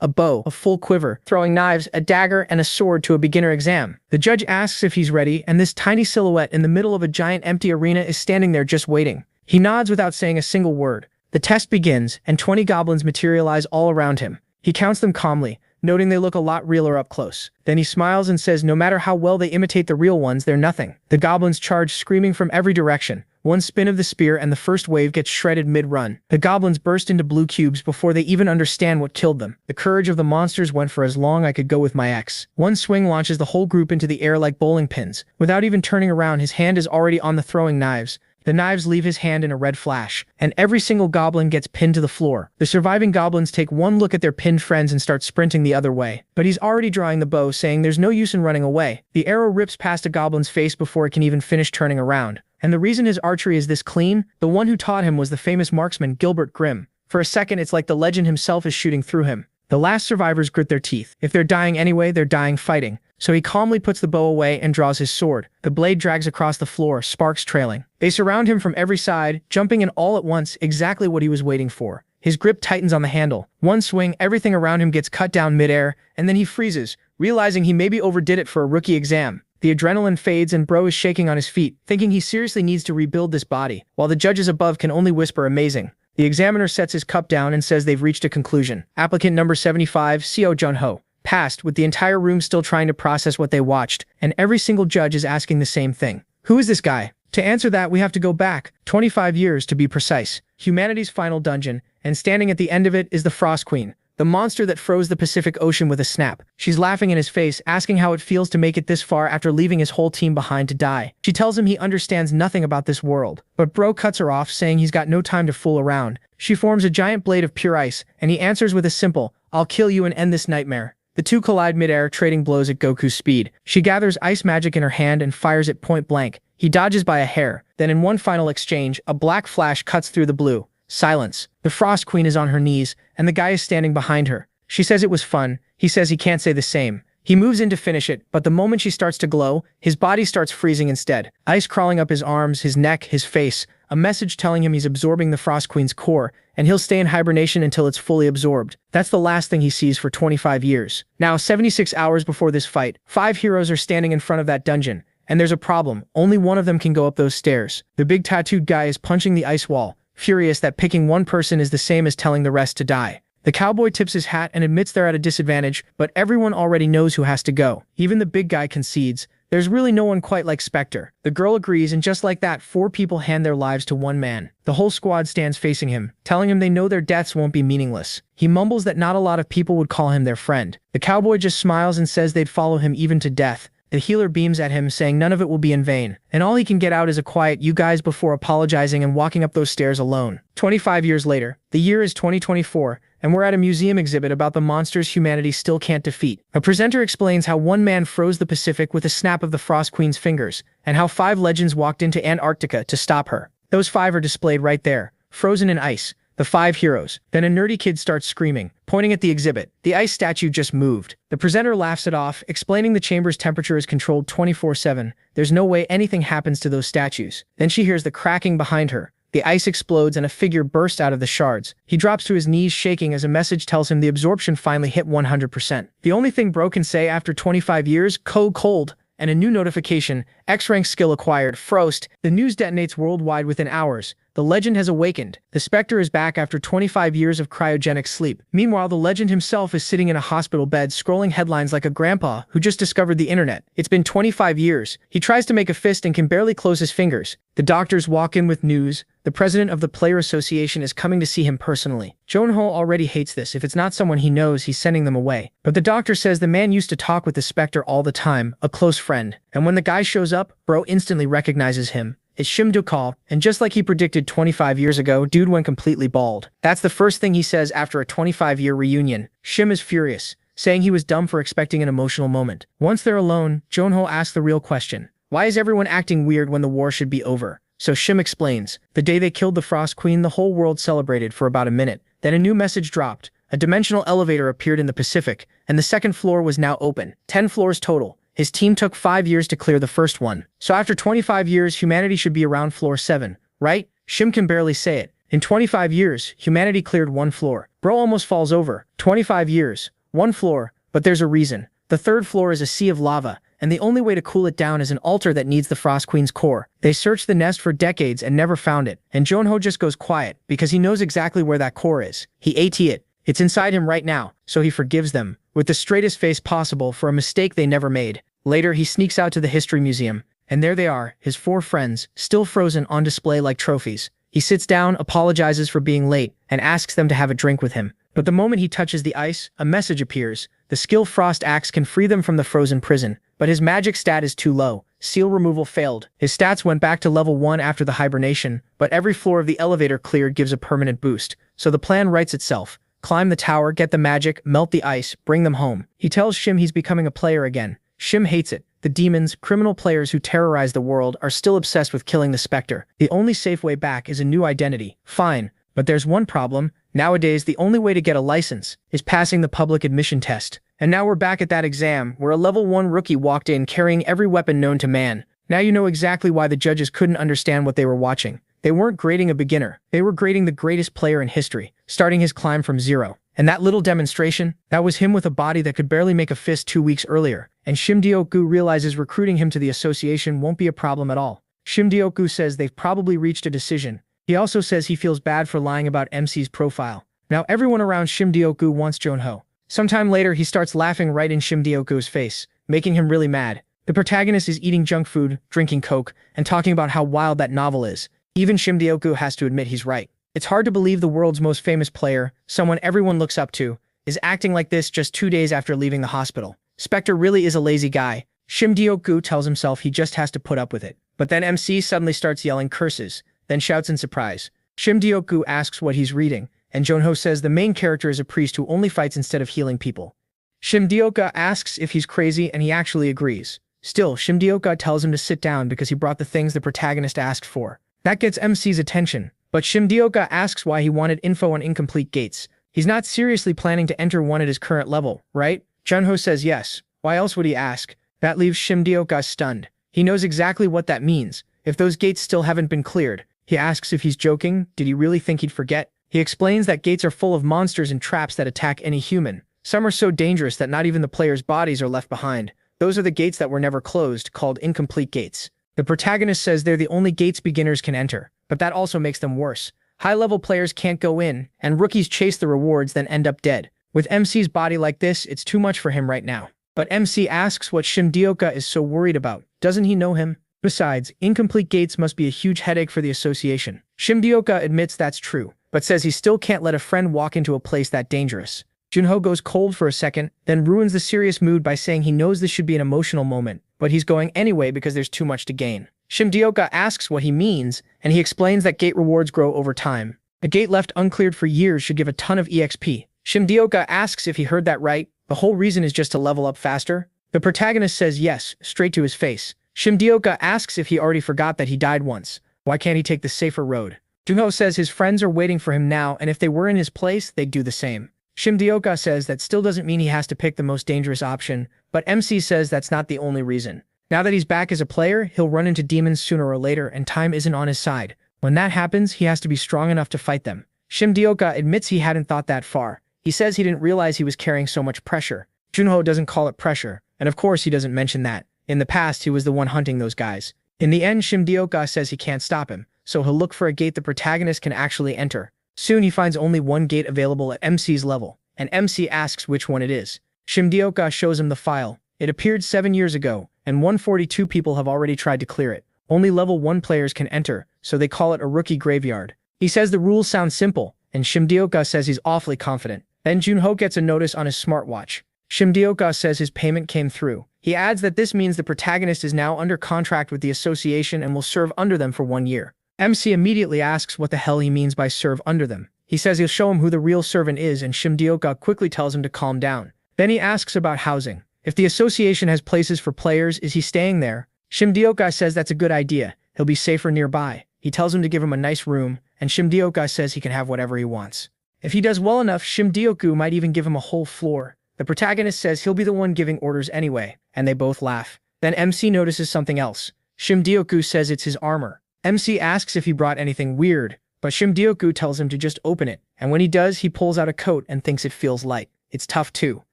a bow, a full quiver, throwing knives, a dagger, and a sword to a beginner exam. The judge asks if he's ready, and this tiny silhouette in the middle of a giant empty arena is standing there just waiting. He nods without saying a single word. The test begins, and 20 goblins materialize all around him. He counts them calmly, noting they look a lot realer up close. Then he smiles and says no matter how well they imitate the real ones, they're nothing. The goblins charge screaming from every direction. One spin of the spear and the first wave gets shredded mid-run. The goblins burst into blue cubes before they even understand what killed them. The courage of the monsters went for as long I could go with my ex. One swing launches the whole group into the air like bowling pins. Without even turning around, his hand is already on the throwing knives. The knives leave his hand in a red flash, and every single goblin gets pinned to the floor. The surviving goblins take one look at their pinned friends and start sprinting the other way. But he's already drawing the bow, saying there's no use in running away. The arrow rips past a goblin's face before it can even finish turning around. And the reason his archery is this clean, the one who taught him was the famous marksman Gilbert Grimm. For a second, it's like the legend himself is shooting through him. The last survivors grit their teeth. If they're dying anyway, they're dying fighting. So he calmly puts the bow away and draws his sword. The blade drags across the floor, sparks trailing. They surround him from every side, jumping in all at once, exactly what he was waiting for. His grip tightens on the handle. One swing, everything around him gets cut down midair, and then he freezes, realizing he maybe overdid it for a rookie exam. The adrenaline fades and Bro is shaking on his feet, thinking he seriously needs to rebuild this body, while the judges above can only whisper amazing. The examiner sets his cup down and says they've reached a conclusion. Applicant number 75, Seo Jun-ho. Passed, with the entire room still trying to process what they watched, and every single judge is asking the same thing. Who is this guy? To answer that, we have to go back 25 years to be precise. Humanity's final dungeon, and standing at the end of it is the Frost Queen, the monster that froze the Pacific Ocean with a snap. She's laughing in his face, asking how it feels to make it this far after leaving his whole team behind to die. She tells him he understands nothing about this world, but Bro cuts her off, saying he's got no time to fool around. She forms a giant blade of pure ice, and he answers with a simple, "I'll kill you and end this nightmare." The two collide midair, trading blows at Goku's speed. She gathers ice magic in her hand and fires it point blank. He dodges by a hair. Then in one final exchange, a black flash cuts through the blue. Silence. The Frost Queen is on her knees, and the guy is standing behind her. She says it was fun. He says he can't say the same. He moves in to finish it, but the moment she starts to glow, his body starts freezing instead. Ice crawling up his arms, his neck, his face. A message telling him he's absorbing the Frost Queen's core, and he'll stay in hibernation until it's fully absorbed. That's the last thing he sees for 25 years. Now, 76 hours before this fight, 5 heroes are standing in front of that dungeon. And there's a problem. Only one of them can go up those stairs. The big tattooed guy is punching the ice wall, furious that picking one person is the same as telling the rest to die. The cowboy tips his hat and admits they're at a disadvantage, but everyone already knows who has to go. Even the big guy concedes. There's really no one quite like Spectre. The girl agrees, and just like that, 4 people hand their lives to one man. The whole squad stands facing him, telling him they know their deaths won't be meaningless. He mumbles that not a lot of people would call him their friend. The cowboy just smiles and says they'd follow him even to death. The healer beams at him, saying none of it will be in vain, and all he can get out is a quiet "you guys" before apologizing and walking up those stairs alone. 25 years later, the year is 2024, and we're at a museum exhibit about the monsters humanity still can't defeat. A presenter explains how one man froze the Pacific with a snap of the Frost Queen's fingers, and how 5 legends walked into Antarctica to stop her. Those 5 are displayed right there, frozen in ice. The 5 heroes. Then a nerdy kid starts screaming, pointing at the exhibit. The ice statue just moved. The presenter laughs it off, explaining the chamber's temperature is controlled 24/7. There's no way anything happens to those statues. Then she hears the cracking behind her. The ice explodes and a figure bursts out of the shards. He drops to his knees shaking as a message tells him the absorption finally hit 100%. The only thing Bro can say after 25 years, cold. And a new notification, X-rank skill acquired, Frost. The news detonates worldwide within hours. The legend has awakened. The Spectre is back after 25 years of cryogenic sleep. Meanwhile, the legend himself is sitting in a hospital bed scrolling headlines like a grandpa who just discovered the internet. It's been 25 years. He tries to make a fist and can barely close his fingers. The doctors walk in with news. The president of the Player Association is coming to see him personally. Jun-ho already hates this. If it's not someone he knows, he's sending them away. But the doctor says the man used to talk with the Spectre all the time, a close friend. And when the guy shows up, Bro instantly recognizes him. It's Shim Dukal, and just like he predicted 25 years ago, dude went completely bald. That's the first thing he says after a 25-year reunion. Shim is furious, saying he was dumb for expecting an emotional moment. Once they're alone, Jun-ho asks the real question. Why is everyone acting weird when the war should be over? So Shim explains. The day they killed the Frost Queen, the whole world celebrated for about a minute. Then a new message dropped. A dimensional elevator appeared in the Pacific, and the second floor was now open. 10 floors total. His team took 5 years to clear the first one. So after 25 years, humanity should be around floor 7, right? Shim can barely say it. In 25 years, humanity cleared one floor. Bro almost falls over. 25 years, one floor, but there's a reason. The third floor is a sea of lava, and the only way to cool it down is an altar that needs the Frost Queen's core. They searched the nest for decades and never found it, and Junho just goes quiet because he knows exactly where that core is. He ate it. It's inside him right now, so he forgives them, with the straightest face possible for a mistake they never made. Later, he sneaks out to the History Museum, and there they are, his 4 friends, still frozen on display like trophies. He sits down, apologizes for being late, and asks them to have a drink with him. But the moment he touches the ice, a message appears. The skill Frost Axe can free them from the frozen prison, but his magic stat is too low. Seal removal failed. His stats went back to level 1 after the hibernation, but every floor of the elevator cleared gives a permanent boost. So the plan writes itself. Climb the tower, get the magic, melt the ice, bring them home. He tells Shim he's becoming a player again. Shim hates it. The demons, criminal players who terrorize the world, are still obsessed with killing the Spectre. The only safe way back is a new identity. Fine, but there's one problem. Nowadays, the only way to get a license is passing the public admission test. And now we're back at that exam, where a level 1 rookie walked in carrying every weapon known to man. Now you know exactly why the judges couldn't understand what they were watching. They weren't grading a beginner. They were grading the greatest player in history, starting his climb from 0. And that little demonstration, that was him with a body that could barely make a fist 2 weeks earlier. And Shimdioku realizes recruiting him to the association won't be a problem at all. Shimdioku says they've probably reached a decision. He also says he feels bad for lying about MC's profile. Now everyone around Shimdioku wants Junho. Sometime later, he starts laughing right in Shimdioku's face, making him really mad. The protagonist is eating junk food, drinking coke, and talking about how wild that novel is. Even Shimdioku has to admit he's right. It's hard to believe the world's most famous player, someone everyone looks up to, is acting like this just 2 days after leaving the hospital. Spectre really is a lazy guy. Shimdioku tells himself he just has to put up with it. But then MC suddenly starts yelling curses, then shouts in surprise. Shimdioku asks what he's reading, and Junho says the main character is a priest who only fights instead of healing people. Shimdioka asks if he's crazy, and he actually agrees. Still, Shimdioka tells him to sit down because he brought the things the protagonist asked for. That gets MC's attention, but Shimdioka asks why he wanted info on incomplete gates. He's not seriously planning to enter one at his current level, right? Junho says yes. Why else would he ask? That leaves Shimdioka stunned. He knows exactly what that means. If those gates still haven't been cleared, he asks if he's joking. Did he really think he'd forget? He explains that gates are full of monsters and traps that attack any human. Some are so dangerous that not even the players' bodies are left behind. Those are the gates that were never closed, called incomplete gates. The protagonist says they're the only gates beginners can enter, but that also makes them worse. High-level players can't go in, and rookies chase the rewards then end up dead. With MC's body like this, it's too much for him right now. But MC asks what Shimdioka is so worried about. Doesn't he know him? Besides, incomplete gates must be a huge headache for the association. Shimdioka admits that's true, but says he still can't let a friend walk into a place that dangerous. Junho goes cold for a second, then ruins the serious mood by saying he knows this should be an emotional moment, but he's going anyway because there's too much to gain. Shimdioka asks what he means, and he explains that gate rewards grow over time. A gate left uncleared for years should give a ton of EXP. Shimdioka asks if he heard that right. The whole reason is just to level up faster. The protagonist says yes, straight to his face. Shimdioka asks if he already forgot that he died once. Why can't he take the safer road? Junho says his friends are waiting for him now, and if they were in his place, they'd do the same. Shimdioka says that still doesn't mean he has to pick the most dangerous option, but MC says that's not the only reason. Now that he's back as a player, he'll run into demons sooner or later, and time isn't on his side. When that happens, he has to be strong enough to fight them. Shimdioka admits he hadn't thought that far. He says he didn't realize he was carrying so much pressure. Junho doesn't call it pressure, and of course he doesn't mention that. In the past, he was the one hunting those guys. In the end, Shimdioka says he can't stop him, so he'll look for a gate the protagonist can actually enter. Soon he finds only one gate available at MC's level, and MC asks which one it is. Shimdioka shows him the file. It appeared 7 years ago, and 142 people have already tried to clear it. Only level 1 players can enter, so they call it a rookie graveyard. He says the rules sound simple, and Shimdioka says he's awfully confident. Then Junho gets a notice on his smartwatch. Shimdioka says his payment came through. He adds that this means the protagonist is now under contract with the association and will serve under them for 1 year. MC immediately asks what the hell he means by serve under them. He says he'll show him who the real servant is, and Shimdioka quickly tells him to calm down. Then he asks about housing. If the association has places for players, is he staying there? Shimdioka says that's a good idea. He'll be safer nearby. He tells him to give him a nice room, and Shimdioka says he can have whatever he wants. If he does well enough, Shimdioku might even give him a whole floor. The protagonist says he'll be the one giving orders anyway, and they both laugh. Then MC notices something else. Shimdioku says it's his armor. MC asks if he brought anything weird, but Shimdioku tells him to just open it, and when he does, he pulls out a coat and thinks it feels light. It's tough too.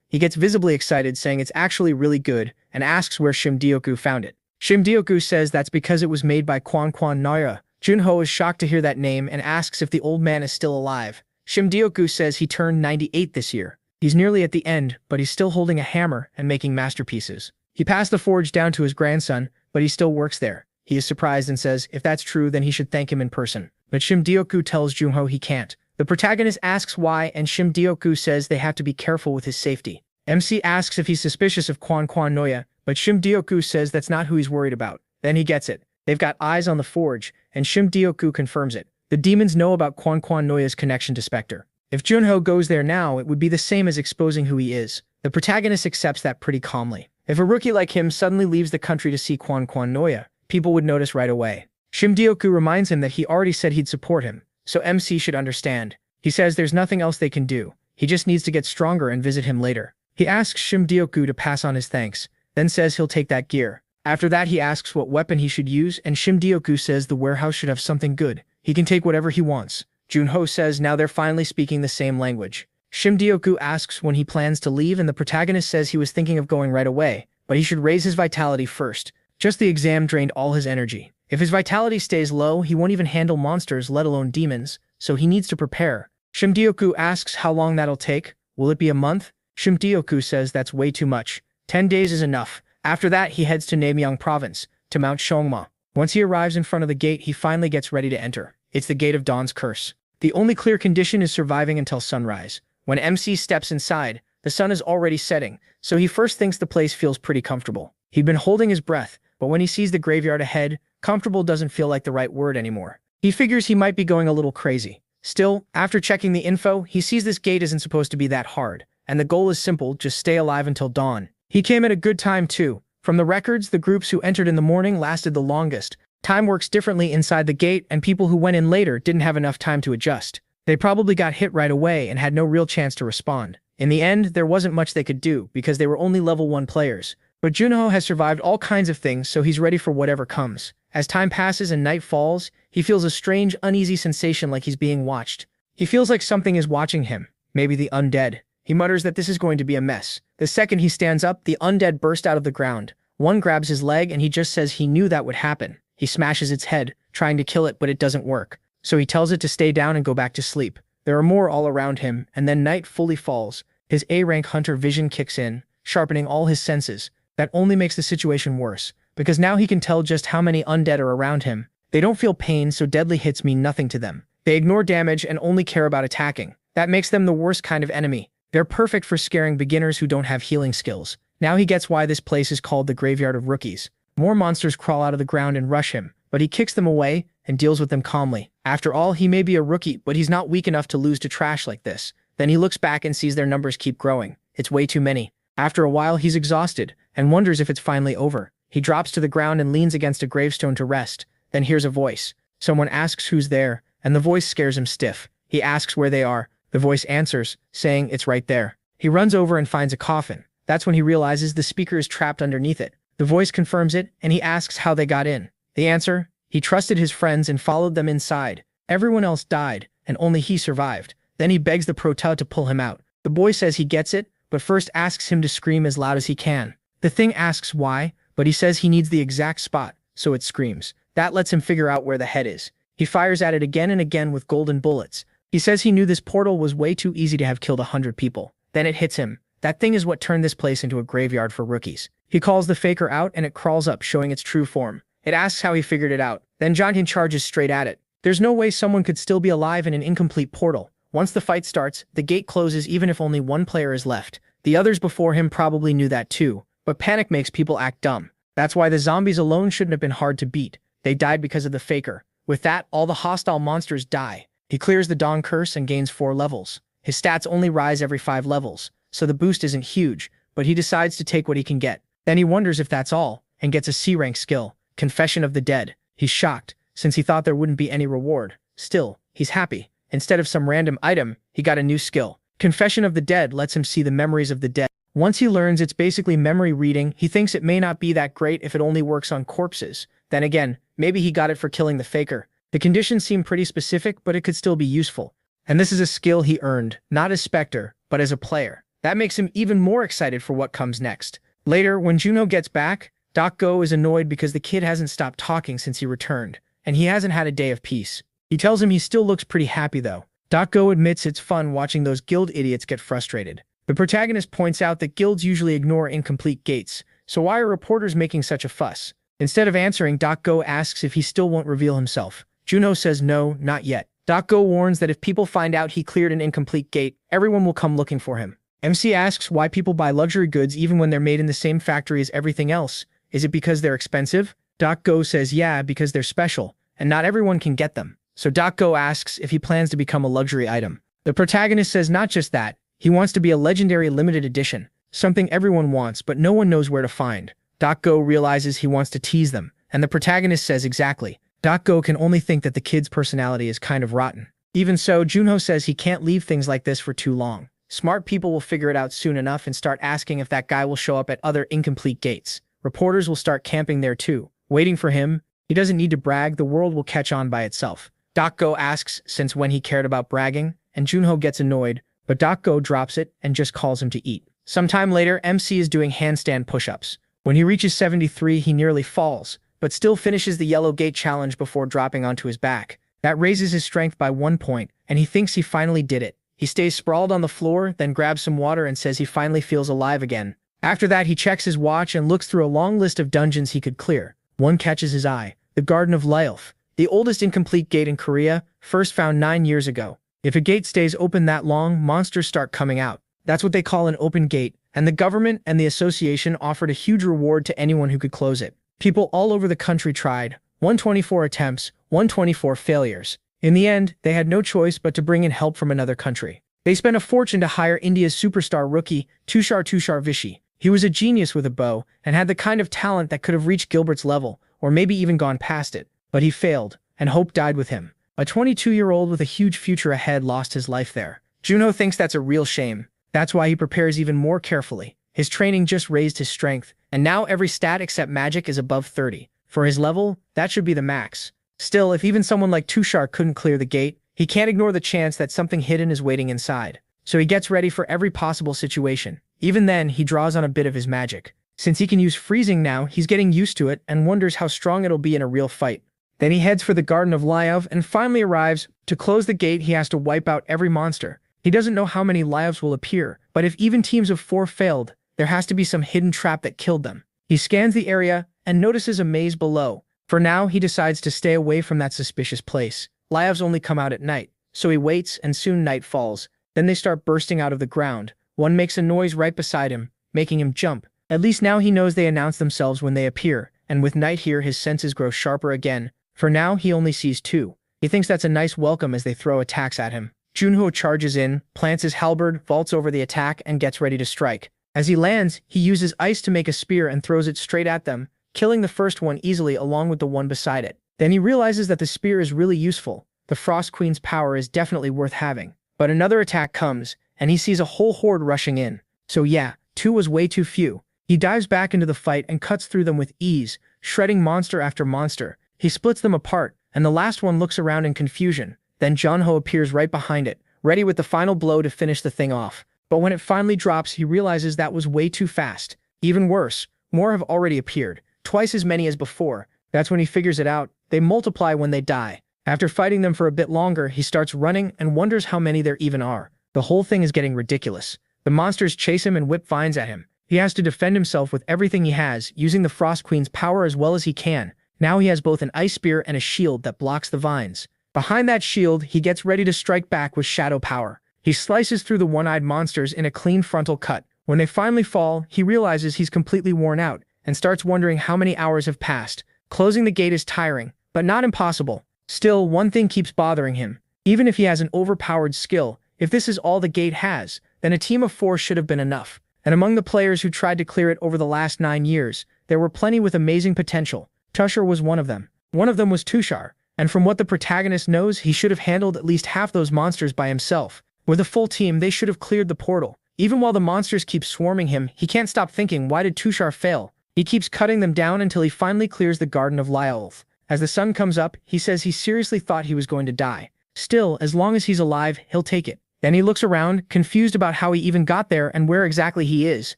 He gets visibly excited, saying it's actually really good, and asks where Shimdioku found it. Shimdioku says that's because it was made by Noya. Junho is shocked to hear that name and asks if the old man is still alive. Shimdioku says he turned 98 this year. He's nearly at the end, but he's still holding a hammer and making masterpieces. He passed the forge down to his grandson, but he still works there. He is surprised and says if that's true, then he should thank him in person. But Shimdioku tells Junho he can't. The protagonist asks why, and Shimdioku says they have to be careful with his safety. MC asks if he's suspicious of Noya, but Shimdioku says that's not who he's worried about. Then he gets it. They've got eyes on the forge, and Shimdioku confirms it. The demons know about Noya's connection to Spectre. If Junho goes there now, it would be the same as exposing who he is. The protagonist accepts that pretty calmly. If a rookie like him suddenly leaves the country to see Noya, people would notice right away. Shimdioku reminds him that he already said he'd support him, so MC should understand. He says there's nothing else they can do. He just needs to get stronger and visit him later. He asks Shimdioku to pass on his thanks, then says he'll take that gear. After that, he asks what weapon he should use, and Shimdioku says the warehouse should have something good. He can take whatever he wants. Junho says now they're finally speaking the same language. Shimdioku asks when he plans to leave, and the protagonist says he was thinking of going right away, but he should raise his vitality first. Just the exam drained all his energy. If his vitality stays low, he won't even handle monsters, let alone demons, so he needs to prepare. Shimdioku asks how long that'll take. Will it be a month? Shimdioku says that's way too much. 10 days is enough. After that, he heads to Namyang province, to Mount Shongma. Once he arrives in front of the gate, he finally gets ready to enter. It's the Gate of Dawn's Curse. The only clear condition is surviving until sunrise. When MC steps inside, the sun is already setting, so he first thinks the place feels pretty comfortable. He'd been holding his breath, but when he sees the graveyard ahead, comfortable doesn't feel like the right word anymore. He figures he might be going a little crazy. Still, after checking the info, he sees this gate isn't supposed to be that hard, and the goal is simple, just stay alive until dawn. He came at a good time too. From the records, the groups who entered in the morning lasted the longest. Time works differently inside the gate, and people who went in later didn't have enough time to adjust. They probably got hit right away and had no real chance to respond. In the end, there wasn't much they could do because they were only level 1 players. But Junho has survived all kinds of things, so he's ready for whatever comes. As time passes and night falls, he feels a strange, uneasy sensation like he's being watched. He feels like something is watching him, maybe the undead. He mutters that this is going to be a mess. The second he stands up, the undead burst out of the ground. One grabs his leg and he just says he knew that would happen. He smashes its head, trying to kill it, but it doesn't work. So he tells it to stay down and go back to sleep. There are more all around him, and then night fully falls. His A-rank hunter vision kicks in, sharpening all his senses. That only makes the situation worse, because now he can tell just how many undead are around him. They don't feel pain, so deadly hits mean nothing to them. They ignore damage and only care about attacking. That makes them the worst kind of enemy. They're perfect for scaring beginners who don't have healing skills. Now he gets why this place is called the Graveyard of Rookies. More monsters crawl out of the ground and rush him, but he kicks them away and deals with them calmly. After all, he may be a rookie, but he's not weak enough to lose to trash like this. Then he looks back and sees their numbers keep growing. It's way too many. After a while, he's exhausted and wonders if it's finally over. He drops to the ground and leans against a gravestone to rest. Then hears a voice. Someone asks who's there, and the voice scares him stiff. He asks where they are. The voice answers, saying it's right there. He runs over and finds a coffin. That's when he realizes the speaker is trapped underneath it. The voice confirms it, and he asks how they got in. The answer? He trusted his friends and followed them inside. Everyone else died, and only he survived. Then he begs the prota to pull him out. The boy says he gets it, but first asks him to scream as loud as he can. The thing asks why, but he says he needs the exact spot, so it screams. That lets him figure out where the head is. He fires at it again and again with golden bullets. He says he knew this portal was way too easy to have killed 100 people. Then it hits him. That thing is what turned this place into a graveyard for rookies. He calls the faker out and it crawls up, showing its true form. It asks how he figured it out. Then Jonkin charges straight at it. There's no way someone could still be alive in an incomplete portal. Once the fight starts, the gate closes even if only one player is left. The others before him probably knew that too, but panic makes people act dumb. That's why the zombies alone shouldn't have been hard to beat. They died because of the faker. With that, all the hostile monsters die. He clears the Dawn Curse and gains 4 levels. His stats only rise every 5 levels, so the boost isn't huge, but he decides to take what he can get. Then he wonders if that's all, and gets a C-rank skill, Confession of the Dead. He's shocked, since he thought there wouldn't be any reward. Still, he's happy. Instead of some random item, he got a new skill. Confession of the Dead lets him see the memories of the dead. Once he learns it's basically memory reading, he thinks it may not be that great if it only works on corpses. Then again, maybe he got it for killing the faker. The conditions seem pretty specific, but it could still be useful. And this is a skill he earned, not as Spectre, but as a player. That makes him even more excited for what comes next. Later, when Junho gets back, Doc Go is annoyed because the kid hasn't stopped talking since he returned, and he hasn't had a day of peace. He tells him he still looks pretty happy though. Doc Go admits it's fun watching those guild idiots get frustrated. The protagonist points out that guilds usually ignore incomplete gates, so why are reporters making such a fuss? Instead of answering, Doc Go asks if he still won't reveal himself. Junho says no, not yet. Doc Go warns that if people find out he cleared an incomplete gate, everyone will come looking for him. MC asks why people buy luxury goods even when they're made in the same factory as everything else. Is it because they're expensive? Doc Go says yeah, because they're special, and not everyone can get them. So Doc Go asks if he plans to become a luxury item. The protagonist says not just that, he wants to be a legendary limited edition, something everyone wants but no one knows where to find. Doc Go realizes he wants to tease them, and the protagonist says exactly. Doc Go can only think that the kid's personality is kind of rotten. Even so, Junho says he can't leave things like this for too long. Smart people will figure it out soon enough and start asking if that guy will show up at other incomplete gates. Reporters will start camping there too, waiting for him. He doesn't need to brag, the world will catch on by itself. Doc Go asks since when he cared about bragging, and Junho gets annoyed, but Doc Go drops it and just calls him to eat. Sometime later, MC is doing handstand push-ups. When he reaches 73, he nearly falls, but still finishes the yellow gate challenge before dropping onto his back. That raises his strength by 1 point, and he thinks he finally did it. He stays sprawled on the floor, then grabs some water and says he finally feels alive again. After that, he checks his watch and looks through a long list of dungeons he could clear. One catches his eye, the Garden of Lyelf, the oldest incomplete gate in Korea, first found 9 years ago. If a gate stays open that long, monsters start coming out. That's what they call an open gate, and the government and the association offered a huge reward to anyone who could close it. People all over the country tried, 124 attempts, 124 failures. In the end, they had no choice but to bring in help from another country. They spent a fortune to hire India's superstar rookie, Tushar Vishy. He was a genius with a bow, and had the kind of talent that could have reached Gilbert's level, or maybe even gone past it. But he failed, and hope died with him. A 22-year-old with a huge future ahead lost his life there. Junho thinks that's a real shame. That's why he prepares even more carefully. His training just raised his strength, and now every stat except magic is above 30. For his level, that should be the max. Still, if even someone like Tushar couldn't clear the gate, he can't ignore the chance that something hidden is waiting inside. So he gets ready for every possible situation. Even then, he draws on a bit of his magic. Since he can use freezing now, he's getting used to it and wonders how strong it'll be in a real fight. Then he heads for the Garden of Lyelf and finally arrives. To close the gate, he has to wipe out every monster. He doesn't know how many Lyelfs will appear, but if even teams of 4 failed, there has to be some hidden trap that killed them. He scans the area and notices a maze below. For now, he decides to stay away from that suspicious place. Lyelfs only come out at night, so he waits and soon night falls. Then they start bursting out of the ground. One makes a noise right beside him, making him jump. At least now he knows they announce themselves when they appear, and with night here his senses grow sharper again. For now, he only sees 2. He thinks that's a nice welcome as they throw attacks at him. Junho charges in, plants his halberd, vaults over the attack, and gets ready to strike. As he lands, he uses ice to make a spear and throws it straight at them, killing the first one easily along with the one beside it. Then he realizes that the spear is really useful. The Frost Queen's power is definitely worth having. But another attack comes, and he sees a whole horde rushing in. So yeah, 2 was way too few. He dives back into the fight and cuts through them with ease, shredding monster after monster. He splits them apart, and the last one looks around in confusion. Then Junho appears right behind it, ready with the final blow to finish the thing off. But when it finally drops, he realizes that was way too fast. Even worse, more have already appeared, twice as many as before. That's when he figures it out. They multiply when they die. After fighting them for a bit longer, he starts running and wonders how many there even are. The whole thing is getting ridiculous. The monsters chase him and whip vines at him. He has to defend himself with everything he has, using the Frost Queen's power as well as he can. Now he has both an ice spear and a shield that blocks the vines. Behind that shield, he gets ready to strike back with shadow power. He slices through the one-eyed monsters in a clean frontal cut. When they finally fall, he realizes he's completely worn out and starts wondering how many hours have passed. Closing the gate is tiring, but not impossible. Still, one thing keeps bothering him. Even if he has an overpowered skill, if this is all the gate has, then a team of 4 should have been enough. And among the players who tried to clear it over the last 9 years, there were plenty with amazing potential. Tushar was one of them. One of them was Tushar, and from what the protagonist knows, he should have handled at least half those monsters by himself. With a full team, they should have cleared the portal. Even while the monsters keep swarming him, he can't stop thinking, why did Tushar fail? He keeps cutting them down until he finally clears the Garden of Lyelf. As the sun comes up, he says he seriously thought he was going to die. Still, as long as he's alive, he'll take it. Then he looks around, confused about how he even got there and where exactly he is.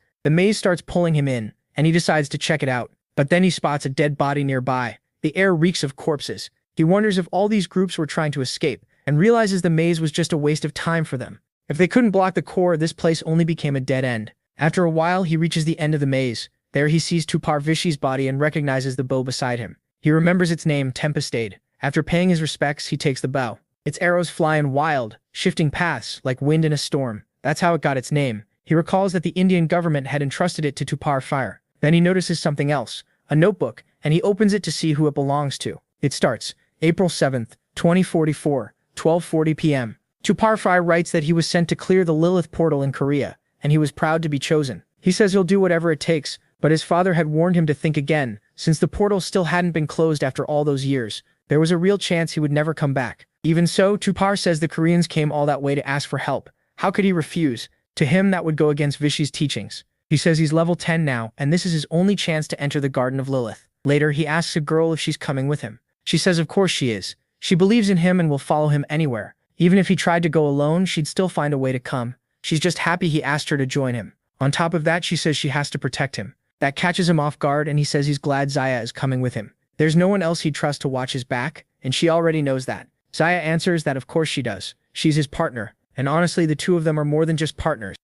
The maze starts pulling him in, and he decides to check it out. But then he spots a dead body nearby. The air reeks of corpses. He wonders if all these groups were trying to escape, and realizes the maze was just a waste of time for them. If they couldn't block the core, this place only became a dead end. After a while, he reaches the end of the maze. There he sees Tupar Vishi's body and recognizes the bow beside him. He remembers its name, Tempestade. After paying his respects, he takes the bow. Its arrows fly in wild, shifting paths like wind in a storm. That's how it got its name. He recalls that the Indian government had entrusted it to Tupar Fire. Then he notices something else, a notebook, and he opens it to see who it belongs to. It starts, April 7th, 2044, 12:40 p.m. Tupar Fire writes that he was sent to clear the Lilith portal in Korea, and he was proud to be chosen. He says he'll do whatever it takes, but his father had warned him to think again, since the portal still hadn't been closed after all those years. There was a real chance he would never come back. Even so, Tupar says the Koreans came all that way to ask for help. How could he refuse? To him, that would go against Vishi's teachings. He says he's level 10 now, and this is his only chance to enter the Garden of Lilith. Later, he asks a girl if she's coming with him. She says of course she is. She believes in him and will follow him anywhere. Even if he tried to go alone, she'd still find a way to come. She's just happy he asked her to join him. On top of that, she says she has to protect him. That catches him off guard, and he says he's glad Zaya is coming with him. There's no one else he'd trust to watch his back, and she already knows that. Zaya answers that of course she does. She's his partner, and honestly the two of them are more than just partners.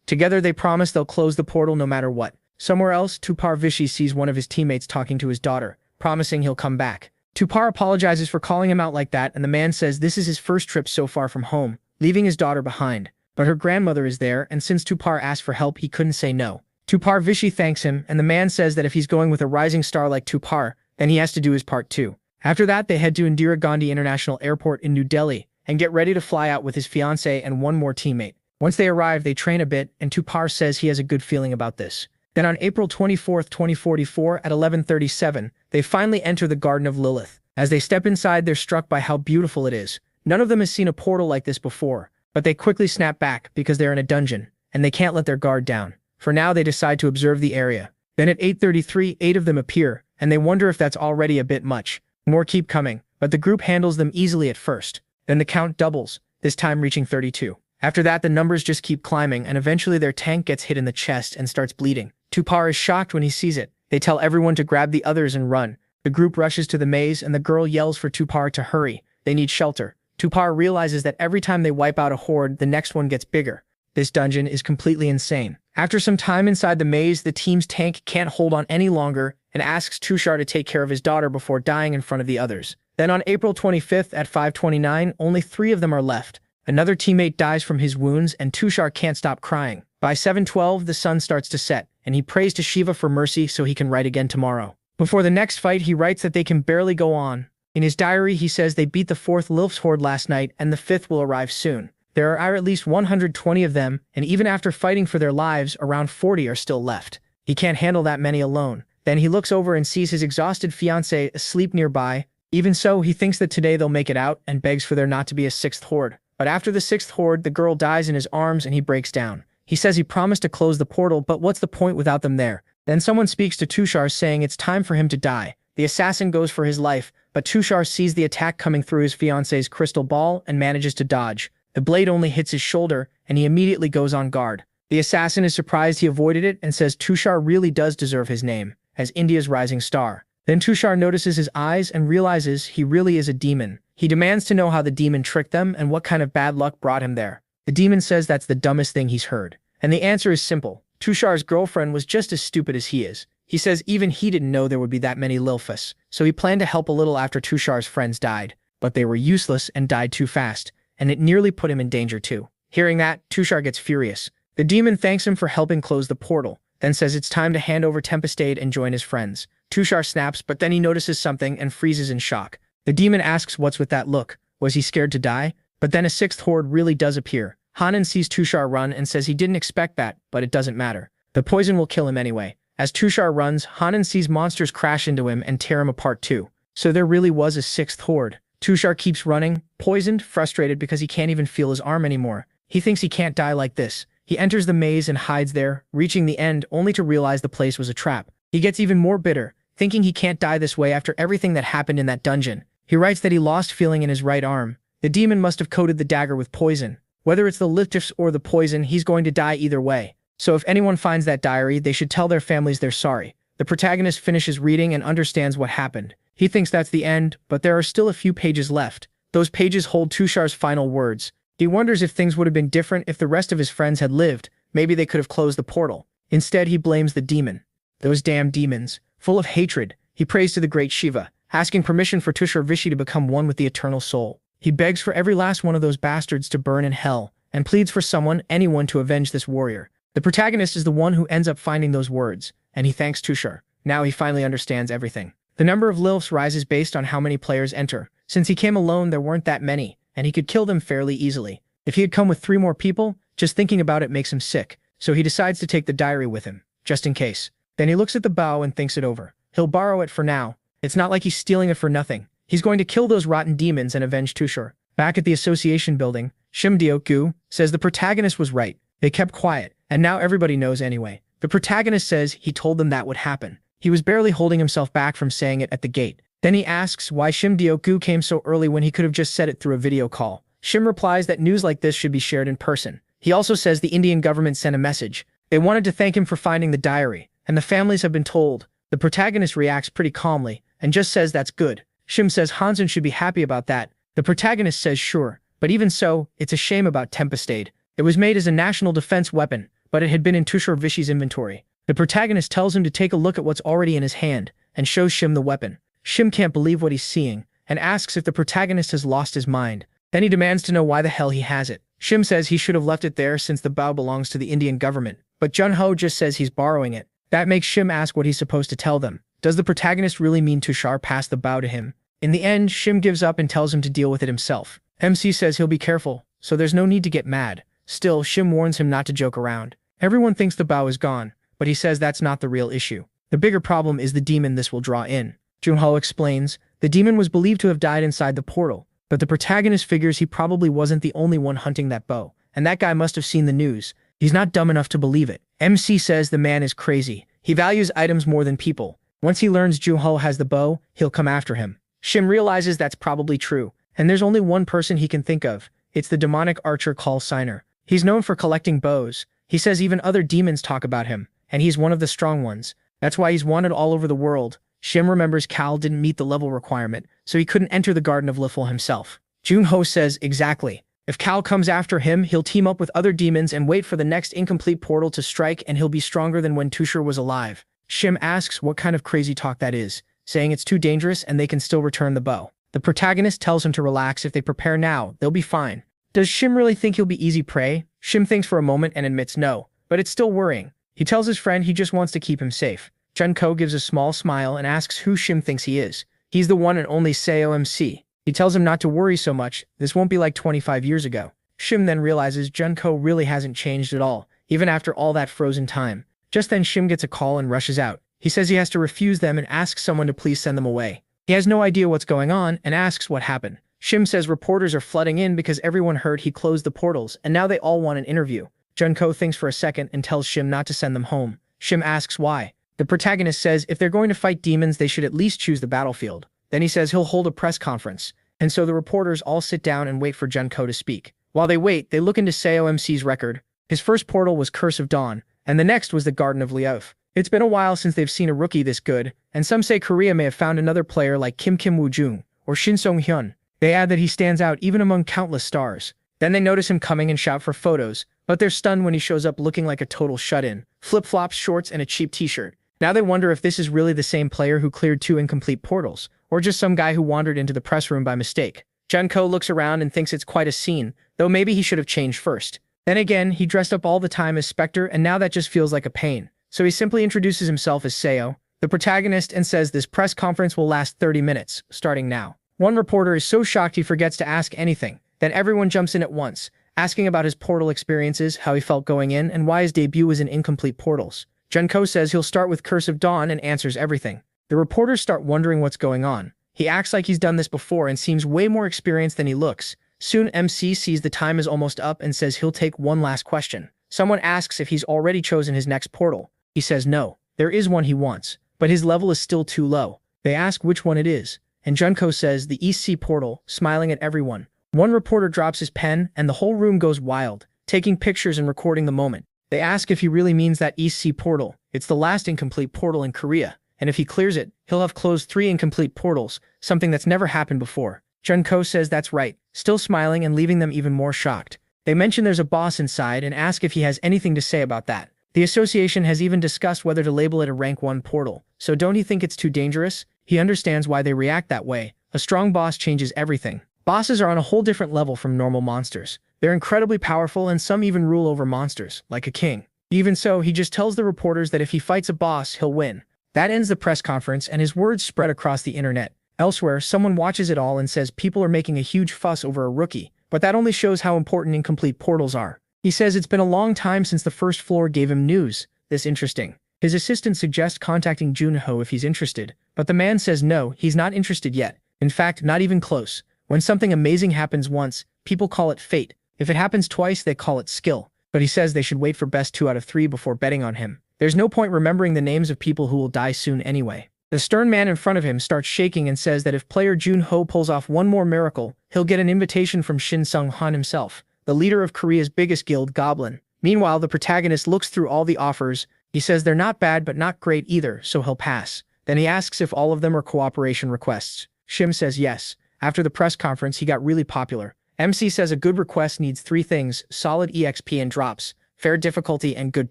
Together they promise they'll close the portal no matter what. Somewhere else, Tupar Vishi sees one of his teammates talking to his daughter, promising he'll come back. Tupar apologizes for calling him out like that, and the man says this is his first trip so far from home, leaving his daughter behind. But her grandmother is there, and since Tupar asked for help, he couldn't say no. Tupar Vishi thanks him, and the man says that if he's going with a rising star like Tupar, then he has to do his part too. After that, they head to Indira Gandhi International Airport in New Delhi and get ready to fly out with his fiancée and one more teammate. Once they arrive, they train a bit, and Tupar says he has a good feeling about this. Then on April 24, 2044 at 11:37, they finally enter the Garden of Lilith. As they step inside, they're struck by how beautiful it is. None of them has seen a portal like this before, but they quickly snap back because they're in a dungeon, and they can't let their guard down. For now, they decide to observe the area. Then at 8:33, 8 of them appear, and they wonder if that's already a bit much. More keep coming, but the group handles them easily at first. Then the count doubles, this time reaching 32. After that, the numbers just keep climbing, and eventually their tank gets hit in the chest and starts bleeding. Tupar is shocked when he sees it. They tell everyone to grab the others and run. The group rushes to the maze, and the girl yells for Tupar to hurry. They need shelter. Tupar realizes that every time they wipe out a horde, the next one gets bigger. This dungeon is completely insane. After some time inside the maze, the team's tank can't hold on any longer and asks Tushar to take care of his daughter before dying in front of the others. Then on April 25th at 5:29, only 3 of them are left. Another teammate dies from his wounds, and Tushar can't stop crying. By 7:12, the sun starts to set, and he prays to Shiva for mercy so he can write again tomorrow. Before the next fight, he writes that they can barely go on. In his diary, he says they beat the 4th Lilf's horde last night, and the 5th will arrive soon. There are at least 120 of them, and even after fighting for their lives, around 40 are still left. He can't handle that many alone. Then he looks over and sees his exhausted fiancée asleep nearby. Even so, he thinks that today they'll make it out and begs for there not to be a 6th horde. But after the 6th horde, the girl dies in his arms and he breaks down. He says he promised to close the portal, but what's the point without them there? Then someone speaks to Tushar saying it's time for him to die. The assassin goes for his life, but Tushar sees the attack coming through his fiancée's crystal ball and manages to dodge. The blade only hits his shoulder, and he immediately goes on guard. The assassin is surprised he avoided it and says Tushar really does deserve his name, as India's rising star. Then Tushar notices his eyes and realizes he really is a demon. He demands to know how the demon tricked them and what kind of bad luck brought him there. The demon says that's the dumbest thing he's heard. And the answer is simple. Tushar's girlfriend was just as stupid as he is. He says even he didn't know there would be that many Lilfas, so he planned to help a little after Tushar's friends died. But they were useless and died too fast, and it nearly put him in danger too. Hearing that, Tushar gets furious. The demon thanks him for helping close the portal, then says it's time to hand over Tempestade and join his friends. Tushar snaps, but then he notices something and freezes in shock. The demon asks what's with that look. Was he scared to die? But then a 6th horde really does appear. Hanan sees Tushar run and says he didn't expect that, but it doesn't matter. The poison will kill him anyway. As Tushar runs, Hanan sees monsters crash into him and tear him apart too. So there really was a 6th horde. Tushar keeps running, poisoned, frustrated because he can't even feel his arm anymore. He thinks he can't die like this. He enters the maze and hides there, reaching the end only to realize the place was a trap. He gets even more bitter, thinking he can't die this way after everything that happened in that dungeon. He writes that he lost feeling in his right arm. The demon must have coated the dagger with poison. Whether it's the liftifs or the poison, he's going to die either way. So if anyone finds that diary, they should tell their families they're sorry. The protagonist finishes reading and understands what happened. He thinks that's the end, but there are still a few pages left. Those pages hold Tushar's final words. He wonders if things would have been different if the rest of his friends had lived. Maybe they could have closed the portal. Instead, he blames the demon. Those damn demons. Full of hatred, he prays to the great Shiva, asking permission for Tushar Vishi to become one with the eternal soul. He begs for every last one of those bastards to burn in hell, and pleads for anyone to avenge this warrior. The protagonist is the one who ends up finding those words, and he thanks Tushar. Now he finally understands everything. The number of Lilfs rises based on how many players enter. Since he came alone, there weren't that many, and he could kill them fairly easily. If he had come with 3 more people, just thinking about it makes him sick, so he decides to take the diary with him, just in case. Then he looks at the bow and thinks it over. He'll borrow it for now. It's not like he's stealing it for nothing. He's going to kill those rotten demons and avenge Tushar. Back at the association building, Shim Deok-gu says the protagonist was right. They kept quiet, and now everybody knows anyway. The protagonist says he told them that would happen. He was barely holding himself back from saying it at the gate. Then he asks why Shim Deok-gu came so early when he could have just said it through a video call. Shim replies that news like this should be shared in person. He also says the Indian government sent a message. They wanted to thank him for finding the diary, and the families have been told. The protagonist reacts pretty calmly, and just says that's good. Shim says Hansen should be happy about that. The protagonist says sure, but even so, it's a shame about Tempestade. It was made as a national defense weapon, but it had been in Tushar Vishi's inventory. The protagonist tells him to take a look at what's already in his hand, and shows Shim the weapon. Shim can't believe what he's seeing, and asks if the protagonist has lost his mind. Then he demands to know why the hell he has it. Shim says he should have left it there since the bow belongs to the Indian government, but Jun-ho just says he's borrowing it. That makes Shim ask what he's supposed to tell them. Does the protagonist really mean Tushar passed the bow to him? In the end, Shim gives up and tells him to deal with it himself. MC says he'll be careful, so there's no need to get mad. Still, Shim warns him not to joke around. Everyone thinks the bow is gone, but he says that's not the real issue. The bigger problem is the demon this will draw in. Jun-ho explains, the demon was believed to have died inside the portal, but the protagonist figures he probably wasn't the only one hunting that bow, and that guy must have seen the news. He's not dumb enough to believe it. MC says the man is crazy. He values items more than people. Once he learns Jun-ho has the bow, he'll come after him. Shim realizes that's probably true, and there's only one person he can think of. It's the demonic archer Call Signer. He's known for collecting bows. He says even other demons talk about him, and he's one of the strong ones. That's why he's wanted all over the world. Shim remembers Cal didn't meet the level requirement, so he couldn't enter the Garden of Lifil himself. Jun-ho says exactly. If Cal comes after him, he'll team up with other demons and wait for the next incomplete portal to strike, and he'll be stronger than when Tushar was alive. Shim asks what kind of crazy talk that is, saying it's too dangerous and they can still return the bow. The protagonist tells him to relax. If they prepare now, they'll be fine. Does Shim really think he'll be easy prey? Shim thinks for a moment and admits no, but it's still worrying. He tells his friend he just wants to keep him safe. Jun-ko gives a small smile and asks who Shim thinks he is. He's the one and only Seo MC. He tells him not to worry so much, this won't be like 25 years ago. Shim then realizes Jun-ko really hasn't changed at all, even after all that frozen time. Just then Shim gets a call and rushes out. He says he has to refuse them and asks someone to please send them away. He has no idea what's going on and asks what happened. Shim says reporters are flooding in because everyone heard he closed the portals and now they all want an interview. Jun-ko thinks for a second and tells Shim not to send them home. Shim asks why. The protagonist says if they're going to fight demons, they should at least choose the battlefield. Then he says he'll hold a press conference. And so the reporters all sit down and wait for Jun-ko to speak. While they wait, they look into Seo MC's record. His first portal was Curse of Dawn, and the next was the Garden of Liof. It's been a while since they've seen a rookie this good, and some say Korea may have found another player like Kim Woo-jung or Shin Song-hyun. They add that he stands out even among countless stars. Then they notice him coming and shout for photos, but they're stunned when he shows up looking like a total shut-in, flip-flops, shorts, and a cheap t-shirt. Now they wonder if this is really the same player who cleared 2 incomplete portals, or just some guy who wandered into the press room by mistake. Jun-ko looks around and thinks it's quite a scene, though maybe he should have changed first. Then again, he dressed up all the time as Spectre, and now that just feels like a pain. So he simply introduces himself as Seo, the protagonist, and says this press conference will last 30 minutes, starting now. One reporter is so shocked he forgets to ask anything. Then everyone jumps in at once, asking about his portal experiences, how he felt going in, and why his debut was in incomplete portals. Jun-ko says he'll start with Curse of Dawn and answers everything. The reporters start wondering what's going on. He acts like he's done this before and seems way more experienced than he looks. Soon MC sees the time is almost up and says he'll take one last question. Someone asks if he's already chosen his next portal. He says no, there is one he wants, but his level is still too low. They ask which one it is, and Junko says the East Sea portal, smiling at everyone. One reporter drops his pen, and the whole room goes wild, taking pictures and recording the moment. They ask if he really means that East Sea portal. It's the last incomplete portal in Korea, and if he clears it, he'll have closed 3 incomplete portals, something that's never happened before. Junko says that's right, still smiling and leaving them even more shocked. They mention there's a boss inside and ask if he has anything to say about that. The association has even discussed whether to label it a rank 1 portal, so don't he think it's too dangerous? He understands why they react that way. A strong boss changes everything. Bosses are on a whole different level from normal monsters. They're incredibly powerful and some even rule over monsters, like a king. Even so, he just tells the reporters that if he fights a boss, he'll win. That ends the press conference and his words spread across the internet. Elsewhere, someone watches it all and says people are making a huge fuss over a rookie, but that only shows how important incomplete portals are. He says it's been a long time since the first floor gave him news this interesting. His assistant suggests contacting Junho if he's interested, but the man says no, he's not interested yet. In fact, not even close. When something amazing happens once, people call it fate. If it happens twice, they call it skill. But he says they should wait for best 2 out of 3 before betting on him. There's no point remembering the names of people who will die soon anyway. The stern man in front of him starts shaking and says that if player Junho pulls off one more miracle, he'll get an invitation from Shin Sung-han himself, the leader of Korea's biggest guild, Goblin. Meanwhile, the protagonist looks through all the offers. He says they're not bad but not great either, so he'll pass. Then he asks if all of them are cooperation requests. Shim says yes. After the press conference, he got really popular. MC says a good request needs 3 things: solid EXP and drops, fair difficulty, and good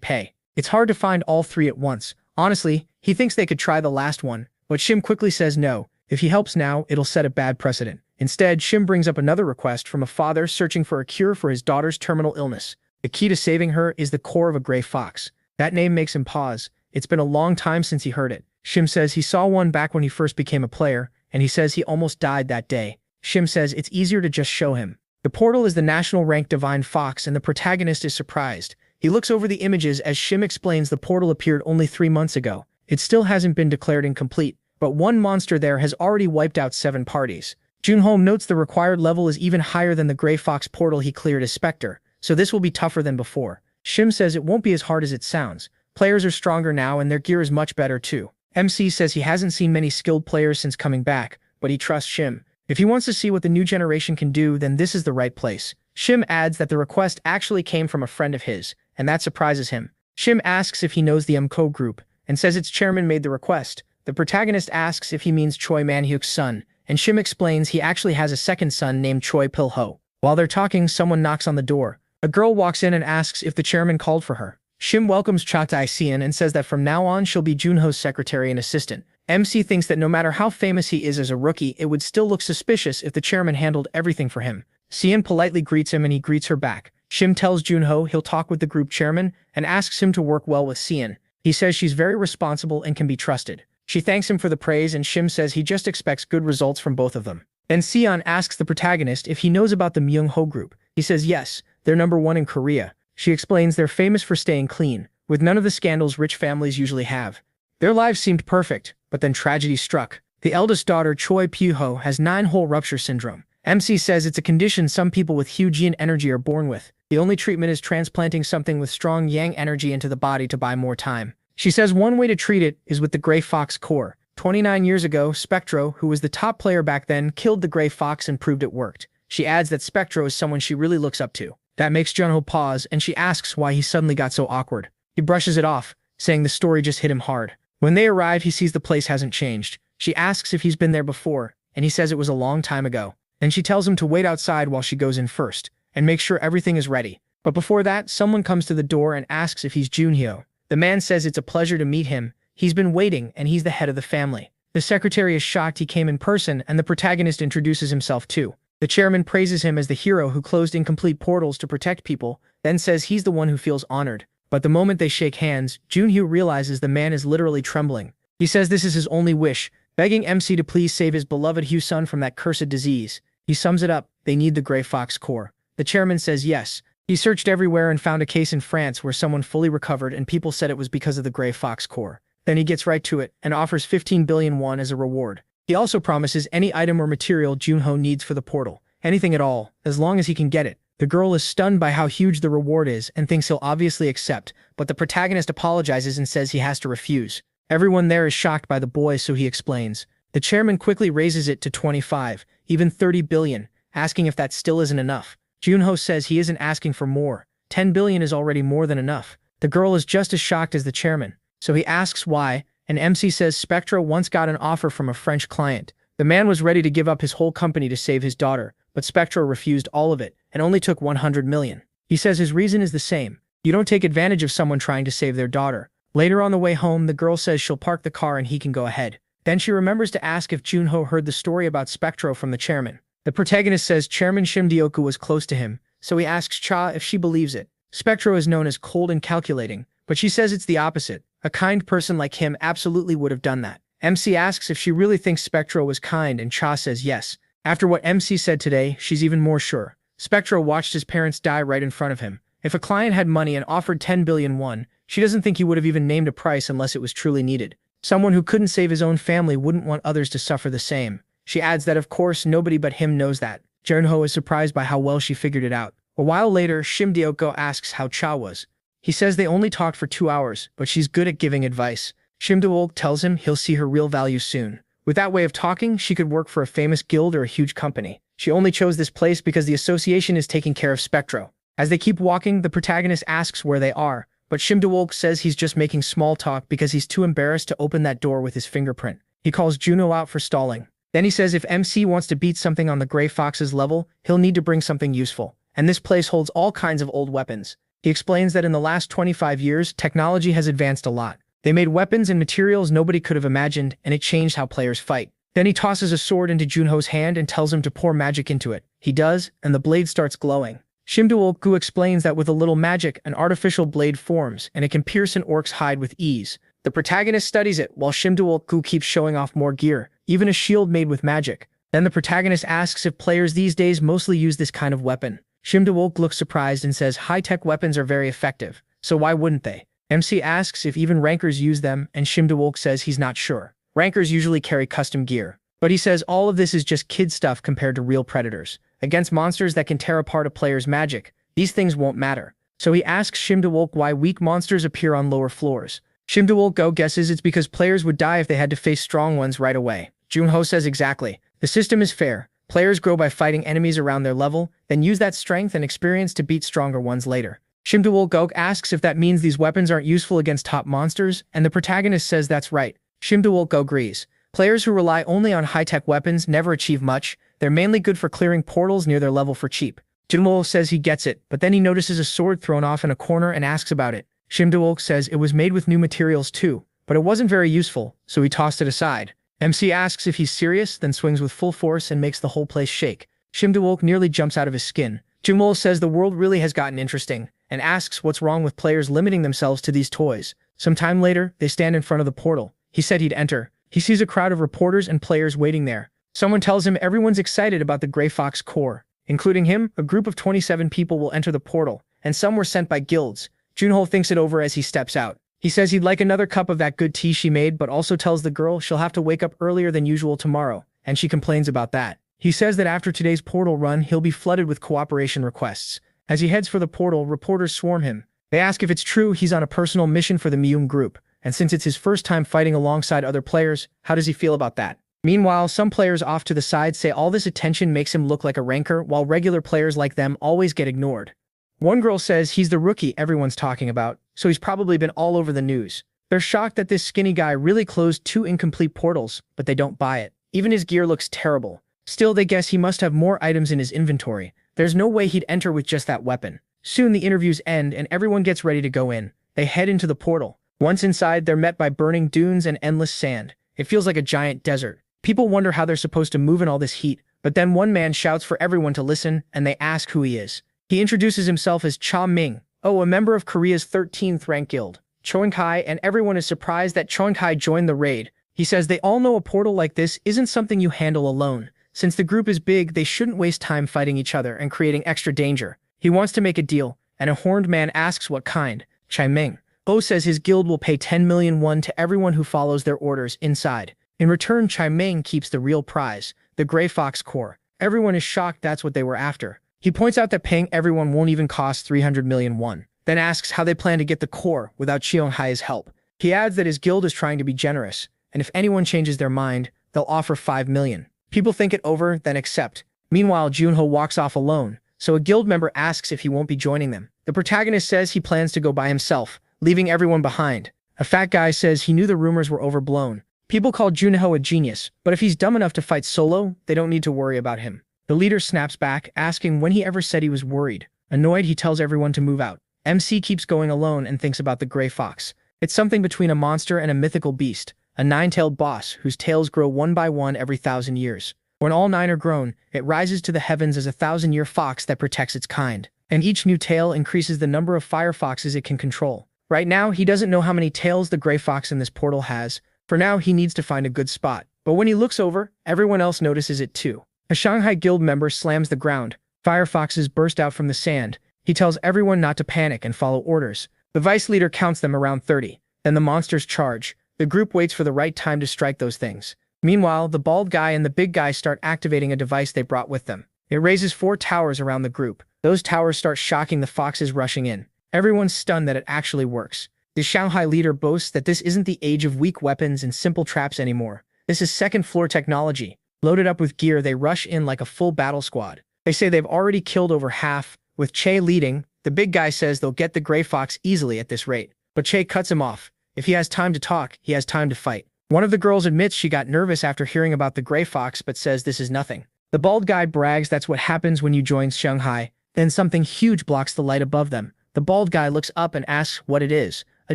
pay. It's hard to find all 3 at once. Honestly, he thinks they could try the last one, but Shim quickly says no. If he helps now, it'll set a bad precedent. Instead, Shim brings up another request from a father searching for a cure for his daughter's terminal illness. The key to saving her is the core of a gray fox. That name makes him pause. It's been a long time since he heard it. Shim says he saw one back when he first became a player, and he says he almost died that day. Shim says it's easier to just show him. The portal is the national rank divine fox, and the protagonist is surprised. He looks over the images as Shim explains the portal appeared only 3 months ago. It still hasn't been declared incomplete, but one monster there has already wiped out 7 parties. Junho notes the required level is even higher than the Gray Fox portal he cleared as Spectre, so this will be tougher than before. Shim says it won't be as hard as it sounds. Players are stronger now and their gear is much better too. MC says he hasn't seen many skilled players since coming back, but he trusts Shim. If he wants to see what the new generation can do, then this is the right place. Shim adds that the request actually came from a friend of his, and that surprises him. Shim asks if he knows the MCO group, and says its chairman made the request. The protagonist asks if he means Choi Man-hyuk's son, and Shim explains he actually has a second son named Choi Pil-ho. While they're talking, someone knocks on the door. A girl walks in and asks if the chairman called for her. Shim welcomes Cha Tae-seon and says that from now on she'll be Junho's secretary and assistant. MC thinks that no matter how famous he is as a rookie, it would still look suspicious if the chairman handled everything for him. Seon politely greets him and he greets her back. Shim tells Junho he'll talk with the group chairman and asks him to work well with Seon. He says she's very responsible and can be trusted. She thanks him for the praise and Shim says he just expects good results from both of them. Then Seon asks the protagonist if he knows about the Myung-ho group. He says yes, they're #1 in Korea. She explains they're famous for staying clean, with none of the scandals rich families usually have. Their lives seemed perfect, but then tragedy struck. The eldest daughter, Choi Pyu-ho, has 9-hole rupture syndrome. MC says it's a condition some people with huge yin energy are born with. The only treatment is transplanting something with strong yang energy into the body to buy more time. She says one way to treat it is with the Gray Fox core. 29 years ago, Spectro, who was the top player back then, killed the Gray Fox and proved it worked. She adds that Spectro is someone she really looks up to. That makes Junho pause, and she asks why he suddenly got so awkward. He brushes it off, saying the story just hit him hard. When they arrive, he sees the place hasn't changed. She asks if he's been there before, and he says it was a long time ago. Then she tells him to wait outside while she goes in first, and make sure everything is ready. But before that, someone comes to the door and asks if he's Junho. The man says it's a pleasure to meet him. He's been waiting, and he's the head of the family. The secretary is shocked he came in person, and the protagonist introduces himself too. The chairman praises him as the hero who closed incomplete portals to protect people, then says he's the one who feels honored. But the moment they shake hands, Junho realizes the man is literally trembling. He says this is his only wish, begging MC to please save his beloved Hyu-sun from that cursed disease. He sums it up, they need the Gray Fox core. The chairman says yes. He searched everywhere and found a case in France where someone fully recovered and people said it was because of the Gray Fox core. Then he gets right to it and offers 15 billion won as a reward. He also promises any item or material Junho needs for the portal. Anything at all, as long as he can get it. The girl is stunned by how huge the reward is and thinks he'll obviously accept, but the protagonist apologizes and says he has to refuse. Everyone there is shocked by the boy, so he explains. The chairman quickly raises it to 25, even 30 billion, asking if that still isn't enough. Junho says he isn't asking for more. 10 billion is already more than enough. The girl is just as shocked as the chairman, so he asks why, and MC says Spectro once got an offer from a French client. The man was ready to give up his whole company to save his daughter, but Spectro refused all of it and only took 100 million. He says his reason is the same. You don't take advantage of someone trying to save their daughter. Later on the way home, the girl says she'll park the car and he can go ahead. Then she remembers to ask if Junho heard the story about Spectro from the chairman. The protagonist says Chairman Shimdioku was close to him, so he asks Cha if she believes it. Spectro is known as cold and calculating, but she says it's the opposite. A kind person like him absolutely would have done that. MC asks if she really thinks Spectro was kind, and Cha says yes. After what MC said today, she's even more sure. Spectro watched his parents die right in front of him. If a client had money and offered 10 billion won, she doesn't think he would have even named a price unless it was truly needed. Someone who couldn't save his own family wouldn't want others to suffer the same. She adds that of course nobody but him knows that. Junho is surprised by how well she figured it out. A while later, Shimdioku asks how Cha was. He says they only talked for 2 hours, but she's good at giving advice. Shimdioku tells him he'll see her real value soon. With that way of talking, she could work for a famous guild or a huge company. She only chose this place because the association is taking care of Spectro. As they keep walking, the protagonist asks where they are, but Shimdioku says he's just making small talk because he's too embarrassed to open that door with his fingerprint. He calls Juno out for stalling. Then he says if MC wants to beat something on the Grey Fox's level, he'll need to bring something useful. And this place holds all kinds of old weapons. He explains that in the last 25 years, technology has advanced a lot. They made weapons and materials nobody could have imagined, and it changed how players fight. Then he tosses a sword into Junho's hand and tells him to pour magic into it. He does, and the blade starts glowing. Shimdioku explains that with a little magic, an artificial blade forms, and it can pierce an orc's hide with ease. The protagonist studies it, while Shimdioku keeps showing off more gear, even a shield made with magic. Then the protagonist asks if players these days mostly use this kind of weapon. Shimdioku looks surprised and says high-tech weapons are very effective, so why wouldn't they? MC asks if even rankers use them, and Shimdioku says he's not sure. Rankers usually carry custom gear, but he says all of this is just kid stuff compared to real predators. Against monsters that can tear apart a player's magic, these things won't matter. So he asks Shimdioku why weak monsters appear on lower floors. Shimdioku guesses it's because players would die if they had to face strong ones right away. Junho says exactly. The system is fair. Players grow by fighting enemies around their level, then use that strength and experience to beat stronger ones later. Shimdioku asks if that means these weapons aren't useful against top monsters, and the protagonist says that's right. Shimdioku agrees. Players who rely only on high-tech weapons never achieve much. They're mainly good for clearing portals near their level for cheap. Junho says he gets it, but then he notices a sword thrown off in a corner and asks about it. Shimdioku says it was made with new materials too, but it wasn't very useful, so he tossed it aside. MC asks if he's serious, then swings with full force and makes the whole place shake. Shimdioku nearly jumps out of his skin. Junho says the world really has gotten interesting, and asks what's wrong with players limiting themselves to these toys. Some time later, they stand in front of the portal. He said he'd enter. He sees a crowd of reporters and players waiting there. Someone tells him everyone's excited about the Grey Fox core. Including him, a group of 27 people will enter the portal, and some were sent by guilds. Junho thinks it over as he steps out. He says he'd like another cup of that good tea she made, but also tells the girl she'll have to wake up earlier than usual tomorrow, and she complains about that. He says that after today's portal run, he'll be flooded with cooperation requests. As he heads for the portal, reporters swarm him. They ask if it's true he's on a personal mission for the Myung group, and since it's his first time fighting alongside other players, how does he feel about that? Meanwhile, some players off to the side say all this attention makes him look like a ranker, while regular players like them always get ignored. One girl says he's the rookie everyone's talking about, so he's probably been all over the news. They're shocked that this skinny guy really closed 2 incomplete portals, but they don't buy it. Even his gear looks terrible. Still, they guess he must have more items in his inventory. There's no way he'd enter with just that weapon. Soon the interviews end and everyone gets ready to go in. They head into the portal. Once inside, they're met by burning dunes and endless sand. It feels like a giant desert. People wonder how they're supposed to move in all this heat, but then one man shouts for everyone to listen, and they ask who he is. He introduces himself as Cha Ming, a member of Korea's 13th rank guild, Choenkai, and everyone is surprised that Choenkai joined the raid. He says they all know a portal like this isn't something you handle alone. Since the group is big, they shouldn't waste time fighting each other and creating extra danger. He wants to make a deal, and a horned man asks what kind. Chai Ming says his guild will pay 10 million won to everyone who follows their orders inside. In return, Chai Ming keeps the real prize, the Grey Fox core. Everyone is shocked that's what they were after. He points out that paying everyone won't even cost 300 million won, then asks how they plan to get the core without Cheonghai's help. He adds that his guild is trying to be generous, and if anyone changes their mind, they'll offer 5 million. People think it over, then accept. Meanwhile, Junho walks off alone, so a guild member asks if he won't be joining them. The protagonist says he plans to go by himself, leaving everyone behind. A fat guy says he knew the rumors were overblown. People call Junho a genius, but if he's dumb enough to fight solo, they don't need to worry about him. The leader snaps back, asking when he ever said he was worried. Annoyed, he tells everyone to move out. MC keeps going alone and thinks about the gray fox. It's something between a monster and a mythical beast, a 9-tailed boss whose tails grow one by one every 1,000 years. When all 9 are grown, it rises to the heavens as a 1,000-year fox that protects its kind. And each new tail increases the number of fire foxes it can control. Right now, he doesn't know how many tails the gray fox in this portal has. For now, he needs to find a good spot. But when he looks over, everyone else notices it too. A Shanghai guild member slams the ground. Fire foxes burst out from the sand. He tells everyone not to panic and follow orders. The vice leader counts them around 30. Then the monsters charge. The group waits for the right time to strike those things. Meanwhile, the bald guy and the big guy start activating a device they brought with them. It raises 4 towers around the group. Those towers start shocking the foxes rushing in. Everyone's stunned that it actually works. The Shanghai leader boasts that this isn't the age of weak weapons and simple traps anymore. This is second-floor technology. Loaded up with gear, they rush in like a full battle squad. They say they've already killed over half, with Che leading. The big guy says they'll get the gray fox easily at this rate. But Che cuts him off. If he has time to talk, he has time to fight. One of the girls admits she got nervous after hearing about the gray fox but says this is nothing. The bald guy brags that's what happens when you join Shanghai. Then something huge blocks the light above them. The bald guy looks up and asks what it is. A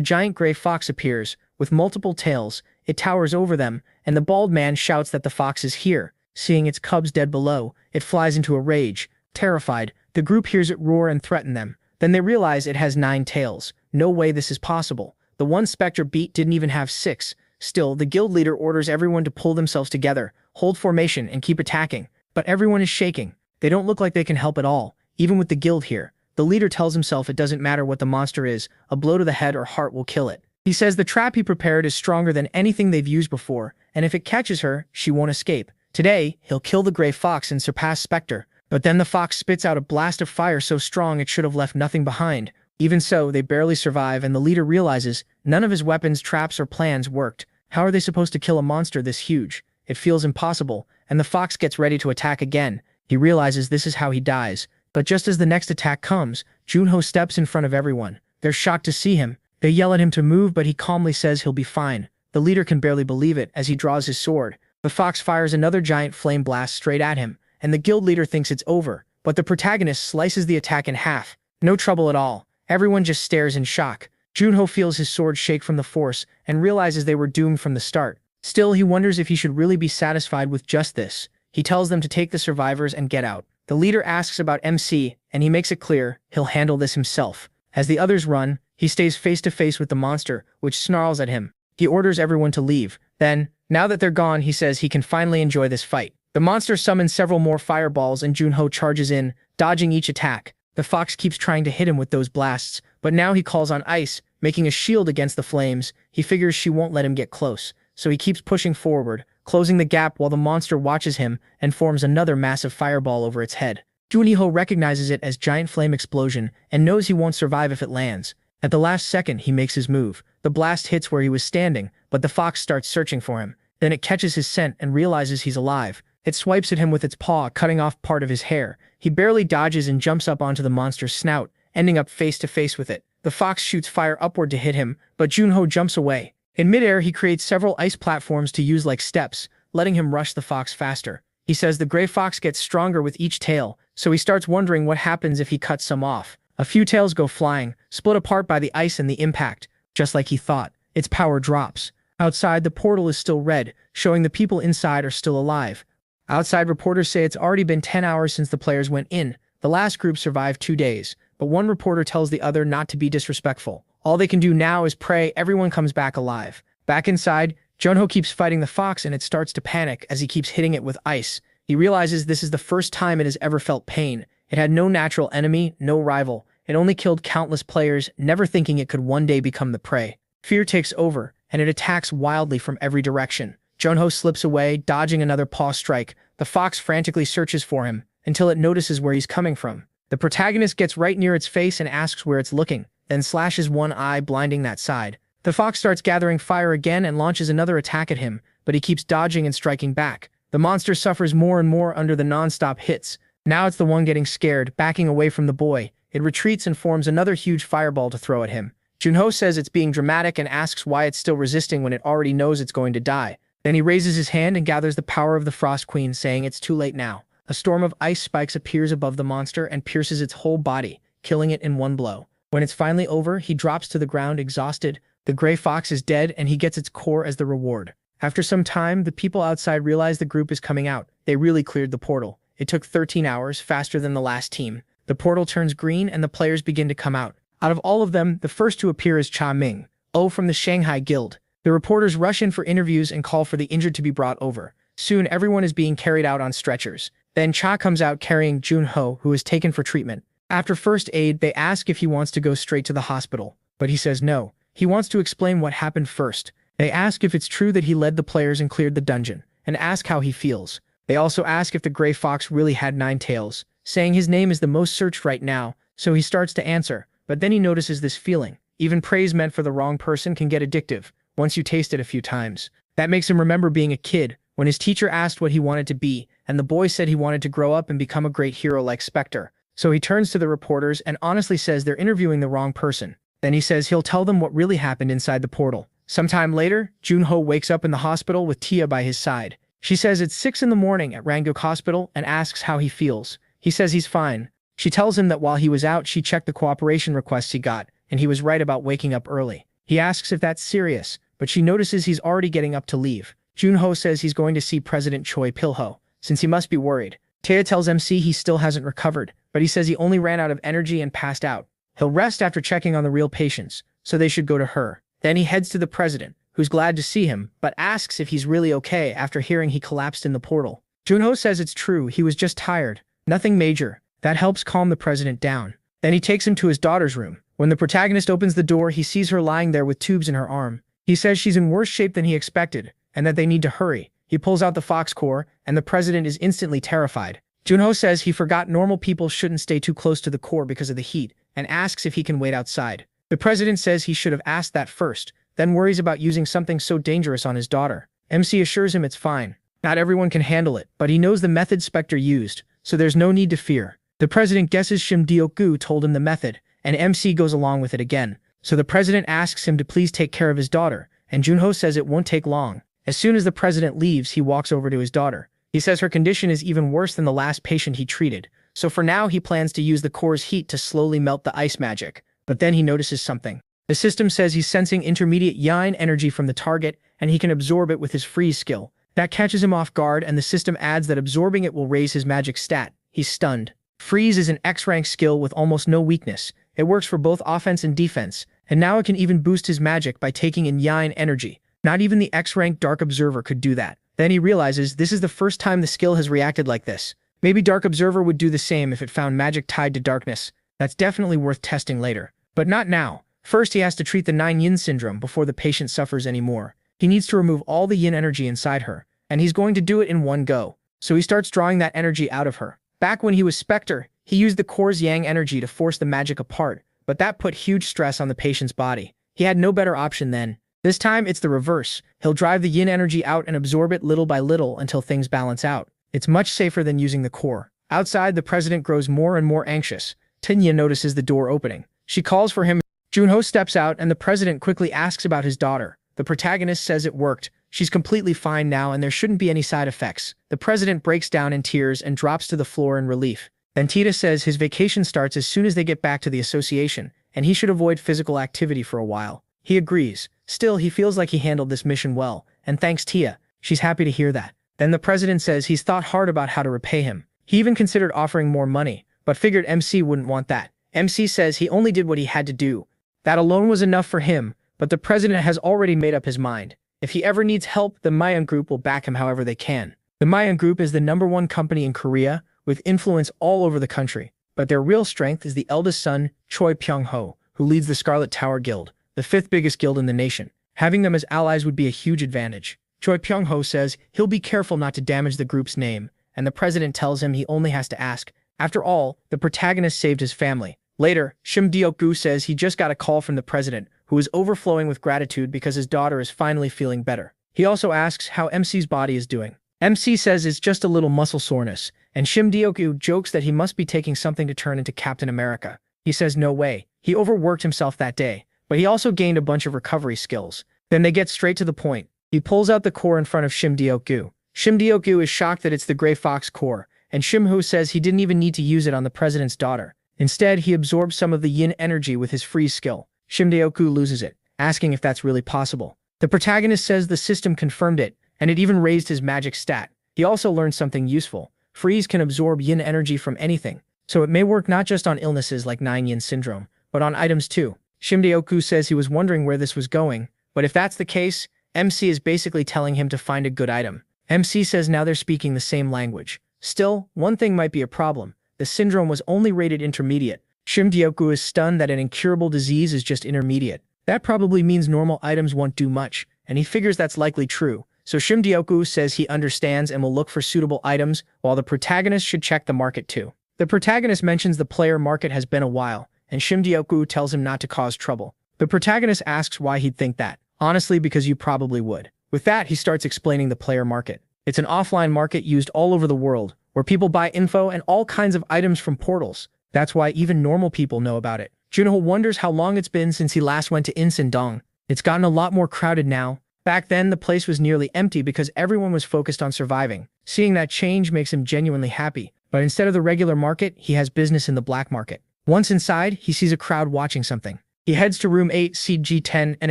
giant gray fox appears, with multiple tails. It towers over them, and the bald man shouts that the fox is here. Seeing its cubs dead below, it flies into a rage. Terrified, the group hears it roar and threaten them. Then they realize it has 9 tails. No way this is possible. The one Spectre beat didn't even have 6. Still, the guild leader orders everyone to pull themselves together, hold formation, and keep attacking. But everyone is shaking. They don't look like they can help at all, even with the guild here. The leader tells himself it doesn't matter what the monster is, a blow to the head or heart will kill it. He says the trap he prepared is stronger than anything they've used before, and if it catches her, she won't escape. Today, he'll kill the gray fox and surpass Spectre. But then the fox spits out a blast of fire so strong it should have left nothing behind. Even so, they barely survive, and the leader realizes none of his weapons, traps, or plans worked. How are they supposed to kill a monster this huge? It feels impossible, and the fox gets ready to attack again. He realizes this is how he dies. But just as the next attack comes, Junho steps in front of everyone. They're shocked to see him. They yell at him to move, but he calmly says he'll be fine. The leader can barely believe it as he draws his sword. The fox fires another giant flame blast straight at him, and the guild leader thinks it's over. But the protagonist slices the attack in half. No trouble at all. Everyone just stares in shock. Junho feels his sword shake from the force and realizes they were doomed from the start. Still, he wonders if he should really be satisfied with just this. He tells them to take the survivors and get out. The leader asks about MC, and he makes it clear he'll handle this himself. As the others run, he stays face to face with the monster, which snarls at him. He orders everyone to leave. Then, now that they're gone, he says he can finally enjoy this fight. The monster summons several more fireballs and Junho charges in, dodging each attack. The fox keeps trying to hit him with those blasts, but now he calls on Ice, making a shield against the flames. He figures she won't let him get close, so he keeps pushing forward, closing the gap while the monster watches him and forms another massive fireball over its head. Junho recognizes it as Giant Flame Explosion and knows he won't survive if it lands. At the last second, he makes his move. The blast hits where he was standing, but the fox starts searching for him. Then it catches his scent and realizes he's alive. It swipes at him with its paw, cutting off part of his hair. He barely dodges and jumps up onto the monster's snout, ending up face to face with it. The fox shoots fire upward to hit him, but Junho jumps away. In midair, he creates several ice platforms to use like steps, letting him rush the fox faster. He says the gray fox gets stronger with each tail, so he starts wondering what happens if he cuts some off. A few tails go flying, split apart by the ice and the impact. Just like he thought, its power drops. Outside, the portal is still red, showing the people inside are still alive. Outside, reporters say it's already been 10 hours since the players went in. The last group survived 2 days, but one reporter tells the other not to be disrespectful. All they can do now is pray everyone comes back alive. Back inside, Junho keeps fighting the fox and it starts to panic as he keeps hitting it with ice. He realizes this is the first time it has ever felt pain. It had no natural enemy, no rival. It only killed countless players, never thinking it could one day become the prey. Fear takes over, and it attacks wildly from every direction. Junho slips away, dodging another paw strike. The fox frantically searches for him, until it notices where he's coming from. The protagonist gets right near its face and asks where it's looking, then slashes one eye, blinding that side. The fox starts gathering fire again and launches another attack at him, but he keeps dodging and striking back. The monster suffers more and more under the non-stop hits. Now it's the one getting scared, backing away from the boy. It retreats and forms another huge fireball to throw at him. Junho says it's being dramatic and asks why it's still resisting when it already knows it's going to die. Then he raises his hand and gathers the power of the Frost Queen, saying it's too late now. A storm of ice spikes appears above the monster and pierces its whole body, killing it in one blow. When it's finally over, he drops to the ground exhausted. The gray fox is dead and he gets its core as the reward. After some time, the people outside realize the group is coming out. They really cleared the portal. It took 13 hours, faster than the last team. The portal turns green and the players begin to come out. Out of all of them, the first to appear is Cha Ming, from the Shanghai Guild. The reporters rush in for interviews and call for the injured to be brought over. Soon, everyone is being carried out on stretchers. Then Cha comes out carrying Junho, who is taken for treatment. After first aid, they ask if he wants to go straight to the hospital, but he says no. He wants to explain what happened first. They ask if it's true that he led the players and cleared the dungeon, and ask how he feels. They also ask if the gray fox really had 9 tails, saying his name is the most searched right now, so he starts to answer, but then he notices this feeling. Even praise meant for the wrong person can get addictive, once you taste it a few times. That makes him remember being a kid, when his teacher asked what he wanted to be, and the boy said he wanted to grow up and become a great hero like Spectre. So he turns to the reporters and honestly says they're interviewing the wrong person. Then he says he'll tell them what really happened inside the portal. Sometime later, Junho wakes up in the hospital with Tia by his side. She says it's 6 in the morning at Rangok Hospital and asks how he feels. He says he's fine. She tells him that while he was out, she checked the cooperation requests he got, and he was right about waking up early. He asks if that's serious, but she notices he's already getting up to leave. Junho says he's going to see President Choi Pilho, since he must be worried. Tia tells MC he still hasn't recovered, but he says he only ran out of energy and passed out. He'll rest after checking on the real patients, so they should go to her. Then he heads to the president, who's glad to see him, but asks if he's really okay after hearing he collapsed in the portal. Junho says it's true, he was just tired. Nothing major. That helps calm the president down. Then he takes him to his daughter's room. When the protagonist opens the door, he sees her lying there with tubes in her arm. He says she's in worse shape than he expected, and that they need to hurry. He pulls out the fox core, and the president is instantly terrified. Junho says he forgot normal people shouldn't stay too close to the core because of the heat, and asks if he can wait outside. The president says he should have asked that first, then worries about using something so dangerous on his daughter. MC assures him it's fine. Not everyone can handle it, but he knows the method Spectre used, so there's no need to fear. The president guesses Shim Deok-gu told him the method, and MC goes along with it again. So the president asks him to please take care of his daughter, and Junho says it won't take long. As soon as the president leaves, he walks over to his daughter. He says her condition is even worse than the last patient he treated, so for now he plans to use the core's heat to slowly melt the ice magic. But then he notices something. The system says he's sensing intermediate yin energy from the target, and he can absorb it with his freeze skill. That catches him off guard, and the system adds that absorbing it will raise his magic stat. He's stunned. Freeze is an X-rank skill with almost no weakness. It works for both offense and defense, and now it can even boost his magic by taking in yin energy. Not even the X-rank Dark Observer could do that. Then he realizes this is the first time the skill has reacted like this. Maybe Dark Observer would do the same if it found magic tied to darkness. That's definitely worth testing later. But not now. First, he has to treat the 9 yin syndrome before the patient suffers anymore. He needs to remove all the yin energy inside her, and he's going to do it in one go. So he starts drawing that energy out of her. Back when he was Spectre, he used the core's yang energy to force the magic apart, but that put huge stress on the patient's body. He had no better option then. This time, it's the reverse. He'll drive the yin energy out and absorb it little by little until things balance out. It's much safer than using the core. Outside, the president grows more and more anxious. Tinya notices the door opening. She calls for him. Junho steps out, and the president quickly asks about his daughter. The protagonist says it worked. She's completely fine now, and there shouldn't be any side effects. The president breaks down in tears and drops to the floor in relief. Then Tita says his vacation starts as soon as they get back to the association, and he should avoid physical activity for a while. He agrees. Still, he feels like he handled this mission well, and thanks Tia. She's happy to hear that. Then the president says he's thought hard about how to repay him. He even considered offering more money, but figured MC wouldn't want that. MC says he only did what he had to do. That alone was enough for him, but the president has already made up his mind. If he ever needs help, the Mayan Group will back him however they can. The Mayan Group is the #1 company in Korea, with influence all over the country, but their real strength is the eldest son, Choi Pyong-ho, who leads the Scarlet Tower Guild, the 5th biggest guild in the nation. Having them as allies would be a huge advantage. Choi Pyong-ho says he'll be careful not to damage the group's name, and the president tells him he only has to ask. After all, the protagonist saved his family. Later, Shim Deok-gu says he just got a call from the president, who is overflowing with gratitude because his daughter is finally feeling better. He also asks how MC's body is doing. MC says it's just a little muscle soreness, and Shim Deokyu jokes that he must be taking something to turn into Captain America. He says no way, he overworked himself that day, but he also gained a bunch of recovery skills. Then they get straight to the point. He pulls out the core in front of Shim Deokyu. Shim Deokyu is shocked that it's the Grey Fox core, and Shimho says he didn't even need to use it on the president's daughter. Instead, he absorbs some of the yin energy with his freeze skill. Shim Deokyu loses it, asking if that's really possible. The protagonist says the system confirmed it, and it even raised his magic stat. He also learned something useful. Freeze can absorb yin energy from anything, so it may work not just on illnesses like 9-yin syndrome, but on items too. Shim Deokyu says he was wondering where this was going, but if that's the case, MC is basically telling him to find a good item. MC says now they're speaking the same language. Still, one thing might be a problem. The syndrome was only rated intermediate. Shim Deokyu is stunned that an incurable disease is just intermediate. That probably means normal items won't do much, and he figures that's likely true. So Shim Deokyu says he understands and will look for suitable items, while the protagonist should check the market too. The protagonist mentions the player market has been a while, and Shim Deokyu tells him not to cause trouble. The protagonist asks why he'd think that. Honestly, because you probably would. With that, he starts explaining the player market. It's an offline market used all over the world, where people buy info and all kinds of items from portals. That's why even normal people know about it. Junho wonders how long it's been since he last went to Insindong. It's gotten a lot more crowded now. Back then, the place was nearly empty because everyone was focused on surviving. Seeing that change makes him genuinely happy. But instead of the regular market, he has business in the black market. Once inside, he sees a crowd watching something. He heads to room 8, seat G10, and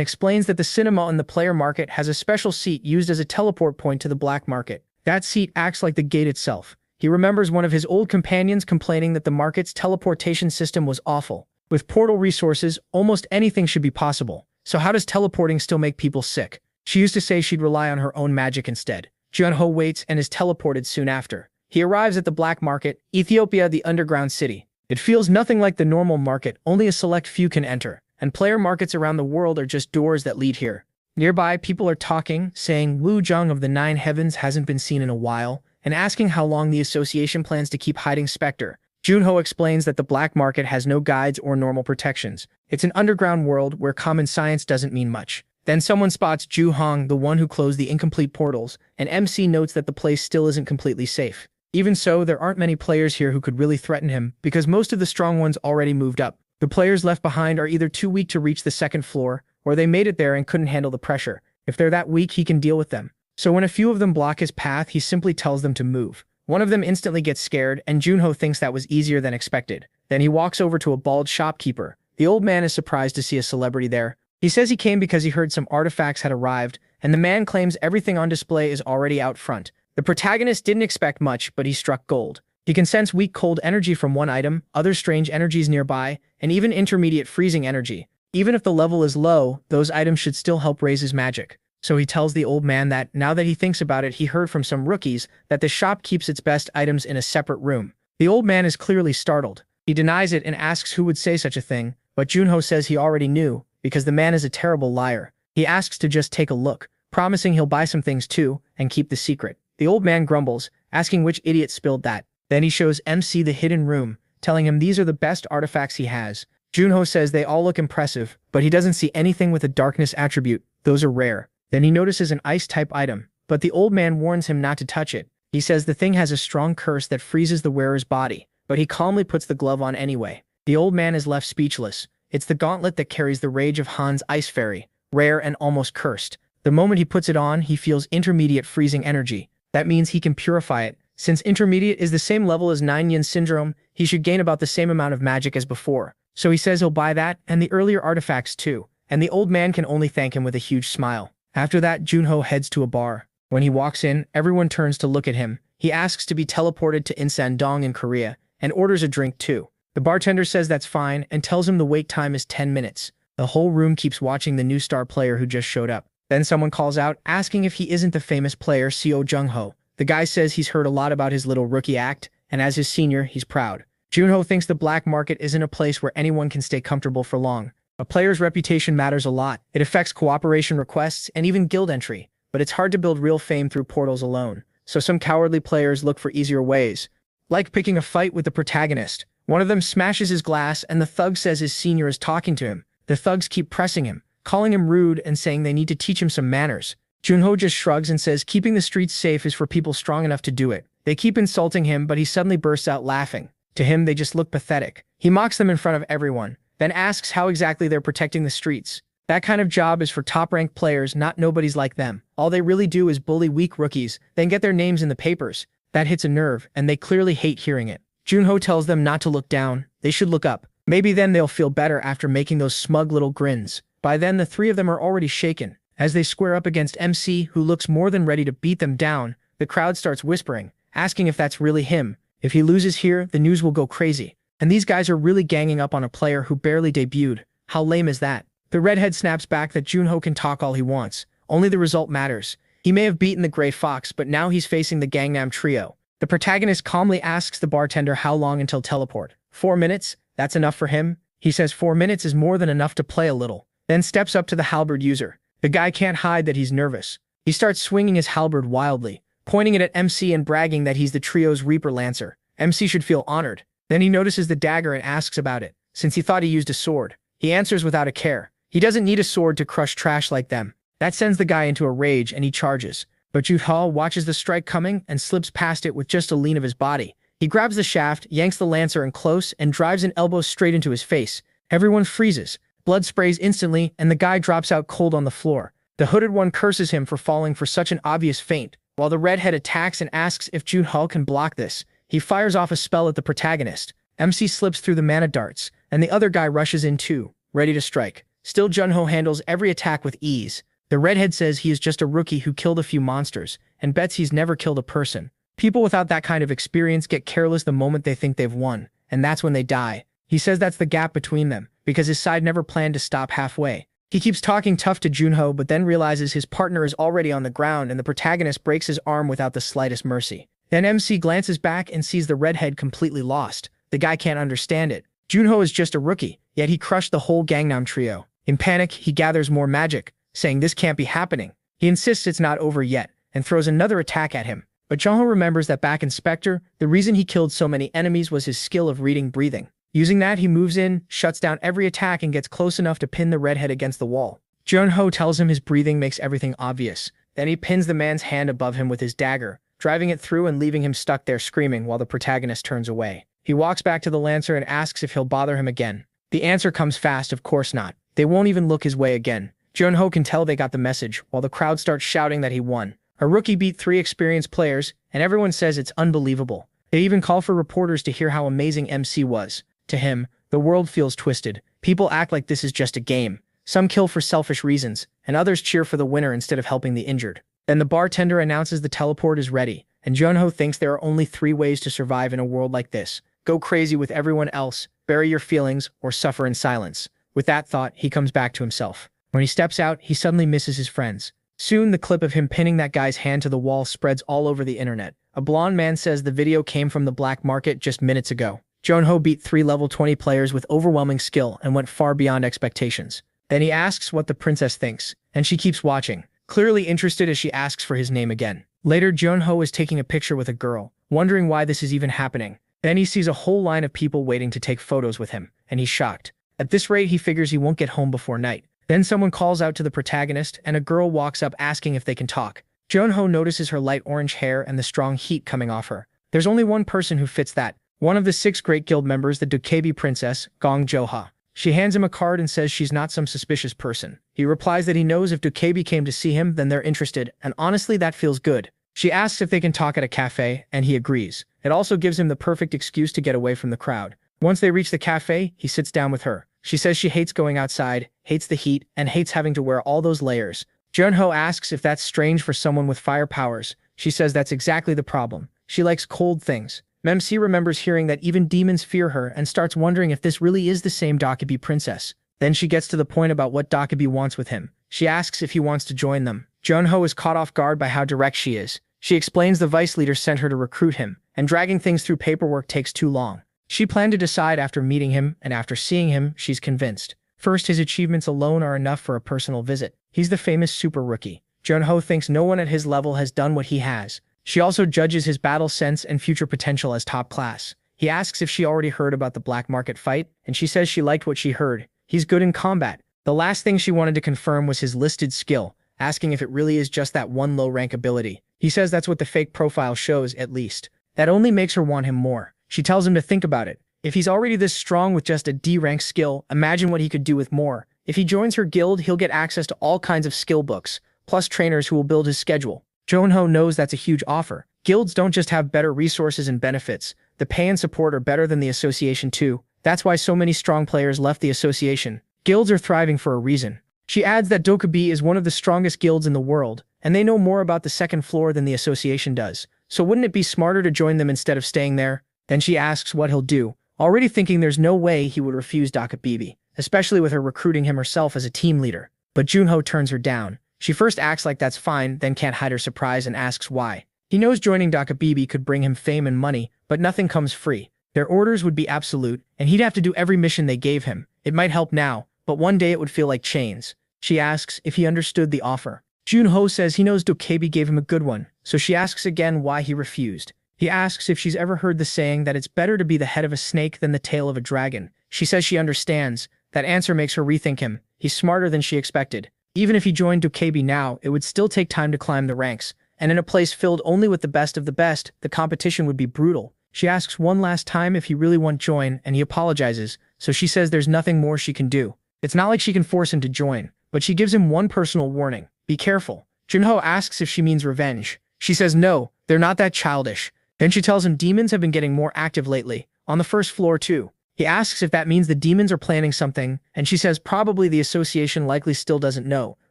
explains that the cinema in the player market has a special seat used as a teleport point to the black market. That seat acts like the gate itself. He remembers one of his old companions complaining that the market's teleportation system was awful. With portal resources, almost anything should be possible. So how does teleporting still make people sick? She used to say she'd rely on her own magic instead. Junho waits and is teleported soon after. He arrives at the black market, Ethiopia, the underground city. It feels nothing like the normal market, only a select few can enter. And player markets around the world are just doors that lead here. Nearby, people are talking, saying Wu Zhang of the Nine Heavens hasn't been seen in a while, and asking how long the association plans to keep hiding Spectre. Junho explains that the black market has no guides or normal protections. It's an underground world where common science doesn't mean much. Then someone spots Ju Hong, the one who closed the incomplete portals, and MC notes that the place still isn't completely safe. Even so, there aren't many players here who could really threaten him, because most of the strong ones already moved up. The players left behind are either too weak to reach the second floor, or they made it there and couldn't handle the pressure. If they're that weak, he can deal with them. So when a few of them block his path, he simply tells them to move. One of them instantly gets scared, and Junho thinks that was easier than expected. Then he walks over to a bald shopkeeper. The old man is surprised to see a celebrity there. He says he came because he heard some artifacts had arrived, and the man claims everything on display is already out front. The protagonist didn't expect much, but he struck gold. He can sense weak cold energy from one item, other strange energies nearby, and even intermediate freezing energy. Even if the level is low, those items should still help raise his magic. So he tells the old man that, now that he thinks about it, he heard from some rookies that the shop keeps its best items in a separate room. The old man is clearly startled. He denies it and asks who would say such a thing, but Junho says he already knew, because the man is a terrible liar. He asks to just take a look, promising he'll buy some things too, and keep the secret. The old man grumbles, asking which idiot spilled that. Then he shows MC the hidden room, telling him these are the best artifacts he has. Junho says they all look impressive, but he doesn't see anything with a darkness attribute. Those are rare. Then he notices an ice-type item, but the old man warns him not to touch it. He says the thing has a strong curse that freezes the wearer's body, but he calmly puts the glove on anyway. The old man is left speechless. It's the gauntlet that carries the rage of Han's ice fairy, rare and almost cursed. The moment he puts it on, he feels intermediate freezing energy. That means he can purify it. Since intermediate is the same level as 9-yin syndrome, he should gain about the same amount of magic as before. So he says he'll buy that, and the earlier artifacts too, and the old man can only thank him with a huge smile. After that, Junho heads to a bar. When he walks in, everyone turns to look at him. He asks to be teleported to Insandong in Korea, and orders a drink too. The bartender says that's fine, and tells him the wait time is 10 minutes. The whole room keeps watching the new star player who just showed up. Then someone calls out, asking if he isn't the famous player Seo Jung-ho. The guy says he's heard a lot about his little rookie act, and as his senior, he's proud. Junho thinks the black market isn't a place where anyone can stay comfortable for long. A player's reputation matters a lot. It affects cooperation requests and even guild entry, but it's hard to build real fame through portals alone. So some cowardly players look for easier ways. Like picking a fight with the protagonist. One of them smashes his glass and the thug says his senior is talking to him. The thugs keep pressing him, calling him rude and saying they need to teach him some manners. Junho just shrugs and says keeping the streets safe is for people strong enough to do it. They keep insulting him, but he suddenly bursts out laughing. To him, they just look pathetic. He mocks them in front of everyone, then asks how exactly they're protecting the streets. That kind of job is for top-ranked players, not nobodies like them. All they really do is bully weak rookies, then get their names in the papers. That hits a nerve, and they clearly hate hearing it. Junho tells them not to look down, they should look up. Maybe then they'll feel better after making those smug little grins. By then, the three of them are already shaken. As they square up against MC, who looks more than ready to beat them down, the crowd starts whispering, asking if that's really him. If he loses here, the news will go crazy. And these guys are really ganging up on a player who barely debuted. How lame is that? The redhead snaps back that Junho can talk all he wants. Only the result matters. He may have beaten the Gray Fox, but now he's facing the Gangnam Trio. The protagonist calmly asks the bartender how long until teleport. 4 minutes? That's enough for him? He says 4 minutes is more than enough to play a little. Then steps up to the halberd user. The guy can't hide that he's nervous. He starts swinging his halberd wildly, pointing it at MC and bragging that he's the trio's Reaper Lancer. MC should feel honored. Then he notices the dagger and asks about it, since he thought he used a sword. He answers without a care. He doesn't need a sword to crush trash like them. That sends the guy into a rage and he charges. But Juthal watches the strike coming and slips past it with just a lean of his body. He grabs the shaft, yanks the Lancer in close, and drives an elbow straight into his face. Everyone freezes. Blood sprays instantly, and the guy drops out cold on the floor. The hooded one curses him for falling for such an obvious feint, while the redhead attacks and asks if Junho can block this. He fires off a spell at the protagonist. MC slips through the mana darts, and the other guy rushes in too, ready to strike. Still, Junho handles every attack with ease. The redhead says he is just a rookie who killed a few monsters, and bets he's never killed a person. People without that kind of experience get careless the moment they think they've won, and that's when they die. He says that's the gap between them, because his side never planned to stop halfway. He keeps talking tough to Junho, but then realizes his partner is already on the ground and the protagonist breaks his arm without the slightest mercy. Then MC glances back and sees the redhead completely lost. The guy can't understand it. Junho is just a rookie, yet he crushed the whole Gangnam Trio. In panic, he gathers more magic, saying this can't be happening. He insists it's not over yet, and throws another attack at him. But Junho remembers that back in Spectre, the reason he killed so many enemies was his skill of reading breathing. Using that, he moves in, shuts down every attack, and gets close enough to pin the redhead against the wall. Junho tells him his breathing makes everything obvious. Then he pins the man's hand above him with his dagger, driving it through and leaving him stuck there screaming while the protagonist turns away. He walks back to the Lancer and asks if he'll bother him again. The answer comes fast, of course not. They won't even look his way again. Junho can tell they got the message, while the crowd starts shouting that he won. A rookie beat 3 experienced players, and everyone says it's unbelievable. They even call for reporters to hear how amazing MC was. To him, the world feels twisted. People act like this is just a game. Some kill for selfish reasons, and others cheer for the winner instead of helping the injured. Then the bartender announces the teleport is ready, and Junho thinks there are only 3 ways to survive in a world like this. Go crazy with everyone else, bury your feelings, or suffer in silence. With that thought, he comes back to himself. When he steps out, he suddenly misses his friends. Soon, the clip of him pinning that guy's hand to the wall spreads all over the internet. A blonde man says the video came from the black market just minutes ago. Junho beat 3 level 20 players with overwhelming skill and went far beyond expectations. Then he asks what the princess thinks, and she keeps watching, clearly interested as she asks for his name again. Later, Junho is taking a picture with a girl, wondering why this is even happening. Then he sees a whole line of people waiting to take photos with him, and he's shocked. At this rate, he figures he won't get home before night. Then someone calls out to the protagonist, and a girl walks up asking if they can talk. Junho notices her light orange hair and the strong heat coming off her. There's only one person who fits that. One of the 6 Great Guild members, the Dokebi princess, Gong Joha. She hands him a card and says she's not some suspicious person. He replies that he knows if Dokebi came to see him, then they're interested, and honestly that feels good. She asks if they can talk at a cafe, and he agrees. It also gives him the perfect excuse to get away from the crowd. Once they reach the cafe, he sits down with her. She says she hates going outside, hates the heat, and hates having to wear all those layers. Junho asks if that's strange for someone with fire powers. She says that's exactly the problem. She likes cold things. MC remembers hearing that even demons fear her and starts wondering if this really is the same Dokebi princess. Then she gets to the point about what Dokebi wants with him. She asks if he wants to join them. Junho is caught off guard by how direct she is. She explains the vice leader sent her to recruit him, and dragging things through paperwork takes too long. She planned to decide after meeting him, and after seeing him, she's convinced. First, his achievements alone are enough for a personal visit. He's the famous super rookie. Junho thinks no one at his level has done what he has. She also judges his battle sense and future potential as top class. He asks if she already heard about the black market fight, and she says she liked what she heard. He's good in combat. The last thing she wanted to confirm was his listed skill, asking if it really is just that one low-rank ability. He says that's what the fake profile shows, at least. That only makes her want him more. She tells him to think about it. If he's already this strong with just a D-rank skill, imagine what he could do with more. If he joins her guild, he'll get access to all kinds of skill books, plus trainers who will build his schedule. Junho knows that's a huge offer. Guilds don't just have better resources and benefits. The pay and support are better than the association too. That's why so many strong players left the association. Guilds are thriving for a reason. She adds that Dokubi is one of the strongest guilds in the world, and they know more about the second floor than the association does. So wouldn't it be smarter to join them instead of staying there? Then she asks what he'll do, already thinking there's no way he would refuse Dokubi, especially with her recruiting him herself as a team leader. But Junho turns her down. She first acts like that's fine, then can't hide her surprise and asks why. He knows joining Dokubi could bring him fame and money, but nothing comes free. Their orders would be absolute, and he'd have to do every mission they gave him. It might help now, but one day it would feel like chains. She asks if he understood the offer. Junho says he knows Dokubi gave him a good one, so she asks again why he refused. He asks if she's ever heard the saying that it's better to be the head of a snake than the tail of a dragon. She says she understands. That answer makes her rethink him. He's smarter than she expected. Even if he joined Dokubi now, it would still take time to climb the ranks, and in a place filled only with the best of the best, the competition would be brutal. She asks one last time if he really won't join, and he apologizes, so she says there's nothing more she can do. It's not like she can force him to join, but she gives him one personal warning. Be careful. Junho asks if she means revenge. She says no, they're not that childish. Then she tells him demons have been getting more active lately, on the first floor too. He asks if that means the demons are planning something, and she says probably the association likely still doesn't know,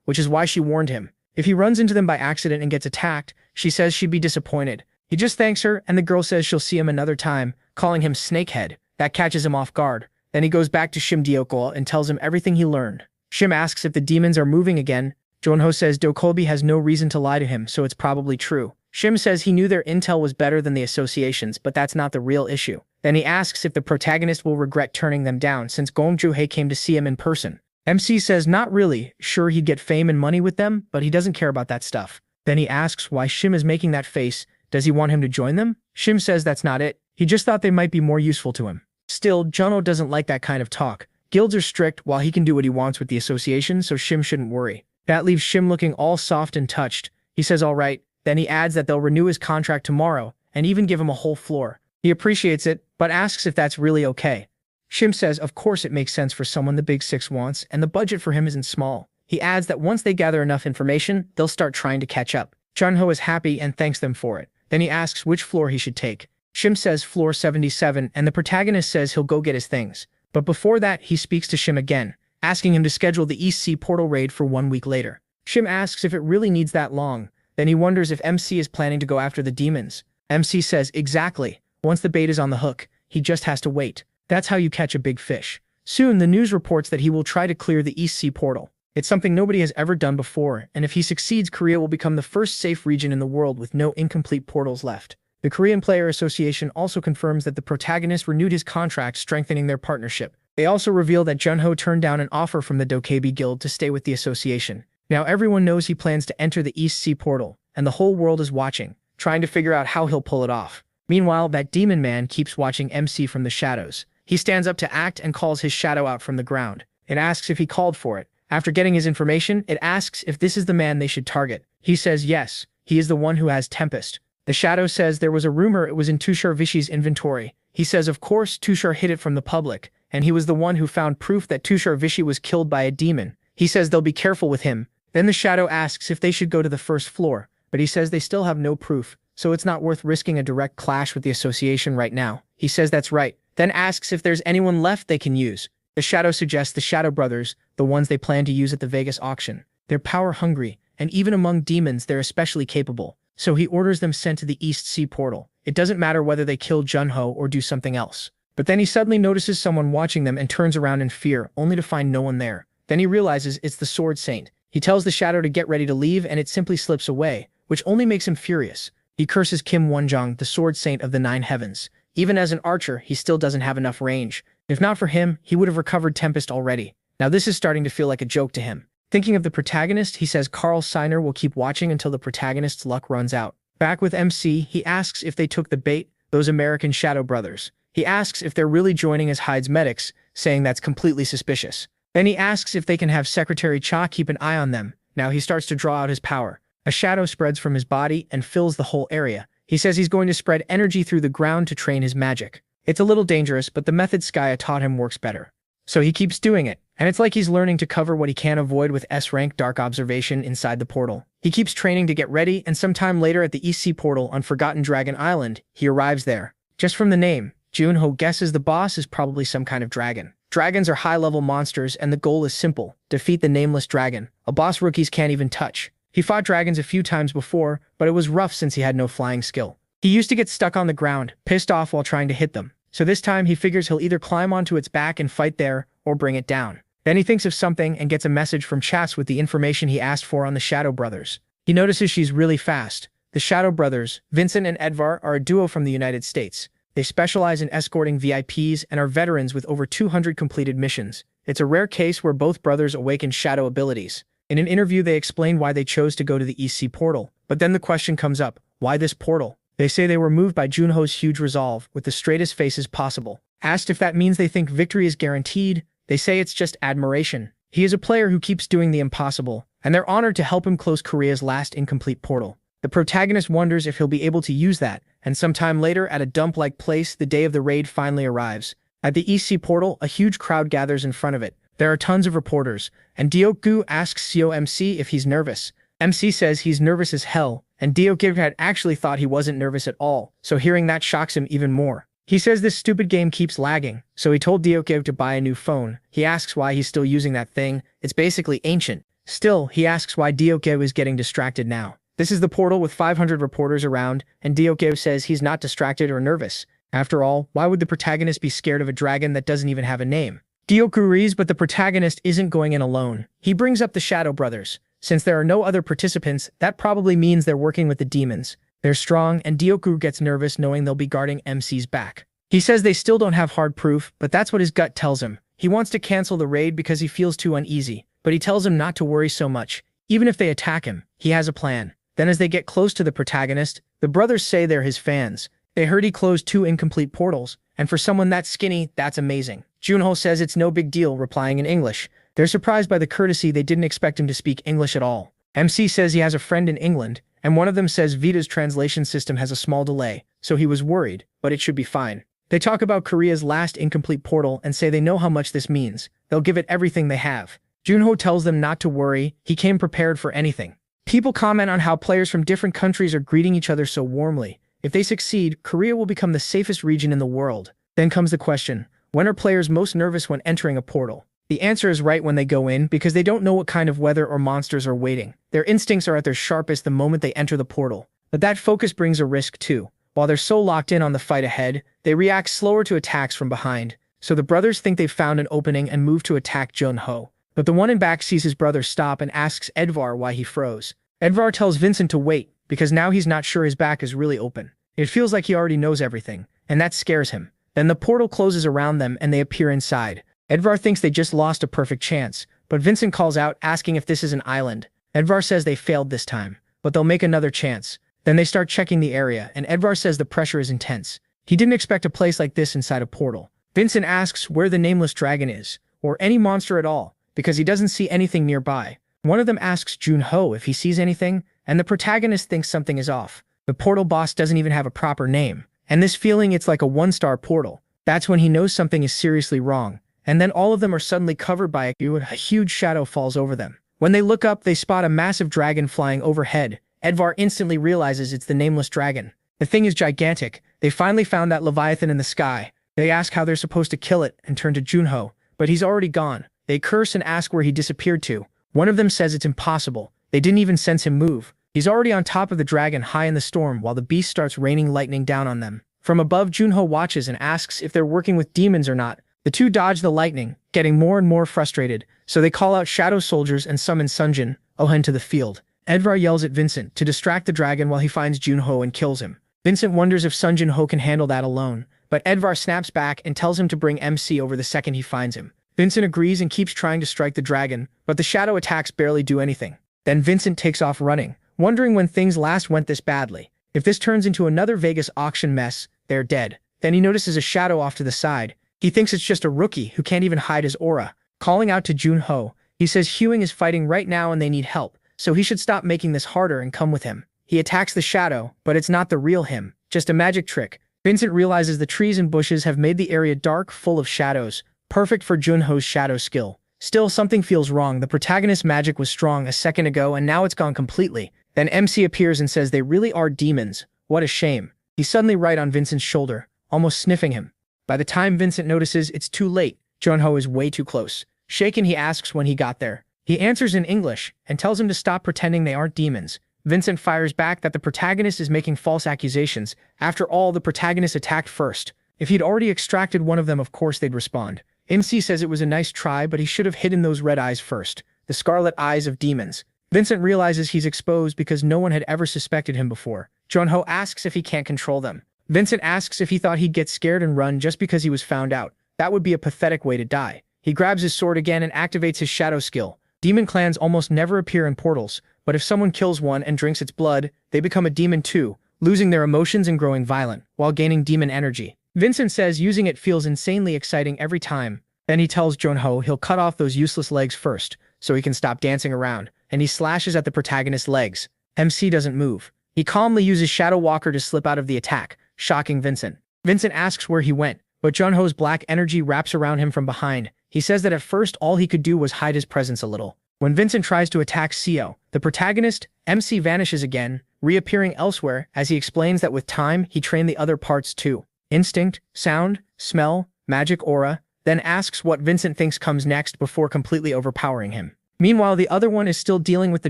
which is why she warned him. If he runs into them by accident and gets attacked, she says she'd be disappointed. He just thanks her, and the girl says she'll see him another time, calling him Snakehead. That catches him off guard. Then he goes back to Shim Diokol and tells him everything he learned. Shim asks if the demons are moving again. Junho says Dokubi has no reason to lie to him, so it's probably true. Shim says he knew their intel was better than the association's, but that's not the real issue. Then he asks if the protagonist will regret turning them down since Gong Juhei came to see him in person. MC says not really, sure he'd get fame and money with them, but he doesn't care about that stuff. Then he asks why Shim is making that face. Does he want him to join them? Shim says that's not it. He just thought they might be more useful to him. Still, Junho doesn't like that kind of talk. Guilds are strict while he can do what he wants with the association, so Shim shouldn't worry. That leaves Shim looking all soft and touched. He says all right. Then he adds that they'll renew his contract tomorrow and even give him a whole floor. He appreciates it, but asks if that's really okay. Shim says of course it makes sense for someone the Big Six wants, and the budget for him isn't small. He adds that once they gather enough information, they'll start trying to catch up. Junho is happy and thanks them for it. Then he asks which floor he should take. Shim says floor 77, and the protagonist says he'll go get his things. But before that, he speaks to Shim again, asking him to schedule the East Sea portal raid for 1 week later. Shim asks if it really needs that long. Then he wonders if MC is planning to go after the demons. MC says exactly. Once the bait is on the hook, he just has to wait. That's how you catch a big fish. Soon, the news reports that he will try to clear the East Sea portal. It's something nobody has ever done before, and if he succeeds, Korea will become the first safe region in the world with no incomplete portals left. The Korean Player Association also confirms that the protagonist renewed his contract, strengthening their partnership. They also reveal that Junho turned down an offer from the Dokubi Guild to stay with the association. Now everyone knows he plans to enter the East Sea portal, and the whole world is watching, trying to figure out how he'll pull it off. Meanwhile, that demon man keeps watching MC from the shadows. He stands up to act and calls his shadow out from the ground. It asks if he called for it. After getting his information, it asks if this is the man they should target. He says yes, he is the one who has Tempest. The shadow says there was a rumor it was in Tushar Vishi's inventory. He says of course Tushar hid it from the public, and he was the one who found proof that Tushar Vishi was killed by a demon. He says they'll be careful with him. Then the shadow asks if they should go to the first floor, but he says they still have no proof, so it's not worth risking a direct clash with the association right now. He says that's right, then asks if there's anyone left they can use. The shadow suggests the Shadow Brothers, the ones they plan to use at the Vegas auction. They're power-hungry, and even among demons they're especially capable, so he orders them sent to the East Sea portal. It doesn't matter whether they kill Junho or do something else. But then he suddenly notices someone watching them and turns around in fear, only to find no one there. Then he realizes it's the Sword Saint. He tells the shadow to get ready to leave, and it simply slips away, which only makes him furious. He curses Kim Wonjong, the Sword Saint of the Nine Heavens. Even as an archer, he still doesn't have enough range. If not for him, he would have recovered Tempest already. Now this is starting to feel like a joke to him. Thinking of the protagonist, he says Carl Seiner will keep watching until the protagonist's luck runs out. Back with MC, he asks if they took the bait, those American Shadow Brothers. He asks if they're really joining as Hyde's medics, saying that's completely suspicious. Then he asks if they can have Secretary Cha keep an eye on them. Now he starts to draw out his power. A shadow spreads from his body and fills the whole area. He says he's going to spread energy through the ground to train his magic. It's a little dangerous, but the method Skya taught him works better. So he keeps doing it, and it's like he's learning to cover what he can't avoid with S-rank dark observation inside the portal. He keeps training to get ready, and sometime later at the East Sea portal on Forgotten Dragon Island, he arrives there. Just from the name, Junho guesses the boss is probably some kind of dragon. Dragons are high-level monsters, and the goal is simple: defeat the nameless dragon, a boss rookies can't even touch. He fought dragons a few times before, but it was rough since he had no flying skill. He used to get stuck on the ground, pissed off while trying to hit them. So this time he figures he'll either climb onto its back and fight there, or bring it down. Then he thinks of something and gets a message from Chas with the information he asked for on the Shadow Brothers. He notices she's really fast. The Shadow Brothers, Vincent and Edvar, are a duo from the United States. They specialize in escorting VIPs and are veterans with over 200 completed missions. It's a rare case where both brothers awaken shadow abilities. In an interview, they explain why they chose to go to the East Sea portal. But then the question comes up, why this portal? They say they were moved by Junho's huge resolve, with the straightest faces possible. Asked if that means they think victory is guaranteed, they say it's just admiration. He is a player who keeps doing the impossible, and they're honored to help him close Korea's last incomplete portal. The protagonist wonders if he'll be able to use that, and sometime later at a dump-like place, the day of the raid finally arrives. At the East Sea portal, a huge crowd gathers in front of it. There are tons of reporters, and Deokgu asks MC if he's nervous. MC says he's nervous as hell, and Deokgu had actually thought he wasn't nervous at all, so hearing that shocks him even more. He says this stupid game keeps lagging, so he told Deokgu to buy a new phone. He asks why he's still using that thing. It's basically ancient. Still, he asks why Deokgu is getting distracted now. This is the portal with 500 reporters around, and Deokgu says he's not distracted or nervous. After all, why would the protagonist be scared of a dragon that doesn't even have a name? Deokgu agrees, but the protagonist isn't going in alone. He brings up the Shadow Brothers. Since there are no other participants, that probably means they're working with the demons. They're strong, and Deokgu gets nervous knowing they'll be guarding MC's back. He says they still don't have hard proof, but that's what his gut tells him. He wants to cancel the raid because he feels too uneasy, but he tells him not to worry so much. Even if they attack him, he has a plan. Then as they get close to the protagonist, the brothers say they're his fans. They heard he closed 2 incomplete portals, and for someone that skinny, that's amazing. Junho says it's no big deal, replying in English. They're surprised by the courtesy. They didn't expect him to speak English at all. MC says he has a friend in England, and one of them says Vita's translation system has a small delay, so he was worried, but it should be fine. They talk about Korea's last incomplete portal and say they know how much this means. They'll give it everything they have. Junho tells them not to worry, he came prepared for anything. People comment on how players from different countries are greeting each other so warmly. If they succeed, Korea will become the safest region in the world. Then comes the question, when are players most nervous when entering a portal? The answer is right when they go in, because they don't know what kind of weather or monsters are waiting. Their instincts are at their sharpest the moment they enter the portal. But that focus brings a risk too. While they're so locked in on the fight ahead, they react slower to attacks from behind. So the brothers think they've found an opening and move to attack Junho. But the one in back sees his brother stop and asks Edvar why he froze. Edvar tells Vincent to wait, because now he's not sure his back is really open. It feels like he already knows everything, and that scares him. Then the portal closes around them and they appear inside. Edvar thinks they just lost a perfect chance, but Vincent calls out asking if this is an island. Edvar says they failed this time, but they'll make another chance. Then they start checking the area, and Edvar says the pressure is intense. He didn't expect a place like this inside a portal. Vincent asks where the nameless dragon is, or any monster at all, because he doesn't see anything nearby. One of them asks Junho if he sees anything, and the protagonist thinks something is off. The portal boss doesn't even have a proper name, and this feeling it's like a 1-star portal. That's when he knows something is seriously wrong. And then all of them are suddenly covered by a huge shadow falls over them. When they look up, they spot a massive dragon flying overhead. Edvar instantly realizes it's the nameless dragon. The thing is gigantic. They finally found that Leviathan in the sky. They ask how they're supposed to kill it and turn to Junho, but he's already gone. They curse and ask where he disappeared to. One of them says it's impossible. They didn't even sense him move. He's already on top of the dragon high in the storm while the beast starts raining lightning down on them. From above, Junho watches and asks if they're working with demons or not. The two dodge the lightning, getting more and more frustrated, so they call out shadow soldiers and summon Sunjin, Ohen to the field. Edvar yells at Vincent to distract the dragon while he finds Junho and kills him. Vincent wonders if Sunjin Ho can handle that alone, but Edvar snaps back and tells him to bring MC over the second he finds him. Vincent agrees and keeps trying to strike the dragon, but the shadow attacks barely do anything. Then Vincent takes off running, wondering when things last went this badly. If this turns into another Vegas auction mess, they're dead. Then he notices a shadow off to the side. He thinks it's just a rookie who can't even hide his aura. calling out to Junho. He says Hewing is fighting right now and they need help, so he should stop making this harder and come with him. He attacks the shadow, but it's not the real him, just a magic trick. Vincent realizes the trees and bushes have made the area dark, full of shadows, perfect for Junho's shadow skill. Still, something feels wrong. The protagonist's magic was strong a second ago and now it's gone completely. Then MC appears and says they really are demons. What a shame. He's suddenly right on Vincent's shoulder, almost sniffing him. By the time Vincent notices, it's too late. Junho is way too close. Shaken, he asks when he got there. He answers in English and tells him to stop pretending they aren't demons. Vincent fires back that the protagonist is making false accusations. After all, the protagonist attacked first. If he'd already extracted one of them, of course they'd respond. MC says it was a nice try, but he should have hidden those red eyes first. The scarlet eyes of demons. Vincent realizes he's exposed because no one had ever suspected him before. Junho asks if he can't control them. Vincent asks if he thought he'd get scared and run just because he was found out. That would be a pathetic way to die. He grabs his sword again and activates his shadow skill. Demon clans almost never appear in portals, but if someone kills one and drinks its blood, they become a demon too, losing their emotions and growing violent, while gaining demon energy. Vincent says using it feels insanely exciting every time. Then he tells Junho he'll cut off those useless legs first, so he can stop dancing around, and he slashes at the protagonist's legs. MC doesn't move. He calmly uses Shadow Walker to slip out of the attack, shocking Vincent. Vincent asks where he went, but Junho's black energy wraps around him from behind. He says that at first all he could do was hide his presence a little. When Vincent tries to attack Seo, the protagonist, MC vanishes again, reappearing elsewhere as he explains that with time he trained the other parts too. Instinct, sound, smell, magic aura, then asks what Vincent thinks comes next before completely overpowering him. Meanwhile, the other one is still dealing with the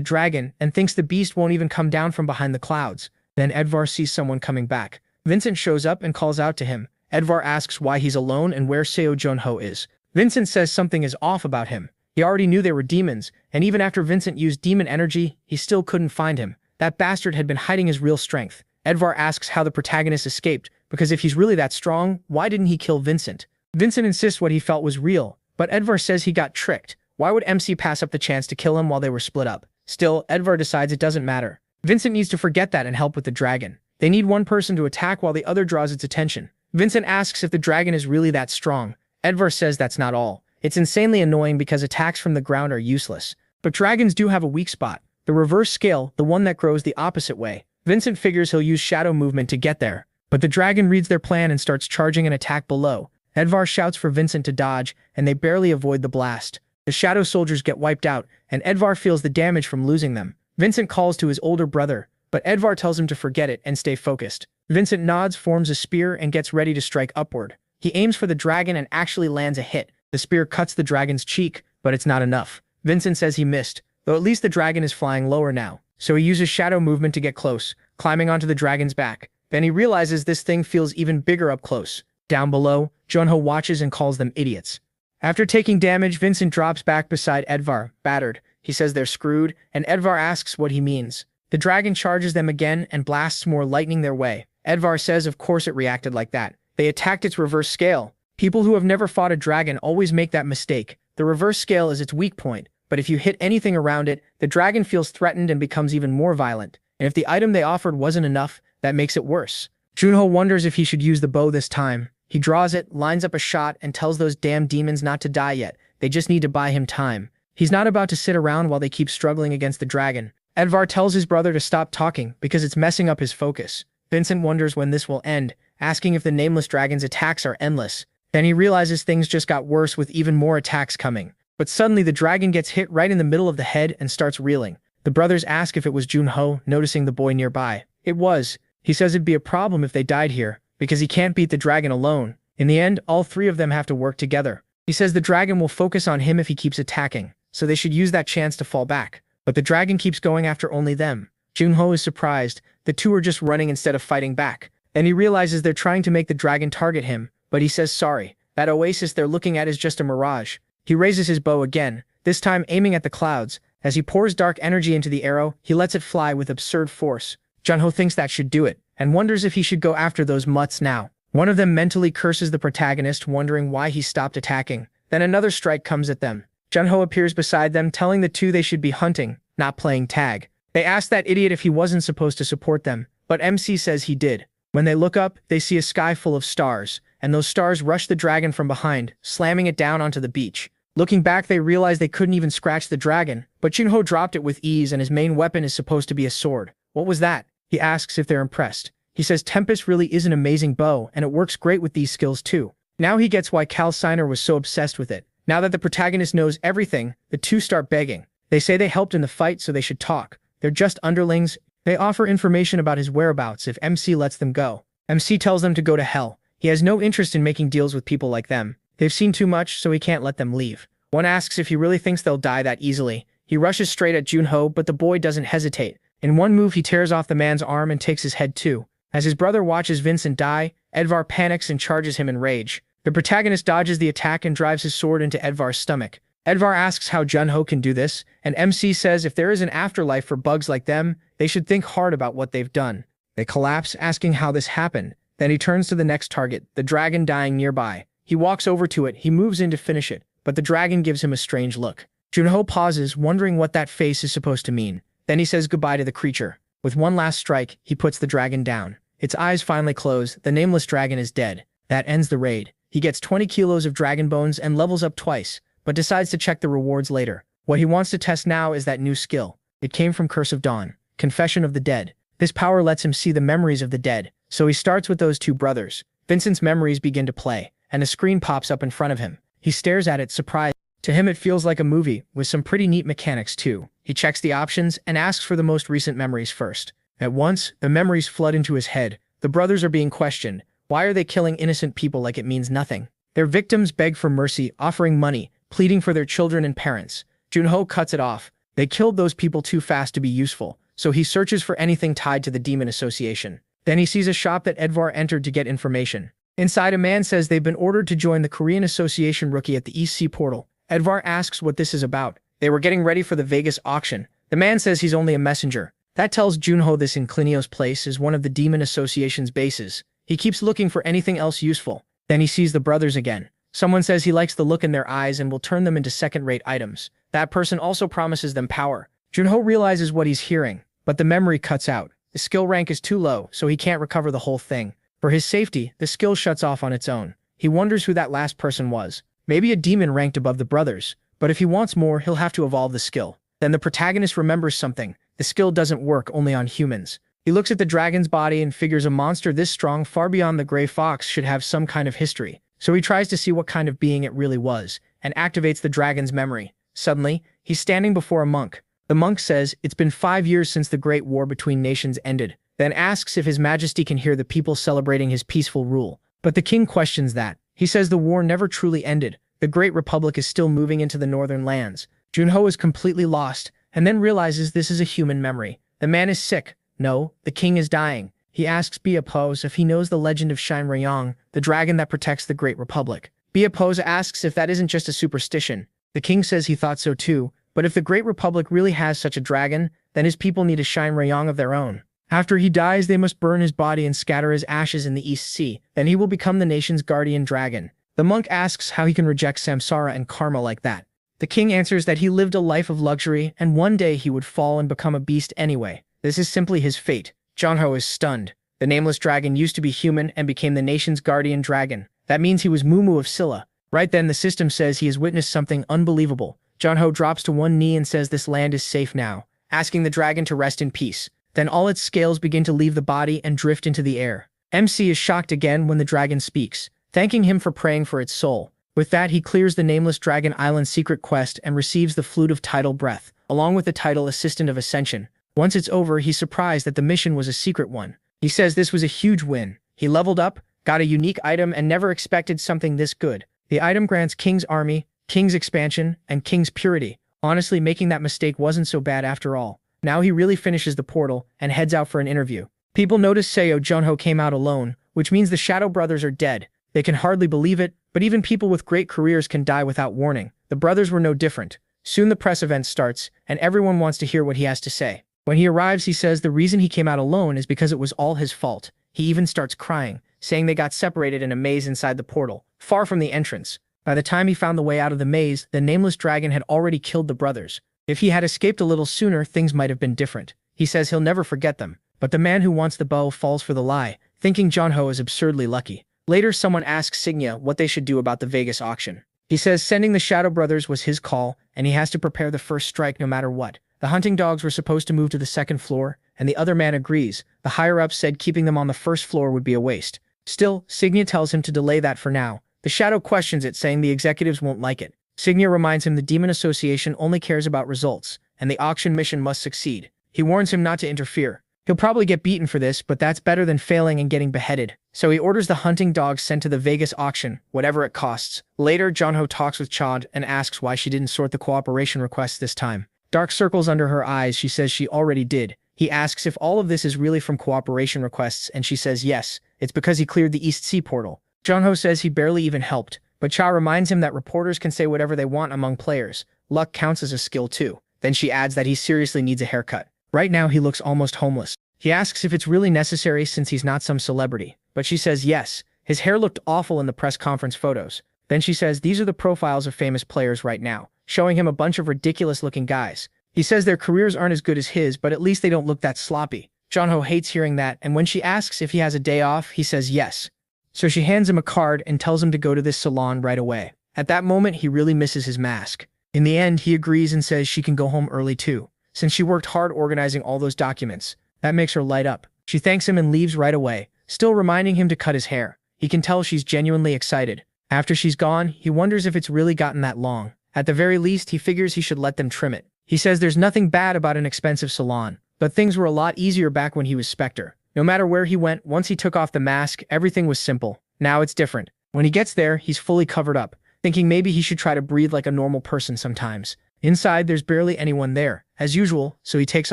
dragon and thinks the beast won't even come down from behind the clouds. Then Edvar sees someone coming back. Vincent shows up and calls out to him. Edvar asks why he's alone and where Seo Junho is. Vincent says something is off about him. He already knew they were demons, and even after Vincent used demon energy, he still couldn't find him. That bastard had been hiding his real strength. Edvar asks how the protagonist escaped, because if he's really that strong, why didn't he kill Vincent? Vincent insists what he felt was real, but Edvar says he got tricked. Why would MC pass up the chance to kill him while they were split up? Still, Edvar decides it doesn't matter. Vincent needs to forget that and help with the dragon. They need one person to attack while the other draws its attention. Vincent asks if the dragon is really that strong. Edvar says that's not all. It's insanely annoying because attacks from the ground are useless. But dragons do have a weak spot. The reverse scale, the one that grows the opposite way. Vincent figures he'll use shadow movement to get there. But the dragon reads their plan and starts charging an attack below. Edvar shouts for Vincent to dodge, and they barely avoid the blast. The shadow soldiers get wiped out, and Edvar feels the damage from losing them. Vincent calls to his older brother, but Edvar tells him to forget it and stay focused. Vincent nods, forms a spear, and gets ready to strike upward. He aims for the dragon and actually lands a hit. The spear cuts the dragon's cheek, but it's not enough. Vincent says he missed, though at least the dragon is flying lower now. So he uses shadow movement to get close, climbing onto the dragon's back. Then he realizes this thing feels even bigger up close. Down below, Junho watches and calls them idiots. After taking damage, Vincent drops back beside Edvar, battered. He says they're screwed, and Edvar asks what he means. The dragon charges them again and blasts more lightning their way. Edvar says of course it reacted like that. They attacked its reverse scale. People who have never fought a dragon always make that mistake. The reverse scale is its weak point, but if you hit anything around it, the dragon feels threatened and becomes even more violent. And if the item they offered wasn't enough, that makes it worse. Junho wonders if he should use the bow this time. He draws it, lines up a shot, and tells those damn demons not to die yet. They just need to buy him time. He's not about to sit around while they keep struggling against the dragon. Edvar tells his brother to stop talking because it's messing up his focus. Vincent wonders when this will end, asking if the nameless dragon's attacks are endless. Then he realizes things just got worse with even more attacks coming. But suddenly the dragon gets hit right in the middle of the head and starts reeling. The brothers ask if it was Junho, noticing the boy nearby. It was. He says it'd be a problem if they died here, because he can't beat the dragon alone. In the end, all three of them have to work together. He says the dragon will focus on him if he keeps attacking, so they should use that chance to fall back. But the dragon keeps going after only them. Junho is surprised. The two are just running instead of fighting back. Then he realizes they're trying to make the dragon target him, but he says sorry. That oasis they're looking at is just a mirage. He raises his bow again, this time aiming at the clouds. As he pours dark energy into the arrow, he lets it fly with absurd force. Junho thinks that should do it, and wonders if he should go after those mutts now. One of them mentally curses the protagonist, wondering why he stopped attacking. Then another strike comes at them. Junho appears beside them, telling the two they should be hunting, not playing tag. They ask that idiot if he wasn't supposed to support them, but MC says he did. When they look up, they see a sky full of stars, and those stars rush the dragon from behind, slamming it down onto the beach. Looking back, they realize they couldn't even scratch the dragon, but Junho dropped it with ease and his main weapon is supposed to be a sword. What was that? He asks if they're impressed. He says Tempest really is an amazing bow and it works great with these skills too. Now he gets why Cal Siner was so obsessed with it. Now that the protagonist knows everything, the two start begging. They say they helped in the fight so they should talk. They're just underlings. They offer information about his whereabouts if MC lets them go. MC tells them to go to hell. He has no interest in making deals with people like them. They've seen too much, so he can't let them leave. One asks if he really thinks they'll die that easily. He rushes straight at Junho, but the boy doesn't hesitate. In one move, he tears off the man's arm and takes his head too. As his brother watches Vincent die, Edvar panics and charges him in rage. The protagonist dodges the attack and drives his sword into Edvar's stomach. Edvar asks how Junho can do this, and MC says if there is an afterlife for bugs like them, they should think hard about what they've done. They collapse, asking how this happened. Then he turns to the next target, the dragon dying nearby. He walks over to it, he moves in to finish it, but the dragon gives him a strange look. Junho pauses, wondering what that face is supposed to mean. Then he says goodbye to the creature. With one last strike, he puts the dragon down. Its eyes finally close, the nameless dragon is dead. That ends the raid. He gets 20 kilos of dragon bones and levels up twice, but decides to check the rewards later. What he wants to test now is that new skill. It came from Curse of Dawn, Confession of the Dead. This power lets him see the memories of the dead, so he starts with those two brothers. Vincent's memories begin to play, and a screen pops up in front of him. He stares at it, surprised. To him it feels like a movie, with some pretty neat mechanics too. He checks the options and asks for the most recent memories first. At once, the memories flood into his head. The brothers are being questioned. Why are they killing innocent people like it means nothing? Their victims beg for mercy, offering money, pleading for their children and parents. Junho cuts it off. They killed those people too fast to be useful, so he searches for anything tied to the Demon Association. Then he sees a shop that Edvar entered to get information. Inside, a man says they've been ordered to join the Korean Association rookie at the East Sea portal. Edvar asks what this is about. They were getting ready for the Vegas auction. The man says he's only a messenger. That tells Junho this Inclinio's place is one of the Demon Association's bases. He keeps looking for anything else useful. Then he sees the brothers again. Someone says he likes the look in their eyes and will turn them into second-rate items. That person also promises them power. Junho realizes what he's hearing, but the memory cuts out. The skill rank is too low, so he can't recover the whole thing. For his safety, the skill shuts off on its own. He wonders who that last person was. Maybe a demon ranked above the brothers, but if he wants more, he'll have to evolve the skill. Then the protagonist remembers something. The skill doesn't work only on humans. He looks at the dragon's body and figures a monster this strong, far beyond the gray fox, should have some kind of history. So he tries to see what kind of being it really was, and activates the dragon's memory. Suddenly, he's standing before a monk. The monk says it's been 5 years since the Great War between nations ended, then asks if His Majesty can hear the people celebrating his peaceful rule. But the king questions that. He says the war never truly ended. The Great Republic is still moving into the northern lands. Junho is completely lost, and then realizes this is a human memory. The man is sick. No, the king is dying. He asks Beapose if he knows the legend of Shin Rayong, the dragon that protects the Great Republic. Beapose asks if that isn't just a superstition. The king says he thought so too, but if the Great Republic really has such a dragon, then his people need a Shin Rayong of their own. After he dies, they must burn his body and scatter his ashes in the East Sea. Then he will become the nation's guardian dragon. The monk asks how he can reject samsara and karma like that. The king answers that he lived a life of luxury and one day he would fall and become a beast anyway. This is simply his fate. Junho is stunned. The nameless dragon used to be human and became the nation's guardian dragon. That means he was Mumu of Silla. Right then, the system says he has witnessed something unbelievable. Junho drops to one knee and says this land is safe now, asking the dragon to rest in peace. Then all its scales begin to leave the body and drift into the air. MC is shocked again when the dragon speaks, thanking him for praying for its soul. With that, he clears the nameless Dragon Island secret quest and receives the Flute of Tidal Breath, along with the title Assistant of Ascension. Once it's over, he's surprised that the mission was a secret one. He says this was a huge win. He leveled up, got a unique item, and never expected something this good. The item grants King's Army, King's Expansion, and King's Purity. Honestly, making that mistake wasn't so bad after all. Now he really finishes the portal and heads out for an interview. People notice Seo Junho came out alone, which means the Shadow Brothers are dead. They can hardly believe it, but even people with great careers can die without warning. The brothers were no different. Soon the press event starts, and everyone wants to hear what he has to say. When he arrives, he says the reason he came out alone is because it was all his fault. He even starts crying, saying they got separated in a maze inside the portal, far from the entrance. By the time he found the way out of the maze, the nameless dragon had already killed the brothers. If he had escaped a little sooner, things might have been different. He says he'll never forget them. But the man who wants the bow falls for the lie, thinking Junho is absurdly lucky. Later, someone asks Signia what they should do about the Vegas auction. He says sending the Shadow Brothers was his call, and he has to prepare the first strike no matter what. The hunting dogs were supposed to move to the second floor, and the other man agrees. The higher-ups said keeping them on the first floor would be a waste. Still, Signia tells him to delay that for now. The Shadow questions it, saying the executives won't like it. Signia reminds him the Demon Association only cares about results, and the auction mission must succeed. He warns him not to interfere. He'll probably get beaten for this, but that's better than failing and getting beheaded. So he orders the hunting dogs sent to the Vegas auction, whatever it costs. Later, Junho talks with Chad and asks why she didn't sort the cooperation requests this time. Dark circles under her eyes, she says she already did. He asks if all of this is really from cooperation requests, and she says yes, it's because he cleared the East Sea portal. Junho says he barely even helped, but Cha reminds him that reporters can say whatever they want among players. Luck counts as a skill too. Then she adds that he seriously needs a haircut. Right now he looks almost homeless. He asks if it's really necessary since he's not some celebrity, but she says yes. His hair looked awful in the press conference photos. Then she says these are the profiles of famous players right now, showing him a bunch of ridiculous-looking guys. He says their careers aren't as good as his, but at least they don't look that sloppy. Junho hates hearing that, and when she asks if he has a day off, he says yes. So she hands him a card and tells him to go to this salon right away. At that moment, he really misses his mask. In the end, he agrees and says she can go home early too, since she worked hard organizing all those documents. That makes her light up. She thanks him and leaves right away, still reminding him to cut his hair. He can tell she's genuinely excited. After she's gone, he wonders if it's really gotten that long. At the very least, he figures he should let them trim it. He says there's nothing bad about an expensive salon, but things were a lot easier back when he was Spectre. No matter where he went, once he took off the mask, everything was simple. Now it's different. When he gets there, he's fully covered up, thinking maybe he should try to breathe like a normal person sometimes. Inside, there's barely anyone there, as usual, so he takes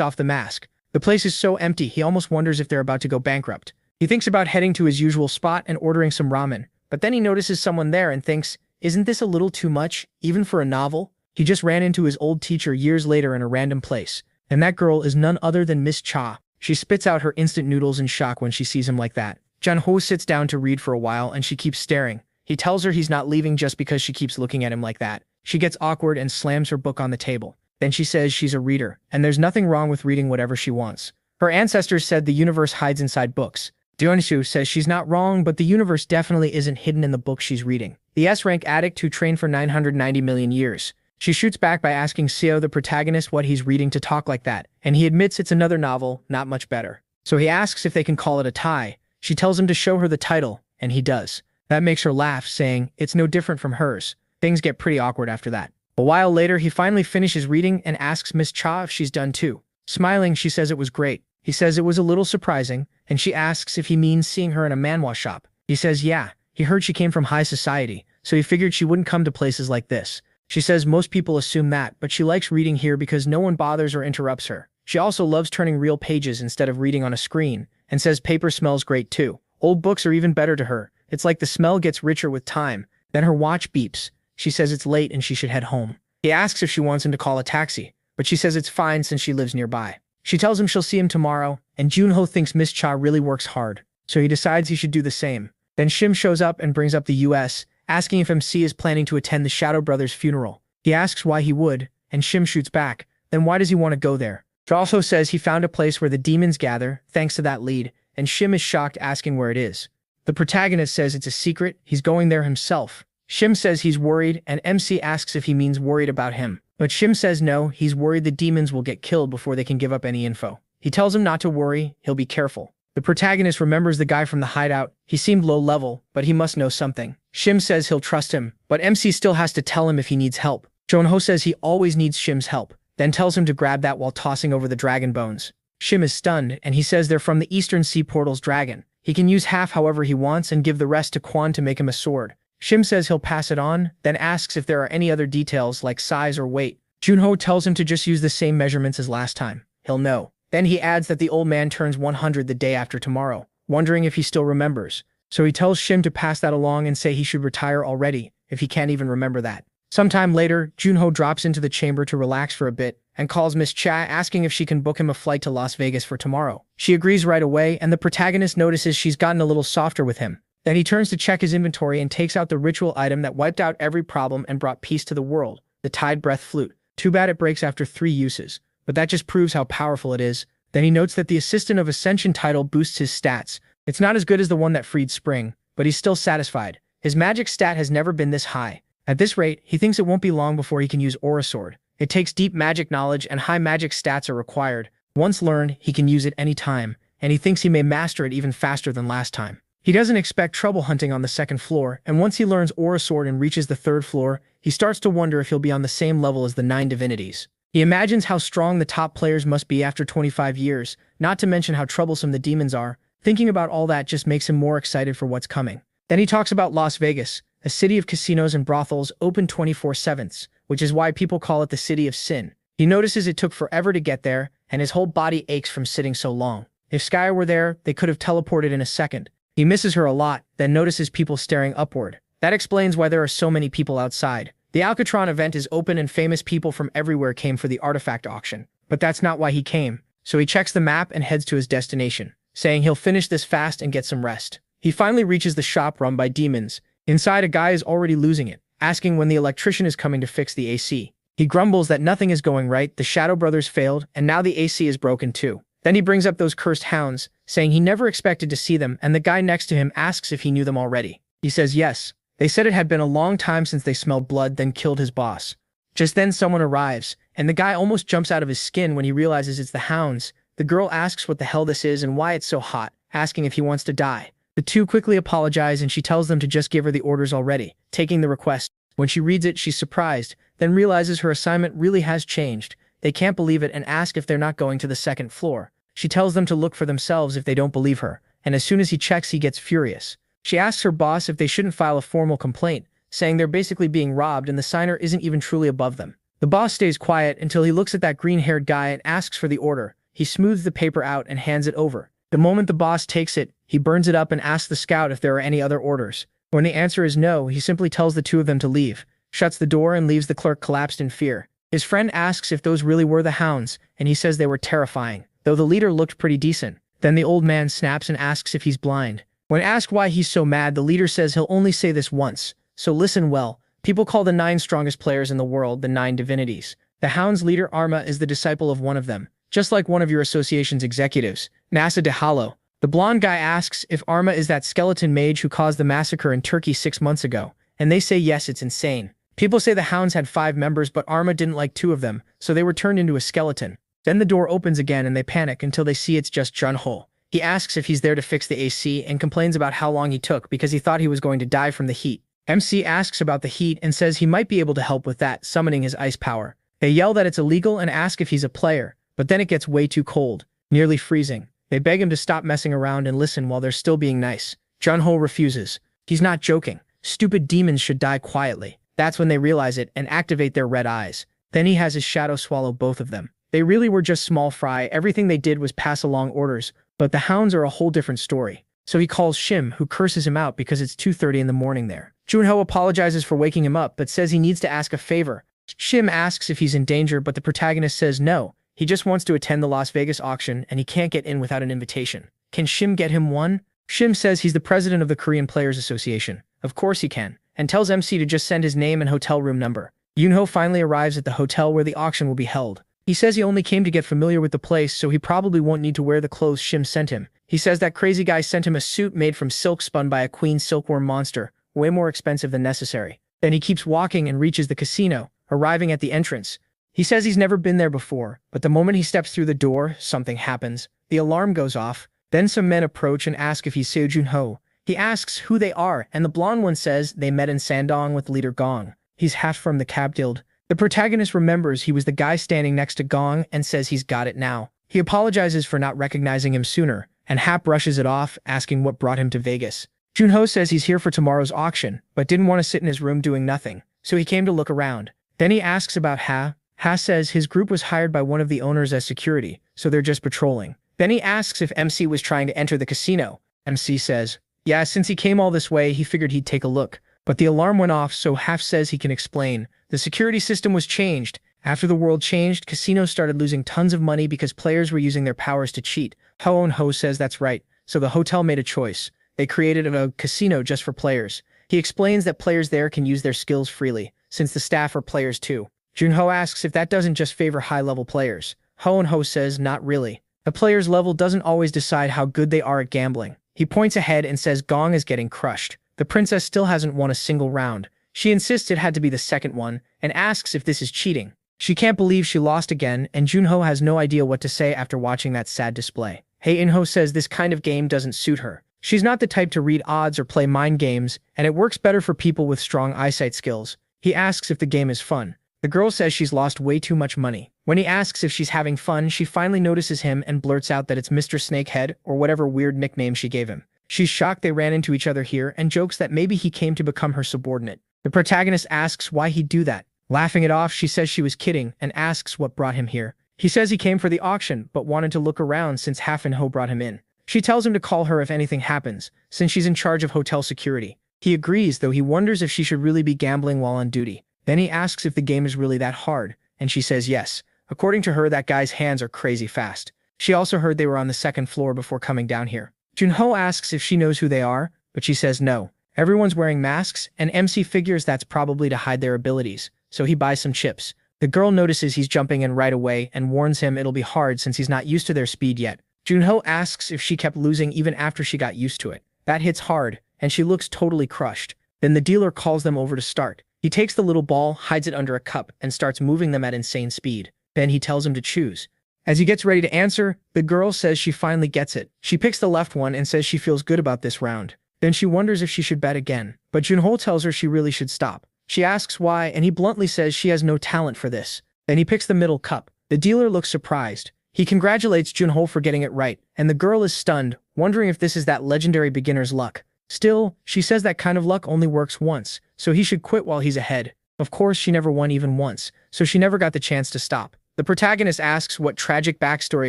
off the mask. The place is so empty, he almost wonders if they're about to go bankrupt. He thinks about heading to his usual spot and ordering some ramen, but then he notices someone there and thinks, isn't this a little too much, even for a novel? He just ran into his old teacher years later in a random place, and that girl is none other than Miss Cha. She spits out her instant noodles in shock when she sees him like that. Junho sits down to read for a while and she keeps staring. He tells her he's not leaving just because she keeps looking at him like that. She gets awkward and slams her book on the table. Then she says she's a reader, and there's nothing wrong with reading whatever she wants. Her ancestors said the universe hides inside books. Dionishu says she's not wrong, but the universe definitely isn't hidden in the book she's reading. The S-rank addict who trained for 990 million years. She shoots back by asking Seo, the protagonist, what he's reading to talk like that, and he admits it's another novel, not much better. So he asks if they can call it a tie. She tells him to show her the title, and he does. That makes her laugh, saying, it's no different from hers. Things get pretty awkward after that. A while later, he finally finishes reading and asks Miss Cha if she's done too. Smiling, she says it was great. He says it was a little surprising, and she asks if he means seeing her in a manhwa shop. He says yeah, he heard she came from high society, so he figured she wouldn't come to places like this. She says most people assume that, but she likes reading here because no one bothers or interrupts her. She also loves turning real pages instead of reading on a screen, and says paper smells great too. Old books are even better to her. It's like the smell gets richer with time. Then her watch beeps. She says it's late and she should head home. He asks if she wants him to call a taxi, but she says it's fine since she lives nearby. She tells him she'll see him tomorrow, and Junho thinks Miss Cha really works hard, so he decides he should do the same. Then Shim shows up and brings up the US, asking if MC is planning to attend the Shadow Brothers' funeral. He asks why he would, and Shim shoots back, then why does he want to go there? He also says he found a place where the demons gather, thanks to that lead, and Shim is shocked, asking where it is. The protagonist says it's a secret, he's going there himself. Shim says he's worried, and MC asks if he means worried about him. But Shim says no, he's worried the demons will get killed before they can give up any info. He tells him not to worry, he'll be careful. The protagonist remembers the guy from the hideout. He seemed low level, but he must know something. Shim says he'll trust him, but MC still has to tell him if he needs help. Junho says he always needs Shim's help, then tells him to grab that while tossing over the dragon bones. Shim is stunned, and he says they're from the Eastern Sea Portal's dragon. He can use half however he wants and give the rest to Quan to make him a sword. Shim says he'll pass it on, then asks if there are any other details like size or weight. Junho tells him to just use the same measurements as last time. He'll know. Then he adds that the old man turns 100 the day after tomorrow, wondering if he still remembers. So he tells Shim to pass that along and say he should retire already, if he can't even remember that. Sometime later, Junho drops into the chamber to relax for a bit, and calls Miss Cha, asking if she can book him a flight to Las Vegas for tomorrow. She agrees right away, and the protagonist notices she's gotten a little softer with him. Then he turns to check his inventory and takes out the ritual item that wiped out every problem and brought peace to the world, the Tide Breath Flute. Too bad it breaks after 3 uses, but that just proves how powerful it is. Then he notes that the Assistant of Ascension title boosts his stats. It's not as good as the one that freed Spring, but he's still satisfied. His magic stat has never been this high. At this rate, he thinks it won't be long before he can use Aura Sword. It takes deep magic knowledge and high magic stats are required. Once learned, he can use it any time, and he thinks he may master it even faster than last time. He doesn't expect trouble hunting on the second floor, and once he learns Aura Sword and reaches the third floor, he starts to wonder if he'll be on the same level as the 9 divinities. He imagines how strong the top players must be after 25 years, not to mention how troublesome the demons are. Thinking about all that just makes him more excited for what's coming. Then he talks about Las Vegas, a city of casinos and brothels open 24/7, which is why people call it the City of Sin. He notices it took forever to get there, and his whole body aches from sitting so long. If Sky were there, they could have teleported in a second. He misses her a lot, then notices people staring upward. That explains why there are so many people outside. The Alcatron event is open and famous people from everywhere came for the artifact auction. But that's not why he came. So he checks the map and heads to his destination, saying he'll finish this fast and get some rest. He finally reaches the shop run by demons. Inside, a guy is already losing it, asking when the electrician is coming to fix the AC. He grumbles that nothing is going right, the Shadow Brothers failed, and now the AC is broken too. Then he brings up those cursed hounds, saying he never expected to see them, and the guy next to him asks if he knew them already. He says yes. They said it had been a long time since they smelled blood, then killed his boss. Just then someone arrives, and the guy almost jumps out of his skin when he realizes it's the hounds. The girl asks what the hell this is and why it's so hot, asking if he wants to die. The two quickly apologize and she tells them to just give her the orders already, taking the request. When she reads it, she's surprised, then realizes her assignment really has changed. They can't believe it and ask if they're not going to the second floor. She tells them to look for themselves if they don't believe her, and as soon as he checks, he gets furious. She asks her boss if they shouldn't file a formal complaint, saying they're basically being robbed and the signer isn't even truly above them. The boss stays quiet until he looks at that green-haired guy and asks for the order. He smooths the paper out and hands it over. The moment the boss takes it, he burns it up and asks the scout if there are any other orders. When the answer is no, he simply tells the two of them to leave, shuts the door and leaves the clerk collapsed in fear. His friend asks if those really were the hounds, and he says they were terrifying, though the leader looked pretty decent. Then the old man snaps and asks if he's blind. When asked why he's so mad, the leader says he'll only say this once, so listen well. People call the 9 strongest players in the world the 9 divinities. The Hound's leader Arma is the disciple of one of them, just like one of your association's executives, Nasa Yahello. The blonde guy asks if Arma is that skeleton mage who caused the massacre in Turkey 6 months ago, and they say yes, it's insane. People say the Hounds had 5 members, but Arma didn't like 2 of them, so they were turned into a skeleton. Then the door opens again and they panic until they see it's just Junho. He asks if he's there to fix the AC and complains about how long he took because he thought he was going to die from the heat. MC asks about the heat and says he might be able to help with that, summoning his ice power. They yell that it's illegal and ask if he's a player, but then it gets way too cold, nearly freezing. They beg him to stop messing around and listen while they're still being nice. Junho refuses. He's not joking. Stupid demons should die quietly. That's when they realize it and activate their red eyes. Then he has his shadow swallow both of them. They really were just small fry, everything they did was pass along orders, but the Hounds are a whole different story. So he calls Shim, who curses him out because it's 2:30 in the morning there. Junho apologizes for waking him up, but says he needs to ask a favor. Shim asks if he's in danger, but the protagonist says no. He just wants to attend the Las Vegas auction, and he can't get in without an invitation. Can Shim get him one? Shim says he's the president of the Korean Players Association. Of course he can, and tells MC to just send his name and hotel room number. Yunho finally arrives at the hotel where the auction will be held. He says he only came to get familiar with the place, so he probably won't need to wear the clothes Shim sent him. He says that crazy guy sent him a suit made from silk spun by a queen silkworm monster, way more expensive than necessary. Then he keeps walking and reaches the casino, arriving at the entrance. He says he's never been there before, but the moment he steps through the door, something happens. The alarm goes off. Then some men approach and ask if he's Seo Junho. He asks who they are, and the blonde one says they met in Sandong with leader Gong. He's half from the Cab Guild. The protagonist remembers he was the guy standing next to Gong and says he's got it now. He apologizes for not recognizing him sooner, and Hap brushes it off, asking what brought him to Vegas. Junho says he's here for tomorrow's auction, but didn't want to sit in his room doing nothing, so he came to look around. Then he asks about Ha. Ha says his group was hired by one of the owners as security, so they're just patrolling. Then he asks if MC was trying to enter the casino. MC says, yeah, since he came all this way, he figured he'd take a look. But the alarm went off, so Haf says he can explain. The security system was changed. After the world changed, casinos started losing tons of money because players were using their powers to cheat. Ho and Ho says that's right, so the hotel made a choice. They created a casino just for players. He explains that players there can use their skills freely, since the staff are players too. Junho asks if that doesn't just favor high-level players. Ho and Ho says not really. A player's level doesn't always decide how good they are at gambling. He points ahead and says Gong is getting crushed. The princess still hasn't won a single round. She insists it had to be the second one and asks if this is cheating. She can't believe she lost again, and Junho has no idea what to say after watching that sad display. Inho says this kind of game doesn't suit her. She's not the type to read odds or play mind games, and it works better for people with strong eyesight skills. He asks if the game is fun. The girl says she's lost way too much money. When he asks if she's having fun, she finally notices him and blurts out that it's Mr. Snakehead or whatever weird nickname she gave him. She's shocked they ran into each other here and jokes that maybe he came to become her subordinate. The protagonist asks why he'd do that. Laughing it off, she says she was kidding and asks what brought him here. He says he came for the auction but wanted to look around since Hafinho brought him in. She tells him to call her if anything happens, since she's in charge of hotel security. He agrees, though he wonders if she should really be gambling while on duty. Then he asks if the game is really that hard, and she says yes. According to her, that guy's hands are crazy fast. She also heard they were on the second floor before coming down here. Junho asks if she knows who they are, but she says no. Everyone's wearing masks, and MC figures that's probably to hide their abilities, so he buys some chips. The girl notices he's jumping in right away and warns him it'll be hard since he's not used to their speed yet. Junho asks if she kept losing even after she got used to it. That hits hard, and she looks totally crushed. Then the dealer calls them over to start. He takes the little ball, hides it under a cup, and starts moving them at insane speed. Then he tells him to choose. As he gets ready to answer, the girl says she finally gets it. She picks the left one and says she feels good about this round. Then she wonders if she should bet again, but Junho tells her she really should stop. She asks why, and he bluntly says she has no talent for this. Then he picks the middle cup. The dealer looks surprised. He congratulates Junho for getting it right, and the girl is stunned, wondering if this is that legendary beginner's luck. Still, she says that kind of luck only works once, so he should quit while he's ahead. Of course, she never won even once, so she never got the chance to stop. The protagonist asks what tragic backstory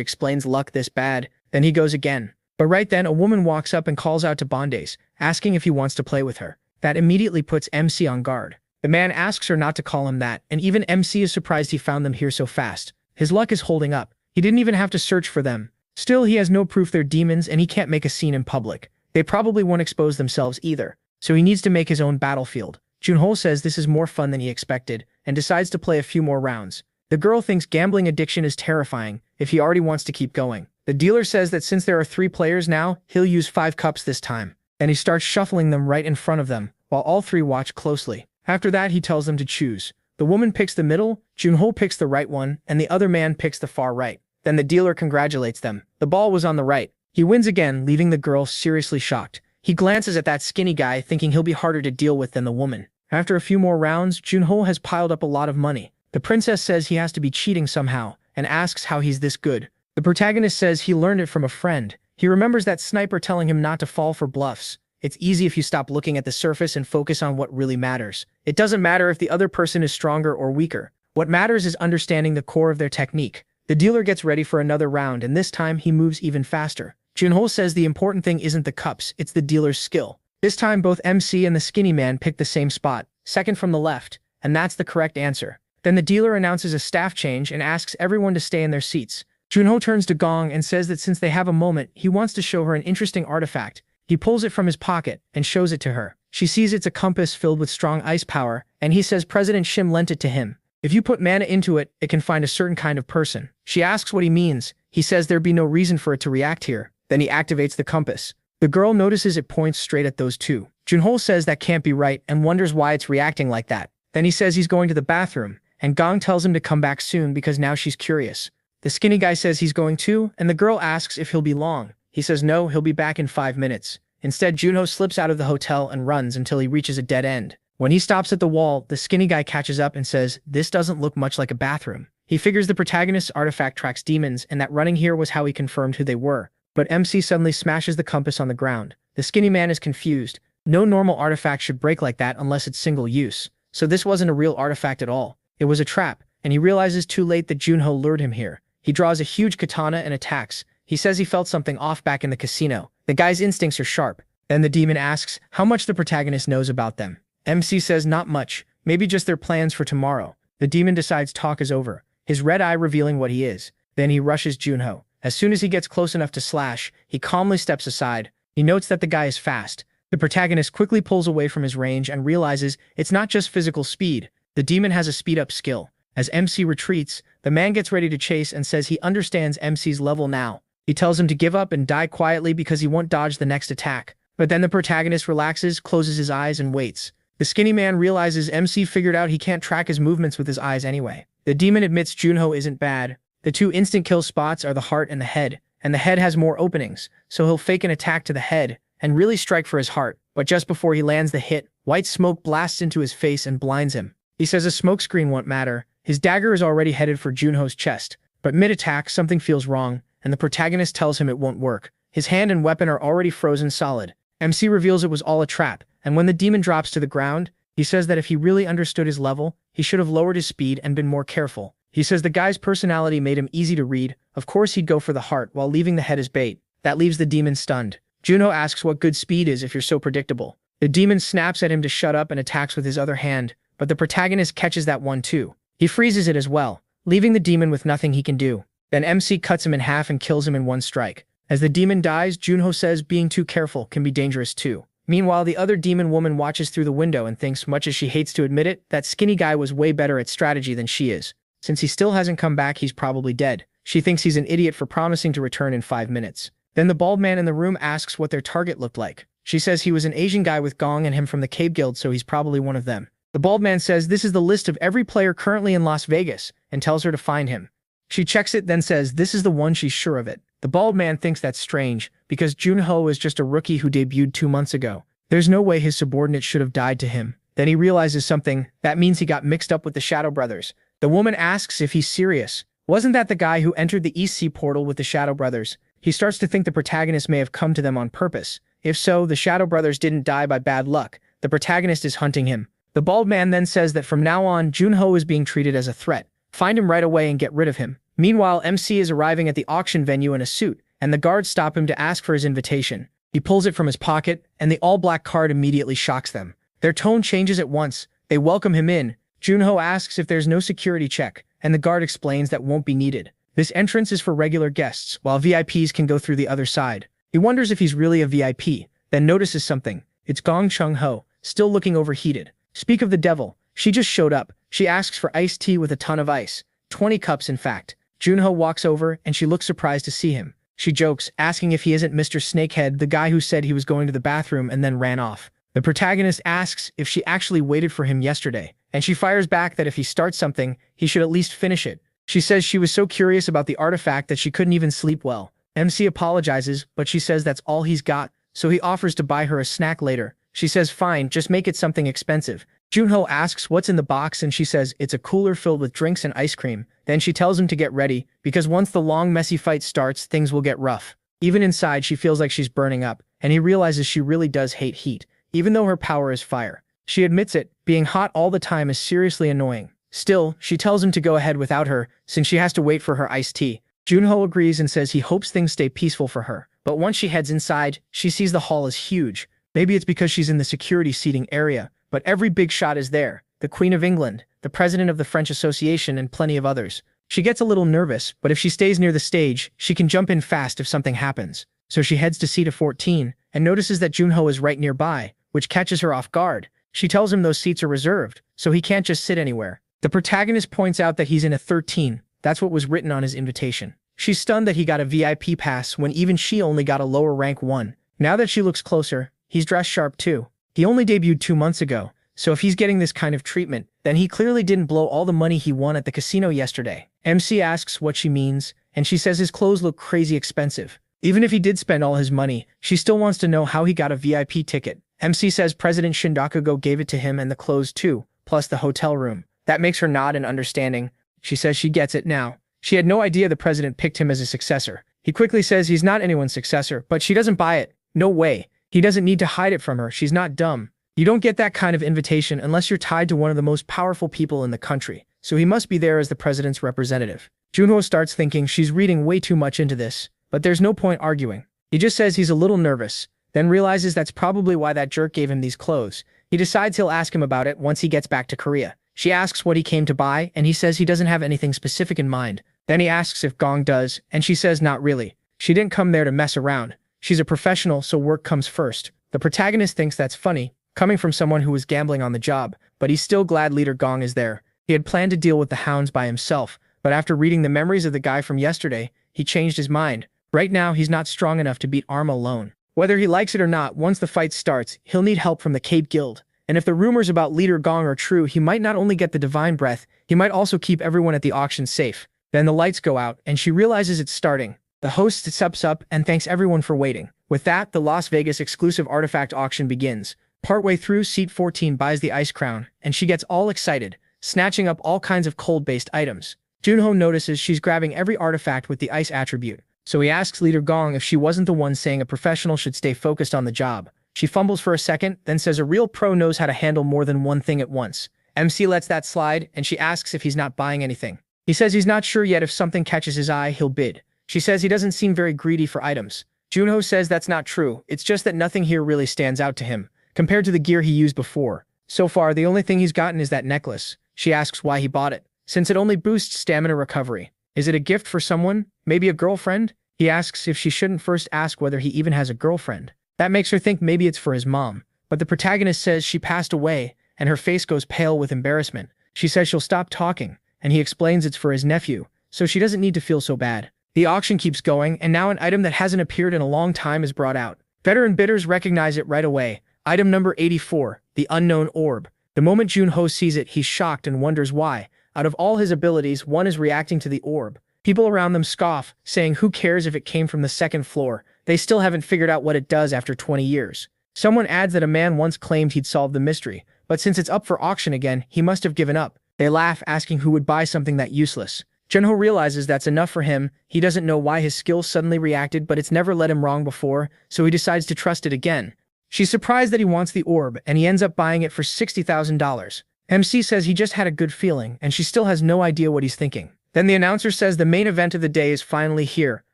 explains luck this bad, then he goes again. But right then, a woman walks up and calls out to Bondes, asking if he wants to play with her. That immediately puts MC on guard. The man asks her not to call him that, and even MC is surprised he found them here so fast. His luck is holding up. He didn't even have to search for them. Still, he has no proof they're demons and he can't make a scene in public. They probably won't expose themselves either, so he needs to make his own battlefield. Junho says this is more fun than he expected, and decides to play a few more rounds. The girl thinks gambling addiction is terrifying, if he already wants to keep going. The dealer says that since there are 3 players now, he'll use 5 cups this time, and he starts shuffling them right in front of them, while all 3 watch closely. After that, he tells them to choose. The woman picks the middle, Junho picks the right one, and the other man picks the far right. Then the dealer congratulates them. The ball was on the right. He wins again, leaving the girl seriously shocked. He glances at that skinny guy, thinking he'll be harder to deal with than the woman. After a few more rounds, Junho has piled up a lot of money. The princess says he has to be cheating somehow, and asks how he's this good. The protagonist says he learned it from a friend. He remembers that sniper telling him not to fall for bluffs. It's easy if you stop looking at the surface and focus on what really matters. It doesn't matter if the other person is stronger or weaker. What matters is understanding the core of their technique. The dealer gets ready for another round, and this time he moves even faster. Junho says the important thing isn't the cups, it's the dealer's skill. This time both MC and the skinny man pick the same spot, second from the left, and that's the correct answer. Then the dealer announces a staff change and asks everyone to stay in their seats. Junho turns to Gong and says that since they have a moment, he wants to show her an interesting artifact. He pulls it from his pocket and shows it to her. She sees it's a compass filled with strong ice power, and he says President Shim lent it to him. If you put mana into it, it can find a certain kind of person. She asks what he means. He says there'd be no reason for it to react here. Then he activates the compass. The girl notices it points straight at those two. Junho says that can't be right and wonders why it's reacting like that. Then he says he's going to the bathroom, and Gong tells him to come back soon because now she's curious. The skinny guy says he's going too, and the girl asks if he'll be long. He says no, he'll be back in 5 minutes. Instead, Junho slips out of the hotel and runs until he reaches a dead end. When he stops at the wall, the skinny guy catches up and says, "This doesn't look much like a bathroom." He figures the protagonist's artifact tracks demons and that running here was how he confirmed who they were. But MC suddenly smashes the compass on the ground. The skinny man is confused. No normal artifact should break like that unless it's single use. So this wasn't a real artifact at all. It was a trap, and he realizes too late that Junho lured him here. He draws a huge katana and attacks. He says he felt something off back in the casino. The guy's instincts are sharp. Then the demon asks how much the protagonist knows about them. MC says not much, maybe just their plans for tomorrow. The demon decides talk is over, his red eye revealing what he is. Then he rushes Junho. As soon as he gets close enough to slash, he calmly steps aside. He notes that the guy is fast. The protagonist quickly pulls away from his range and realizes it's not just physical speed. The demon has a speed-up skill. As MC retreats, the man gets ready to chase and says he understands MC's level now. He tells him to give up and die quietly because he won't dodge the next attack. But then the protagonist relaxes, closes his eyes, and waits. The skinny man realizes MC figured out he can't track his movements with his eyes anyway. The demon admits Junho isn't bad. The two instant kill spots are the heart and the head has more openings, so he'll fake an attack to the head and really strike for his heart. But just before he lands the hit, white smoke blasts into his face and blinds him. He says a smokescreen won't matter. His dagger is already headed for Junho's chest, but mid-attack something feels wrong, and the protagonist tells him it won't work. His hand and weapon are already frozen solid. MC reveals it was all a trap, and when the demon drops to the ground, he says that if he really understood his level, he should have lowered his speed and been more careful. He says the guy's personality made him easy to read. Of course he'd go for the heart while leaving the head as bait. That leaves the demon stunned. Junho asks what good speed is if you're so predictable. The demon snaps at him to shut up and attacks with his other hand, but the protagonist catches that one too. He freezes it as well, leaving the demon with nothing he can do. Then MC cuts him in half and kills him in one strike. As the demon dies, Junho says being too careful can be dangerous too. Meanwhile, the other demon woman watches through the window and thinks, much as she hates to admit it, that skinny guy was way better at strategy than she is. Since he still hasn't come back, he's probably dead. She thinks he's an idiot for promising to return in 5 minutes. Then the bald man in the room asks what their target looked like. She says he was an Asian guy with Gong and him from the Cave Guild, so he's probably one of them. The bald man says this is the list of every player currently in Las Vegas and tells her to find him. She checks it, then says this is the one, she's sure of it. The bald man thinks that's strange, because Junho is just a rookie who debuted 2 months ago. There's no way his subordinate should have died to him. Then he realizes something. That means he got mixed up with the Shadow Brothers. The woman asks if he's serious. Wasn't that the guy who entered the East Sea portal with the Shadow Brothers? He starts to think the protagonist may have come to them on purpose. If so, the Shadow Brothers didn't die by bad luck. The protagonist is hunting him. The bald man then says that from now on, Junho is being treated as a threat. Find him right away and get rid of him. Meanwhile, MC is arriving at the auction venue in a suit, and the guards stop him to ask for his invitation. He pulls it from his pocket, and the all-black card immediately shocks them. Their tone changes at once. They welcome him in. Junho asks if there's no security check, and the guard explains that won't be needed. This entrance is for regular guests, while VIPs can go through the other side. He wonders if he's really a VIP, then notices something. It's Gong Chung-ho, still looking overheated. Speak of the devil, she just showed up. She asks for iced tea with a ton of ice. 20 cups, in fact. Junho walks over, and she looks surprised to see him. She jokes, asking if he isn't Mr. Snakehead, the guy who said he was going to the bathroom and then ran off. The protagonist asks if she actually waited for him yesterday, and she fires back that if he starts something, he should at least finish it. She says she was so curious about the artifact that she couldn't even sleep well. MC apologizes, but she says that's all he's got, so he offers to buy her a snack later. She says fine, just make it something expensive. Junho asks what's in the box, and she says it's a cooler filled with drinks and ice cream. Then she tells him to get ready, because once the long messy fight starts, things will get rough. Even inside, she feels like she's burning up, and he realizes she really does hate heat, even though her power is fire. She admits it, being hot all the time is seriously annoying. Still, she tells him to go ahead without her, since she has to wait for her iced tea. Junho agrees and says he hopes things stay peaceful for her. But once she heads inside, she sees the hall is huge. Maybe it's because she's in the security seating area, but every big shot is there. The Queen of England, the President of the French Association, and plenty of others. She gets a little nervous, but if she stays near the stage, she can jump in fast if something happens. So she heads to seat 14, and notices that Junho is right nearby, which catches her off guard. She tells him those seats are reserved, so he can't just sit anywhere. The protagonist points out that he's in a 13. That's what was written on his invitation. She's stunned that he got a VIP pass when even she only got a lower rank 1. Now that she looks closer, he's dressed sharp too. He only debuted 2 months ago, so if he's getting this kind of treatment, then he clearly didn't blow all the money he won at the casino yesterday. MC asks what she means, and she says his clothes look crazy expensive. Even if he did spend all his money, she still wants to know how he got a VIP ticket. MC says President Shindakugo gave it to him and the clothes too, plus the hotel room. That makes her nod in understanding. She says she gets it now. She had no idea the president picked him as a successor. He quickly says he's not anyone's successor, but she doesn't buy it. No way. He doesn't need to hide it from her. She's not dumb. You don't get that kind of invitation unless you're tied to one of the most powerful people in the country, so he must be there as the president's representative. Junho starts thinking she's reading way too much into this, but there's no point arguing. He just says he's a little nervous, then realizes that's probably why that jerk gave him these clothes. He decides he'll ask him about it once he gets back to Korea. She asks what he came to buy, and he says he doesn't have anything specific in mind. Then he asks if Gong does, and she says not really. She didn't come there to mess around. She's a professional, so work comes first. The protagonist thinks that's funny, coming from someone who was gambling on the job, but he's still glad leader Gong is there. He had planned to deal with the hounds by himself, but after reading the memories of the guy from yesterday, he changed his mind. Right now, he's not strong enough to beat Arma alone. Whether he likes it or not, once the fight starts, he'll need help from the Cave Guild. And if the rumors about Leader Gong are true, he might not only get the divine breath, he might also keep everyone at the auction safe. Then the lights go out, and she realizes it's starting. The host steps up and thanks everyone for waiting. With that, the Las Vegas exclusive artifact auction begins. Partway through, Seat 14 buys the ice crown, and she gets all excited, snatching up all kinds of cold-based items. Junho notices she's grabbing every artifact with the ice attribute, so he asks Leader Gong if she wasn't the one saying a professional should stay focused on the job. She fumbles for a second, then says a real pro knows how to handle more than one thing at once. MC lets that slide, and she asks if he's not buying anything. He says he's not sure yet if something catches his eye, he'll bid. She says he doesn't seem very greedy for items. Junho says that's not true, it's just that nothing here really stands out to him, compared to the gear he used before. So far, the only thing he's gotten is that necklace. She asks why he bought it, since it only boosts stamina recovery. Is it a gift for someone? Maybe a girlfriend? He asks if she shouldn't first ask whether he even has a girlfriend. That makes her think maybe it's for his mom. But the protagonist says she passed away, and her face goes pale with embarrassment. She says she'll stop talking, and he explains it's for his nephew, so she doesn't need to feel so bad. The auction keeps going, and now an item that hasn't appeared in a long time is brought out. Veteran bidders recognize it right away. Item number 84, the unknown orb. The moment Junho sees it, he's shocked and wonders why. Out of all his abilities, one is reacting to the orb. People around them scoff, saying who cares if it came from the second floor. They still haven't figured out what it does after 20 years. Someone adds that a man once claimed he'd solved the mystery, but since it's up for auction again, he must have given up. They laugh, asking who would buy something that useless. Junho realizes that's enough for him. He doesn't know why his skills suddenly reacted, but it's never led him wrong before, so he decides to trust it again. She's surprised that he wants the orb, and he ends up buying it for $60,000. MC says he just had a good feeling, and she still has no idea what he's thinking. Then the announcer says the main event of the day is finally here.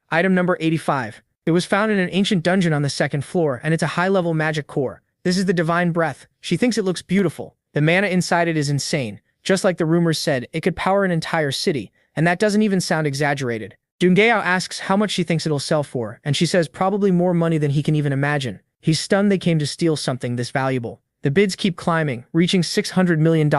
Item number 85. It was found in an ancient dungeon on the second floor, and it's a high-level magic core. This is the divine breath. She thinks it looks beautiful. The mana inside it is insane. Just like the rumors said, it could power an entire city, and that doesn't even sound exaggerated. Dungao asks how much she thinks it'll sell for, and she says probably more money than he can even imagine. He's stunned they came to steal something this valuable. The bids keep climbing, reaching $600 million.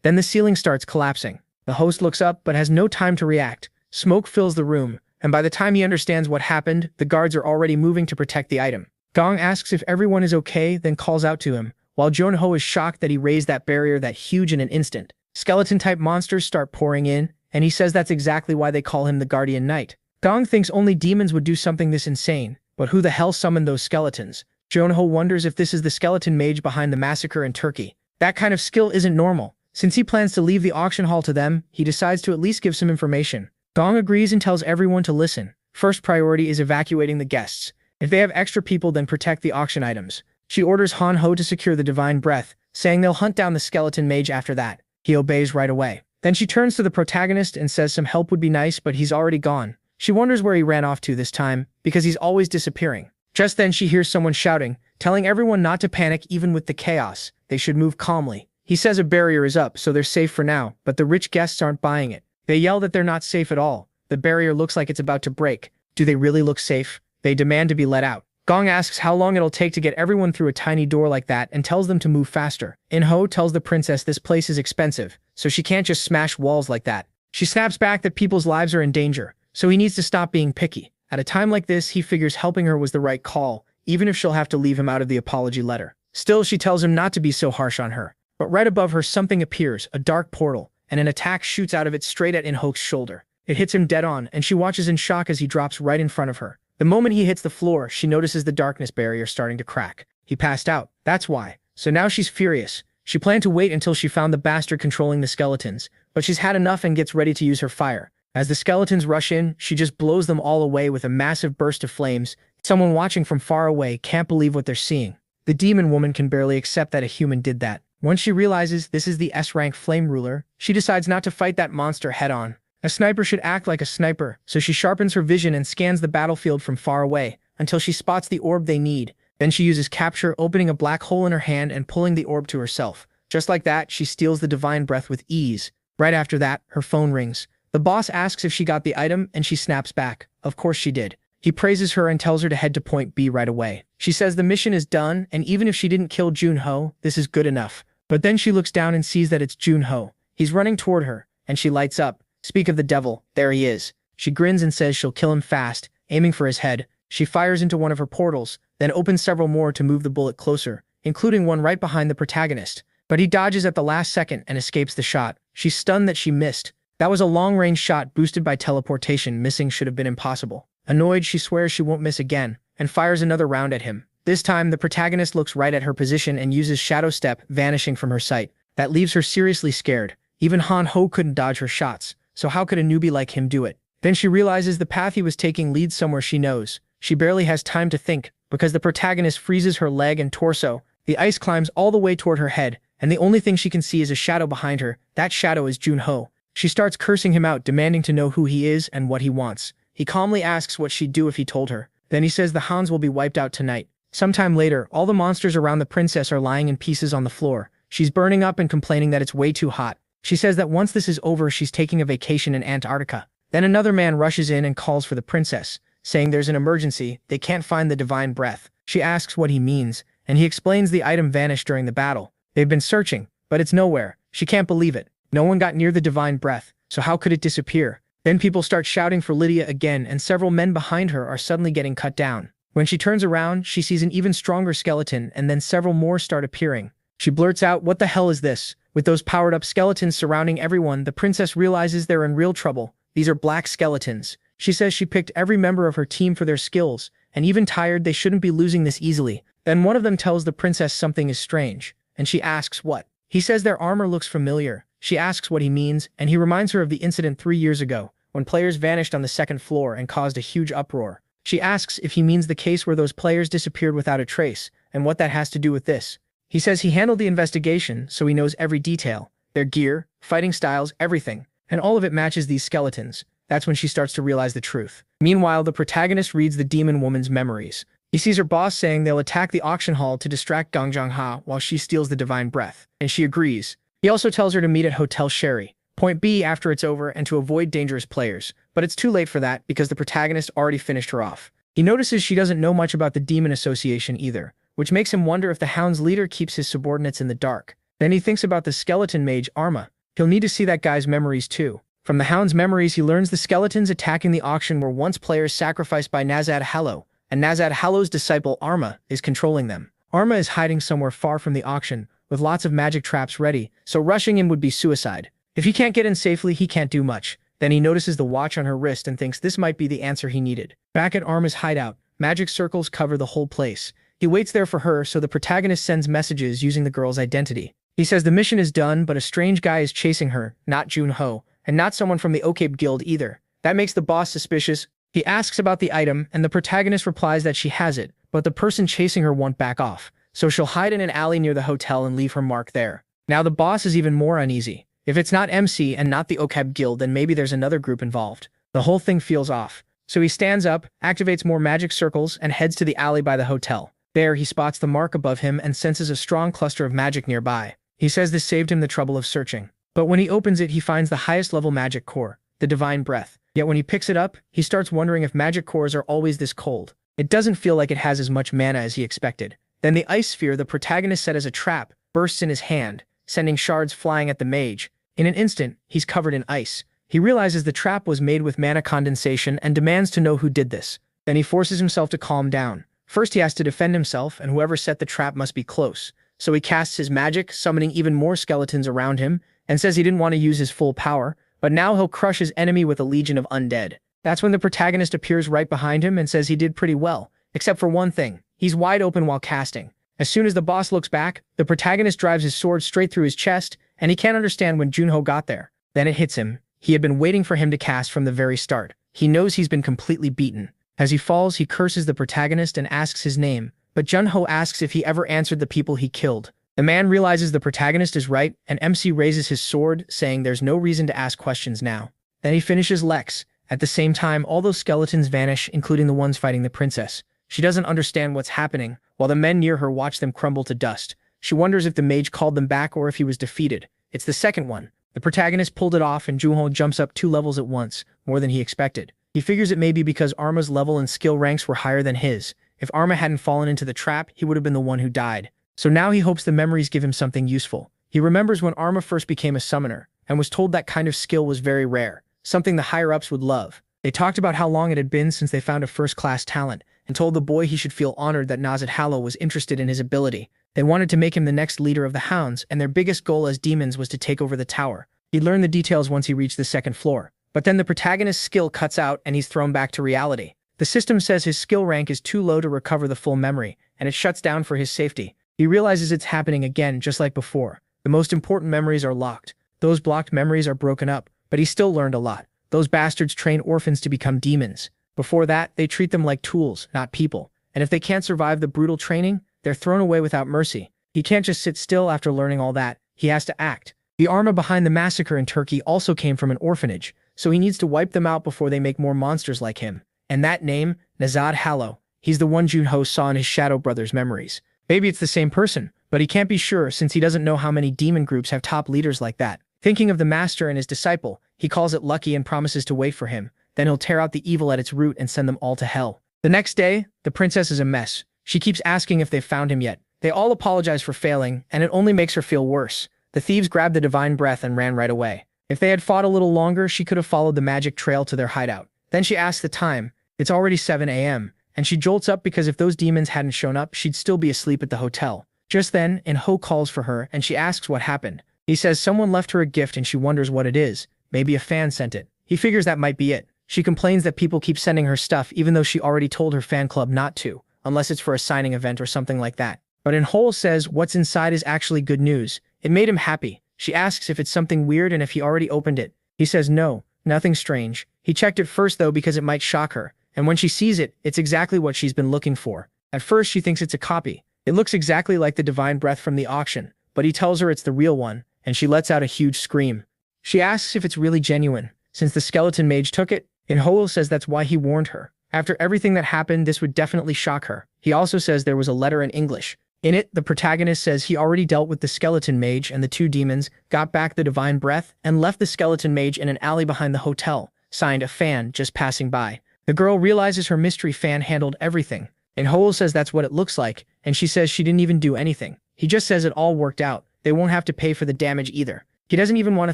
Then the ceiling starts collapsing. The host looks up but has no time to react. Smoke fills the room, and by the time he understands what happened, the guards are already moving to protect the item. Gong asks if everyone is okay, then calls out to him, while Junho is shocked that he raised that barrier that huge in an instant. Skeleton-type monsters start pouring in, and he says that's exactly why they call him the Guardian Knight. Gong thinks only demons would do something this insane, but who the hell summoned those skeletons? Junho wonders if this is the skeleton mage behind the massacre in Turkey. That kind of skill isn't normal. Since he plans to leave the auction hall to them, he decides to at least give some information. Gong agrees and tells everyone to listen. First priority is evacuating the guests. If they have extra people, then protect the auction items. She orders Han Ho to secure the divine breath, saying they'll hunt down the skeleton mage after that. He obeys right away. Then she turns to the protagonist and says some help would be nice, but he's already gone. She wonders where he ran off to this time, because he's always disappearing. Just then she hears someone shouting, telling everyone not to panic even with the chaos. They should move calmly. He says a barrier is up, so they're safe for now, but the rich guests aren't buying it. They yell that they're not safe at all. The barrier looks like it's about to break. Do they really look safe? They demand to be let out. Gong asks how long it'll take to get everyone through a tiny door like that and tells them to move faster. In-ho tells the princess this place is expensive, so she can't just smash walls like that. She snaps back that people's lives are in danger, so he needs to stop being picky. At a time like this, he figures helping her was the right call, even if she'll have to leave him out of the apology letter. Still, she tells him not to be so harsh on her. But right above her, something appears, a dark portal, and an attack shoots out of it straight at In-ho's shoulder. It hits him dead on, and she watches in shock as he drops right in front of her. The moment he hits the floor, she notices the darkness barrier starting to crack. He passed out. That's why. So now she's furious. She planned to wait until she found the bastard controlling the skeletons, but she's had enough and gets ready to use her fire. As the skeletons rush in, she just blows them all away with a massive burst of flames. Someone watching from far away can't believe what they're seeing. The demon woman can barely accept that a human did that. Once she realizes this is the S-rank flame ruler, she decides not to fight that monster head-on. A sniper should act like a sniper, so she sharpens her vision and scans the battlefield from far away, until she spots the orb they need. Then she uses capture, opening a black hole in her hand and pulling the orb to herself. Just like that, she steals the divine breath with ease. Right after that, her phone rings. The boss asks if she got the item, and she snaps back. Of course she did. He praises her and tells her to head to point B right away. She says the mission is done, and even if she didn't kill Junho, this is good enough. But then she looks down and sees that it's Junho. He's running toward her, and she lights up. Speak of the devil, there he is. She grins and says she'll kill him fast, aiming for his head. She fires into one of her portals, then opens several more to move the bullet closer. including one right behind the protagonist. But he dodges at the last second and escapes the shot. She's stunned that she missed. That was a long-range shot boosted by teleportation. Missing should have been impossible. Annoyed, she swears she won't miss again, and fires another round at him. This time, the protagonist looks right at her position and uses Shadow Step, vanishing from her sight. That leaves her seriously scared. Even Han Ho couldn't dodge her shots, so how could a newbie like him do it? Then she realizes the path he was taking leads somewhere she knows. She barely has time to think, because the protagonist freezes her leg and torso. The ice climbs all the way toward her head, and the only thing she can see is a shadow behind her. That shadow is Junho. She starts cursing him out, demanding to know who he is and what he wants. He calmly asks what she'd do if he told her. Then he says the Hans will be wiped out tonight. Sometime later, all the monsters around the princess are lying in pieces on the floor. She's burning up and complaining that it's way too hot. She says that once this is over, she's taking a vacation in Antarctica. Then another man rushes in and calls for the princess, saying there's an emergency, they can't find the divine breath. She asks what he means, and he explains the item vanished during the battle. They've been searching, but it's nowhere. She can't believe it. No one got near the divine breath, so how could it disappear? Then people start shouting for Lydia again, and several men behind her are suddenly getting cut down. When she turns around, she sees an even stronger skeleton, and then several more start appearing. She blurts out, "What the hell is this?" With those powered-up skeletons surrounding everyone, the princess realizes they're in real trouble. These are black skeletons. She says she picked every member of her team for their skills, and even tired, they shouldn't be losing this easily. Then one of them tells the princess something is strange, and she asks what. He says their armor looks familiar. She asks what he means, and he reminds her of the incident 3 years ago, when players vanished on the second floor and caused a huge uproar. She asks if he means the case where those players disappeared without a trace, and what that has to do with this. He says he handled the investigation, so he knows every detail. Their gear, fighting styles, everything. And all of it matches these skeletons. That's when she starts to realize the truth. Meanwhile, the protagonist reads the demon woman's memories. He sees her boss saying they'll attack the auction hall to distract Gong Jong-ha while she steals the divine breath. And she agrees. He also tells her to meet at Hotel Sherry, Point B, after it's over, and to avoid dangerous players. But it's too late for that because the protagonist already finished her off. He notices she doesn't know much about the Demon Association either, which makes him wonder if the Hound's leader keeps his subordinates in the dark. Then he thinks about the skeleton mage Arma. He'll need to see that guy's memories too. From the Hound's memories, he learns the skeletons attacking the auction were once players sacrificed by Nazad Hallow, and Nazad Hallow's disciple Arma is controlling them. Arma is hiding somewhere far from the auction, with lots of magic traps ready, so rushing him would be suicide. If he can't get in safely, he can't do much. Then he notices the watch on her wrist and thinks this might be the answer he needed. Back at Arma's hideout, magic circles cover the whole place. He waits there for her, so the protagonist sends messages using the girl's identity. He says the mission is done, but a strange guy is chasing her, not Junho, and not someone from the Ocape Guild either. That makes the boss suspicious. He asks about the item, and the protagonist replies that she has it, but the person chasing her won't back off, so she'll hide in an alley near the hotel and leave her mark there. Now the boss is even more uneasy. If it's not MC and not the Ocape Guild, then maybe there's another group involved. The whole thing feels off. So he stands up, activates more magic circles, and heads to the alley by the hotel. There, he spots the mark above him and senses a strong cluster of magic nearby. He says this saved him the trouble of searching. But when he opens it, he finds the highest level magic core, the divine breath. Yet when he picks it up, he starts wondering if magic cores are always this cold. It doesn't feel like it has as much mana as he expected. Then the ice sphere the protagonist set as a trap bursts in his hand, sending shards flying at the mage. In an instant, he's covered in ice. He realizes the trap was made with mana condensation and demands to know who did this. Then he forces himself to calm down. First he has to defend himself, and whoever set the trap must be close. So he casts his magic, summoning even more skeletons around him, and says he didn't want to use his full power, but now he'll crush his enemy with a legion of undead. That's when the protagonist appears right behind him and says he did pretty well, except for one thing. He's wide open while casting. As soon as the boss looks back, the protagonist drives his sword straight through his chest, and he can't understand when Junho got there. Then it hits him. He had been waiting for him to cast from the very start. He knows he's been completely beaten. As he falls, he curses the protagonist and asks his name, but Junho asks if he ever answered the people he killed. The man realizes the protagonist is right, and MC raises his sword, saying there's no reason to ask questions now. Then he finishes Lex. At the same time, all those skeletons vanish, including the ones fighting the princess. She doesn't understand what's happening, while the men near her watch them crumble to dust. She wonders if the mage called them back or if he was defeated. It's the second one. The protagonist pulled it off, and Junho jumps up 2 levels at once, more than he expected. He figures it may be because Arma's level and skill ranks were higher than his. If Arma hadn't fallen into the trap, he would have been the one who died. So now he hopes the memories give him something useful. He remembers when Arma first became a summoner, and was told that kind of skill was very rare, something the higher-ups would love. They talked about how long it had been since they found a first-class talent, and told the boy he should feel honored that Yahello was interested in his ability. They wanted to make him the next leader of the hounds, and their biggest goal as demons was to take over the tower. He'd learn the details once he reached the second floor. But then the protagonist's skill cuts out and he's thrown back to reality. The system says his skill rank is too low to recover the full memory, and it shuts down for his safety. He realizes it's happening again just like before. The most important memories are locked. Those blocked memories are broken up, but he still learned a lot. Those bastards train orphans to become demons. Before that, they treat them like tools, not people. And if they can't survive the brutal training, they're thrown away without mercy. He can't just sit still after learning all that. He has to act. The arma behind the massacre in Turkey also came from an orphanage, so he needs to wipe them out before they make more monsters like him. And that name, Yahello, he's the one Junho saw in his shadow brother's memories. Maybe it's the same person, but he can't be sure since he doesn't know how many demon groups have top leaders like that. Thinking of the master and his disciple, he calls it lucky and promises to wait for him. Then he'll tear out the evil at its root and send them all to hell. The next day, the princess is a mess. She keeps asking if they've found him yet. They all apologize for failing, and it only makes her feel worse. The thieves grabbed the divine breath and ran right away. If they had fought a little longer, she could have followed the magic trail to their hideout. Then she asks the time. It's already 7 a.m., and she jolts up because if those demons hadn't shown up, she'd still be asleep at the hotel. Just then, Enho calls for her, and she asks what happened. He says someone left her a gift and she wonders what it is. Maybe a fan sent it. He figures that might be it. She complains that people keep sending her stuff even though she already told her fan club not to, unless it's for a signing event or something like that. But Enho says what's inside is actually good news. It made him happy. She asks if it's something weird and if he already opened it. He says no, nothing strange. He checked it first though because it might shock her. And when she sees it, it's exactly what she's been looking for. At first she thinks it's a copy. It looks exactly like the divine breath from the auction, but he tells her it's the real one, and she lets out a huge scream. She asks if it's really genuine. Since the skeleton mage took it, Enho says that's why he warned her. After everything that happened, this would definitely shock her. He also says there was a letter in English. In it, the protagonist says he already dealt with the skeleton mage and the two demons, got back the divine breath, and left the skeleton mage in an alley behind the hotel, signed a fan just passing by. The girl realizes her mystery fan handled everything. Enho says that's what it looks like, and she says she didn't even do anything. He just says it all worked out. They won't have to pay for the damage either. He doesn't even want to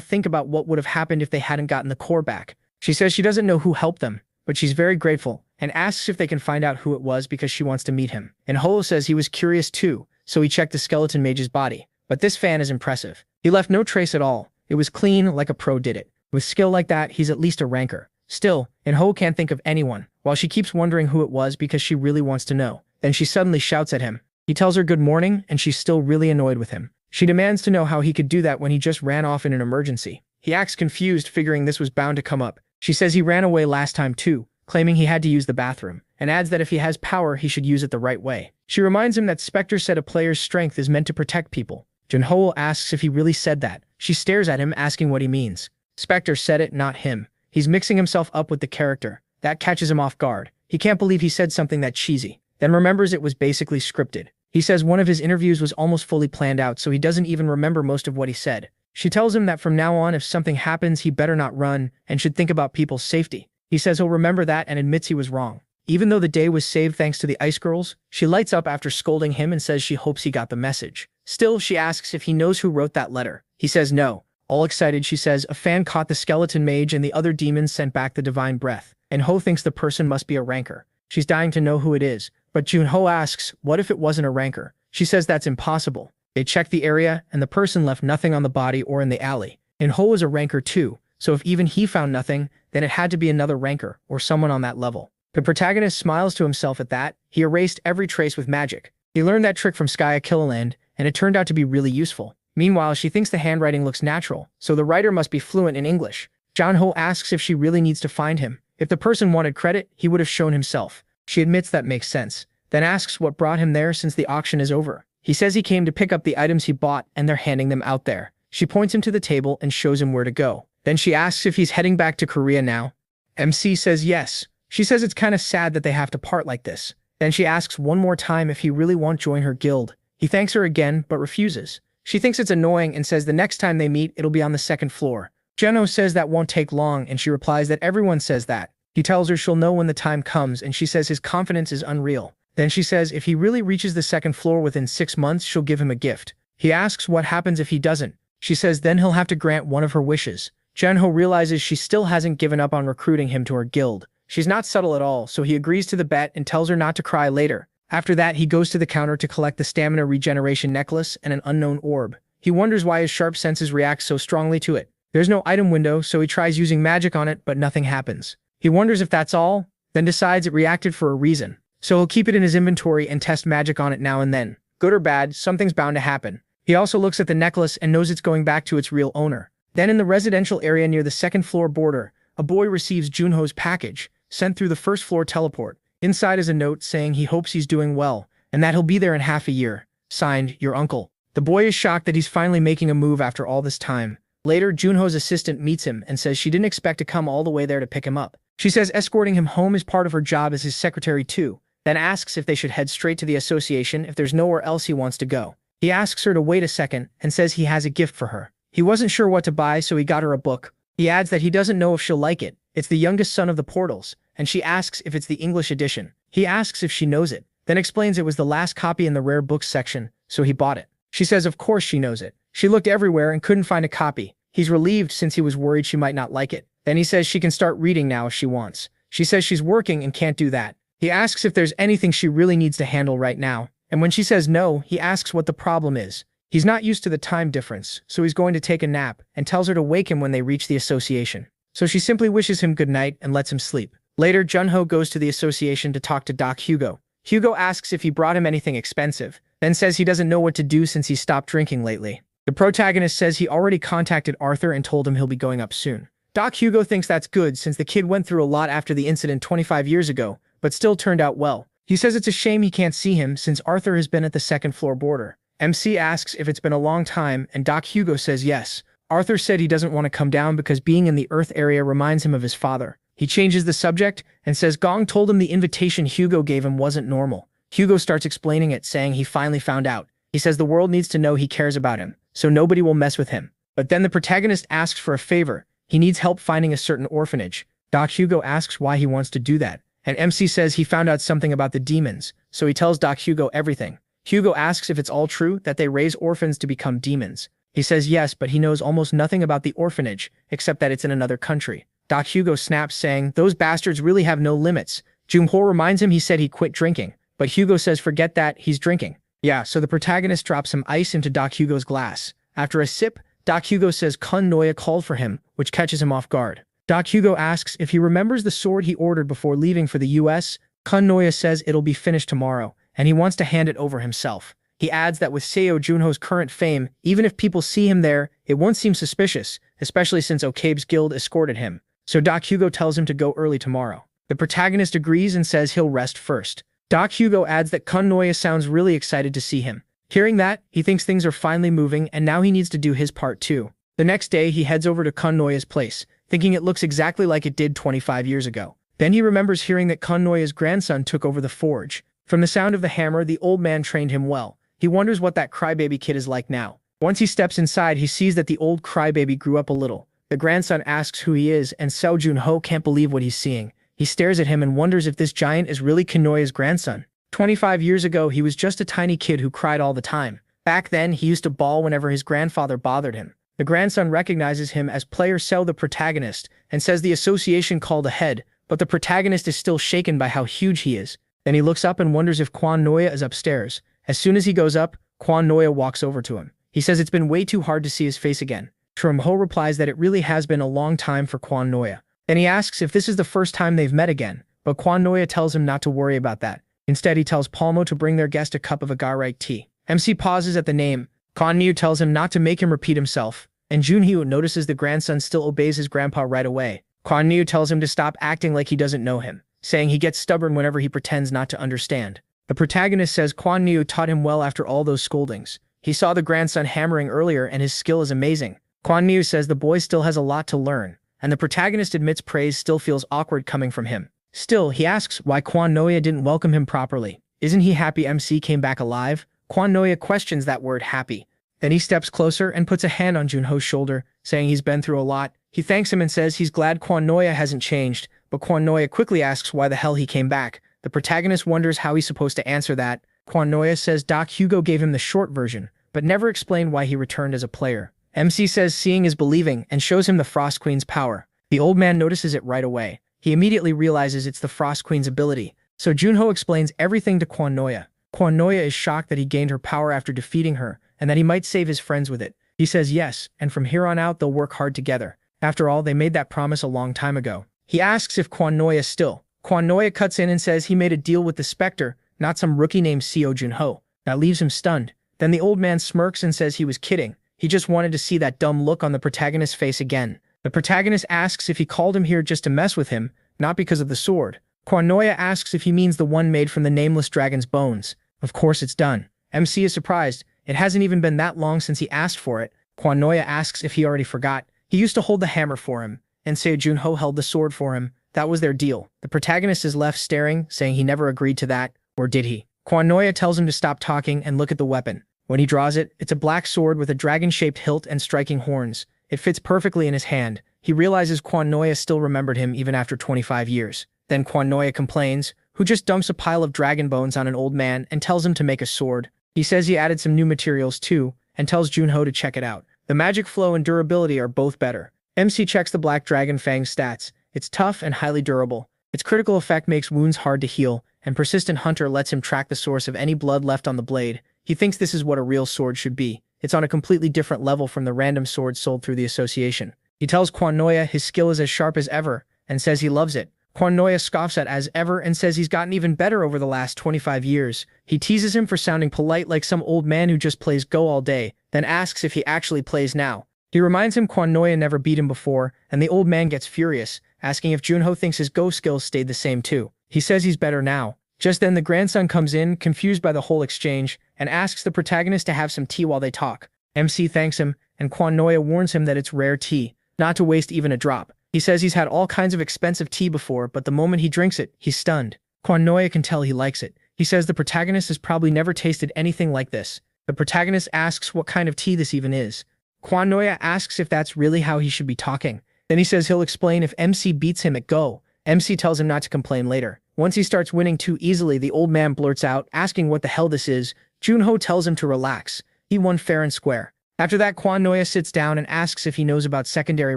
think about what would have happened if they hadn't gotten the core back. She says she doesn't know who helped them, but she's very grateful, and asks if they can find out who it was because she wants to meet him. Enho says he was curious too, so he checked the skeleton mage's body. But this fan is impressive. He left no trace at all. It was clean like a pro did it. With skill like that, he's at least a ranker. Still, Enho can't think of anyone, while she keeps wondering who it was because she really wants to know. Then she suddenly shouts at him. He tells her good morning, and she's still really annoyed with him. She demands to know how he could do that when he just ran off in an emergency. He acts confused, figuring this was bound to come up. She says he ran away last time too, claiming he had to use the bathroom, and adds that if he has power, he should use it the right way. She reminds him that Spectre said a player's strength is meant to protect people. Junho asks if he really said that. She stares at him, asking what he means. Spectre said it, not him. He's mixing himself up with the character. That catches him off guard. He can't believe he said something that cheesy, then remembers it was basically scripted. He says one of his interviews was almost fully planned out, so he doesn't even remember most of what he said. She tells him that from now on, if something happens, he better not run and should think about people's safety. He says he'll remember that and admits he was wrong. Even though the day was saved thanks to the Ice Girls, she lights up after scolding him and says she hopes he got the message. Still, she asks if he knows who wrote that letter. He says no. All excited, she says a fan caught the skeleton mage and the other demons sent back the divine breath. And Ho thinks the person must be a ranker. She's dying to know who it is. But Junho asks, what if it wasn't a ranker? She says that's impossible. They checked the area, and the person left nothing on the body or in the alley. And Ho is a ranker too, so if even he found nothing, then it had to be another ranker, or someone on that level. The protagonist smiles to himself at that. He erased every trace with magic. He learned that trick from Skya Killiland, and it turned out to be really useful. Meanwhile, she thinks the handwriting looks natural, so the writer must be fluent in English. Junho asks if she really needs to find him. If the person wanted credit, he would have shown himself. She admits that makes sense, then asks what brought him there since the auction is over. He says he came to pick up the items he bought and they're handing them out there. She points him to the table and shows him where to go. Then she asks if he's heading back to Korea now. MC says yes. She says it's kind of sad that they have to part like this. Then she asks one more time if he really won't join her guild. He thanks her again, but refuses. She thinks it's annoying and says the next time they meet, it'll be on the second floor. Junho says that won't take long, and she replies that everyone says that. He tells her she'll know when the time comes, and she says his confidence is unreal. Then she says if he really reaches the second floor within 6 months, she'll give him a gift. He asks what happens if he doesn't. She says then he'll have to grant one of her wishes. Junho realizes she still hasn't given up on recruiting him to her guild. She's not subtle at all, so he agrees to the bet and tells her not to cry later. After that, he goes to the counter to collect the stamina regeneration necklace and an unknown orb. He wonders why his sharp senses react so strongly to it. There's no item window, so he tries using magic on it, but nothing happens. He wonders if that's all, then decides it reacted for a reason. So he'll keep it in his inventory and test magic on it now and then. Good or bad, something's bound to happen. He also looks at the necklace and knows it's going back to its real owner. Then in the residential area near the second floor border, a boy receives Junho's package, sent through the first floor teleport. Inside is a note saying he hopes he's doing well, and that he'll be there in half a year. Signed, your uncle. The boy is shocked that he's finally making a move after all this time. Later, Junho's assistant meets him and says she didn't expect to come all the way there to pick him up. She says escorting him home is part of her job as his secretary too, then asks if they should head straight to the association if there's nowhere else he wants to go. He asks her to wait a second and says he has a gift for her. He wasn't sure what to buy, so he got her a book. He adds that he doesn't know if she'll like it. It's the youngest son of the portals, and she asks if it's the English edition. He asks if she knows it, then explains it was the last copy in the rare books section, so he bought it. She says of course she knows it. She looked everywhere and couldn't find a copy. He's relieved since he was worried she might not like it. Then he says she can start reading now if she wants. She says she's working and can't do that. He asks if there's anything she really needs to handle right now, and when she says no, he asks what the problem is. He's not used to the time difference, so he's going to take a nap, and tells her to wake him when they reach the association. So she simply wishes him good night and lets him sleep. Later, Junho goes to the association to talk to Doc Hugo. Hugo asks if he brought him anything expensive, then says he doesn't know what to do since he stopped drinking lately. The protagonist says he already contacted Arthur and told him he'll be going up soon. Doc Hugo thinks that's good since the kid went through a lot after the incident 25 years ago, but still turned out well. He says it's a shame he can't see him since Arthur has been at the second floor border. MC asks if it's been a long time, and Doc Hugo says yes. Arthur said he doesn't want to come down because being in the Earth area reminds him of his father. He changes the subject and says Gong told him the invitation Hugo gave him wasn't normal. Hugo starts explaining it, saying he finally found out. He says the world needs to know he cares about him, so nobody will mess with him. But then the protagonist asks for a favor. He needs help finding a certain orphanage. Doc Hugo asks why he wants to do that, and MC says he found out something about the demons, so he tells Doc Hugo everything. Hugo asks if it's all true that they raise orphans to become demons. He says yes, but he knows almost nothing about the orphanage, except that it's in another country. Doc Hugo snaps, saying, those bastards really have no limits. Junho reminds him he said he quit drinking, but Hugo says forget that, he's drinking. Yeah, so the protagonist drops some ice into Doc Hugo's glass. After a sip, Doc Hugo says Kun Noya called for him, which catches him off guard. Doc Hugo asks if he remembers the sword he ordered before leaving for the US. Kun Noya says it'll be finished tomorrow, and he wants to hand it over himself. He adds that with Seo Junho's current fame, even if people see him there, it won't seem suspicious, especially since Okabe's guild escorted him. So Doc Hugo tells him to go early tomorrow. The protagonist agrees and says he'll rest first. Doc Hugo adds that Kun Noya sounds really excited to see him. Hearing that, he thinks things are finally moving and now he needs to do his part too. The next day, he heads over to Kun Noya's place, thinking it looks exactly like it did 25 years ago. Then he remembers hearing that Kun Noya's grandson took over the forge. From the sound of the hammer, the old man trained him well. He wonders what that crybaby kid is like now. Once he steps inside, he sees that the old crybaby grew up a little. The grandson asks who he is, and Seo Junho can't believe what he's seeing. He stares at him and wonders if this giant is really Kun Noya's grandson. 25 years ago, he was just a tiny kid who cried all the time. Back then, he used to bawl whenever his grandfather bothered him. The grandson recognizes him as player Seo, the protagonist, and says the association called ahead, but the protagonist is still shaken by how huge he is. Then he looks up and wonders if Kun Noya is upstairs. As soon as he goes up, Kun Noya walks over to him. He says it's been way too hard to see his face again. Trumho replies that it really has been a long time for Kun Noya. Then he asks if this is the first time they've met again, but Kun Noya tells him not to worry about that. Instead, he tells Palmo to bring their guest a cup of agarite tea. MC pauses at the name. Kun Noya tells him not to make him repeat himself, and Junho notices the grandson still obeys his grandpa right away. Kun Noya tells him to stop acting like he doesn't know him, saying he gets stubborn whenever he pretends not to understand. The protagonist says Kun Noya taught him well after all those scoldings. He saw the grandson hammering earlier and his skill is amazing. Kun Noya says the boy still has a lot to learn, and the protagonist admits praise still feels awkward coming from him. Still, he asks why Kun Noya didn't welcome him properly. Isn't he happy MC came back alive? Kun Noya questions that word happy. Then he steps closer and puts a hand on Junho's shoulder, saying he's been through a lot. He thanks him and says he's glad Kun Noya hasn't changed, but Kun Noya quickly asks why the hell he came back. The protagonist wonders how he's supposed to answer that. Kun Noya says Doc Hugo gave him the short version, but never explained why he returned as a player. MC says seeing is believing and shows him the Frost Queen's power. The old man notices it right away. He immediately realizes it's the Frost Queen's ability. So Junho explains everything to Kwon Noya. Kwon Noya is shocked that he gained her power after defeating her, and that he might save his friends with it. He says yes, and from here on out they'll work hard together. After all, they made that promise a long time ago. He asks if Kwon Noya still. Kwon Noya cuts in and says he made a deal with the Spectre, not some rookie named Seo Junho. That leaves him stunned. Then the old man smirks and says he was kidding. He just wanted to see that dumb look on the protagonist's face again. The protagonist asks if he called him here just to mess with him, not because of the sword. Kwon Noya asks if he means the one made from the nameless dragon's bones. Of course it's done. MC is surprised. It hasn't even been that long since he asked for it. Kwon Noya asks if he already forgot. He used to hold the hammer for him, and Seo Junho held the sword for him. That was their deal. The protagonist is left staring, saying he never agreed to that, or did he? Kwon Noya tells him to stop talking and look at the weapon. When he draws it, it's a black sword with a dragon-shaped hilt and striking horns. It fits perfectly in his hand. He realizes Kwon Noya still remembered him even after 25 years. Then Kwon Noya complains, who just dumps a pile of dragon bones on an old man and tells him to make a sword. He says he added some new materials too, and tells Junho to check it out. The magic flow and durability are both better. MC checks the Black Dragon Fang stats. It's tough and highly durable. Its critical effect makes wounds hard to heal, and Persistent Hunter lets him track the source of any blood left on the blade. He thinks this is what a real sword should be. It's on a completely different level from the random swords sold through the association. He tells Kwon Noya his skill is as sharp as ever, and says he loves it. Kwon Noya scoffs at as ever and says he's gotten even better over the last 25 years. He teases him for sounding polite like some old man who just plays Go all day, then asks if he actually plays now. He reminds him Kwon Noya never beat him before, and the old man gets furious, asking if Junho thinks his Go skills stayed the same too. He says he's better now. Just then the grandson comes in, confused by the whole exchange, and asks the protagonist to have some tea while they talk. MC thanks him, and Kwon Noya warns him that it's rare tea, not to waste even a drop. He says he's had all kinds of expensive tea before, but the moment he drinks it, he's stunned. Kwon Noya can tell he likes it. He says the protagonist has probably never tasted anything like this. The protagonist asks what kind of tea this even is. Kwon Noya asks if that's really how he should be talking. Then he says he'll explain if MC beats him at Go. MC tells him not to complain later. Once he starts winning too easily, the old man blurts out, asking what the hell this is. Junho tells him to relax. He won fair and square. After that, Kwon Noya sits down and asks if he knows about secondary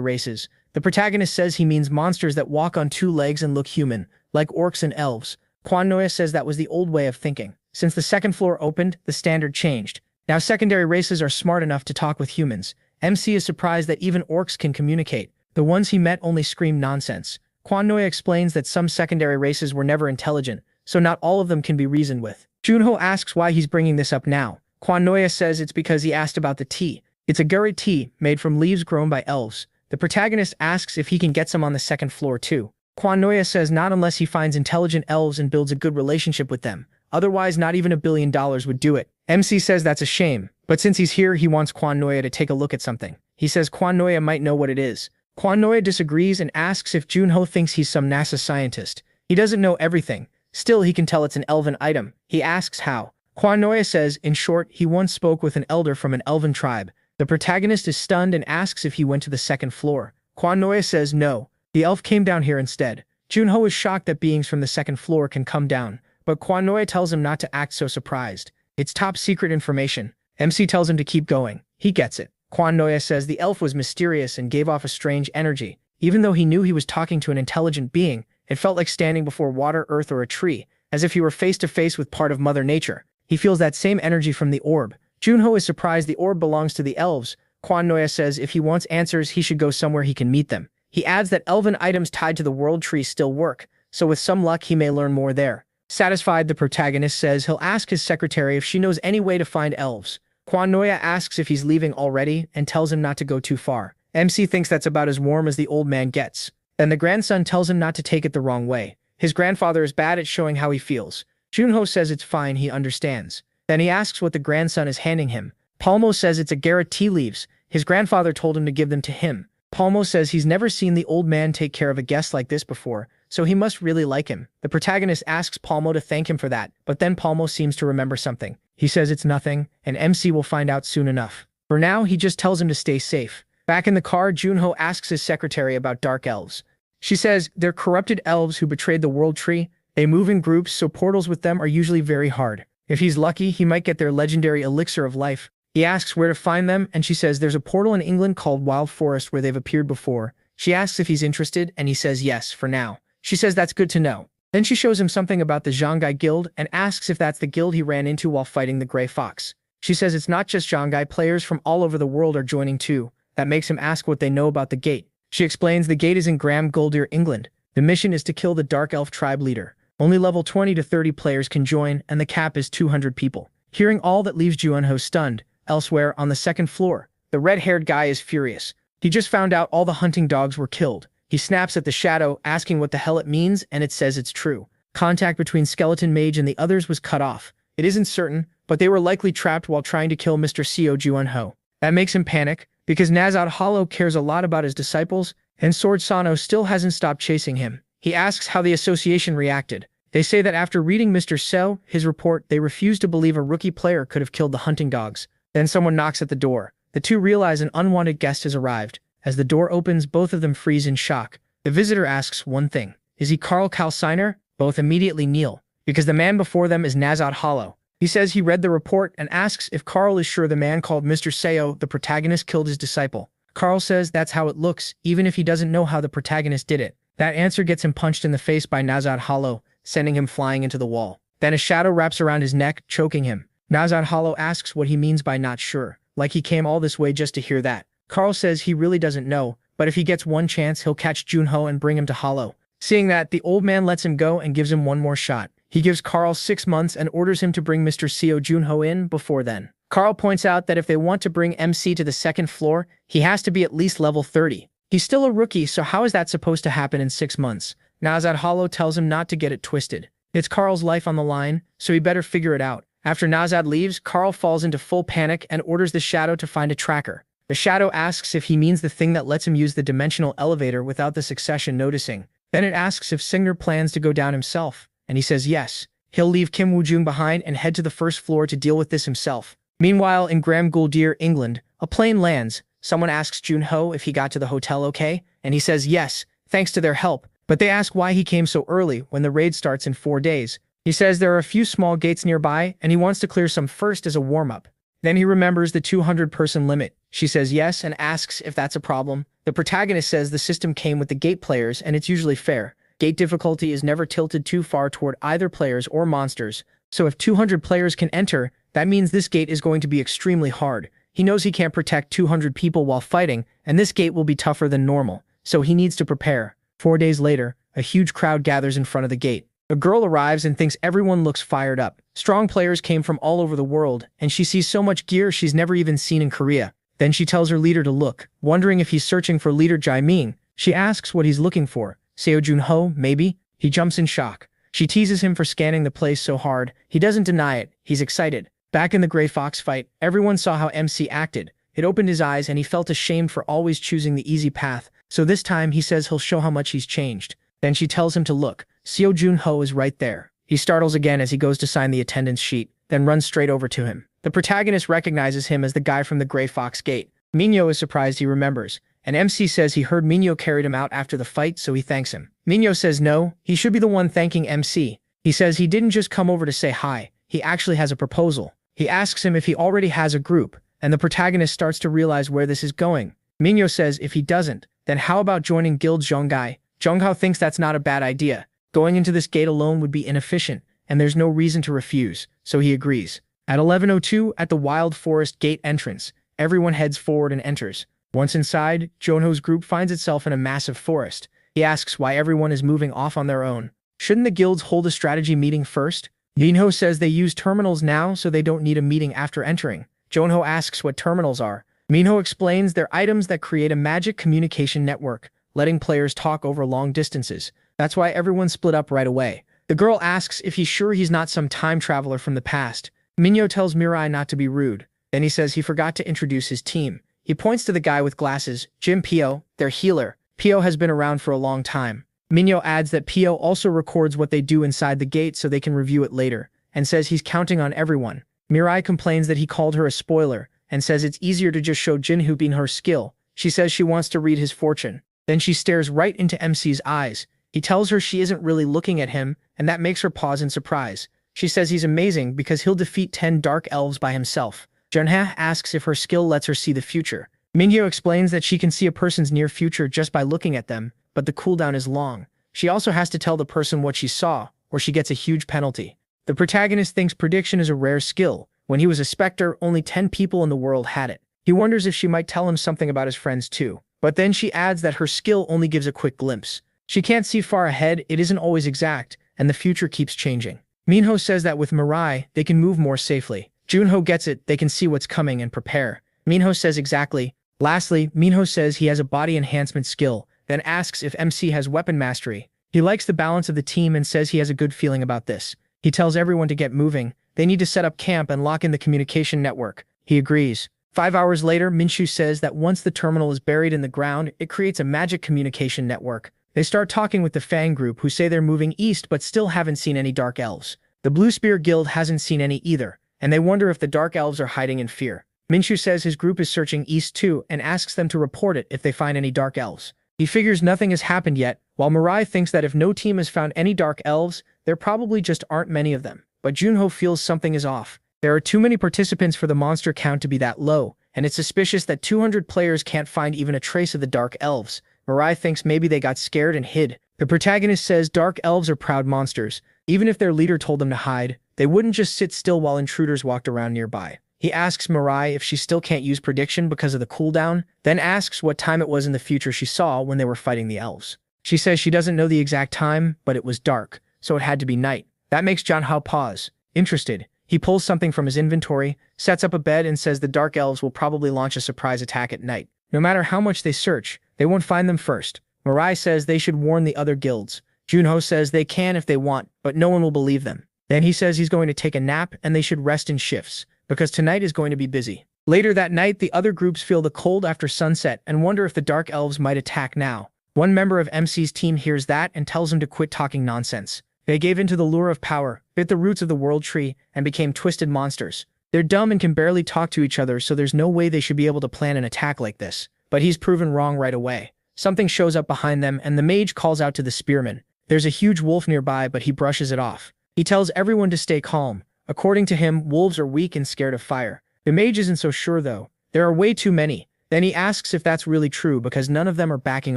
races. The protagonist says he means monsters that walk on two legs and look human, like orcs and elves. Kwon Noya says that was the old way of thinking. Since the second floor opened, the standard changed. Now secondary races are smart enough to talk with humans. MC is surprised that even orcs can communicate. The ones he met only scream nonsense. Kwon Noya explains that some secondary races were never intelligent, so not all of them can be reasoned with. Junho asks why he's bringing this up now. Kwon Noya says it's because he asked about the tea. It's a guri tea, made from leaves grown by elves. The protagonist asks if he can get some on the second floor too. Kwon Noya says not unless he finds intelligent elves and builds a good relationship with them. Otherwise, not even $1 billion would do it. MC says that's a shame, but since he's here, he wants Kwon Noya to take a look at something. He says Kwon Noya might know what it is. Kwon Noya disagrees and asks if Junho thinks he's some NASA scientist. He doesn't know everything. Still, he can tell it's an elven item. He asks how. Kwon Noya says, in short, he once spoke with an elder from an elven tribe. The protagonist is stunned and asks if he went to the second floor. Kwon Noya says no. The elf came down here instead. Junho is shocked that beings from the second floor can come down, but Kwon Noya tells him not to act so surprised. It's top secret information. MC tells him to keep going. He gets it. Kwon Noya says the elf was mysterious and gave off a strange energy. Even though he knew he was talking to an intelligent being, it felt like standing before water, earth, or a tree, as if he were face to face with part of Mother Nature. He feels that same energy from the orb. Junho is surprised the orb belongs to the elves. Kwon Noya says if he wants answers, he should go somewhere he can meet them. He adds that elven items tied to the world tree still work, so with some luck he may learn more there. Satisfied, the protagonist says he'll ask his secretary if she knows any way to find elves. Kwon Noya asks if he's leaving already and tells him not to go too far. MC thinks that's about as warm as the old man gets. Then the grandson tells him not to take it the wrong way. His grandfather is bad at showing how he feels. Junho says it's fine, he understands. Then he asks what the grandson is handing him. Palmo says it's a garret tea leaves. His grandfather told him to give them to him. Palmo says he's never seen the old man take care of a guest like this before, so he must really like him. The protagonist asks Palmo to thank him for that, but then Palmo seems to remember something. He says it's nothing, and MC will find out soon enough. For now, he just tells him to stay safe. Back in the car, Junho asks his secretary about dark elves. She says they're corrupted elves who betrayed the world tree. They move in groups, so portals with them are usually very hard. If he's lucky, he might get their legendary elixir of life. He asks where to find them, and she says there's a portal in England called Wild Forest where they've appeared before. She asks if he's interested, and he says yes, for now. She says that's good to know. Then she shows him something about the Zhongai Guild and asks if that's the guild he ran into while fighting the Grey Fox. She says it's not just Zhongai, players from all over the world are joining too. That makes him ask what they know about the gate. She explains the gate is in Graham Guldir, England. The mission is to kill the Dark Elf tribe leader. Only level 20 to 30 players can join, and the cap is 200 people. Hearing all that leaves Junho stunned. Elsewhere, on the second floor, the red-haired guy is furious. He just found out all the hunting dogs were killed. He snaps at the shadow, asking what the hell it means, and it says it's true. Contact between Skeleton Mage and the others was cut off. It isn't certain, but they were likely trapped while trying to kill Mr. Seo Junho. That makes him panic, because Nazad Hollow cares a lot about his disciples, and Sword Sano still hasn't stopped chasing him. He asks how the association reacted. They say that after reading Mr. Seo, his report, they refuse to believe a rookie player could have killed the hunting dogs. Then someone knocks at the door. The two realize an unwanted guest has arrived. As the door opens, both of them freeze in shock. The visitor asks one thing. Is he Karl Kalsiner? Both immediately kneel, because the man before them is Nazad Hollow. He says he read the report and asks if Karl is sure the man called Mr. Seo, the protagonist, killed his disciple. Karl says that's how it looks, even if he doesn't know how the protagonist did it. That answer gets him punched in the face by Nazad Hollow, sending him flying into the wall. Then a shadow wraps around his neck, choking him. Nazad Hollow asks what he means by not sure, like he came all this way just to hear that. Karl says he really doesn't know, but if he gets one chance, he'll catch Junho and bring him to Hollow. Seeing that, the old man lets him go and gives him one more shot. He gives Karl 6 months and orders him to bring Mr. Seo Junho in before then. Karl points out that if they want to bring MC to the second floor, he has to be at least level 30. He's still a rookie, so how is that supposed to happen in 6 months? Nazad Hollow tells him not to get it twisted. It's Karl's life on the line, so he better figure it out. After Nazad leaves, Karl falls into full panic and orders the Shadow to find a tracker. The Shadow asks if he means the thing that lets him use the dimensional elevator without the succession noticing. Then it asks if Signer plans to go down himself, and he says yes. He'll leave Kim Woo-jung behind and head to the first floor to deal with this himself. Meanwhile, in Graham Guldir, England, a plane lands. Someone asks Junho if he got to the hotel okay, and he says yes, thanks to their help, but they ask why he came so early when the raid starts in 4 days. He says there are a few small gates nearby, and he wants to clear some first as a warm-up. Then he remembers the 200-person limit. She says yes and asks if that's a problem. The protagonist says the system came with the gate players and it's usually fair. Gate difficulty is never tilted too far toward either players or monsters, so if 200 players can enter, that means this gate is going to be extremely hard. He knows he can't protect 200 people while fighting, and this gate will be tougher than normal, so he needs to prepare. 4 days later, a huge crowd gathers in front of the gate. A girl arrives and thinks everyone looks fired up. Strong players came from all over the world, and she sees so much gear she's never even seen in Korea. Then she tells her leader to look, wondering if he's searching for leader Jae-ming. She asks what he's looking for. Seo Junho, maybe? He jumps in shock. She teases him for scanning the place so hard. He doesn't deny it. He's excited. Back in the Grey Fox fight, everyone saw how MC acted. It opened his eyes and he felt ashamed for always choosing the easy path, so this time he says he'll show how much he's changed. Then she tells him to look. Seo Junho is right there. He startles again as he goes to sign the attendance sheet, then runs straight over to him. The protagonist recognizes him as the guy from the Grey Fox gate. Minho is surprised he remembers, and MC says he heard Minho carried him out after the fight, so he thanks him. Minho says no, he should be the one thanking MC. He says he didn't just come over to say hi, he actually has a proposal. He asks him if he already has a group, and the protagonist starts to realize where this is going. Minho says if he doesn't, then how about joining Guild Zhongai? Zhonghao thinks that's not a bad idea. Going into this gate alone would be inefficient, and there's no reason to refuse, so he agrees. At 11:02, at the Wild Forest Gate entrance, everyone heads forward and enters. Once inside, Junho's group finds itself in a massive forest. He asks why everyone is moving off on their own. Shouldn't the guilds hold a strategy meeting first? Minho says they use terminals now, so they don't need a meeting after entering. Junho asks what terminals are. Minho explains they're items that create a magic communication network, letting players talk over long distances. That's why everyone split up right away. The girl asks if he's sure he's not some time traveler from the past. Minho tells Mirai not to be rude. Then he says he forgot to introduce his team. He points to the guy with glasses, Jim Pio, their healer. Pio has been around for a long time. Minho adds that Pio also records what they do inside the gate so they can review it later, and says he's counting on everyone. Mirai complains that he called her a spoiler, and says it's easier to just show Jinhu being her skill. She says she wants to read his fortune. Then she stares right into MC's eyes. He tells her she isn't really looking at him, and that makes her pause in surprise. She says he's amazing because he'll defeat 10 dark elves by himself. Junha asks if her skill lets her see the future. Minhyo explains that she can see a person's near future just by looking at them, but the cooldown is long. She also has to tell the person what she saw, or she gets a huge penalty. The protagonist thinks prediction is a rare skill. When he was a specter, only 10 people in the world had it. He wonders if she might tell him something about his friends too. But then she adds that her skill only gives a quick glimpse. She can't see far ahead, it isn't always exact, and the future keeps changing. Minho says that with Mirai, they can move more safely. Junho gets it, they can see what's coming and prepare. Minho says exactly. Lastly, Minho says he has a body enhancement skill, then asks if MC has weapon mastery. He likes the balance of the team and says he has a good feeling about this. He tells everyone to get moving. They need to set up camp and lock in the communication network. He agrees. 5 hours later, Minshu says that once the terminal is buried in the ground, it creates a magic communication network. They start talking with the Fang group, who say they're moving east but still haven't seen any Dark Elves. The Blue Spear Guild hasn't seen any either, and they wonder if the Dark Elves are hiding in fear. Minshu says his group is searching east too and asks them to report it if they find any Dark Elves. He figures nothing has happened yet, while Mirai thinks that if no team has found any Dark Elves, there probably just aren't many of them. But Junho feels something is off. There are too many participants for the monster count to be that low, and it's suspicious that 200 players can't find even a trace of the Dark Elves. Mirai thinks maybe they got scared and hid. The protagonist says Dark Elves are proud monsters. Even if their leader told them to hide, they wouldn't just sit still while intruders walked around nearby. He asks Mirai if she still can't use prediction because of the cooldown, then asks what time it was in the future she saw when they were fighting the elves. She says she doesn't know the exact time, but it was dark, so it had to be night. That makes Junho pause. Interested, he pulls something from his inventory, sets up a bed and says the Dark Elves will probably launch a surprise attack at night. No matter how much they search, they won't find them first. Mirai says they should warn the other guilds. Junho says they can if they want, but no one will believe them. Then he says he's going to take a nap and they should rest in shifts, because tonight is going to be busy. Later that night, the other groups feel the cold after sunset and wonder if the Dark Elves might attack now. One member of MC's team hears that and tells him to quit talking nonsense. They gave into the lure of power, bit the roots of the world tree, and became twisted monsters. They're dumb and can barely talk to each other, so there's no way they should be able to plan an attack like this. But he's proven wrong right away. Something shows up behind them and the mage calls out to the spearman. There's a huge wolf nearby, but he brushes it off. He tells everyone to stay calm. According to him, wolves are weak and scared of fire. The mage isn't so sure though. There are way too many. Then he asks if that's really true because none of them are backing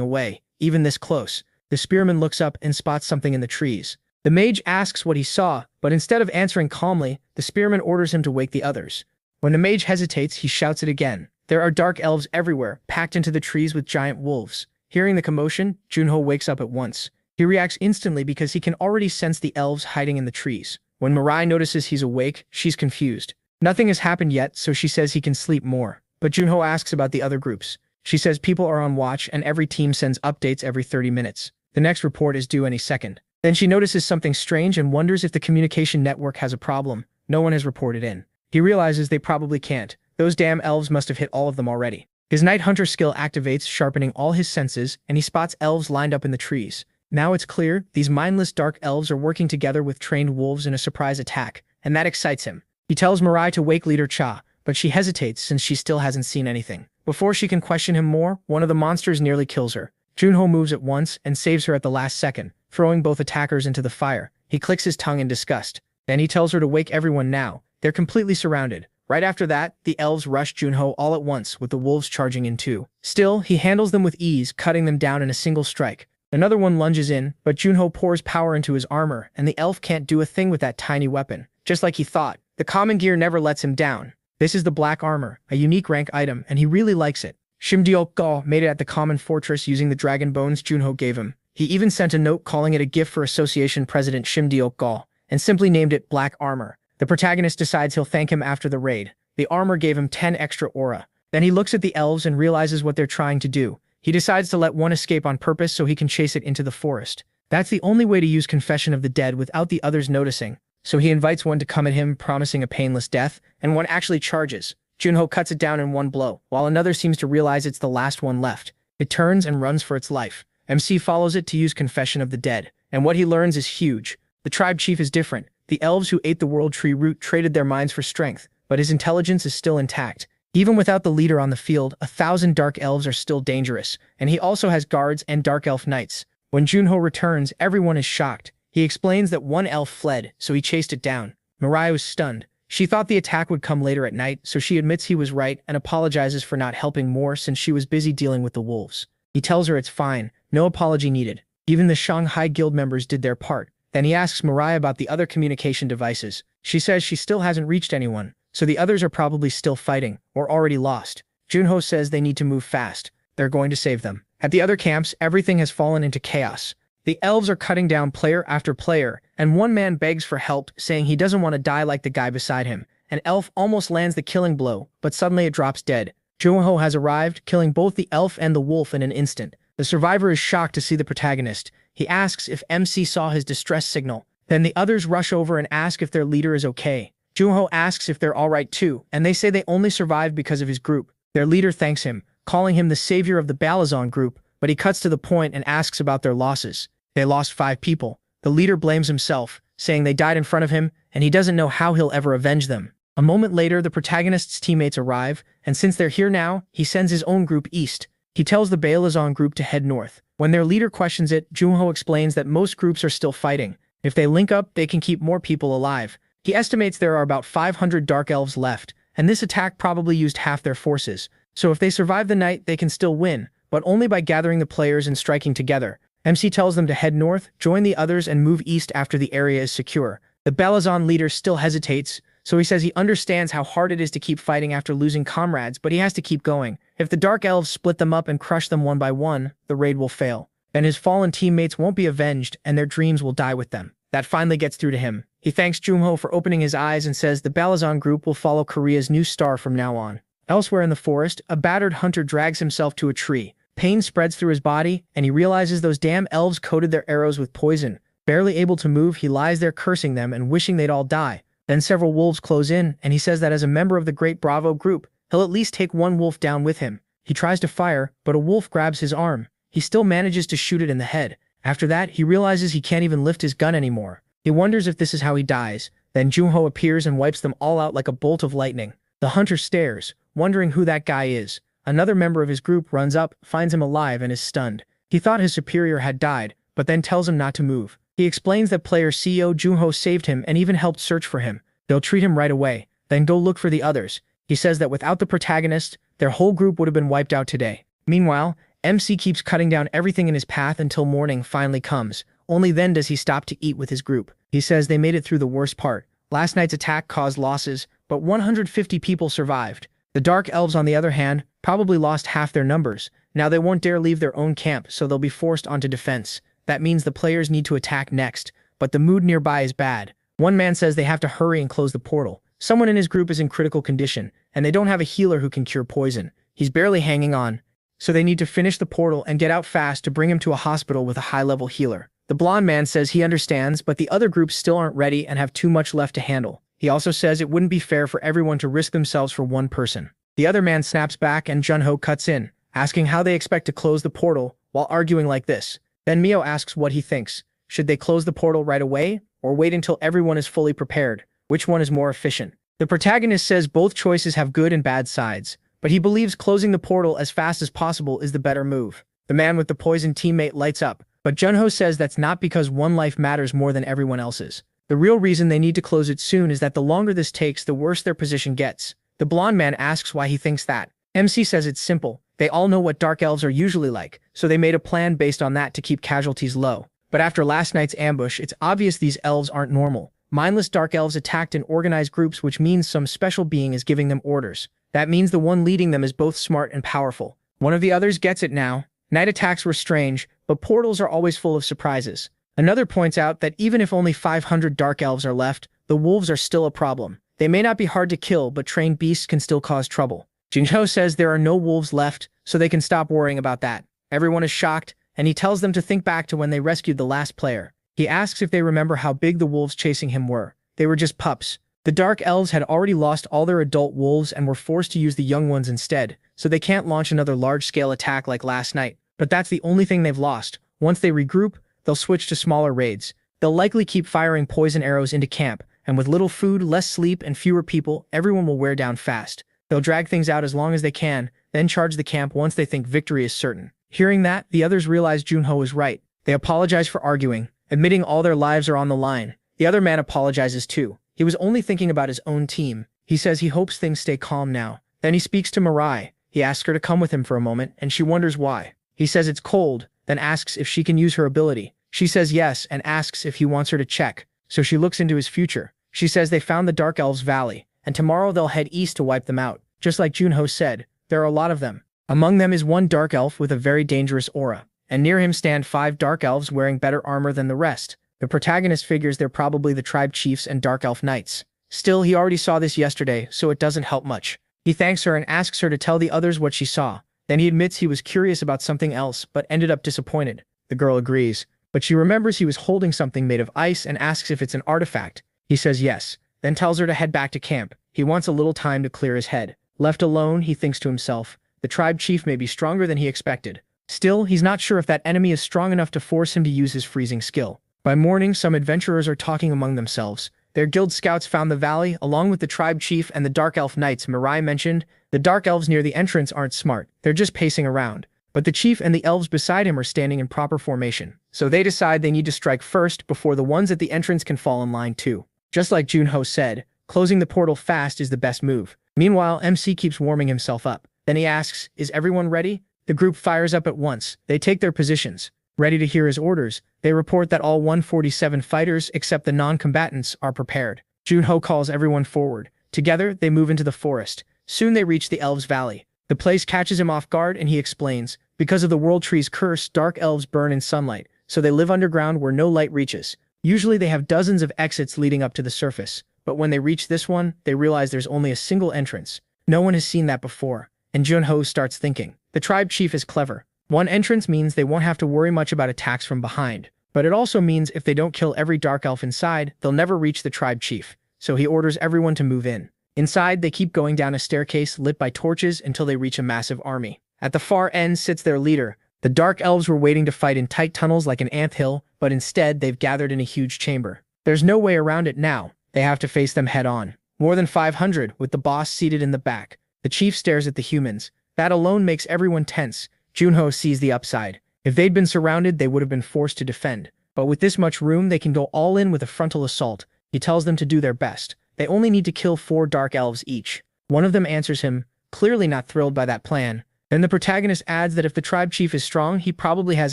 away, even this close. The spearman looks up and spots something in the trees. The mage asks what he saw, but instead of answering calmly, the spearman orders him to wake the others. When the mage hesitates, he shouts it again. There are Dark Elves everywhere, packed into the trees with giant wolves. Hearing the commotion, Junho wakes up at once. He reacts instantly because he can already sense the elves hiding in the trees. When Mirai notices he's awake, she's confused. Nothing has happened yet, so she says he can sleep more. But Junho asks about the other groups. She says people are on watch and every team sends updates every 30 minutes. The next report is due any second. Then she notices something strange and wonders if the communication network has a problem. No one has reported in. He realizes they probably can't. Those damn elves must have hit all of them already. His Night Hunter skill activates, sharpening all his senses, and he spots elves lined up in the trees. Now it's clear, these mindless Dark Elves are working together with trained wolves in a surprise attack, and that excites him. He tells Mirai to wake Leader Cha, but she hesitates since she still hasn't seen anything. Before she can question him more, one of the monsters nearly kills her. Junho moves at once and saves her at the last second, throwing both attackers into the fire. He clicks his tongue in disgust. Then he tells her to wake everyone now. They're completely surrounded. Right after that, the elves rush Junho all at once, with the wolves charging in too. Still, he handles them with ease, cutting them down in a single strike. Another one lunges in, but Junho pours power into his armor, and the elf can't do a thing with that tiny weapon. Just like he thought, the common gear never lets him down. This is the black armor, a unique rank item, and he really likes it. Shimdeok made it at the common fortress using the dragon bones Junho gave him. He even sent a note calling it a gift for Association President Shimdeok, and simply named it Black Armor. The protagonist decides he'll thank him after the raid. The armor gave him 10 extra aura. Then he looks at the elves and realizes what they're trying to do. He decides to let one escape on purpose so he can chase it into the forest. That's the only way to use Confession of the Dead without the others noticing. So he invites one to come at him, promising a painless death, and one actually charges. Junho cuts it down in one blow, while another seems to realize it's the last one left. It turns and runs for its life. MC follows it to use Confession of the Dead, and what he learns is huge. The tribe chief is different. The elves who ate the world tree root traded their minds for strength, but his intelligence is still intact. Even without the leader on the field, 1,000 Dark Elves are still dangerous, and he also has guards and Dark Elf Knights. When Junho returns, everyone is shocked. He explains that one elf fled, so he chased it down. Mirai was stunned. She thought the attack would come later at night, so she admits he was right and apologizes for not helping more since she was busy dealing with the wolves. He tells her it's fine, no apology needed. Even the Shanghai Guild members did their part. Then he asks Mirai about the other communication devices. She says she still hasn't reached anyone, so the others are probably still fighting, or already lost. Junho says they need to move fast. They're going to save them. At the other camps, everything has fallen into chaos. The elves are cutting down player after player, and one man begs for help, saying he doesn't want to die like the guy beside him. An elf almost lands the killing blow, but suddenly it drops dead. Junho has arrived, killing both the elf and the wolf in an instant. The survivor is shocked to see the protagonist. He asks if MC saw his distress signal. Then the others rush over and ask if their leader is okay. Junho asks if they're alright too, and they say they only survived because of his group. Their leader thanks him, calling him the savior of the Balazon group, but he cuts to the point and asks about their losses. They lost 5 people. The leader blames himself, saying they died in front of him, and he doesn't know how he'll ever avenge them. A moment later, the protagonist's teammates arrive, and since they're here now, he sends his own group east. He tells the Balazon group to head north. When their leader questions it, Junho explains that most groups are still fighting. If they link up, they can keep more people alive. He estimates there are about 500 Dark Elves left, and this attack probably used half their forces. So if they survive the night, they can still win, but only by gathering the players and striking together. MC tells them to head north, join the others, and move east after the area is secure. The Balazon leader still hesitates, so he says he understands how hard it is to keep fighting after losing comrades, but he has to keep going. If the Dark Elves split them up and crush them one by one, the raid will fail. Then his fallen teammates won't be avenged, and their dreams will die with them. That finally gets through to him. He thanks Junho for opening his eyes and says the Balazon group will follow Korea's new star from now on. Elsewhere in the forest, a battered hunter drags himself to a tree. Pain spreads through his body, and he realizes those damn elves coated their arrows with poison. Barely able to move, he lies there cursing them and wishing they'd all die. Then several wolves close in, and he says that as a member of the Great Bravo group, he'll at least take one wolf down with him. He tries to fire, but a wolf grabs his arm. He still manages to shoot it in the head. After that, he realizes he can't even lift his gun anymore. He wonders if this is how he dies. Then Junho appears and wipes them all out like a bolt of lightning. The hunter stares, wondering who that guy is. Another member of his group runs up, finds him alive, and is stunned. He thought his superior had died, but then tells him not to move. He explains that player CEO Junho saved him and even helped search for him. They'll treat him right away, then go look for the others. He says that without the protagonist, their whole group would have been wiped out today. Meanwhile, MC keeps cutting down everything in his path until morning finally comes. Only then does he stop to eat with his group. He says they made it through the worst part. Last night's attack caused losses, but 150 people survived. The Dark Elves, on the other hand, probably lost half their numbers. Now they won't dare leave their own camp, so they'll be forced onto defense. That means the players need to attack next, but the mood nearby is bad. One man says they have to hurry and close the portal. Someone in his group is in critical condition, and they don't have a healer who can cure poison. He's barely hanging on, so they need to finish the portal and get out fast to bring him to a hospital with a high-level healer. The blonde man says he understands, but the other groups still aren't ready and have too much left to handle. He also says it wouldn't be fair for everyone to risk themselves for one person. The other man snaps back and Junho cuts in, asking how they expect to close the portal while arguing like this. Then Mio asks what he thinks. Should they close the portal right away, or wait until everyone is fully prepared? Which one is more efficient? The protagonist says both choices have good and bad sides, but he believes closing the portal as fast as possible is the better move. The man with the poisoned teammate lights up, but Junho says that's not because one life matters more than everyone else's. The real reason they need to close it soon is that the longer this takes, the worse their position gets. The blonde man asks why he thinks that. MC says it's simple. They all know what Dark Elves are usually like, so they made a plan based on that to keep casualties low. But after last night's ambush, it's obvious these elves aren't normal. Mindless Dark Elves attacked in organized groups, which means some special being is giving them orders. That means the one leading them is both smart and powerful. One of the others gets it now. Night attacks were strange, but portals are always full of surprises. Another points out that even if only 500 Dark Elves are left, the wolves are still a problem. They may not be hard to kill, but trained beasts can still cause trouble. Junho says there are no wolves left, so they can stop worrying about that. Everyone is shocked, and he tells them to think back to when they rescued the last player. He asks if they remember how big the wolves chasing him were. They were just pups. The Dark Elves had already lost all their adult wolves and were forced to use the young ones instead, so they can't launch another large-scale attack like last night. But that's the only thing they've lost. Once they regroup, they'll switch to smaller raids. They'll likely keep firing poison arrows into camp, and with little food, less sleep, and fewer people, everyone will wear down fast. They'll drag things out as long as they can, then charge the camp once they think victory is certain. Hearing that, the others realize Junho was right. They apologize for arguing, admitting all their lives are on the line. The other man apologizes too. He was only thinking about his own team. He says he hopes things stay calm now. Then he speaks to Mirai. He asks her to come with him for a moment, and she wonders why. He says it's cold, then asks if she can use her ability. She says yes and asks if he wants her to check, so she looks into his future. She says they found the Dark Elves Valley, and tomorrow they'll head east to wipe them out. Just like Junho said, there are a lot of them. Among them is one Dark Elf with a very dangerous aura, and near him stand 5 Dark Elves wearing better armor than the rest. The protagonist figures they're probably the tribe chiefs and Dark Elf Knights. Still, he already saw this yesterday, so it doesn't help much. He thanks her and asks her to tell the others what she saw. Then he admits he was curious about something else, but ended up disappointed. The girl agrees, but she remembers he was holding something made of ice and asks if it's an artifact. He says yes, then tells her to head back to camp. He wants a little time to clear his head. Left alone, he thinks to himself, the tribe chief may be stronger than he expected. Still, he's not sure if that enemy is strong enough to force him to use his freezing skill. By morning, some adventurers are talking among themselves. Their guild scouts found the valley, along with the tribe chief and the Dark Elf Knights Mirai mentioned. The Dark Elves near the entrance aren't smart, they're just pacing around. But the chief and the elves beside him are standing in proper formation, so they decide they need to strike first before the ones at the entrance can fall in line too. Just like Junho said, closing the portal fast is the best move. Meanwhile, MC keeps warming himself up. Then he asks, is everyone ready? The group fires up at once. They take their positions. Ready to hear his orders, they report that all 147 fighters except the non-combatants are prepared. Junho calls everyone forward. Together, they move into the forest. Soon they reach the Elves Valley. The place catches him off guard and he explains, because of the World Tree's curse, dark elves burn in sunlight, so they live underground where no light reaches. Usually they have dozens of exits leading up to the surface, but when they reach this one, they realize there's only a single entrance. No one has seen that before, and Junho starts thinking. The tribe chief is clever. One entrance means they won't have to worry much about attacks from behind, but it also means if they don't kill every dark elf inside, they'll never reach the tribe chief, so he orders everyone to move in. Inside, they keep going down a staircase lit by torches until they reach a massive army. At the far end sits their leader. The dark elves were waiting to fight in tight tunnels like an anthill, but instead they've gathered in a huge chamber. There's no way around it now. They have to face them head on. More than 500, with the boss seated in the back. The chief stares at the humans. That alone makes everyone tense. Junho sees the upside. If they'd been surrounded, they would have been forced to defend. But with this much room, they can go all in with a frontal assault. He tells them to do their best. They only need to kill 4 dark elves each. One of them answers him, clearly not thrilled by that plan. Then the protagonist adds that if the tribe chief is strong, he probably has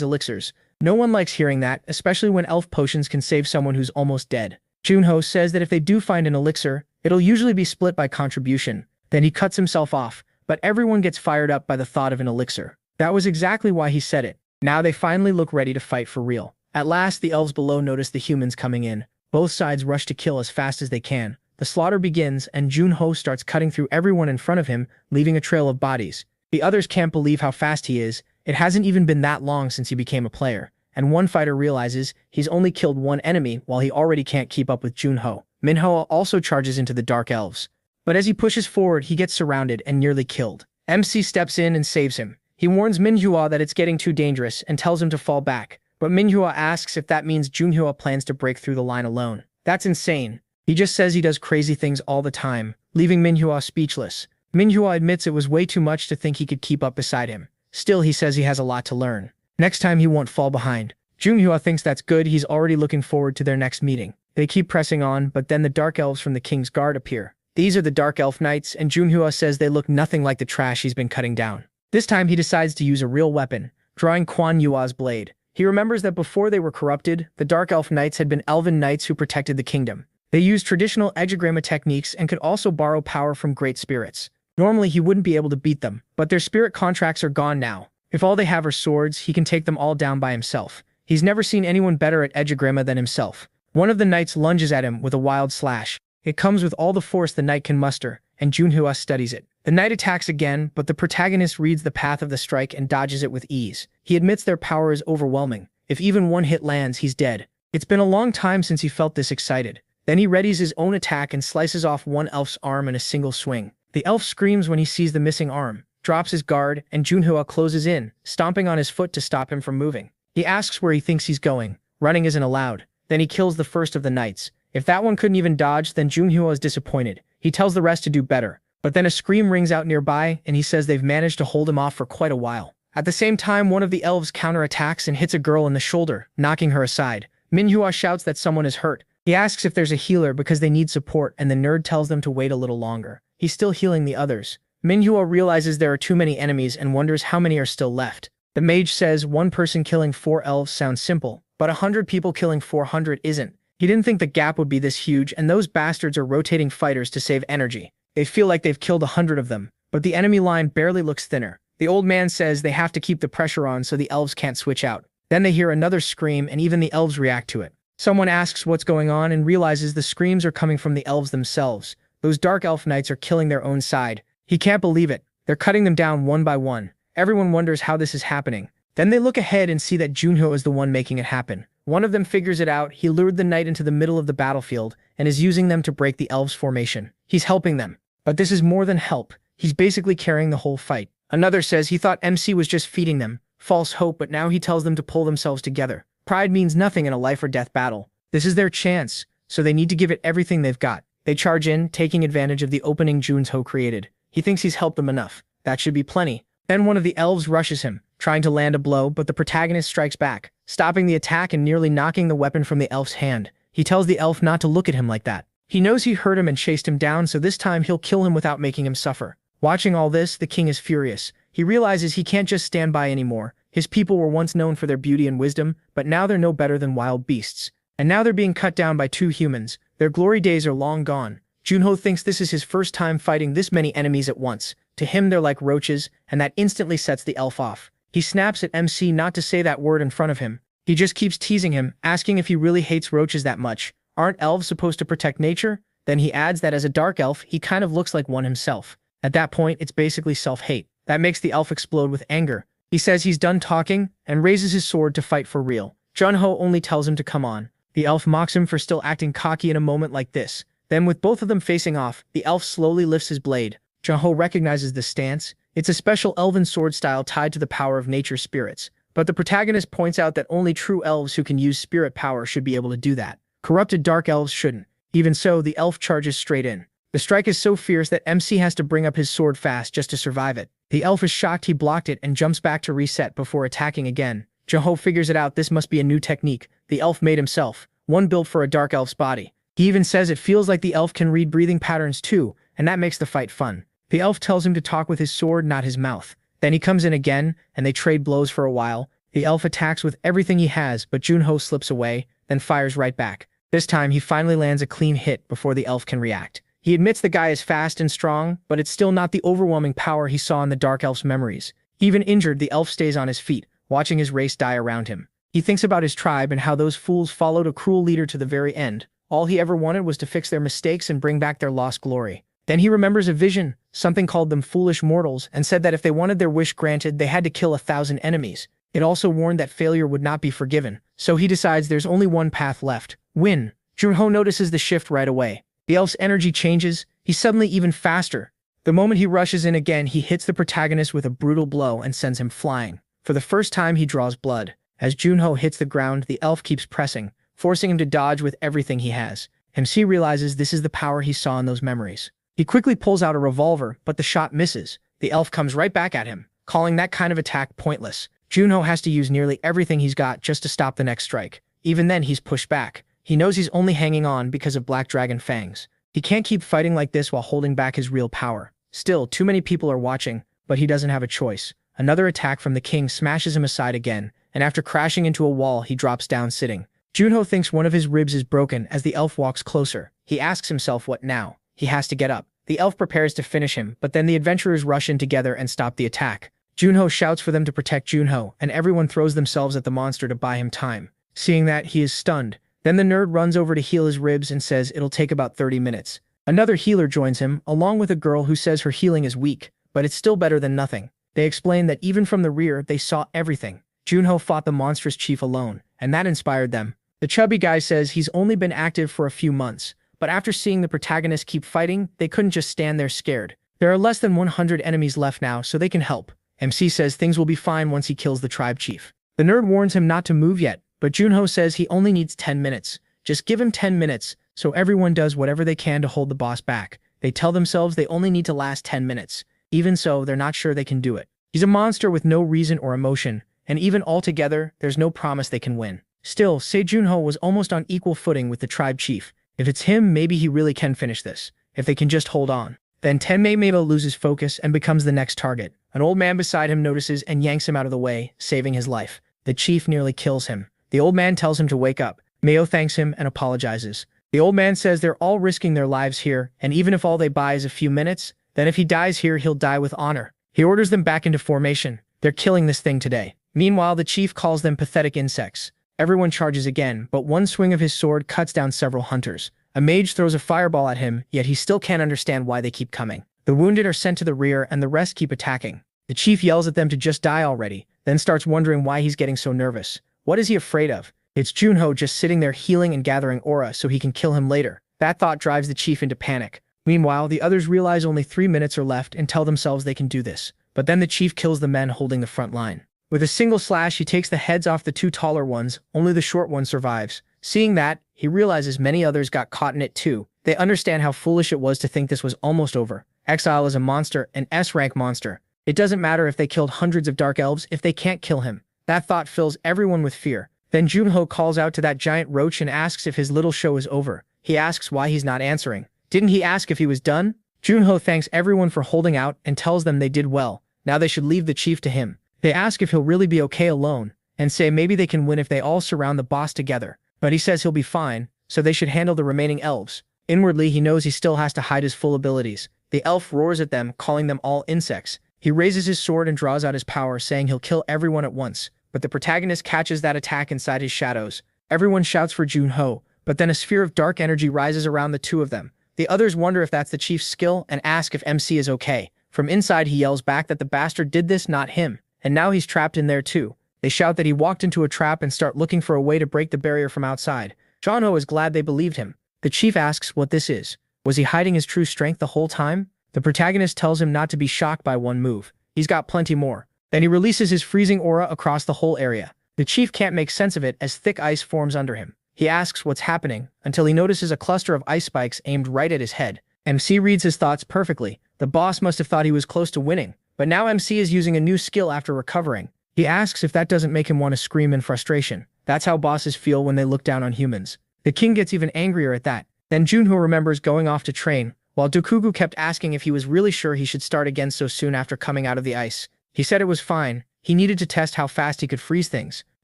elixirs. No one likes hearing that, especially when elf potions can save someone who's almost dead. Junho says that if they do find an elixir, it'll usually be split by contribution. Then he cuts himself off, but everyone gets fired up by the thought of an elixir. That was exactly why he said it. Now they finally look ready to fight for real. At last, the elves below notice the humans coming in. Both sides rush to kill as fast as they can. The slaughter begins, and Junho starts cutting through everyone in front of him, leaving a trail of bodies. The others can't believe how fast he is. It hasn't even been that long since he became a player. And one fighter realizes he's only killed one enemy while he already can't keep up with Junho. Manhwa also charges into the Dark Elves. But as he pushes forward, he gets surrounded and nearly killed. MC steps in and saves him. He warns Manhwa that it's getting too dangerous and tells him to fall back. But Manhwa asks if that means Junho plans to break through the line alone. That's insane. He just says he does crazy things all the time, leaving Manhwa speechless. Manhwa admits it was way too much to think he could keep up beside him. Still, he says he has a lot to learn. Next time he won't fall behind. Junho thinks that's good. He's already looking forward to their next meeting. They keep pressing on, but then the Dark Elves from the King's Guard appear. These are the Dark Elf Knights, and Junho says they look nothing like the trash he's been cutting down. This time he decides to use a real weapon, drawing Quan Yua's blade. He remembers that before they were corrupted, the Dark Elf Knights had been elven knights who protected the kingdom. They used traditional edgegramma techniques and could also borrow power from great spirits. Normally he wouldn't be able to beat them, but their spirit contracts are gone now. If all they have are swords, he can take them all down by himself. He's never seen anyone better at edgegramma than himself. One of the knights lunges at him with a wild slash. It comes with all the force the knight can muster, and Junho studies it. The knight attacks again, but the protagonist reads the path of the strike and dodges it with ease. He admits their power is overwhelming. If even one hit lands, he's dead. It's been a long time since he felt this excited. Then he readies his own attack and slices off one elf's arm in a single swing. The elf screams when he sees the missing arm, drops his guard, and Junho closes in, stomping on his foot to stop him from moving. He asks where he thinks he's going. Running isn't allowed. Then he kills the first of the knights. If that one couldn't even dodge, then Junho is disappointed. He tells the rest to do better. But then a scream rings out nearby, and he says they've managed to hold him off for quite a while. At the same time, one of the elves counterattacks and hits a girl in the shoulder, knocking her aside. Manhwa shouts that someone is hurt. He asks if there's a healer because they need support, and the nerd tells them to wait a little longer. He's still healing the others. Manhwa realizes there are too many enemies and wonders how many are still left. The mage says 1 person killing 4 elves sounds simple, but 100 people killing 400 isn't. He didn't think the gap would be this huge, and those bastards are rotating fighters to save energy. They feel like they've killed 100 of them, but the enemy line barely looks thinner. The old man says they have to keep the pressure on so the elves can't switch out. Then they hear another scream, and even the elves react to it. Someone asks what's going on and realizes the screams are coming from the elves themselves. Those dark elf knights are killing their own side. He can't believe it. They're cutting them down one by one. Everyone wonders how this is happening. Then they look ahead and see that Junho is the one making it happen. One of them figures it out. He lured the knight into the middle of the battlefield and is using them to break the elves' formation. He's helping them. But this is more than help. He's basically carrying the whole fight. Another says he thought MC was just feeding them. False hope, but now he tells them to pull themselves together. Pride means nothing in a life or death battle. This is their chance, so they need to give it everything they've got. They charge in, taking advantage of the opening Junho created. He thinks he's helped them enough. That should be plenty. Then one of the elves rushes him, trying to land a blow, but the protagonist strikes back, stopping the attack and nearly knocking the weapon from the elf's hand. He tells the elf not to look at him like that. He knows he hurt him and chased him down, so this time he'll kill him without making him suffer. Watching all this, the king is furious. He realizes he can't just stand by anymore. His people were once known for their beauty and wisdom, but now they're no better than wild beasts. And now they're being cut down by 2 humans. Their glory days are long gone. Junho thinks this is his first time fighting this many enemies at once. To him, they're like roaches, and that instantly sets the elf off. He snaps at MC not to say that word in front of him. He just keeps teasing him, asking if he really hates roaches that much. Aren't elves supposed to protect nature? Then he adds that as a dark elf, he kind of looks like one himself. At that point, it's basically self-hate. That makes the elf explode with anger. He says he's done talking and raises his sword to fight for real. Junho only tells him to come on. The elf mocks him for still acting cocky in a moment like this. Then with both of them facing off, the elf slowly lifts his blade. Junho recognizes the stance. It's a special elven sword style tied to the power of nature spirits. But the protagonist points out that only true elves who can use spirit power should be able to do that. Corrupted dark elves shouldn't. Even so, the elf charges straight in. The strike is so fierce that MC has to bring up his sword fast just to survive it. The elf is shocked he blocked it and jumps back to reset before attacking again. Junho figures it out. This must be a new technique the elf made himself, one built for a dark elf's body. He even says it feels like the elf can read breathing patterns too, and that makes the fight fun. The elf tells him to talk with his sword, not his mouth. Then he comes in again, and they trade blows for a while. The elf attacks with everything he has, but Junho slips away, then fires right back. This time, he finally lands a clean hit before the elf can react. He admits the guy is fast and strong, but it's still not the overwhelming power he saw in the dark elf's memories. Even injured, the elf stays on his feet, watching his race die around him. He thinks about his tribe and how those fools followed a cruel leader to the very end. All he ever wanted was to fix their mistakes and bring back their lost glory. Then he remembers a vision. Something called them foolish mortals and said that if they wanted their wish granted, they had to kill 1,000 enemies. It also warned that failure would not be forgiven. So he decides there's only one path left: win. Junho notices the shift right away. The elf's energy changes. He's suddenly even faster. The moment he rushes in again, he hits the protagonist with a brutal blow and sends him flying. For the first time, he draws blood. As Junho hits the ground, the elf keeps pressing, forcing him to dodge with everything he has. MC realizes this is the power he saw in those memories. He quickly pulls out a revolver, but the shot misses. The elf comes right back at him, calling that kind of attack pointless. Junho has to use nearly everything he's got just to stop the next strike. Even then, he's pushed back. He knows he's only hanging on because of Black Dragon Fangs. He can't keep fighting like this while holding back his real power. Still, too many people are watching, but he doesn't have a choice. Another attack from the king smashes him aside again, and after crashing into a wall, he drops down sitting. Junho thinks one of his ribs is broken as the elf walks closer. He asks himself what now. He has to get up. The elf prepares to finish him, but then the adventurers rush in together and stop the attack. Junho shouts for them to protect Junho, and everyone throws themselves at the monster to buy him time. Seeing that, he is stunned. Then the nerd runs over to heal his ribs and says it'll take about 30 minutes. Another healer joins him, along with a girl who says her healing is weak, but it's still better than nothing. They explain that even from the rear, they saw everything. Junho fought the monstrous chief alone, and that inspired them. The chubby guy says he's only been active for a few months, but after seeing the protagonist keep fighting, they couldn't just stand there scared. There are less than 100 enemies left now, so they can help. MC says things will be fine once he kills the tribe chief. The nerd warns him not to move yet, but Junho says he only needs 10 minutes. Just give him 10 minutes, so everyone does whatever they can to hold the boss back. They tell themselves they only need to last 10 minutes. Even so, they're not sure they can do it. He's a monster with no reason or emotion, and even altogether, there's no promise they can win. Still, say Junho was almost on equal footing with the tribe chief. If it's him, maybe he really can finish this. If they can just hold on. Then Tenmei loses focus and becomes the next target. An old man beside him notices and yanks him out of the way, saving his life. The chief nearly kills him. The old man tells him to wake up. Meo thanks him and apologizes. The old man says they're all risking their lives here, and even if all they buy is a few minutes, then if he dies here, he'll die with honor. He orders them back into formation. They're killing this thing today. Meanwhile, the chief calls them pathetic insects. Everyone charges again, but one swing of his sword cuts down several hunters. A mage throws a fireball at him, yet he still can't understand why they keep coming. The wounded are sent to the rear and the rest keep attacking. The chief yells at them to just die already, then starts wondering why he's getting so nervous. What is he afraid of? It's Junho just sitting there healing and gathering aura so he can kill him later. That thought drives the chief into panic. Meanwhile, the others realize only 3 minutes are left and tell themselves they can do this. But then the chief kills the men holding the front line. With a single slash, he takes the heads off the 2 taller ones, only the short one survives. Seeing that, he realizes many others got caught in it too. They understand how foolish it was to think this was almost over. Exile is a monster, an S-rank monster. It doesn't matter if they killed hundreds of dark elves if they can't kill him. That thought fills everyone with fear. Then Junho calls out to that giant roach and asks if his little show is over. He asks why he's not answering. Didn't he ask if he was done? Junho thanks everyone for holding out and tells them they did well. Now they should leave the chief to him. They ask if he'll really be okay alone, and say maybe they can win if they all surround the boss together. But he says he'll be fine, so they should handle the remaining elves. Inwardly, he knows he still has to hide his full abilities. The elf roars at them, calling them all insects. He raises his sword and draws out his power, saying he'll kill everyone at once. But the protagonist catches that attack inside his shadows. Everyone shouts for Junho, but then a sphere of dark energy rises around the 2 of them. The others wonder if that's the chief's skill and ask if MC is okay. From inside, he yells back that the bastard did this, not him. And now he's trapped in there too. They shout that he walked into a trap and start looking for a way to break the barrier from outside. Junho is glad they believed him. The chief asks what this is. Was he hiding his true strength the whole time? The protagonist tells him not to be shocked by one move. He's got plenty more. Then he releases his freezing aura across the whole area. The chief can't make sense of it as thick ice forms under him. He asks what's happening until he notices a cluster of ice spikes aimed right at his head. MC reads his thoughts perfectly. The boss must have thought he was close to winning. But now MC is using a new skill after recovering. He asks if that doesn't make him want to scream in frustration. That's how bosses feel when they look down on humans. The king gets even angrier at that. Then Junho remembers going off to train, while Dokugu kept asking if he was really sure he should start again so soon after coming out of the ice. He said it was fine. He needed to test how fast he could freeze things.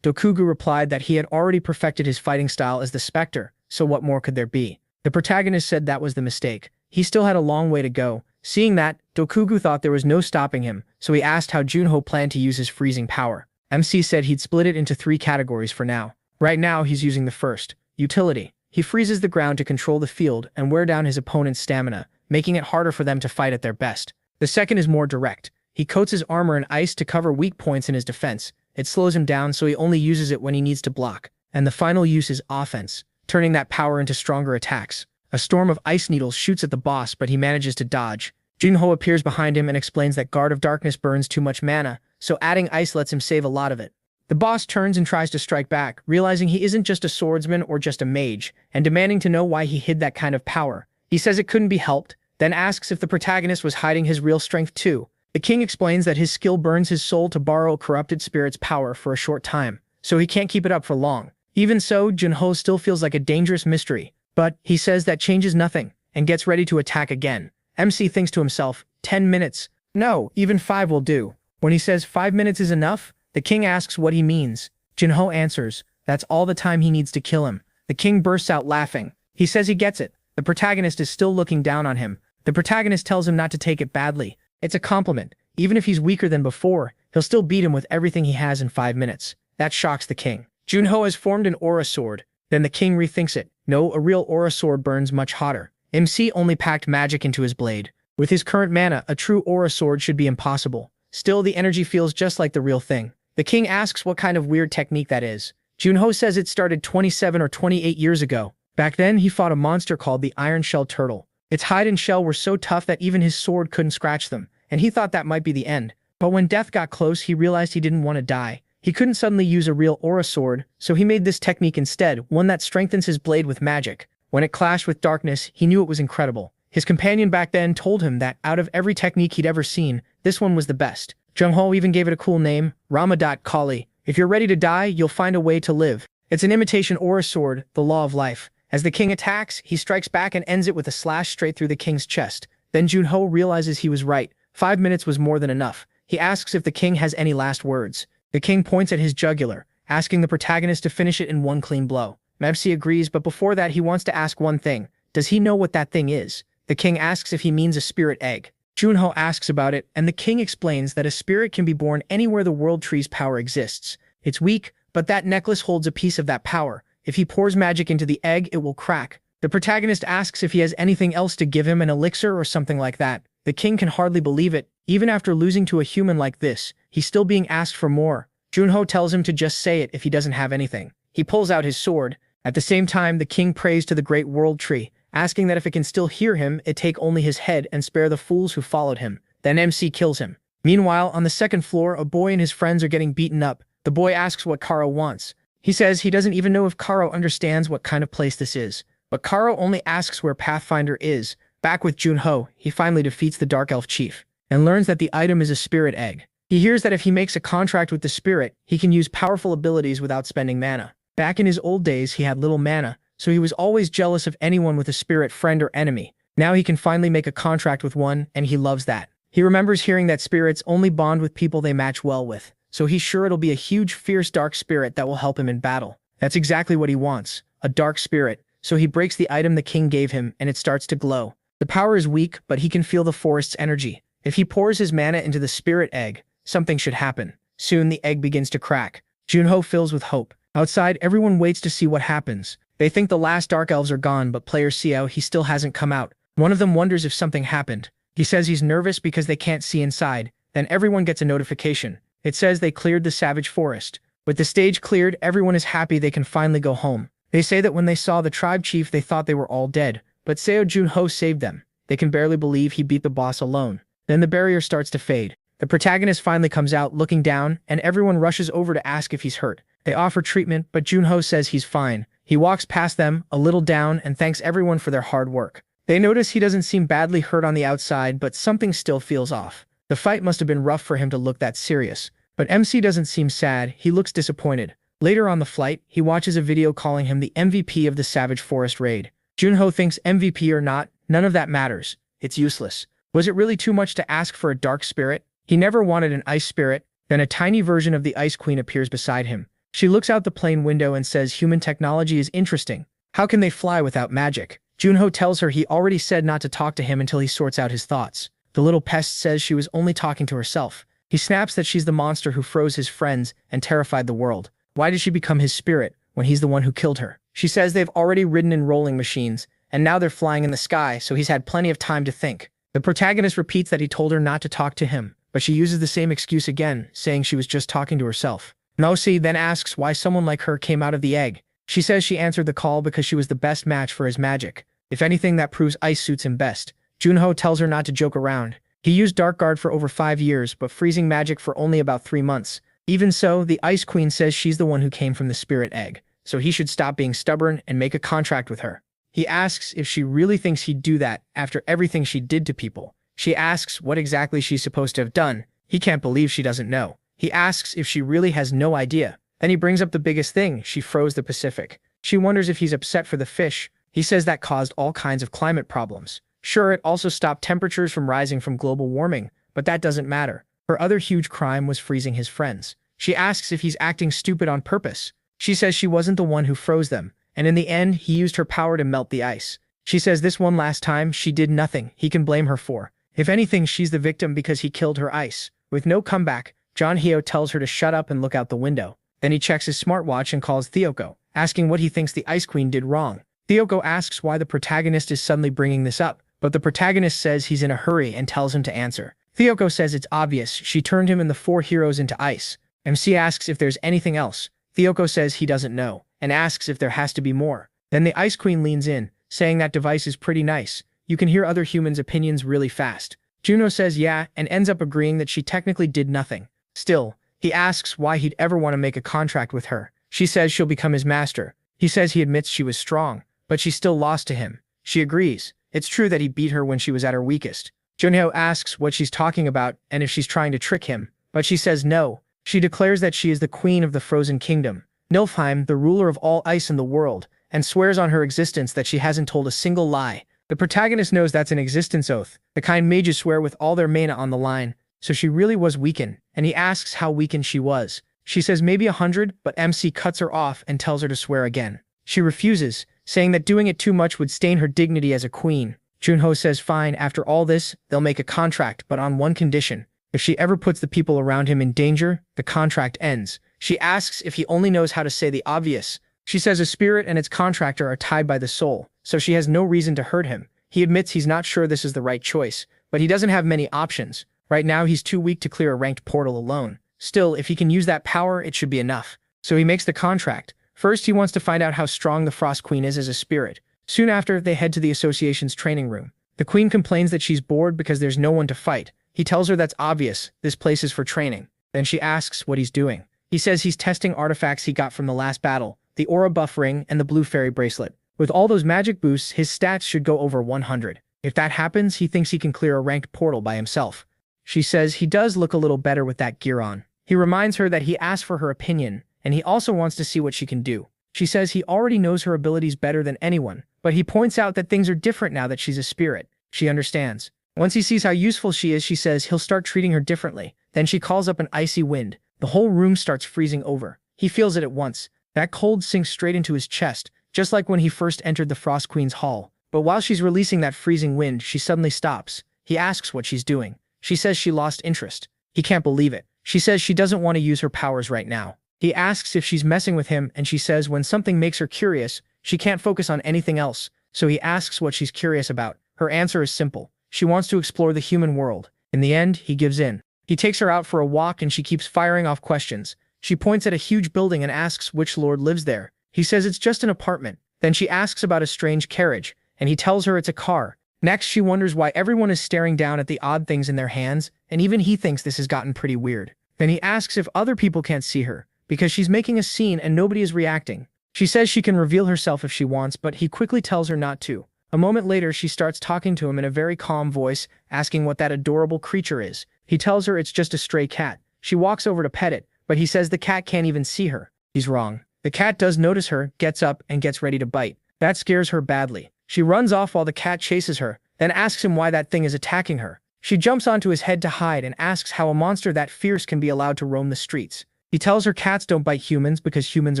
Dokugu replied that he had already perfected his fighting style as the Spectre, so what more could there be? The protagonist said that was the mistake. He still had a long way to go. Seeing that, Dokugu thought there was no stopping him, so he asked how Junho planned to use his freezing power. MC said he'd split it into 3 categories for now. Right now, he's using the first, utility. He freezes the ground to control the field and wear down his opponent's stamina, making it harder for them to fight at their best. The second is more direct. He coats his armor in ice to cover weak points in his defense. It slows him down so he only uses it when he needs to block. And the final use is offense, turning that power into stronger attacks. A storm of ice needles shoots at the boss, but he manages to dodge. Junho appears behind him and explains that Guard of Darkness burns too much mana, so adding ice lets him save a lot of it. The boss turns and tries to strike back, realizing he isn't just a swordsman or just a mage, and demanding to know why he hid that kind of power. He says it couldn't be helped, then asks if the protagonist was hiding his real strength too. The king explains that his skill burns his soul to borrow a corrupted spirit's power for a short time, so he can't keep it up for long. Even so, Junho still feels like a dangerous mystery, but he says that changes nothing, and gets ready to attack again. MC thinks to himself, 10 minutes? No, even 5 will do. When he says 5 minutes is enough, the king asks what he means. Junho answers, that's all the time he needs to kill him. The king bursts out laughing. He says he gets it. The protagonist is still looking down on him. The protagonist tells him not to take it badly. It's a compliment. Even if he's weaker than before, he'll still beat him with everything he has in 5 minutes. That shocks the king. Junho has formed an aura sword. Then the king rethinks it. No, a real aura sword burns much hotter. MC only packed magic into his blade. With his current mana, a true aura sword should be impossible. Still, the energy feels just like the real thing. The king asks what kind of weird technique that is. Junho says it started 27 or 28 years ago. Back then, he fought a monster called the Iron Shell Turtle. Its hide and shell were so tough that even his sword couldn't scratch them, and he thought that might be the end. But when death got close, he realized he didn't want to die. He couldn't suddenly use a real aura sword, so he made this technique instead, one that strengthens his blade with magic. When it clashed with darkness, he knew it was incredible. His companion back then told him that out of every technique he'd ever seen, this one was the best. Junho even gave it a cool name, Ramadat Kali. If you're ready to die, you'll find a way to live. It's an imitation aura sword, the law of life. As the king attacks, he strikes back and ends it with a slash straight through the king's chest. Then Junho realizes he was right. 5 minutes was more than enough. He asks if the king has any last words. The king points at his jugular, asking the protagonist to finish it in one clean blow. MC agrees, but before that he wants to ask one thing. Does he know what that thing is? The king asks if he means a spirit egg. Junho asks about it, and the king explains that a spirit can be born anywhere the world tree's power exists. It's weak, but that necklace holds a piece of that power. If he pours magic into the egg, it will crack. The protagonist asks if he has anything else to give him, an elixir or something like that. The king can hardly believe it. Even after losing to a human like this, he's still being asked for more. Junho tells him to just say it if he doesn't have anything. He pulls out his sword. At the same time, the king prays to the great world tree, asking that if it can still hear him, it take only his head and spare the fools who followed him. Then MC kills him. Meanwhile, on the second floor, a boy and his friends are getting beaten up. The boy asks what Karo wants. He says he doesn't even know if Karo understands what kind of place this is. But Karo only asks where Pathfinder is. Back with Junho, he finally defeats the Dark Elf chief and learns that the item is a spirit egg. He hears that if he makes a contract with the spirit, he can use powerful abilities without spending mana. Back in his old days, he had little mana, so he was always jealous of anyone with a spirit friend or enemy. Now he can finally make a contract with one, and he loves that. He remembers hearing that spirits only bond with people they match well with, so he's sure it'll be a huge, fierce dark spirit that will help him in battle. That's exactly what he wants, a dark spirit. So he breaks the item the king gave him, and it starts to glow. The power is weak, but he can feel the forest's energy. If he pours his mana into the spirit egg, something should happen. Soon the egg begins to crack. Junho fills with hope. Outside, everyone waits to see what happens. They think the last dark elves are gone, but players see how he still hasn't come out. One of them wonders if something happened. He says he's nervous because they can't see inside. Then everyone gets a notification. It says they cleared the savage forest. With the stage cleared, everyone is happy they can finally go home. They say that when they saw the tribe chief, they thought they were all dead, but Seo Junho saved them. They can barely believe he beat the boss alone. Then the barrier starts to fade. The protagonist finally comes out, looking down, and everyone rushes over to ask if he's hurt. They offer treatment, but Junho says he's fine. He walks past them, a little down, and thanks everyone for their hard work. They notice he doesn't seem badly hurt on the outside, but something still feels off. The fight must have been rough for him to look that serious. But MC doesn't seem sad, he looks disappointed. Later on the flight, he watches a video calling him the MVP of the Savage Forest raid. Junho thinks MVP or not, none of that matters. It's useless. Was it really too much to ask for a dark spirit? He never wanted an ice spirit. Then a tiny version of the Ice Queen appears beside him. She looks out the plane window and says human technology is interesting. How can they fly without magic? Junho tells her he already said not to talk to him until he sorts out his thoughts. The little pest says she was only talking to herself. He snaps that she's the monster who froze his friends and terrified the world. Why did she become his spirit when he's the one who killed her? She says they've already ridden in rolling machines, and now they're flying in the sky, so he's had plenty of time to think. The protagonist repeats that he told her not to talk to him, but she uses the same excuse again, saying she was just talking to herself. Nosi then asks why someone like her came out of the egg. She says she answered the call because she was the best match for his magic. If anything, that proves ice suits him best. Junho tells her not to joke around. He used Dark Guard for over 5 years, but freezing magic for only about 3 months. Even so, the Ice Queen says she's the one who came from the spirit egg, so he should stop being stubborn and make a contract with her. He asks if she really thinks he'd do that after everything she did to people. She asks what exactly she's supposed to have done. He can't believe she doesn't know. He asks if she really has no idea. Then he brings up the biggest thing, she froze the Pacific. She wonders if he's upset for the fish. He says that caused all kinds of climate problems. Sure, it also stopped temperatures from rising from global warming, but that doesn't matter. Her other huge crime was freezing his friends. She asks if he's acting stupid on purpose. She says she wasn't the one who froze them, and in the end, he used her power to melt the ice. She says this one last time, she did nothing he can blame her for. If anything, she's the victim because he killed her ice. With no comeback, John Hyo tells her to shut up and look out the window. Then he checks his smartwatch and calls Theoko, asking what he thinks the Ice Queen did wrong. Theoko asks why the protagonist is suddenly bringing this up, but the protagonist says he's in a hurry and tells him to answer. Theoko says it's obvious, she turned him and the 4 heroes into ice. MC asks if there's anything else. Theoko says he doesn't know, and asks if there has to be more. Then the Ice Queen leans in, saying that device is pretty nice. You can hear other humans' opinions really fast. Juno says yeah, and ends up agreeing that she technically did nothing. Still, he asks why he'd ever want to make a contract with her. She says she'll become his master. He says he admits she was strong, but she still lost to him. She agrees. It's true that he beat her when she was at her weakest. Junho asks what she's talking about and if she's trying to trick him, but she says no. She declares that she is the queen of the Frozen Kingdom, Nilfheim, the ruler of all ice in the world, and swears on her existence that she hasn't told a single lie. The protagonist knows that's an existence oath, the kind mages swear with all their mana on the line, so she really was weakened, and he asks how weakened she was. She says maybe 100, but MC cuts her off and tells her to swear again. She refuses, saying that doing it too much would stain her dignity as a queen. Junho says fine, after all this, they'll make a contract, but on one condition. If she ever puts the people around him in danger, the contract ends. She asks if he only knows how to say the obvious. She says a spirit and its contractor are tied by the soul, so she has no reason to hurt him. He admits he's not sure this is the right choice, but he doesn't have many options. Right now he's too weak to clear a ranked portal alone. Still, if he can use that power, it should be enough. So he makes the contract. First, he wants to find out how strong the Frost Queen is as a spirit. Soon after, they head to the association's training room. The queen complains that she's bored because there's no one to fight. He tells her that's obvious, this place is for training. Then she asks what he's doing. He says he's testing artifacts he got from the last battle, the aura buff ring and the blue fairy bracelet. With all those magic boosts, his stats should go over 100. If that happens, he thinks he can clear a ranked portal by himself. She says he does look a little better with that gear on. He reminds her that he asked for her opinion, and he also wants to see what she can do. She says he already knows her abilities better than anyone, but he points out that things are different now that she's a spirit. She understands. Once he sees how useful she is, she says he'll start treating her differently. Then she calls up an icy wind. The whole room starts freezing over. He feels it at once. That cold sinks straight into his chest, just like when he first entered the Frost Queen's hall. But while she's releasing that freezing wind, she suddenly stops. He asks what she's doing. She says she lost interest. He can't believe it. She says she doesn't want to use her powers right now. He asks if she's messing with him, and she says when something makes her curious, she can't focus on anything else. So he asks what she's curious about. Her answer is simple. She wants to explore the human world. In the end, he gives in. He takes her out for a walk and she keeps firing off questions. She points at a huge building and asks which lord lives there. He says it's just an apartment. Then she asks about a strange carriage, and he tells her it's a car. Next, she wonders why everyone is staring down at the odd things in their hands, and even he thinks this has gotten pretty weird. Then he asks if other people can't see her, because she's making a scene and nobody is reacting. She says she can reveal herself if she wants, but he quickly tells her not to. A moment later, she starts talking to him in a very calm voice, asking what that adorable creature is. He tells her it's just a stray cat. She walks over to pet it, but he says the cat can't even see her. He's wrong. The cat does notice her, gets up, and gets ready to bite. That scares her badly. She runs off while the cat chases her, then asks him why that thing is attacking her. She jumps onto his head to hide and asks how a monster that fierce can be allowed to roam the streets. He tells her cats don't bite humans because humans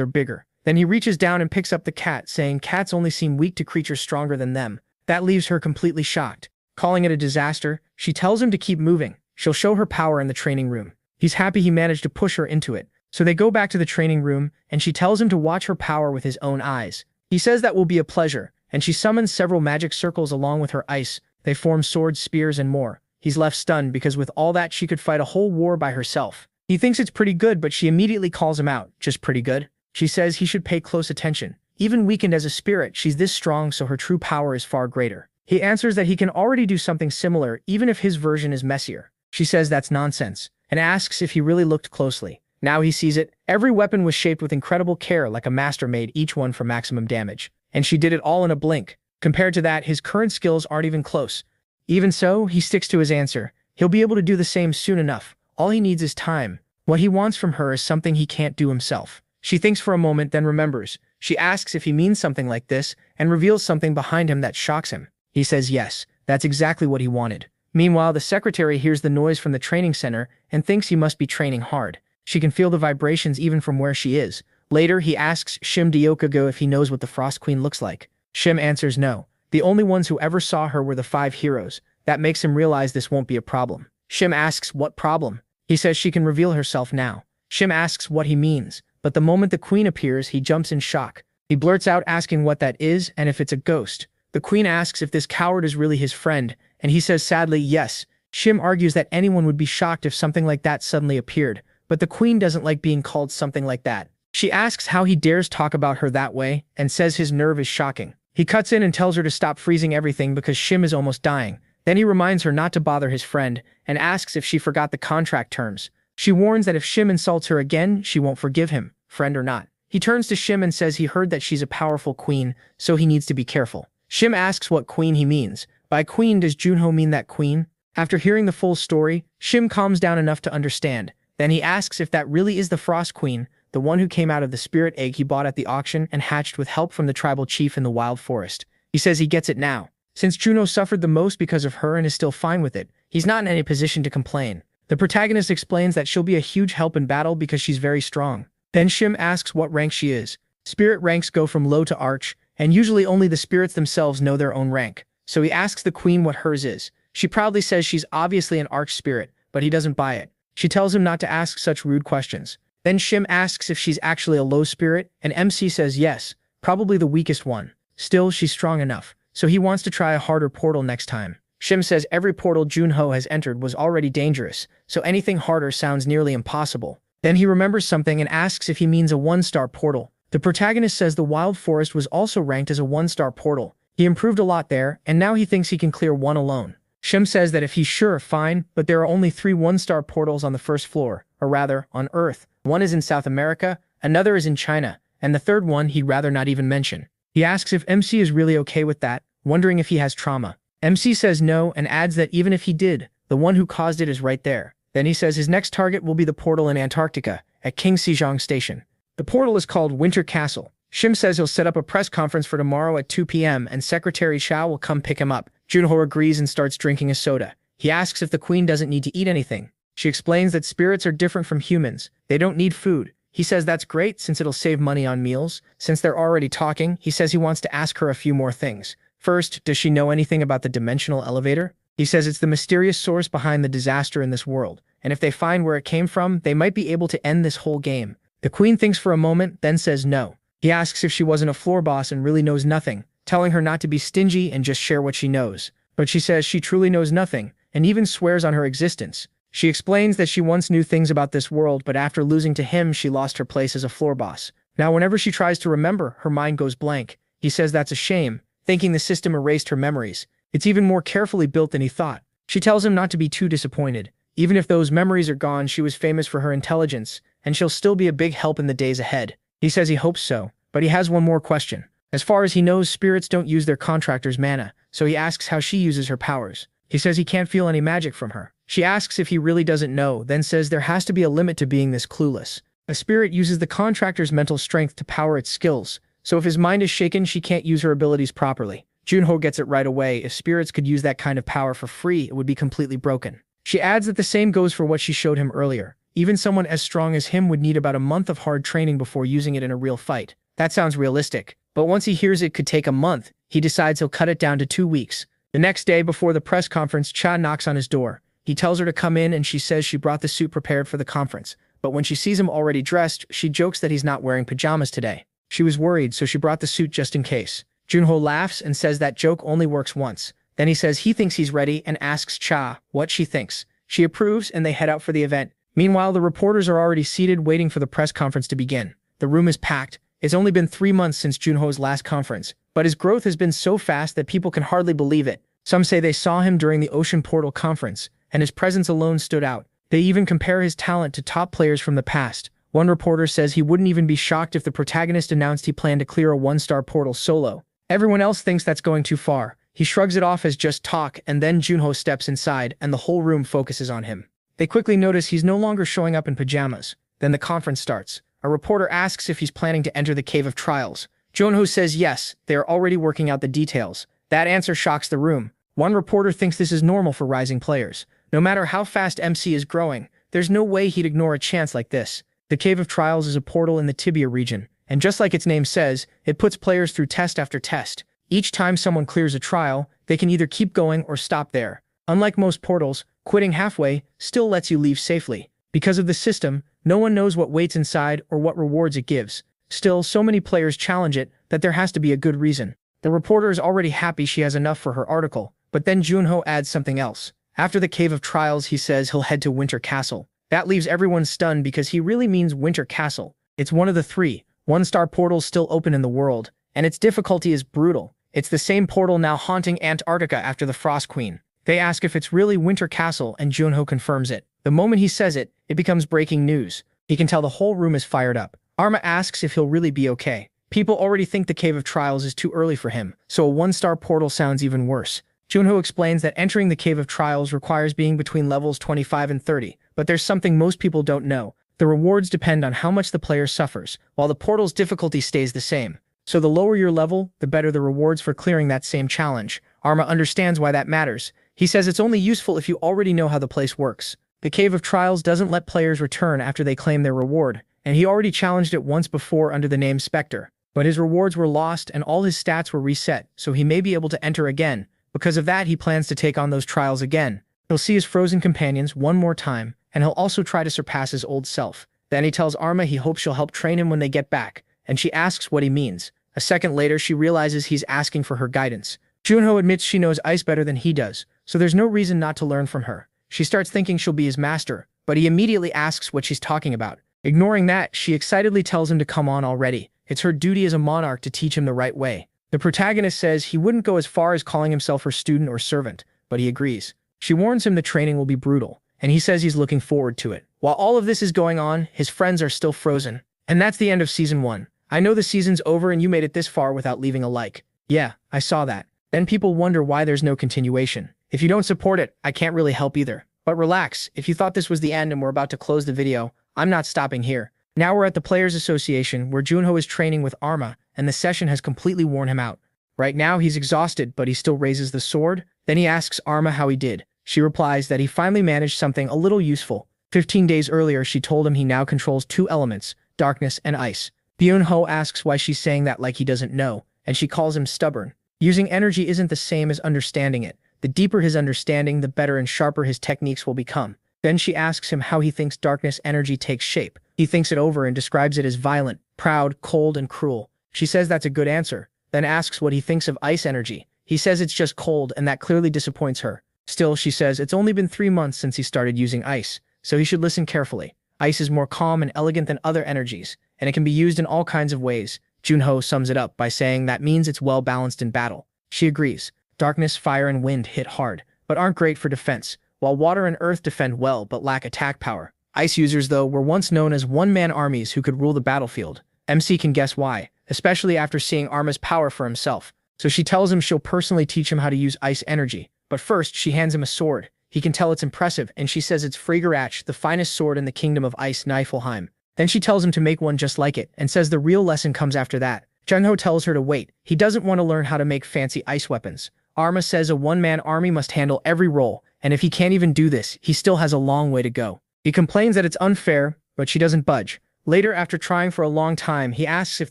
are bigger. Then he reaches down and picks up the cat, saying cats only seem weak to creatures stronger than them. That leaves her completely shocked. Calling it a disaster, she tells him to keep moving. She'll show her power in the training room. He's happy he managed to push her into it. So they go back to the training room, and she tells him to watch her power with his own eyes. He says that will be a pleasure, and she summons several magic circles along with her ice. They form swords, spears, and more. He's left stunned because with all that she could fight a whole war by herself. He thinks it's pretty good, but she immediately calls him out. Just pretty good? She says he should pay close attention. Even weakened as a spirit, she's this strong, so her true power is far greater. He answers that he can already do something similar, even if his version is messier. She says that's nonsense, and asks if he really looked closely. Now he sees it. Every weapon was shaped with incredible care, like a master made each one for maximum damage. And she did it all in a blink. Compared to that, his current skills aren't even close. Even so, he sticks to his answer. He'll be able to do the same soon enough. All he needs is time. What he wants from her is something he can't do himself. She thinks for a moment, then remembers. She asks if he means something like this, and reveals something behind him that shocks him. He says yes, that's exactly what he wanted. Meanwhile, the secretary hears the noise from the training center and thinks he must be training hard. She can feel the vibrations even from where she is. Later, he asks Shim Dyokago if he knows what the Frost Queen looks like. Shim answers no. The only ones who ever saw her were the 5 heroes. That makes him realize this won't be a problem. Shim asks what problem. He says she can reveal herself now. Shim asks what he means, but the moment the queen appears, he jumps in shock. He blurts out asking what that is and if it's a ghost. The queen asks if this coward is really his friend, and he says sadly yes. Shim argues that anyone would be shocked if something like that suddenly appeared, but the queen doesn't like being called something like that. She asks how he dares talk about her that way, and says his nerve is shocking. He cuts in and tells her to stop freezing everything because Shim is almost dying. Then he reminds her not to bother his friend, and asks if she forgot the contract terms. She warns that if Shim insults her again, she won't forgive him, friend or not. He turns to Shim and says he heard that she's a powerful queen, so he needs to be careful. Shim asks what queen he means. By queen, does Junho mean that queen? After hearing the full story, Shim calms down enough to understand. Then he asks if that really is the Frost Queen, the one who came out of the spirit egg he bought at the auction and hatched with help from the tribal chief in the wild forest. He says he gets it now. Since Junho suffered the most because of her and is still fine with it, he's not in any position to complain. The protagonist explains that she'll be a huge help in battle because she's very strong. Then Shim asks what rank she is. Spirit ranks go from low to arch, and usually only the spirits themselves know their own rank. So he asks the queen what hers is. She proudly says she's obviously an arch spirit, but he doesn't buy it. She tells him not to ask such rude questions. Then Shim asks if she's actually a low spirit, and MC says yes, probably the weakest one. Still, she's strong enough, so he wants to try a harder portal next time. Shim says every portal Junho has entered was already dangerous, so anything harder sounds nearly impossible. Then he remembers something and asks if he means a 1-star portal. The protagonist says the Wild Forest was also ranked as a 1-star portal. He improved a lot there, and now he thinks he can clear one alone. Shim says that if he's sure, fine, but there are only 3 1-star portals on the first floor, or rather, on Earth. One is in South America, another is in China, and the third one he'd rather not even mention. He asks if MC is really okay with that, wondering if he has trauma. MC says no and adds that even if he did, the one who caused it is right there. Then he says his next target will be the portal in Antarctica, at King Sejong Station. The portal is called Winter Castle. Shim says he'll set up a press conference for tomorrow at 2 p.m. and Secretary Shao will come pick him up. Junho agrees and starts drinking a soda. He asks if the queen doesn't need to eat anything. She explains that spirits are different from humans. They don't need food. He says that's great since it'll save money on meals. Since they're already talking, he says he wants to ask her a few more things. First, does she know anything about the dimensional elevator? He says it's the mysterious source behind the disaster in this world, and if they find where it came from, they might be able to end this whole game. The queen thinks for a moment, then says no. He asks if she wasn't a floor boss and really knows nothing, telling her not to be stingy and just share what she knows. But she says she truly knows nothing, and even swears on her existence. She explains that she once knew things about this world, but after losing to him, she lost her place as a floor boss. Now whenever she tries to remember, her mind goes blank. He says that's a shame, thinking the system erased her memories. It's even more carefully built than he thought. She tells him not to be too disappointed. Even if those memories are gone, she was famous for her intelligence, and she'll still be a big help in the days ahead. He says he hopes so, but he has one more question. As far as he knows, spirits don't use their contractor's mana, so he asks how she uses her powers. He says he can't feel any magic from her. She asks if he really doesn't know, then says there has to be a limit to being this clueless. A spirit uses the contractor's mental strength to power its skills, so if his mind is shaken, she can't use her abilities properly. Junho gets it right away. If spirits could use that kind of power for free, it would be completely broken. She adds that the same goes for what she showed him earlier. Even someone as strong as him would need about a month of hard training before using it in a real fight. That sounds realistic, but once he hears it could take a month, he decides he'll cut it down to 2 weeks. The next day before the press conference, Cha knocks on his door. He tells her to come in and she says she brought the suit prepared for the conference. But when she sees him already dressed, she jokes that he's not wearing pajamas today. She was worried, so she brought the suit just in case. Junho laughs and says that joke only works once. Then he says he thinks he's ready and asks Cha what she thinks. She approves and they head out for the event. Meanwhile, the reporters are already seated waiting for the press conference to begin. The room is packed. It's only been 3 months since Junho's last conference, but his growth has been so fast that people can hardly believe it. Some say they saw him during the Ocean Portal conference, and his presence alone stood out. They even compare his talent to top players from the past. One reporter says he wouldn't even be shocked if the protagonist announced he planned to clear a 1-star portal solo. Everyone else thinks that's going too far. He shrugs it off as just talk, and then Junho steps inside, and the whole room focuses on him. They quickly notice he's no longer showing up in pajamas. Then the conference starts. A reporter asks if he's planning to enter the Cave of Trials. Junho says yes, they are already working out the details. That answer shocks the room. One reporter thinks this is normal for rising players. No matter how fast MC is growing, there's no way he'd ignore a chance like this. The Cave of Trials is a portal in the Tibia region, and just like its name says, it puts players through test after test. Each time someone clears a trial, they can either keep going or stop there. Unlike most portals, quitting halfway still lets you leave safely. Because of the system, no one knows what waits inside or what rewards it gives. Still, so many players challenge it that there has to be a good reason. The reporter is already happy she has enough for her article, but then Junho adds something else. After the Cave of Trials, he says he'll head to Winter Castle. That leaves everyone stunned because he really means Winter Castle. It's one of the 3 1-star portals still open in the world, and its difficulty is brutal. It's the same portal now haunting Antarctica after the Frost Queen. They ask if it's really Winter Castle, and Junho confirms it. The moment he says it, it becomes breaking news. He can tell the whole room is fired up. Arma asks if he'll really be okay. People already think the Cave of Trials is too early for him, so a 1-star portal sounds even worse. Junho explains that entering the Cave of Trials requires being between levels 25 and 30, but there's something most people don't know. The rewards depend on how much the player suffers, while the portal's difficulty stays the same. So the lower your level, the better the rewards for clearing that same challenge. Arma understands why that matters. He says it's only useful if you already know how the place works. The Cave of Trials doesn't let players return after they claim their reward, and he already challenged it once before under the name Spectre. But his rewards were lost and all his stats were reset, so he may be able to enter again. Because of that, he plans to take on those trials again. He'll see his frozen companions one more time, and he'll also try to surpass his old self. Then he tells Arma he hopes she'll help train him when they get back, and she asks what he means. A second later, she realizes he's asking for her guidance. Junho admits she knows ice better than he does, so there's no reason not to learn from her. She starts thinking she'll be his master, but he immediately asks what she's talking about. Ignoring that, she excitedly tells him to come on already. It's her duty as a monarch to teach him the right way. The protagonist says he wouldn't go as far as calling himself her student or servant, but he agrees. She warns him the training will be brutal, and he says he's looking forward to it. While all of this is going on, his friends are still frozen. And that's the end of Season 1. I know the season's over and you made it this far without leaving a like. Yeah, I saw that. Then people wonder why there's no continuation. If you don't support it, I can't really help either. But relax, if you thought this was the end and we're about to close the video, I'm not stopping here. Now we're at the Players Association where Junho is training with Arma, and the session has completely worn him out. Right now he's exhausted, but he still raises the sword. Then he asks Arma how he did. She replies that he finally managed something a little useful. 15 days earlier, she told him he now controls 2 elements, darkness and ice. Junho asks why she's saying that like he doesn't know, and she calls him stubborn. Using energy isn't the same as understanding it. The deeper his understanding, the better and sharper his techniques will become. Then she asks him how he thinks darkness energy takes shape. He thinks it over and describes it as violent, proud, cold, and cruel. She says that's a good answer, then asks what he thinks of ice energy. He says it's just cold, and that clearly disappoints her. Still, she says it's only been 3 months since he started using ice, so he should listen carefully. Ice is more calm and elegant than other energies, and it can be used in all kinds of ways. Junho sums it up by saying that means it's well balanced in battle. She agrees. Darkness, fire, and wind hit hard, but aren't great for defense, while water and earth defend well but lack attack power. Ice users, though, were once known as one-man armies who could rule the battlefield. MC can guess why, especially after seeing Arma's power for himself. So she tells him she'll personally teach him how to use ice energy. But first, she hands him a sword. He can tell it's impressive, and she says it's Fragerach, the finest sword in the kingdom of Ice Niflheim. Then she tells him to make one just like it, and says the real lesson comes after that. Junho tells her to wait. He doesn't want to learn how to make fancy ice weapons. Arma says a one-man army must handle every role, and if he can't even do this, he still has a long way to go. He complains that it's unfair, but she doesn't budge. Later, after trying for a long time, he asks if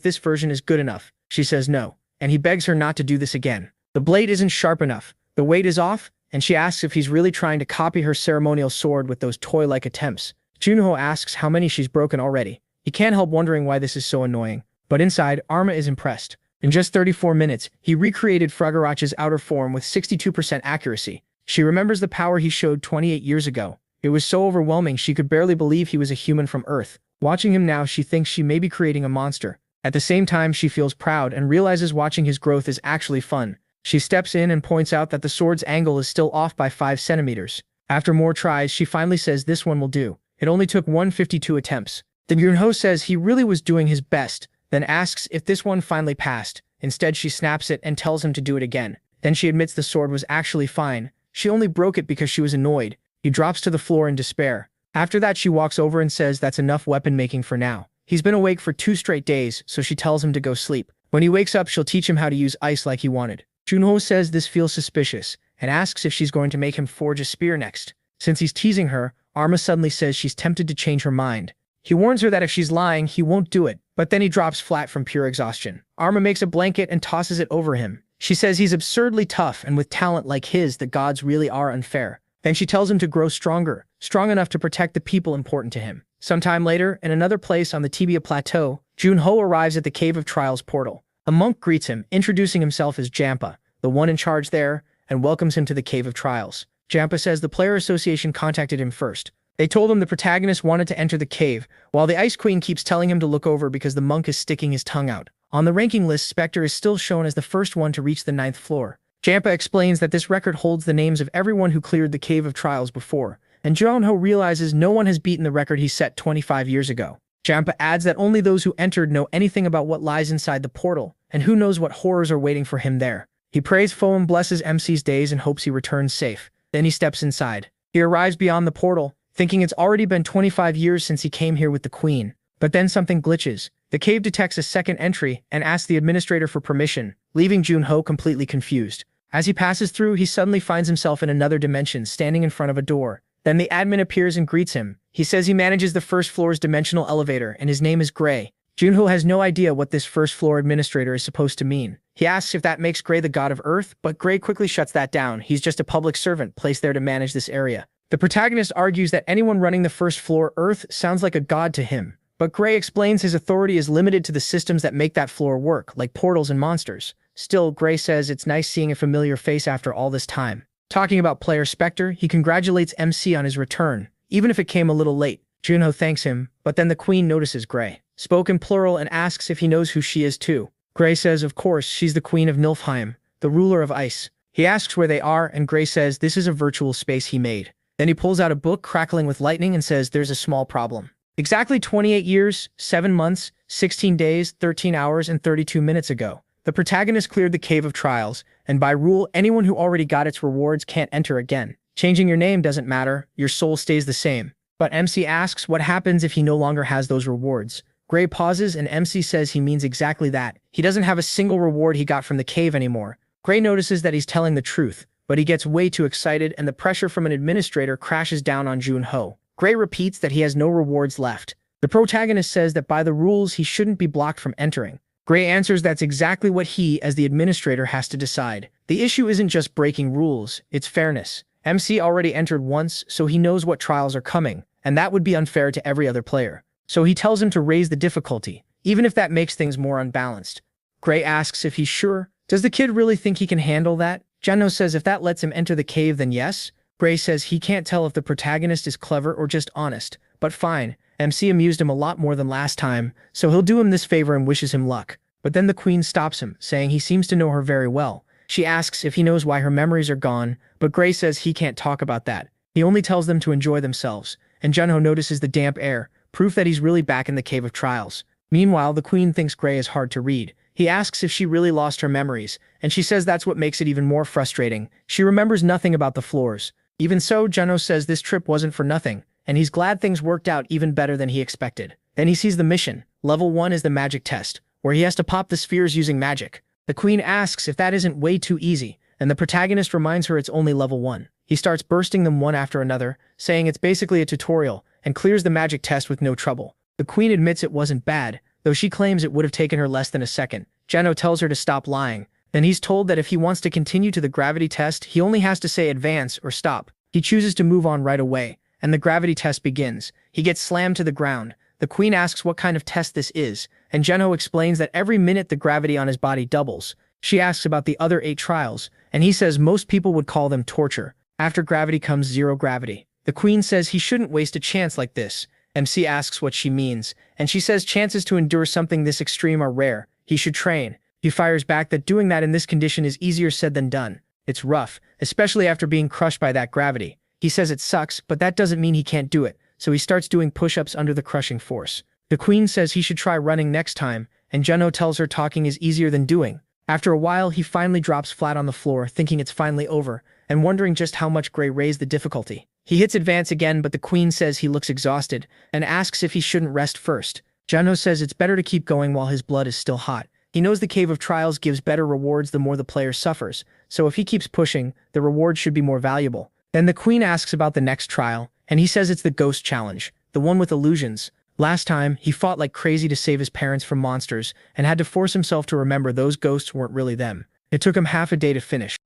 this version is good enough. She says no, and he begs her not to do this again. The blade isn't sharp enough, the weight is off, and she asks if he's really trying to copy her ceremonial sword with those toy-like attempts. Junho asks how many she's broken already. He can't help wondering why this is so annoying. But inside, Arma is impressed. In just 34 minutes, he recreated Fragerach's outer form with 62% accuracy. She remembers the power he showed 28 years ago. It was so overwhelming she could barely believe he was a human from Earth. Watching him now, she thinks she may be creating a monster. At the same time, she feels proud and realizes watching his growth is actually fun. She steps in and points out that the sword's angle is still off by 5 centimeters. After more tries, she finally says this one will do. It only took 152 attempts. Then Junho says he really was doing his best, then asks if this one finally passed. Instead, she snaps it and tells him to do it again. Then she admits the sword was actually fine. She only broke it because she was annoyed. He drops to the floor in despair. After that, she walks over and says that's enough weapon making for now. He's been awake for 2 straight days, so she tells him to go sleep. When he wakes up, she'll teach him how to use ice like he wanted. Junho says this feels suspicious, and asks if she's going to make him forge a spear next. Since he's teasing her, Arma suddenly says she's tempted to change her mind. He warns her that if she's lying, he won't do it, but then he drops flat from pure exhaustion. Arma makes a blanket and tosses it over him. She says he's absurdly tough, and with talent like his, the gods really are unfair. Then she tells him to grow stronger, strong enough to protect the people important to him. Sometime later, in another place on the Tibia Plateau, Junho arrives at the Cave of Trials portal. A monk greets him, introducing himself as Jampa, the one in charge there, and welcomes him to the Cave of Trials. Jampa says the Player Association contacted him first. They told him the protagonist wanted to enter the cave, while the Ice Queen keeps telling him to look over because the monk is sticking his tongue out. On the ranking list, Spectre is still shown as the first one to reach the 9th floor. Jampa explains that this record holds the names of everyone who cleared the Cave of Trials before, and Junho realizes no one has beaten the record he set 25 years ago. Jampa adds that only those who entered know anything about what lies inside the portal, and who knows what horrors are waiting for him there. He prays Foam blesses MC's days and hopes he returns safe. Then he steps inside. He arrives beyond the portal, thinking it's already been 25 years since he came here with the queen. But then something glitches. The cave detects a second entry and asks the administrator for permission, leaving Junho completely confused. As he passes through, he suddenly finds himself in another dimension, standing in front of a door. Then the admin appears and greets him. He says he manages the first floor's dimensional elevator, and his name is Gray. Junho has no idea what this first floor administrator is supposed to mean. He asks if that makes Gray the god of Earth, but Gray quickly shuts that down. He's just a public servant placed there to manage this area. The protagonist argues that anyone running the first floor Earth sounds like a god to him, but Gray explains his authority is limited to the systems that make that floor work, like portals and monsters. Still, Gray says it's nice seeing a familiar face after all this time. Talking about player Spectre, he congratulates MC on his return, even if it came a little late. Junho thanks him, but then the queen notices Gray. Spoke in plural and asks if he knows who she is too. Gray says of course she's the queen of Nilfheim, the ruler of ice. He asks where they are and Gray says this is a virtual space he made. Then he pulls out a book crackling with lightning and says there's a small problem. Exactly 28 years, 7 months, 16 days, 13 hours, and 32 minutes ago, the protagonist cleared the Cave of Trials, and by rule, anyone who already got its rewards can't enter again. Changing your name doesn't matter, your soul stays the same. But MC asks what happens if he no longer has those rewards. Gray pauses and MC says he means exactly that. He doesn't have a single reward he got from the cave anymore. Gray notices that he's telling the truth, but he gets way too excited and the pressure from an administrator crashes down on Junho. Gray repeats that he has no rewards left. The protagonist says that by the rules he shouldn't be blocked from entering. Gray answers that's exactly what he, as the administrator, has to decide. The issue isn't just breaking rules, it's fairness. MC already entered once, so he knows what trials are coming, and that would be unfair to every other player. So he tells him to raise the difficulty, even if that makes things more unbalanced. Gray asks if he's sure. Does the kid really think he can handle that? Junho says if that lets him enter the cave then yes. Gray says he can't tell if the protagonist is clever or just honest, but fine. MC amused him a lot more than last time, so he'll do him this favor and wishes him luck. But then the queen stops him, saying he seems to know her very well. She asks if he knows why her memories are gone, but Gray says he can't talk about that. He only tells them to enjoy themselves, and Junho notices the damp air, proof that he's really back in the Cave of Trials. Meanwhile, the queen thinks Gray is hard to read. He asks if she really lost her memories, and she says that's what makes it even more frustrating. She remembers nothing about the floors. Even so, Junho says this trip wasn't for nothing, and he's glad things worked out even better than he expected. Then he sees the mission. Level 1 is the magic test, where he has to pop the spheres using magic. The queen asks if that isn't way too easy, and the protagonist reminds her it's only level 1. He starts bursting them one after another, saying it's basically a tutorial, and clears the magic test with no trouble. The queen admits it wasn't bad, though she claims it would have taken her less than a second. Junho tells her to stop lying. Then he's told that if he wants to continue to the gravity test, he only has to say advance or stop. He chooses to move on right away, and the gravity test begins. He gets slammed to the ground. The queen asks what kind of test this is, and Junho explains that every minute the gravity on his body doubles. She asks about the other 8 trials, and he says most people would call them torture. After gravity comes zero gravity. The queen says he shouldn't waste a chance like this. MC asks what she means, and she says chances to endure something this extreme are rare. He should train. He fires back that doing that in this condition is easier said than done. It's rough, especially after being crushed by that gravity. He says it sucks, but that doesn't mean he can't do it, so he starts doing push-ups under the crushing force. The queen says he should try running next time, and Junho tells her talking is easier than doing. After a while, he finally drops flat on the floor, thinking it's finally over, and wondering just how much Gray raised the difficulty. He hits advance again, but the queen says he looks exhausted, and asks if he shouldn't rest first. Junho says it's better to keep going while his blood is still hot. He knows the Cave of Trials gives better rewards the more the player suffers, so if he keeps pushing, the rewards should be more valuable. Then the queen asks about the next trial, and he says it's the Ghost Challenge, the one with illusions. Last time, he fought like crazy to save his parents from monsters, and had to force himself to remember those ghosts weren't really them. It took him half a day to finish.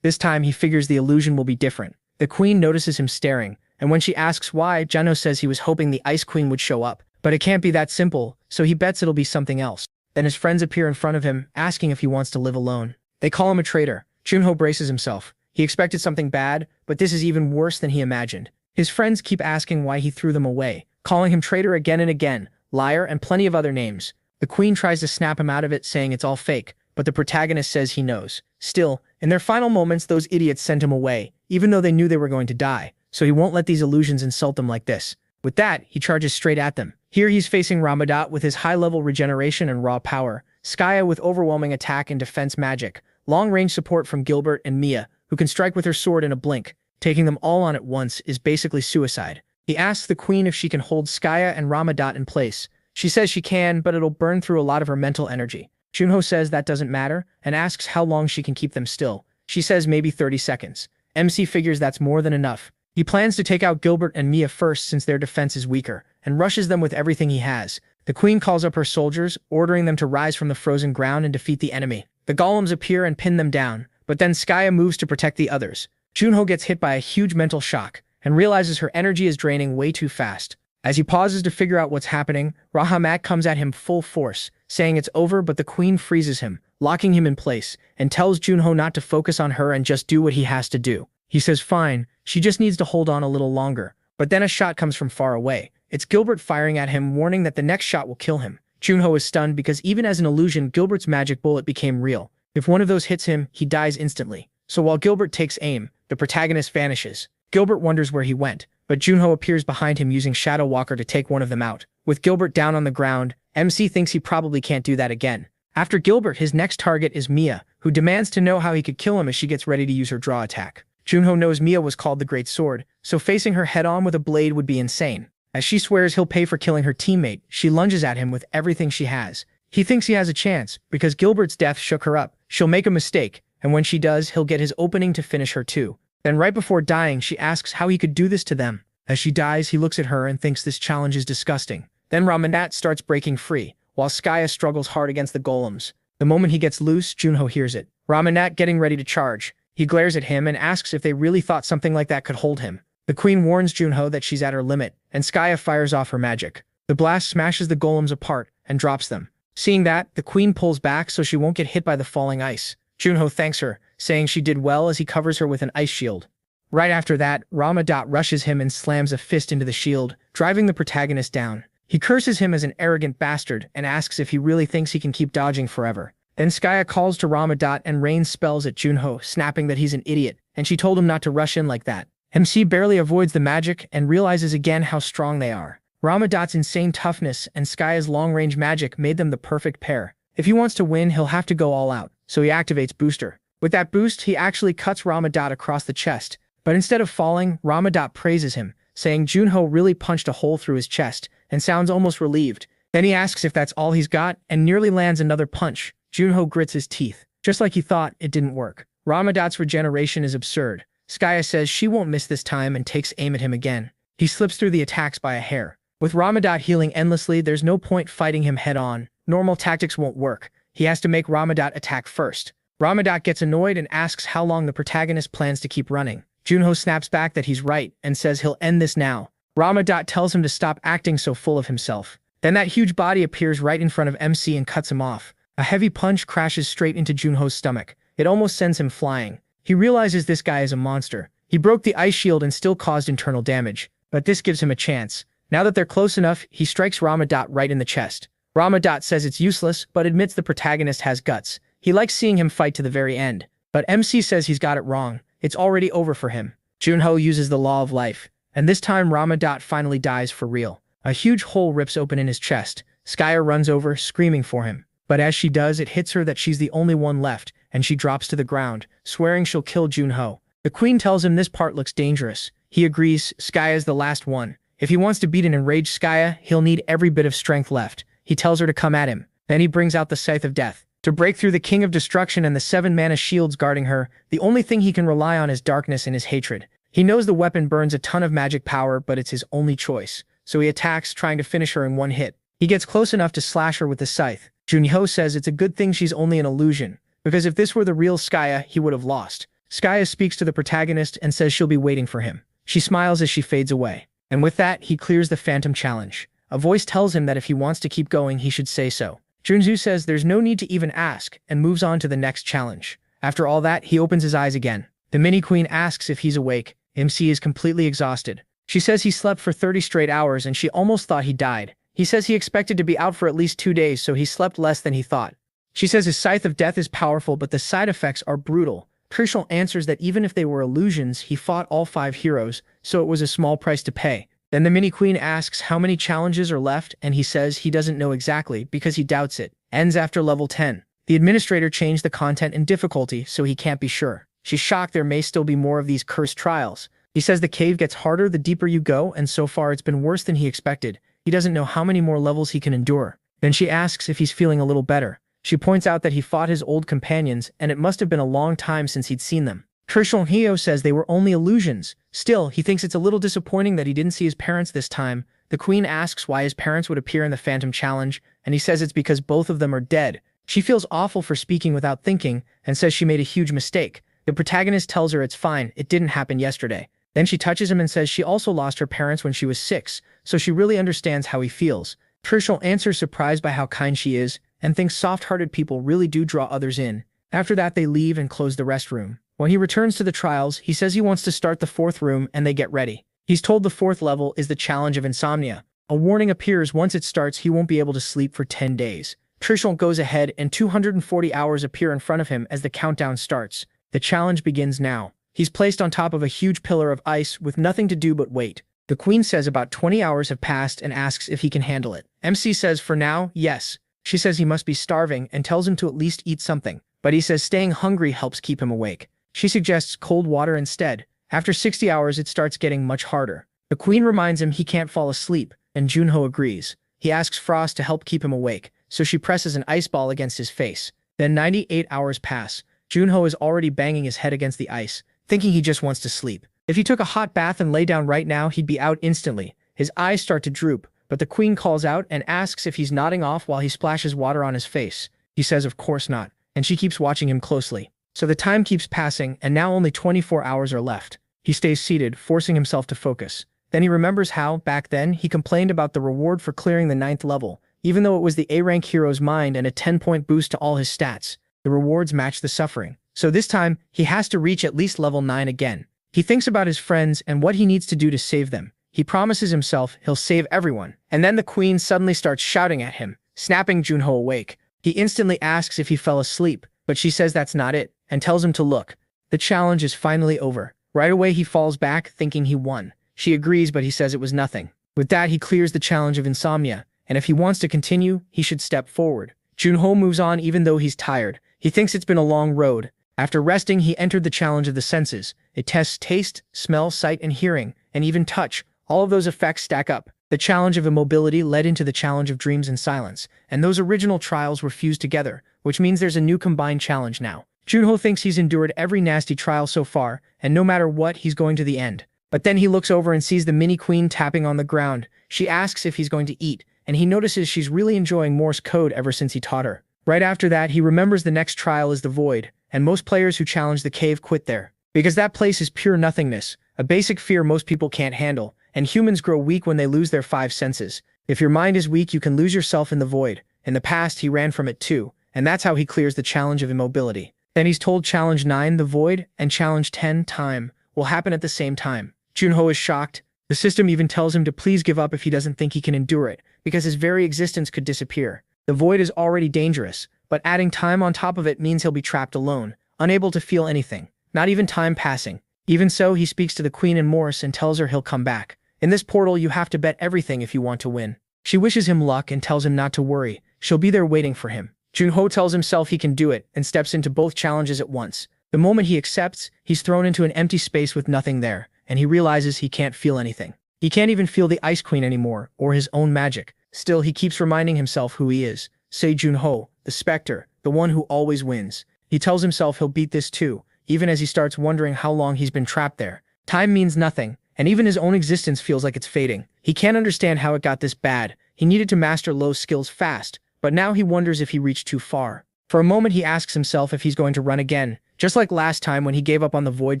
This time, he figures the illusion will be different. The queen notices him staring, and when she asks why, Junho says he was hoping the Ice Queen would show up. But it can't be that simple, so he bets it'll be something else. Then his friends appear in front of him, asking if he wants to live alone. They call him a traitor. Junho braces himself. He expected something bad, but this is even worse than he imagined. His friends keep asking why he threw them away, calling him traitor again and again, liar, and plenty of other names. The queen tries to snap him out of it, saying it's all fake, but the protagonist says he knows. Still, in their final moments, those idiots sent him away, even though they knew they were going to die, so he won't let these illusions insult them like this. With that, he charges straight at them. Here he's facing Ramadat with his high-level regeneration and raw power, Skaya with overwhelming attack and defense magic, long-range support from Gilbert and Mia, who can strike with her sword in a blink. Taking them all on at once is basically suicide. He asks the queen if she can hold Skaya and Ramadat in place. She says she can, but it'll burn through a lot of her mental energy. Junho says that doesn't matter, and asks how long she can keep them still. She says maybe 30 seconds. MC figures that's more than enough. He plans to take out Gilbert and Mia first since their defense is weaker, and rushes them with everything he has. The queen calls up her soldiers, ordering them to rise from the frozen ground and defeat the enemy. The golems appear and pin them down, but then Skaya moves to protect the others. Junho gets hit by a huge mental shock, and realizes her energy is draining way too fast. As he pauses to figure out what's happening, Rahamat comes at him full force, saying it's over, but the queen freezes him, locking him in place, and tells Junho not to focus on her and just do what he has to do. He says fine, she just needs to hold on a little longer. But then a shot comes from far away. It's Gilbert firing at him, warning that the next shot will kill him. Junho is stunned because even as an illusion, Gilbert's magic bullet became real. If one of those hits him, he dies instantly. So while Gilbert takes aim, the protagonist vanishes. Gilbert wonders where he went, but Junho appears behind him using Shadow Walker to take one of them out. With Gilbert down on the ground, MC thinks he probably can't do that again. After Gilbert, his next target is Mia, who demands to know how he could kill him as she gets ready to use her draw attack. Junho knows Mia was called the Great Sword, so facing her head-on with a blade would be insane. As she swears he'll pay for killing her teammate, she lunges at him with everything she has. He thinks he has a chance, because Gilbert's death shook her up. She'll make a mistake, and when she does, he'll get his opening to finish her too. Then right before dying, she asks how he could do this to them. As she dies, he looks at her and thinks this challenge is disgusting. Then Ramanat starts breaking free, while Skaya struggles hard against the golems. The moment he gets loose, Junho hears it. Ramanat getting ready to charge. He glares at him and asks if they really thought something like that could hold him. The queen warns Junho that she's at her limit, and Skaya fires off her magic. The blast smashes the golems apart and drops them. Seeing that, the queen pulls back so she won't get hit by the falling ice. Junho thanks her, saying she did well as he covers her with an ice shield. Right after that, Ramadot rushes him and slams a fist into the shield, driving the protagonist down. He curses him as an arrogant bastard and asks if he really thinks he can keep dodging forever. Then Skaya calls to Ramadot and rains spells at Junho, snapping that he's an idiot, and she told him not to rush in like that. MC barely avoids the magic and realizes again how strong they are. Ramadot's insane toughness and Skaya's long-range magic made them the perfect pair. If he wants to win, he'll have to go all out, so he activates Booster. With that boost, he actually cuts Ramadot across the chest, but instead of falling, Ramadot praises him, saying Junho really punched a hole through his chest, and sounds almost relieved. Then he asks if that's all he's got, and nearly lands another punch. Junho grits his teeth. Just like he thought, it didn't work. Ramadot's regeneration is absurd. Skaya says she won't miss this time and takes aim at him again. He slips through the attacks by a hair. With Ramadot healing endlessly, there's no point fighting him head-on. Normal tactics won't work. He has to make Ramadot attack first. Ramadot gets annoyed and asks how long the protagonist plans to keep running. Junho snaps back that he's right and says he'll end this now. Ramadot tells him to stop acting so full of himself. Then that huge body appears right in front of MC and cuts him off. A heavy punch crashes straight into Junho's stomach. It almost sends him flying. He realizes this guy is a monster. He broke the ice shield and still caused internal damage, but this gives him a chance. Now that they're close enough, he strikes Ramadot right in the chest. Ramadot says it's useless, but admits the protagonist has guts. He likes seeing him fight to the very end. But MC says he's got it wrong. It's already over for him. Junho uses the law of life, and this time Ramadot finally dies for real. A huge hole rips open in his chest. Skaya runs over, screaming for him. But as she does, it hits her that she's the only one left, and she drops to the ground, swearing she'll kill Junho. The queen tells him this part looks dangerous. He agrees. Skaya's the last one. If he wants to beat an enraged Skaya, he'll need every bit of strength left. He tells her to come at him. Then he brings out the Scythe of Death. To break through the King of Destruction and the 7-mana shields guarding her, the only thing he can rely on is darkness and his hatred. He knows the weapon burns a ton of magic power, but it's his only choice. So he attacks, trying to finish her in one hit. He gets close enough to slash her with the scythe. Junho says it's a good thing she's only an illusion, because if this were the real Skaya, he would have lost. Skaya speaks to the protagonist and says she'll be waiting for him. She smiles as she fades away. And with that, he clears the Phantom Challenge. A voice tells him that if he wants to keep going, he should say so. Junzu says there's no need to even ask, and moves on to the next challenge. After all that, he opens his eyes again. The mini-queen asks if he's awake. MC is completely exhausted. She says he slept for 30 straight hours and she almost thought he died. He says he expected to be out for at least 2 days, so he slept less than he thought. She says his Scythe of Death is powerful, but the side effects are brutal. Kershal answers that even if they were illusions, he fought all 5 heroes, so it was a small price to pay. Then the mini-queen asks how many challenges are left, and he says he doesn't know exactly because he doubts it. Ends after level 10. The administrator changed the content and difficulty, so he can't be sure. She's shocked there may still be more of these cursed trials. He says the cave gets harder the deeper you go, and so far it's been worse than he expected. He doesn't know how many more levels he can endure. Then she asks if he's feeling a little better. She points out that he fought his old companions, and it must have been a long time since he'd seen them. Trishul says they were only illusions. Still, he thinks it's a little disappointing that he didn't see his parents this time. The queen asks why his parents would appear in the Phantom Challenge, and he says it's because both of them are dead. She feels awful for speaking without thinking, and says she made a huge mistake. The protagonist tells her it's fine, it didn't happen yesterday. Then she touches him and says she also lost her parents when she was 6, so she really understands how he feels. Trishul answers surprised by how kind she is, and thinks soft-hearted people really do draw others in. After that they leave and close the restroom. When he returns to the trials, he says he wants to start the 4th room and they get ready. He's told the 4th level is the challenge of insomnia. A warning appears once it starts he won't be able to sleep for 10 days. Trishul goes ahead and 240 hours appear in front of him as the countdown starts. The challenge begins now. He's placed on top of a huge pillar of ice with nothing to do but wait. The queen says about 20 hours have passed and asks if he can handle it. MC says for now, yes. She says he must be starving and tells him to at least eat something, but he says staying hungry helps keep him awake. She suggests cold water instead. After 60 hours it starts getting much harder. The queen reminds him he can't fall asleep, and Junho agrees. He asks Frost to help keep him awake, so she presses an ice ball against his face. Then 98 hours pass. Junho is already banging his head against the ice, thinking he just wants to sleep. If he took a hot bath and lay down right now, he'd be out instantly. His eyes start to droop, but the queen calls out and asks if he's nodding off while he splashes water on his face. He says of course not, and she keeps watching him closely. So the time keeps passing, and now only 24 hours are left. He stays seated, forcing himself to focus. Then he remembers how, back then, he complained about the reward for clearing the 9th level. Even though it was the A-rank hero's mind and a 10-point boost to all his stats, the rewards match the suffering. So this time, he has to reach at least level 9 again. He thinks about his friends and what he needs to do to save them. He promises himself he'll save everyone. And then the queen suddenly starts shouting at him, snapping Junho awake. He instantly asks if he fell asleep, but she says that's not it, and tells him to look. The challenge is finally over. Right away he falls back, thinking he won. She agrees, but he says it was nothing. With that, he clears the challenge of insomnia, and if he wants to continue, he should step forward. Junho moves on even though he's tired. He thinks it's been a long road. After resting, he entered the challenge of the senses. It tests taste, smell, sight, and hearing, and even touch. All of those effects stack up. The challenge of immobility led into the challenge of dreams and silence, and those original trials were fused together, which means there's a new combined challenge now. Junho thinks he's endured every nasty trial so far, and no matter what, he's going to the end. But then he looks over and sees the mini-queen tapping on the ground. She asks if he's going to eat, and he notices she's really enjoying Morse code ever since he taught her. Right after that, he remembers the next trial is the void, and most players who challenge the cave quit there. Because that place is pure nothingness, a basic fear most people can't handle, and humans grow weak when they lose their 5 senses. If your mind is weak, you can lose yourself in the void. In the past, he ran from it too, and that's how he clears the challenge of immobility. Then he's told Challenge 9, the Void, and Challenge 10, Time, will happen at the same time. Junho is shocked. The system even tells him to please give up if he doesn't think he can endure it, because his very existence could disappear. The Void is already dangerous, but adding time on top of it means he'll be trapped alone, unable to feel anything, not even time passing. Even so, he speaks to the Queen in Morse and tells her he'll come back. In this portal, you have to bet everything if you want to win. She wishes him luck and tells him not to worry. She'll be there waiting for him. Junho tells himself he can do it and steps into both challenges at once. The moment he accepts, he's thrown into an empty space with nothing there, and he realizes he can't feel anything. He can't even feel the Ice Queen anymore, or his own magic. Still, he keeps reminding himself who he is. Sei Junho, the Spectre, the one who always wins. He tells himself he'll beat this too, even as he starts wondering how long he's been trapped there. Time means nothing, and even his own existence feels like it's fading. He can't understand how it got this bad. He needed to master low skills fast, but now he wonders if he reached too far. For a moment he asks himself if he's going to run again, just like last time when he gave up on the Void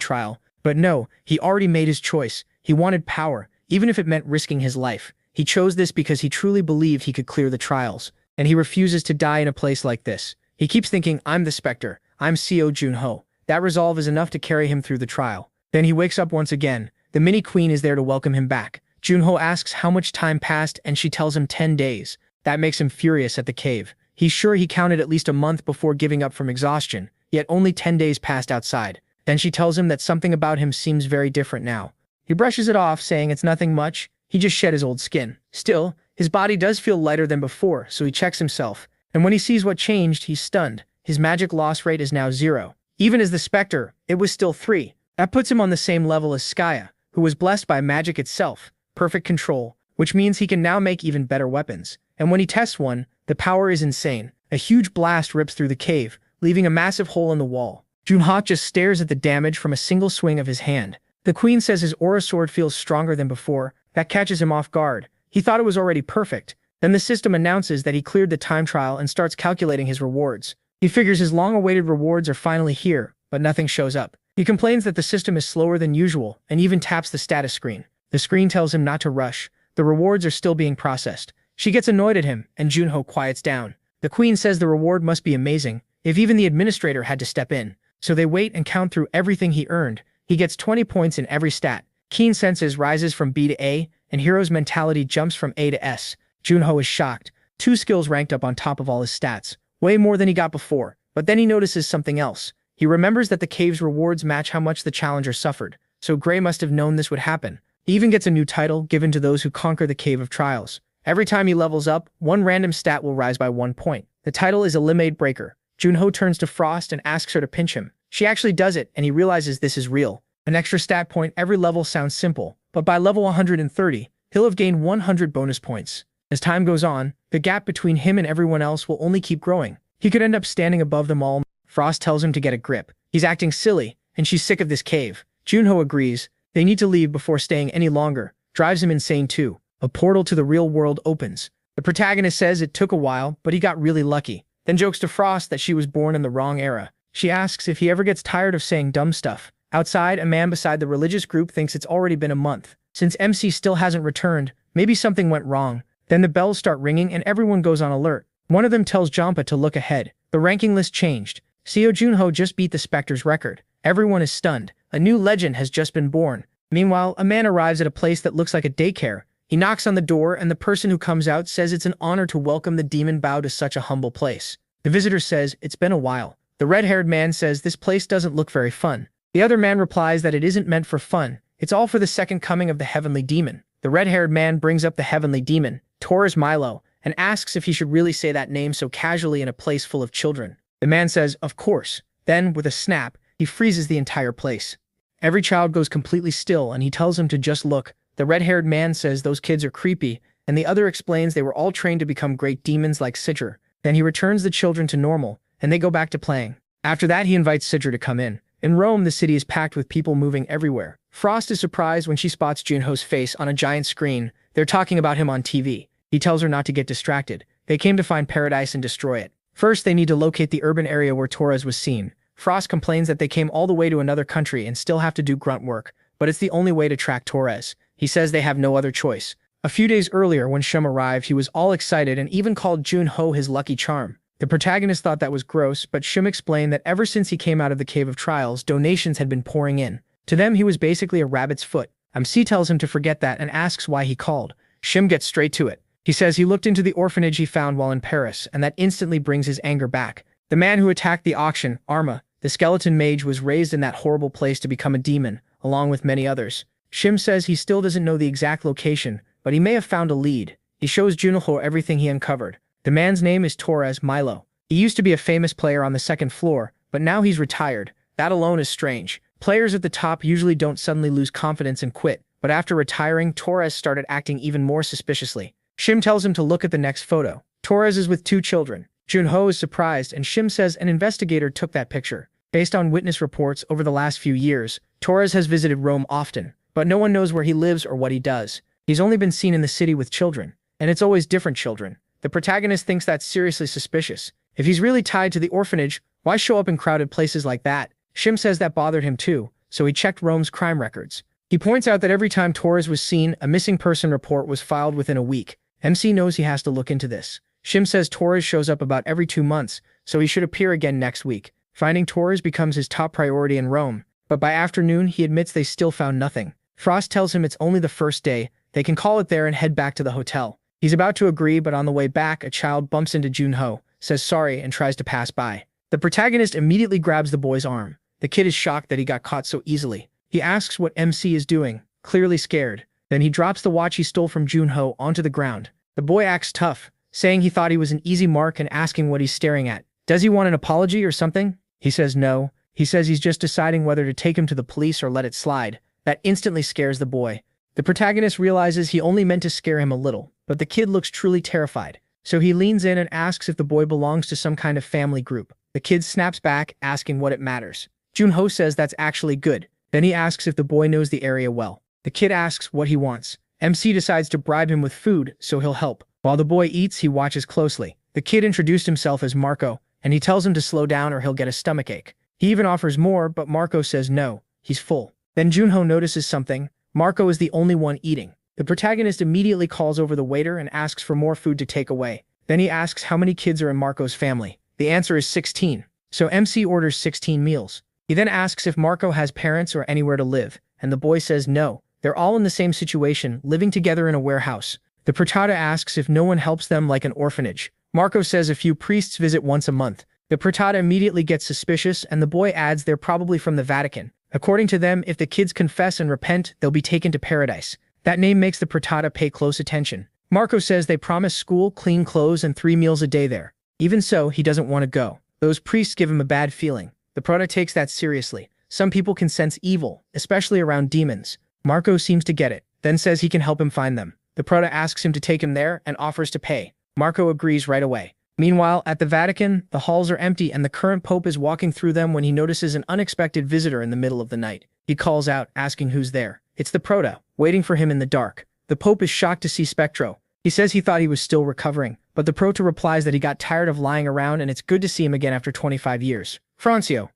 trial. But no, he already made his choice. He wanted power, even if it meant risking his life. He chose this because he truly believed he could clear the trials, and he refuses to die in a place like this. He keeps thinking, I'm the Spectre, I'm Seo Junho. That resolve is enough to carry him through the trial. Then he wakes up once again. The mini-queen is there to welcome him back. Junho asks how much time passed, and she tells him 10 days. That makes him furious at the cave. He's sure he counted at least a month before giving up from exhaustion, yet only 10 days passed outside. Then she tells him that something about him seems very different now. He brushes it off, saying it's nothing much. He just shed his old skin. Still, his body does feel lighter than before, so he checks himself. And when he sees what changed, he's stunned. His magic loss rate is now 0. Even as the Spectre, it was still 3. That puts him on the same level as Skaya, who was blessed by magic itself, perfect control, which means he can now make even better weapons. And when he tests one, the power is insane. A huge blast rips through the cave, leaving a massive hole in the wall. Junho just stares at the damage from a single swing of his hand. The queen says his aura sword feels stronger than before. That catches him off guard. He thought it was already perfect. Then the system announces that he cleared the time trial and starts calculating his rewards. He figures his long-awaited rewards are finally here, but nothing shows up. He complains that the system is slower than usual and even taps the status screen. The screen tells him not to rush. The rewards are still being processed. She gets annoyed at him, and Junho quiets down. The queen says the reward must be amazing, if even the administrator had to step in. So they wait and count through everything he earned. He gets 20 points in every stat. Keen senses rises from B to A, and hero's mentality jumps from A to S. Junho is shocked. 2 skills ranked up on top of all his stats. Way more than he got before. But then he notices something else. He remembers that the cave's rewards match how much the challenger suffered. So Gray must have known this would happen. He even gets a new title given to those who conquer the Cave of Trials. Every time he levels up, one random stat will rise by 1 point. The title is a Limade Breaker. Junho turns to Frost and asks her to pinch him. She actually does it, and he realizes this is real. An extra stat point every level sounds simple, but by level 130, he'll have gained 100 bonus points. As time goes on, the gap between him and everyone else will only keep growing. He could end up standing above them all. Frost tells him to get a grip. He's acting silly, and she's sick of this cave. Junho agrees. They need to leave before staying any longer. Drives him insane too. A portal to the real world opens. The protagonist says it took a while, but he got really lucky. Then jokes to Frost that she was born in the wrong era. She asks if he ever gets tired of saying dumb stuff. Outside, a man beside the religious group thinks it's already been a month. Since MC still hasn't returned, maybe something went wrong. Then the bells start ringing and everyone goes on alert. One of them tells Jampa to look ahead. The ranking list changed. Seo Junho just beat the Spectre's record. Everyone is stunned. A new legend has just been born. Meanwhile, a man arrives at a place that looks like a daycare. He knocks on the door and the person who comes out says it's an honor to welcome the demon Bao to such a humble place. The visitor says it's been a while. The red-haired man says this place doesn't look very fun. The other man replies that it isn't meant for fun. It's all for the second coming of the heavenly demon. The red-haired man brings up the heavenly demon, Taurus Milo, and asks if he should really say that name so casually in a place full of children. The man says, of course. Then, with a snap, he freezes the entire place. Every child goes completely still and he tells him to just look. The red-haired man says those kids are creepy, and the other explains they were all trained to become great demons like Sidger. Then he returns the children to normal, and they go back to playing. After that, he invites Sidger to come in. In Rome, the city is packed with people moving everywhere. Frost is surprised when she spots Junho's face on a giant screen. They're talking about him on TV. He tells her not to get distracted. They came to find paradise and destroy it. First, they need to locate the urban area where Torres was seen. Frost complains that they came all the way to another country and still have to do grunt work, but it's the only way to track Torres. He says they have no other choice. A few days earlier, when Shum arrived, he was all excited and even called Junho his lucky charm. The protagonist thought that was gross, but Shum explained that ever since he came out of the Cave of Trials, donations had been pouring in. To them, he was basically a rabbit's foot. MC tells him to forget that and asks why he called. Shum gets straight to it. He says he looked into the orphanage he found while in Paris, and that instantly brings his anger back. The man who attacked the auction, Arma, the skeleton mage, was raised in that horrible place to become a demon, along with many others. Shim says he still doesn't know the exact location, but he may have found a lead. He shows Junho everything he uncovered. The man's name is Torres Milo. He used to be a famous player on the second floor, but now he's retired. That alone is strange. Players at the top usually don't suddenly lose confidence and quit, but after retiring, Torres started acting even more suspiciously. Shim tells him to look at the next photo. Torres is with 2 children. Junho is surprised, and Shim says an investigator took that picture. Based on witness reports over the last few years, Torres has visited Rome often, but no one knows where he lives or what he does. He's only been seen in the city with children, and it's always different children. The protagonist thinks that's seriously suspicious. If he's really tied to the orphanage, why show up in crowded places like that? Shim says that bothered him too, so he checked Rome's crime records. He points out that every time Torres was seen, a missing person report was filed within a week. MC knows he has to look into this. Shim says Torres shows up about every 2 months, so he should appear again next week. Finding Torres becomes his top priority in Rome, but by afternoon he admits they still found nothing. Frost tells him it's only the first day. They can call it there and head back to the hotel. He's about to agree, but on the way back, a child bumps into Junho, says sorry, and tries to pass by. The protagonist immediately grabs the boy's arm. The kid is shocked that he got caught so easily. He asks what MC is doing, clearly scared. Then he drops the watch he stole from Junho onto the ground. The boy acts tough, saying he thought he was an easy mark and asking what he's staring at. Does he want an apology or something? He says no. He says he's just deciding whether to take him to the police or let it slide. That instantly scares the boy. The protagonist realizes he only meant to scare him a little, but the kid looks truly terrified. so he leans in and asks if the boy belongs to some kind of family group. The kid snaps back, asking what it matters. Junho says that's actually good. Then he asks if the boy knows the area well. The kid asks what he wants. MC decides to bribe him with food, so he'll help. While the boy eats, he watches closely. The kid introduced himself as Marco, and he tells him to slow down or he'll get a stomachache. He even offers more, but Marco says no, he's full. Then Junho notices something. Marco is the only one eating. The protagonist immediately calls over the waiter and asks for more food to take away. Then he asks how many kids are in Marco's family. The answer is 16. So MC orders 16 meals. He then asks if Marco has parents or anywhere to live, and the boy says no. They're all in the same situation, living together in a warehouse. The protata asks if no one helps them like an orphanage. Marco says a few priests visit once a month. The protata immediately gets suspicious, and the boy adds they're probably from the Vatican. According to them, if the kids confess and repent, they'll be taken to paradise. That name makes the protata pay close attention. Marco says they promise school, clean clothes, and 3 meals a day there. Even so, he doesn't want to go. Those priests give him a bad feeling. The prota takes that seriously. Some people can sense evil, especially around demons. Marco seems to get it, then says he can help him find them. The prota asks him to take him there and offers to pay. Marco agrees right away. Meanwhile, at the Vatican, the halls are empty and the current pope is walking through them when he notices an unexpected visitor in the middle of the night. He calls out, asking who's there. It's the prota, waiting for him in the dark. The pope is shocked to see Spectro. He says he thought he was still recovering, but the prota replies that he got tired of lying around and it's good to see him again after 25 years. Francio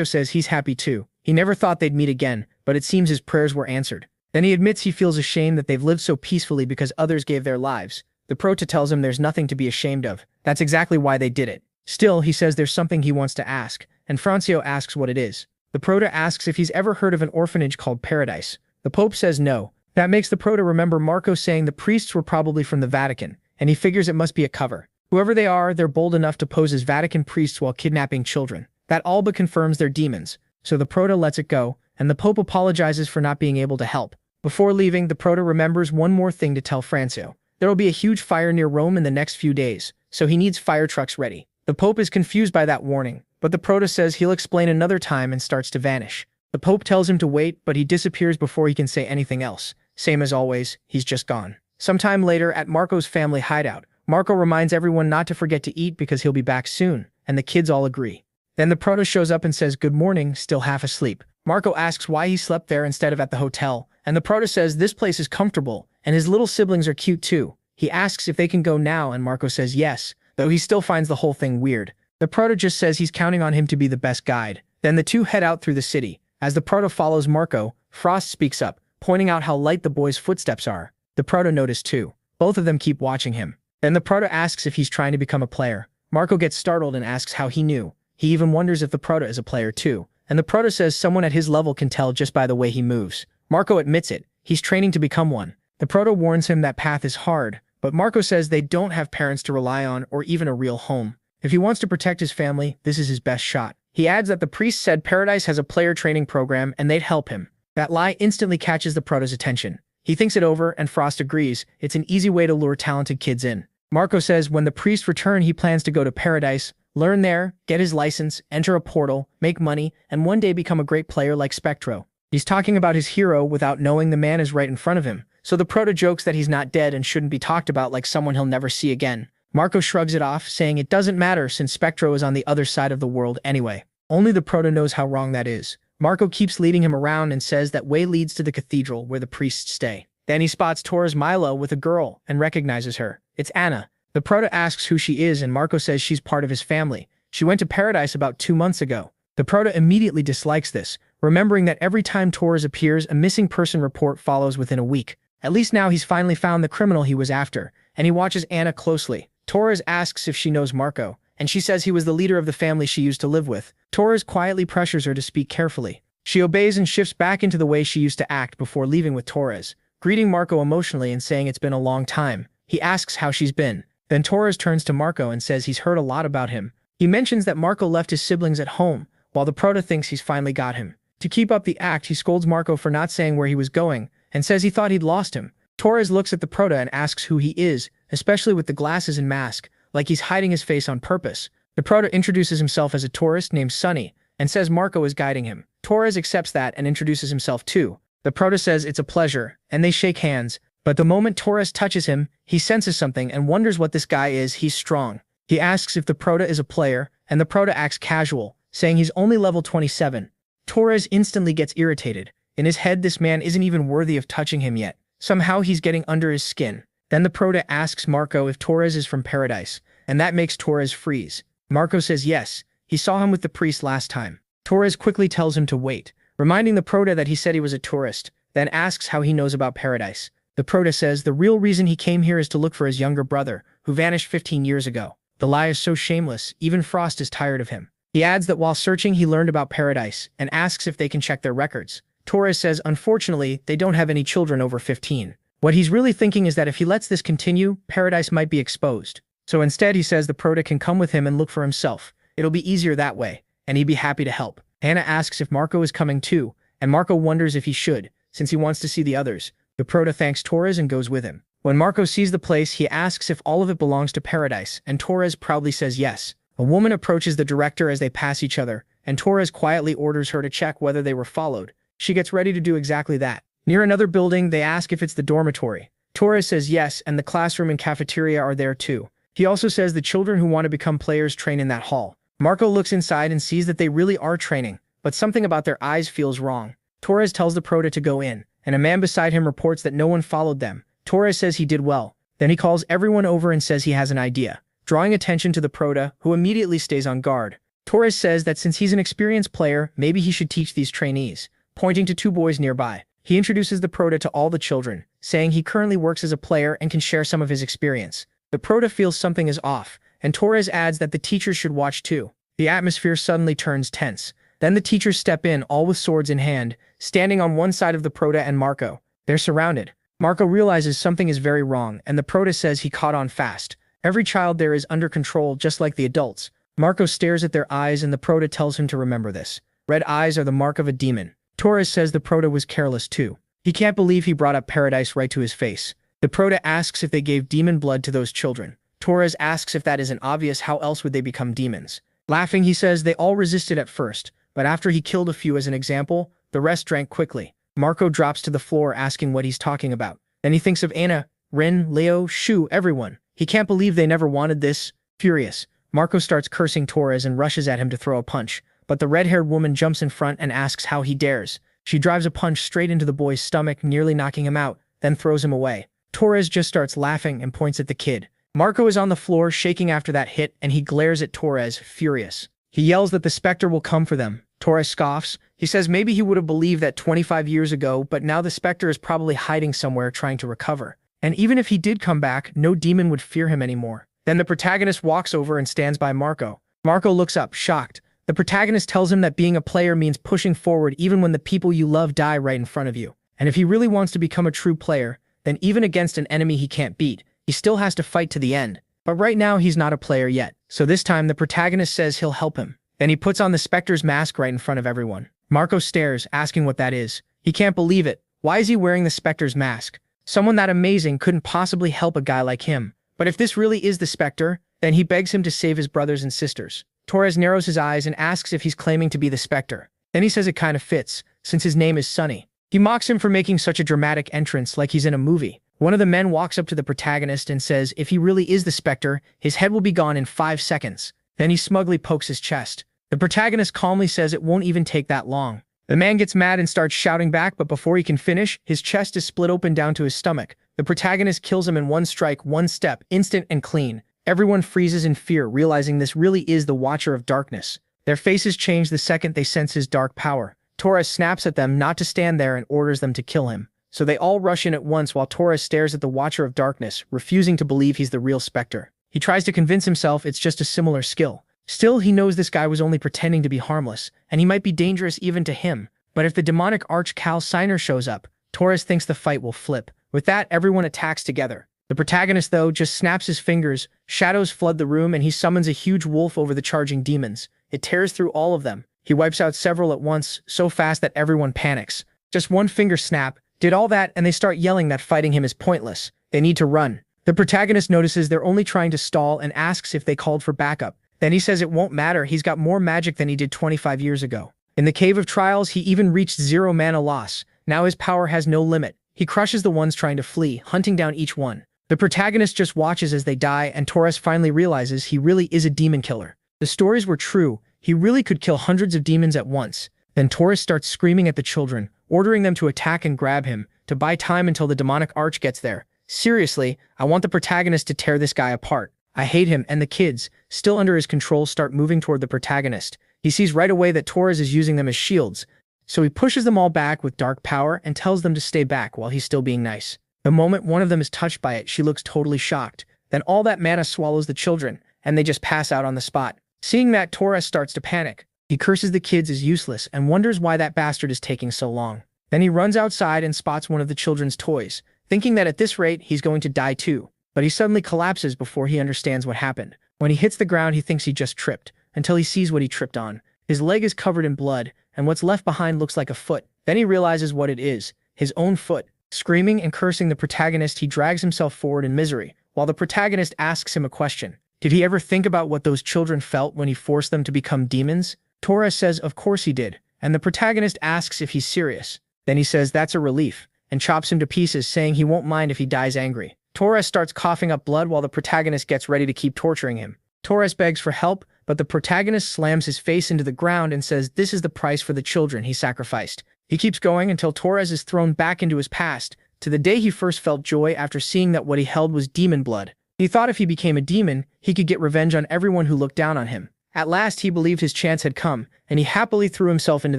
says he's happy too. He never thought they'd meet again, but it seems his prayers were answered. Then he admits he feels ashamed that they've lived so peacefully because others gave their lives. The prota tells him there's nothing to be ashamed of. That's exactly why they did it. Still, he says there's something he wants to ask, and Francio asks what it is. The prota asks if he's ever heard of an orphanage called Paradise. The pope says no. That makes the prota remember Marco saying the priests were probably from the Vatican, and he figures it must be a cover. Whoever they are, they're bold enough to pose as Vatican priests while kidnapping children. That all but confirms they're demons. So the prota lets it go, and the pope apologizes for not being able to help. Before leaving, the prota remembers one more thing to tell Francio. There will be a huge fire near Rome in the next few days, so he needs fire trucks ready. The pope is confused by that warning, but the prota says he'll explain another time and starts to vanish. The pope tells him to wait, but he disappears before he can say anything else. Same as always, he's just gone. Sometime later, at Marco's family hideout, Marco reminds everyone not to forget to eat because he'll be back soon, and the kids all agree. Then the prota shows up and says good morning, still half asleep. Marco asks why he slept there instead of at the hotel, and the prota says this place is comfortable, and his little siblings are cute too. He asks if they can go now, and Marco says yes, though he still finds the whole thing weird. The prota just says he's counting on him to be the best guide. Then the two head out through the city. As the prota follows Marco, Frost speaks up, pointing out how light the boy's footsteps are. The prota notice too. Both of them keep watching him. Then the prota asks if he's trying to become a player. Marco gets startled and asks how he knew. He even wonders if the prota is a player too. And the prota says someone at his level can tell just by the way he moves. Marco admits it. He's training to become one. The prota warns him that path is hard, but Marco says they don't have parents to rely on or even a real home. If he wants to protect his family, this is his best shot. He adds that the priest said Paradise has a player training program and they'd help him. That lie instantly catches the prota's attention. He thinks it over and Frost agrees. It's an easy way to lure talented kids in. Marco says when the priests return, he plans to go to Paradise, learn there, get his license, enter a portal, make money, and one day become a great player like Spectro. He's talking about his hero without knowing the man is right in front of him, so the prota jokes that he's not dead and shouldn't be talked about like someone he'll never see again. Marco shrugs it off, saying it doesn't matter since Spectro is on the other side of the world anyway. Only the prota knows how wrong that is. Marco keeps leading him around and says that way leads to the cathedral where the priests stay. Then he spots Torres Milo with a girl and recognizes her. It's Anna. The prota asks who she is and Marco says she's part of his family. She went to Paradise about 2 months ago. The prota immediately dislikes this, remembering that every time Torres appears, a missing person report follows within a week. At least now he's finally found the criminal he was after, and he watches Anna closely. Torres asks if she knows Marco, and she says he was the leader of the family she used to live with. Torres quietly pressures her to speak carefully. She obeys and shifts back into the way she used to act before leaving with Torres, greeting Marco emotionally and saying it's been a long time. He asks how she's been. Then Torres turns to Marco and says he's heard a lot about him. He mentions that Marco left his siblings at home, while the prota thinks he's finally got him. To keep up the act, he scolds Marco for not saying where he was going, and says he thought he'd lost him. Torres looks at the prota and asks who he is, especially with the glasses and mask, like he's hiding his face on purpose. The prota introduces himself as a tourist named Sunny, and says Marco is guiding him. Torres accepts that and introduces himself too. The prota says it's a pleasure, and they shake hands, But the moment Torres touches him, he senses something and wonders what this guy is. He's strong. He asks if the prota is a player, and the prota acts casual, saying he's only level 27. Torres instantly gets irritated. In his head, this man isn't even worthy of touching him yet. Somehow he's getting under his skin. Then the prota asks Marco if Torres is from Paradise, and that makes Torres freeze. Marco says yes, he saw him with the priest last time. Torres quickly tells him to wait, reminding the prota that he said he was a tourist, then asks how he knows about Paradise. The prota says the real reason he came here is to look for his younger brother, who vanished 15 years ago. The lie is so shameless, even Frost is tired of him. He adds that while searching he learned about Paradise, and asks if they can check their records. Torres says unfortunately, they don't have any children over 15. What he's really thinking is that if he lets this continue, Paradise might be exposed. So instead he says the prota can come with him and look for himself. It'll be easier that way, and he'd be happy to help. Hannah asks if Marco is coming too, and Marco wonders if he should, since he wants to see the others. The prota thanks Torres and goes with him. When Marco sees the place, he asks if all of it belongs to Paradise, and Torres proudly says yes. A woman approaches the director as they pass each other, and Torres quietly orders her to check whether they were followed. She gets ready to do exactly that. Near another building, they ask if it's the dormitory. Torres says yes, and the classroom and cafeteria are there too. He also says the children who want to become players train in that hall. Marco looks inside and sees that they really are training, but something about their eyes feels wrong. Torres tells the prota to go in, and a man beside him reports that no one followed them. Torres says he did well. Then he calls everyone over and says he has an idea, drawing attention to the prota, who immediately stays on guard. Torres says that since he's an experienced player, maybe he should teach these trainees, pointing to two boys nearby. He introduces the prota to all the children, saying he currently works as a player and can share some of his experience. The prota feels something is off, and Torres adds that the teachers should watch too. The atmosphere suddenly turns tense. Then the teachers step in, all with swords in hand, standing on one side of the prota and Marco. They're surrounded. Marco realizes something is very wrong, and the prota says he caught on fast. Every child there is under control, just like the adults. Marco stares at their eyes, and the prota tells him to remember this. Red eyes are the mark of a demon. Torres says the prota was careless too. He can't believe he brought up Paradise right to his face. The prota asks if they gave demon blood to those children. Torres asks if that isn't obvious, how else would they become demons? Laughing, he says they all resisted at first, but after he killed a few as an example, the rest drank quickly. Marco drops to the floor asking what he's talking about. Then he thinks of Anna, Rin, Leo, Shu, everyone. He can't believe they never wanted this. Furious, Marco starts cursing Torres and rushes at him to throw a punch, but the red-haired woman jumps in front and asks how he dares. She drives a punch straight into the boy's stomach, nearly knocking him out, then throws him away. Torres just starts laughing and points at the kid. Marco is on the floor shaking after that hit, and he glares at Torres, furious. He yells that the Spectre will come for them. Torres scoffs. He says maybe he would have believed that 25 years ago, but now the Spectre is probably hiding somewhere trying to recover. And even if he did come back, no demon would fear him anymore. Then the protagonist walks over and stands by Marco. Marco looks up, shocked. The protagonist tells him that being a player means pushing forward even when the people you love die right in front of you. And if he really wants to become a true player, then even against an enemy he can't beat, he still has to fight to the end. But right now he's not a player yet, so this time the protagonist says he'll help him. Then he puts on the Spectre's mask right in front of everyone. Marco stares, asking what that is. He can't believe it. Why is he wearing the Spectre's mask? Someone that amazing couldn't possibly help a guy like him. But if this really is the Spectre, then he begs him to save his brothers and sisters. Torres narrows his eyes and asks if he's claiming to be the Spectre. Then he says it kind of fits, since his name is Sunny. He mocks him for making such a dramatic entrance like he's in a movie. One of the men walks up to the protagonist and says if he really is the Spectre, his head will be gone in 5 seconds. Then he smugly pokes his chest. The protagonist calmly says it won't even take that long. The man gets mad and starts shouting back, but before he can finish, his chest is split open down to his stomach. The protagonist kills him in one strike, one step, instant and clean. Everyone freezes in fear, realizing this really is the Watcher of Darkness. Their faces change the second they sense his dark power. Torres snaps at them not to stand there and orders them to kill him. So they all rush in at once while Torres stares at the Watcher of Darkness, refusing to believe he's the real Spectre. He tries to convince himself it's just a similar skill. Still, he knows this guy was only pretending to be harmless, and he might be dangerous even to him. But if the demonic Arch-Cal Signer shows up, Torres thinks the fight will flip. With that, everyone attacks together. The protagonist, though, just snaps his fingers, shadows flood the room, and he summons a huge wolf over the charging demons. It tears through all of them. He wipes out several at once, so fast that everyone panics. Just one finger snap, did all that, and they start yelling that fighting him is pointless. They need to run. The protagonist notices they're only trying to stall and asks if they called for backup. Then he says it won't matter, he's got more magic than he did 25 years ago. In the Cave of Trials, he even reached 0 mana loss. Now his power has no limit. He crushes the ones trying to flee, hunting down each one. The protagonist just watches as they die, and Torres finally realizes he really is a demon killer. The stories were true. He really could kill hundreds of demons at once. Then Torres starts screaming at the children, ordering them to attack and grab him, to buy time until the demonic arch gets there. Seriously, I want the protagonist to tear this guy apart. I hate him, and the kids, still under his control, start moving toward the protagonist. He sees right away that Torres is using them as shields, so he pushes them all back with dark power and tells them to stay back while he's still being nice. The moment one of them is touched by it, she looks totally shocked. Then all that mana swallows the children, and they just pass out on the spot. Seeing that, Torres starts to panic. He curses the kids as useless and wonders why that bastard is taking so long. Then he runs outside and spots one of the children's toys, thinking that at this rate he's going to die too. But he suddenly collapses before he understands what happened. When he hits the ground, he thinks he just tripped, until he sees what he tripped on. His leg is covered in blood, and what's left behind looks like a foot. Then he realizes what it is, his own foot. Screaming and cursing the protagonist, he drags himself forward in misery, while the protagonist asks him a question. Did he ever think about what those children felt when he forced them to become demons? Torres says of course he did, and the protagonist asks if he's serious. Then he says that's a relief, and chops him to pieces, saying he won't mind if he dies angry. Torres starts coughing up blood while the protagonist gets ready to keep torturing him. Torres begs for help, but the protagonist slams his face into the ground and says this is the price for the children he sacrificed. He keeps going until Torres is thrown back into his past, to the day he first felt joy after seeing that what he held was demon blood. He thought if he became a demon, he could get revenge on everyone who looked down on him. At last, he believed his chance had come, and he happily threw himself into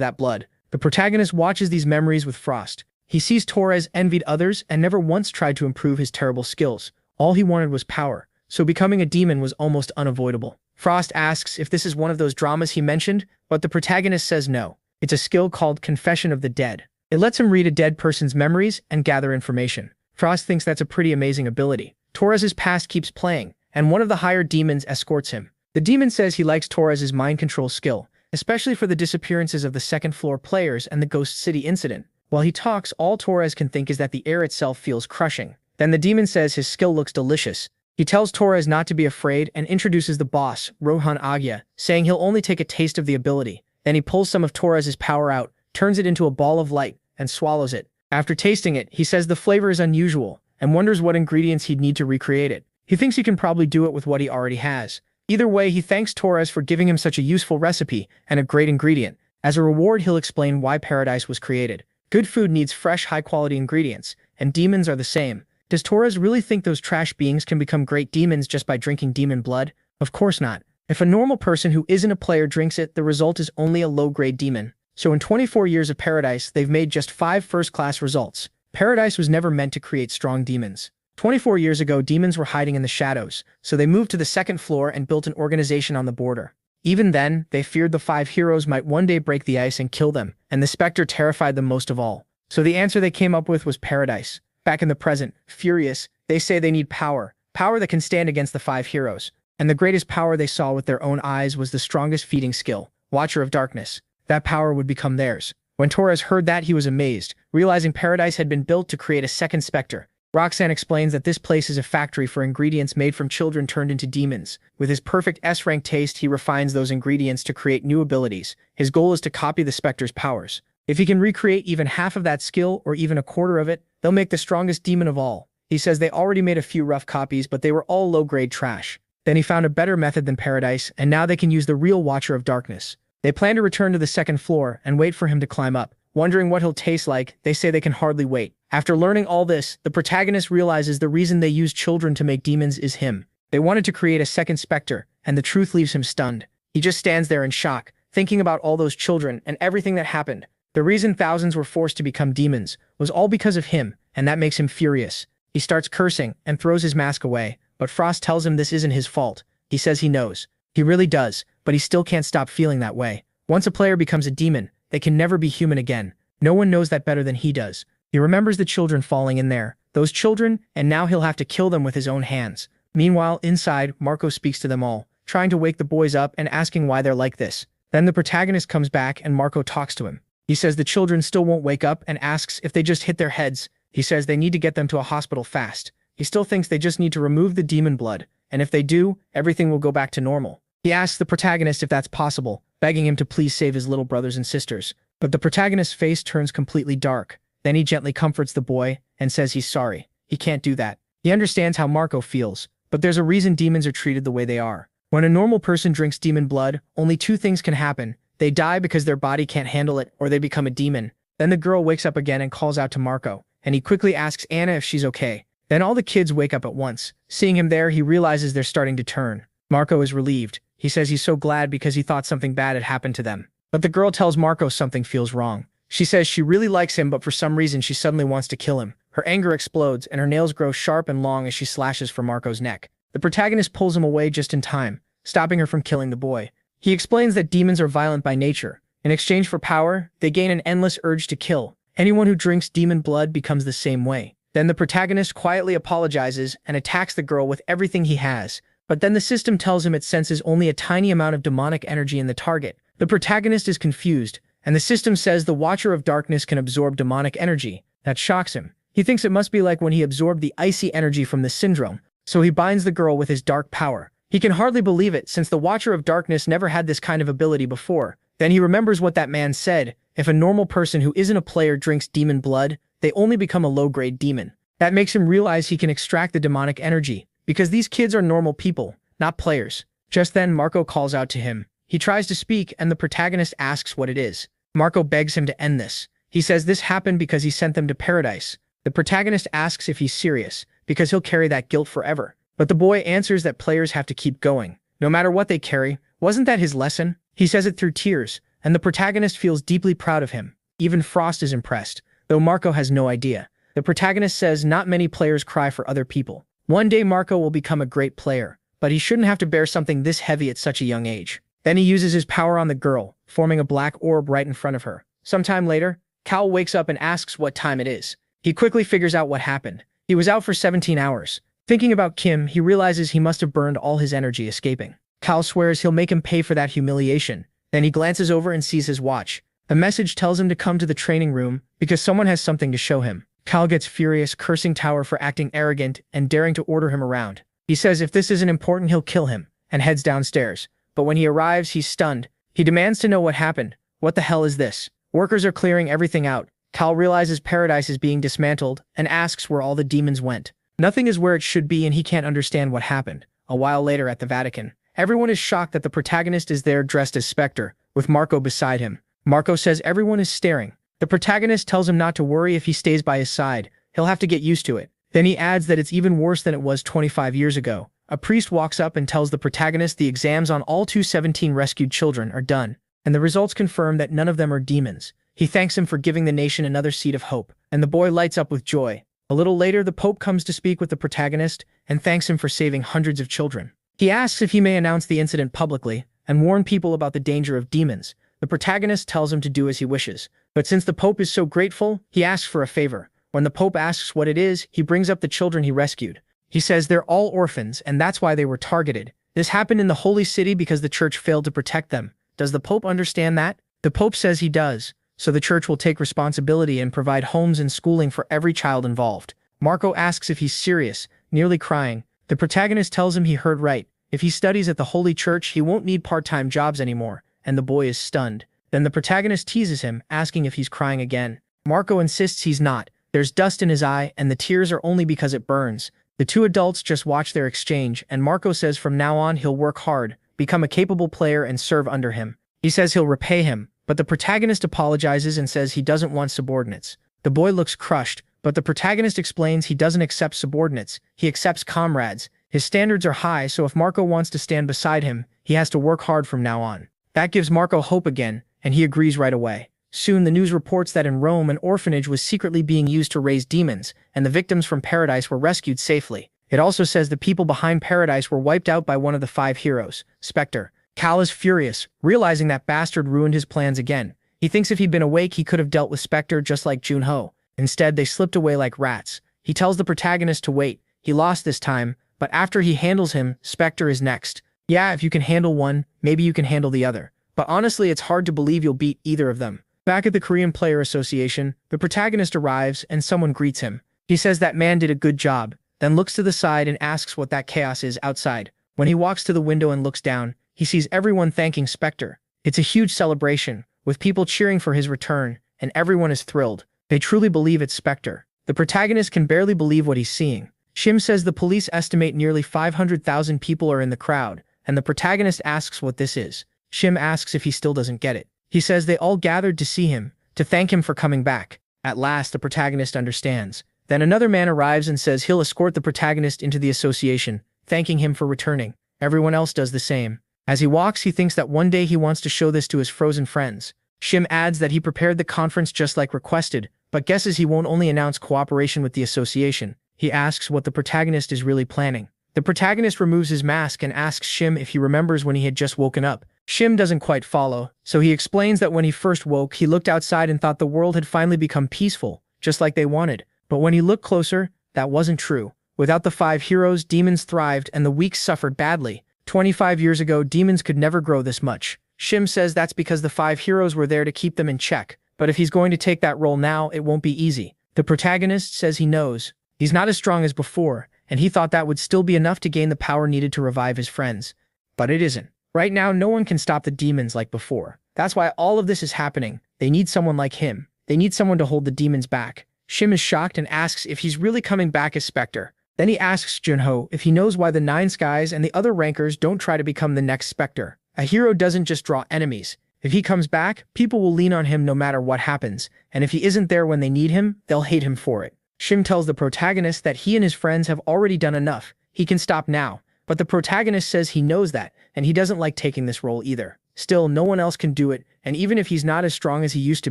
that blood. The protagonist watches these memories with frost. He sees Torres envied others and never once tried to improve his terrible skills. All he wanted was power, so becoming a demon was almost unavoidable. Frost asks if this is one of those dramas he mentioned, but the protagonist says no. It's a skill called Confession of the Dead. It lets him read a dead person's memories and gather information. Frost thinks that's a pretty amazing ability. Torres's past keeps playing, and one of the hired demons escorts him. The demon says he likes Torres's mind control skill, especially for the disappearances of the second-floor players and the Ghost City incident. While he talks, all Torres can think is that the air itself feels crushing. Then the demon says his skill looks delicious. He tells Torres not to be afraid and introduces the boss, Rohan Agya, saying he'll only take a taste of the ability. Then he pulls some of Torres's power out, turns it into a ball of light, and swallows it. After tasting it, he says the flavor is unusual, and wonders what ingredients he'd need to recreate it. He thinks he can probably do it with what he already has. Either way, he thanks Torres for giving him such a useful recipe and a great ingredient. As a reward, he'll explain why paradise was created. Good food needs fresh, high-quality ingredients, and demons are the same. Does Torres really think those trash beings can become great demons just by drinking demon blood? Of course not. If a normal person who isn't a player drinks it, the result is only a low-grade demon. So in 24 years of Paradise, they've made just 5 first-class results. Paradise was never meant to create strong demons. 24 years ago, demons were hiding in the shadows, so they moved to the second floor and built an organization on the border. Even then, they feared the 5 heroes might one day break the ice and kill them, and the Spectre terrified them most of all. So the answer they came up with was Paradise. Back in the present, furious, they say they need power. Power that can stand against the 5 heroes. And the greatest power they saw with their own eyes was the strongest feeding skill, Watcher of Darkness. That power would become theirs. When Torres heard that, he was amazed, realizing Paradise had been built to create a second Spectre. Roxanne explains that this place is a factory for ingredients made from children turned into demons. With his perfect S-rank taste, he refines those ingredients to create new abilities. His goal is to copy the Spectre's powers. If he can recreate even half of that skill, or even a quarter of it, they'll make the strongest demon of all. He says they already made a few rough copies, but they were all low-grade trash. Then he found a better method than Paradise, and now they can use the real Watcher of Darkness. They plan to return to the second floor and wait for him to climb up. Wondering what he'll taste like, they say they can hardly wait. After learning all this, the protagonist realizes the reason they use children to make demons is him. They wanted to create a second Spectre, and the truth leaves him stunned. He just stands there in shock, thinking about all those children and everything that happened. The reason thousands were forced to become demons was all because of him, and that makes him furious. He starts cursing and throws his mask away, but Frost tells him this isn't his fault. He says he knows. He really does, but he still can't stop feeling that way. Once a player becomes a demon, they can never be human again. No one knows that better than he does. He remembers the children falling in there, those children, and now he'll have to kill them with his own hands. Meanwhile, inside, Marco speaks to them all, trying to wake the boys up and asking why they're like this. Then the protagonist comes back and Marco talks to him. He says the children still won't wake up and asks if they just hit their heads. He says they need to get them to a hospital fast. He still thinks they just need to remove the demon blood, and if they do, everything will go back to normal. He asks the protagonist if that's possible, begging him to please save his little brothers and sisters. But the protagonist's face turns completely dark. Then he gently comforts the boy and says he's sorry. He can't do that. He understands how Marco feels, but there's a reason demons are treated the way they are. When a normal person drinks demon blood, only two things can happen. They die because their body can't handle it, or they become a demon. Then the girl wakes up again and calls out to Marco, and he quickly asks Anna if she's okay. Then all the kids wake up at once. Seeing him there, he realizes they're starting to turn. Marco is relieved. He says he's so glad because he thought something bad had happened to them. But the girl tells Marco something feels wrong. She says she really likes him, but for some reason she suddenly wants to kill him. Her anger explodes, and her nails grow sharp and long as she slashes for Marco's neck. The protagonist pulls him away just in time, stopping her from killing the boy. He explains that demons are violent by nature. In exchange for power, they gain an endless urge to kill. Anyone who drinks demon blood becomes the same way. Then the protagonist quietly apologizes and attacks the girl with everything he has. But then the system tells him it senses only a tiny amount of demonic energy in the target. The protagonist is confused, and the system says the Watcher of Darkness can absorb demonic energy. That shocks him. He thinks it must be like when he absorbed the icy energy from the syndrome, so he binds the girl with his dark power. He can hardly believe it since the Watcher of Darkness never had this kind of ability before. Then he remembers what that man said. If a normal person who isn't a player drinks demon blood, they only become a low-grade demon. That makes him realize he can extract the demonic energy, because these kids are normal people, not players. Just then, Marco calls out to him. He tries to speak, and the protagonist asks what it is. Marco begs him to end this. He says this happened because he sent them to paradise. The protagonist asks if he's serious, because he'll carry that guilt forever. But the boy answers that players have to keep going, no matter what they carry. Wasn't that his lesson? He says it through tears, and the protagonist feels deeply proud of him. Even Frost is impressed, though Marco has no idea. The protagonist says not many players cry for other people. One day Marco will become a great player, but he shouldn't have to bear something this heavy at such a young age. Then he uses his power on the girl, forming a black orb right in front of her. Sometime later, Cal wakes up and asks what time it is. He quickly figures out what happened. He was out for 17 hours. Thinking about Kim, he realizes he must have burned all his energy escaping. Cal swears he'll make him pay for that humiliation. Then he glances over and sees his watch. A message tells him to come to the training room because someone has something to show him. Cal gets furious, cursing Tower for acting arrogant and daring to order him around. He says if this isn't important, he'll kill him, and heads downstairs. But when he arrives, he's stunned. He demands to know what happened. What the hell is this? Workers are clearing everything out. Cal realizes paradise is being dismantled and asks where all the demons went. Nothing is where it should be, and he can't understand what happened. A while later at the Vatican, everyone is shocked that the protagonist is there dressed as Spectre, with Marco beside him. Marco says everyone is staring. The protagonist tells him not to worry if he stays by his side. He'll have to get used to it. Then he adds that it's even worse than it was 25 years ago. A priest walks up and tells the protagonist the exams on all 217 rescued children are done, and the results confirm that none of them are demons. He thanks him for giving the nation another seed of hope, and the boy lights up with joy. A little later, the Pope comes to speak with the protagonist and thanks him for saving hundreds of children. He asks if he may announce the incident publicly and warn people about the danger of demons. The protagonist tells him to do as he wishes, but since the Pope is so grateful, he asks for a favor. When the Pope asks what it is, he brings up the children he rescued. He says they're all orphans, and that's why they were targeted. This happened in the Holy City because the Church failed to protect them. Does the Pope understand that? The Pope says he does, so the Church will take responsibility and provide homes and schooling for every child involved. Marco asks if he's serious, nearly crying. The protagonist tells him he heard right. If he studies at the Holy Church, he won't need part-time jobs anymore, and the boy is stunned. Then the protagonist teases him, asking if he's crying again. Marco insists he's not. There's dust in his eye, and the tears are only because it burns. The two adults just watch their exchange, and Marco says from now on he'll work hard, become a capable player, and serve under him. He says he'll repay him, but the protagonist apologizes and says he doesn't want subordinates. The boy looks crushed, but the protagonist explains he doesn't accept subordinates, he accepts comrades. His standards are high, so if Marco wants to stand beside him, he has to work hard from now on. That gives Marco hope again, and he agrees right away. Soon the news reports that in Rome an orphanage was secretly being used to raise demons, and the victims from Paradise were rescued safely. It also says the people behind Paradise were wiped out by one of the 5 heroes, Spectre. Cal is furious, realizing that bastard ruined his plans again. He thinks if he'd been awake he could have dealt with Spectre just like Junho. Instead, they slipped away like rats. He tells the protagonist to wait. He lost this time, but after he handles him, Spectre is next. Yeah, if you can handle one, maybe you can handle the other. But honestly, it's hard to believe you'll beat either of them. Back at the Korean Player Association, the protagonist arrives and someone greets him. He says that man did a good job, then looks to the side and asks what that chaos is outside. When he walks to the window and looks down, he sees everyone thanking Spectre. It's a huge celebration, with people cheering for his return, and everyone is thrilled. They truly believe it's Spectre. The protagonist can barely believe what he's seeing. Shim says the police estimate nearly 500,000 people are in the crowd, and the protagonist asks what this is. Shim asks if he still doesn't get it. He says they all gathered to see him, to thank him for coming back. At last, the protagonist understands. Then another man arrives and says he'll escort the protagonist into the association, thanking him for returning. Everyone else does the same. As he walks, he thinks that one day he wants to show this to his frozen friends. Shim adds that he prepared the conference just like requested, but guesses he won't only announce cooperation with the association. He asks what the protagonist is really planning. The protagonist removes his mask and asks Shim if he remembers when he had just woken up. Shim doesn't quite follow, so he explains that when he first woke, he looked outside and thought the world had finally become peaceful, just like they wanted. But when he looked closer, that wasn't true. Without the 5 heroes, demons thrived and the weak suffered badly. 25 years ago, demons could never grow this much. Shim says that's because the 5 heroes were there to keep them in check. But if he's going to take that role now, it won't be easy. The protagonist says he knows. He's not as strong as before, and he thought that would still be enough to gain the power needed to revive his friends. But it isn't. Right now, no one can stop the demons like before. That's why all of this is happening. They need someone like him. They need someone to hold the demons back. Shim is shocked and asks if he's really coming back as Spectre. Then he asks Junho if he knows why the 9 Skies and the other rankers don't try to become the next Spectre. A hero doesn't just draw enemies. If he comes back, people will lean on him no matter what happens, and if he isn't there when they need him, they'll hate him for it. Shim tells the protagonist that he and his friends have already done enough. He can stop now. But the protagonist says he knows that, and he doesn't like taking this role either. Still, no one else can do it, and even if he's not as strong as he used to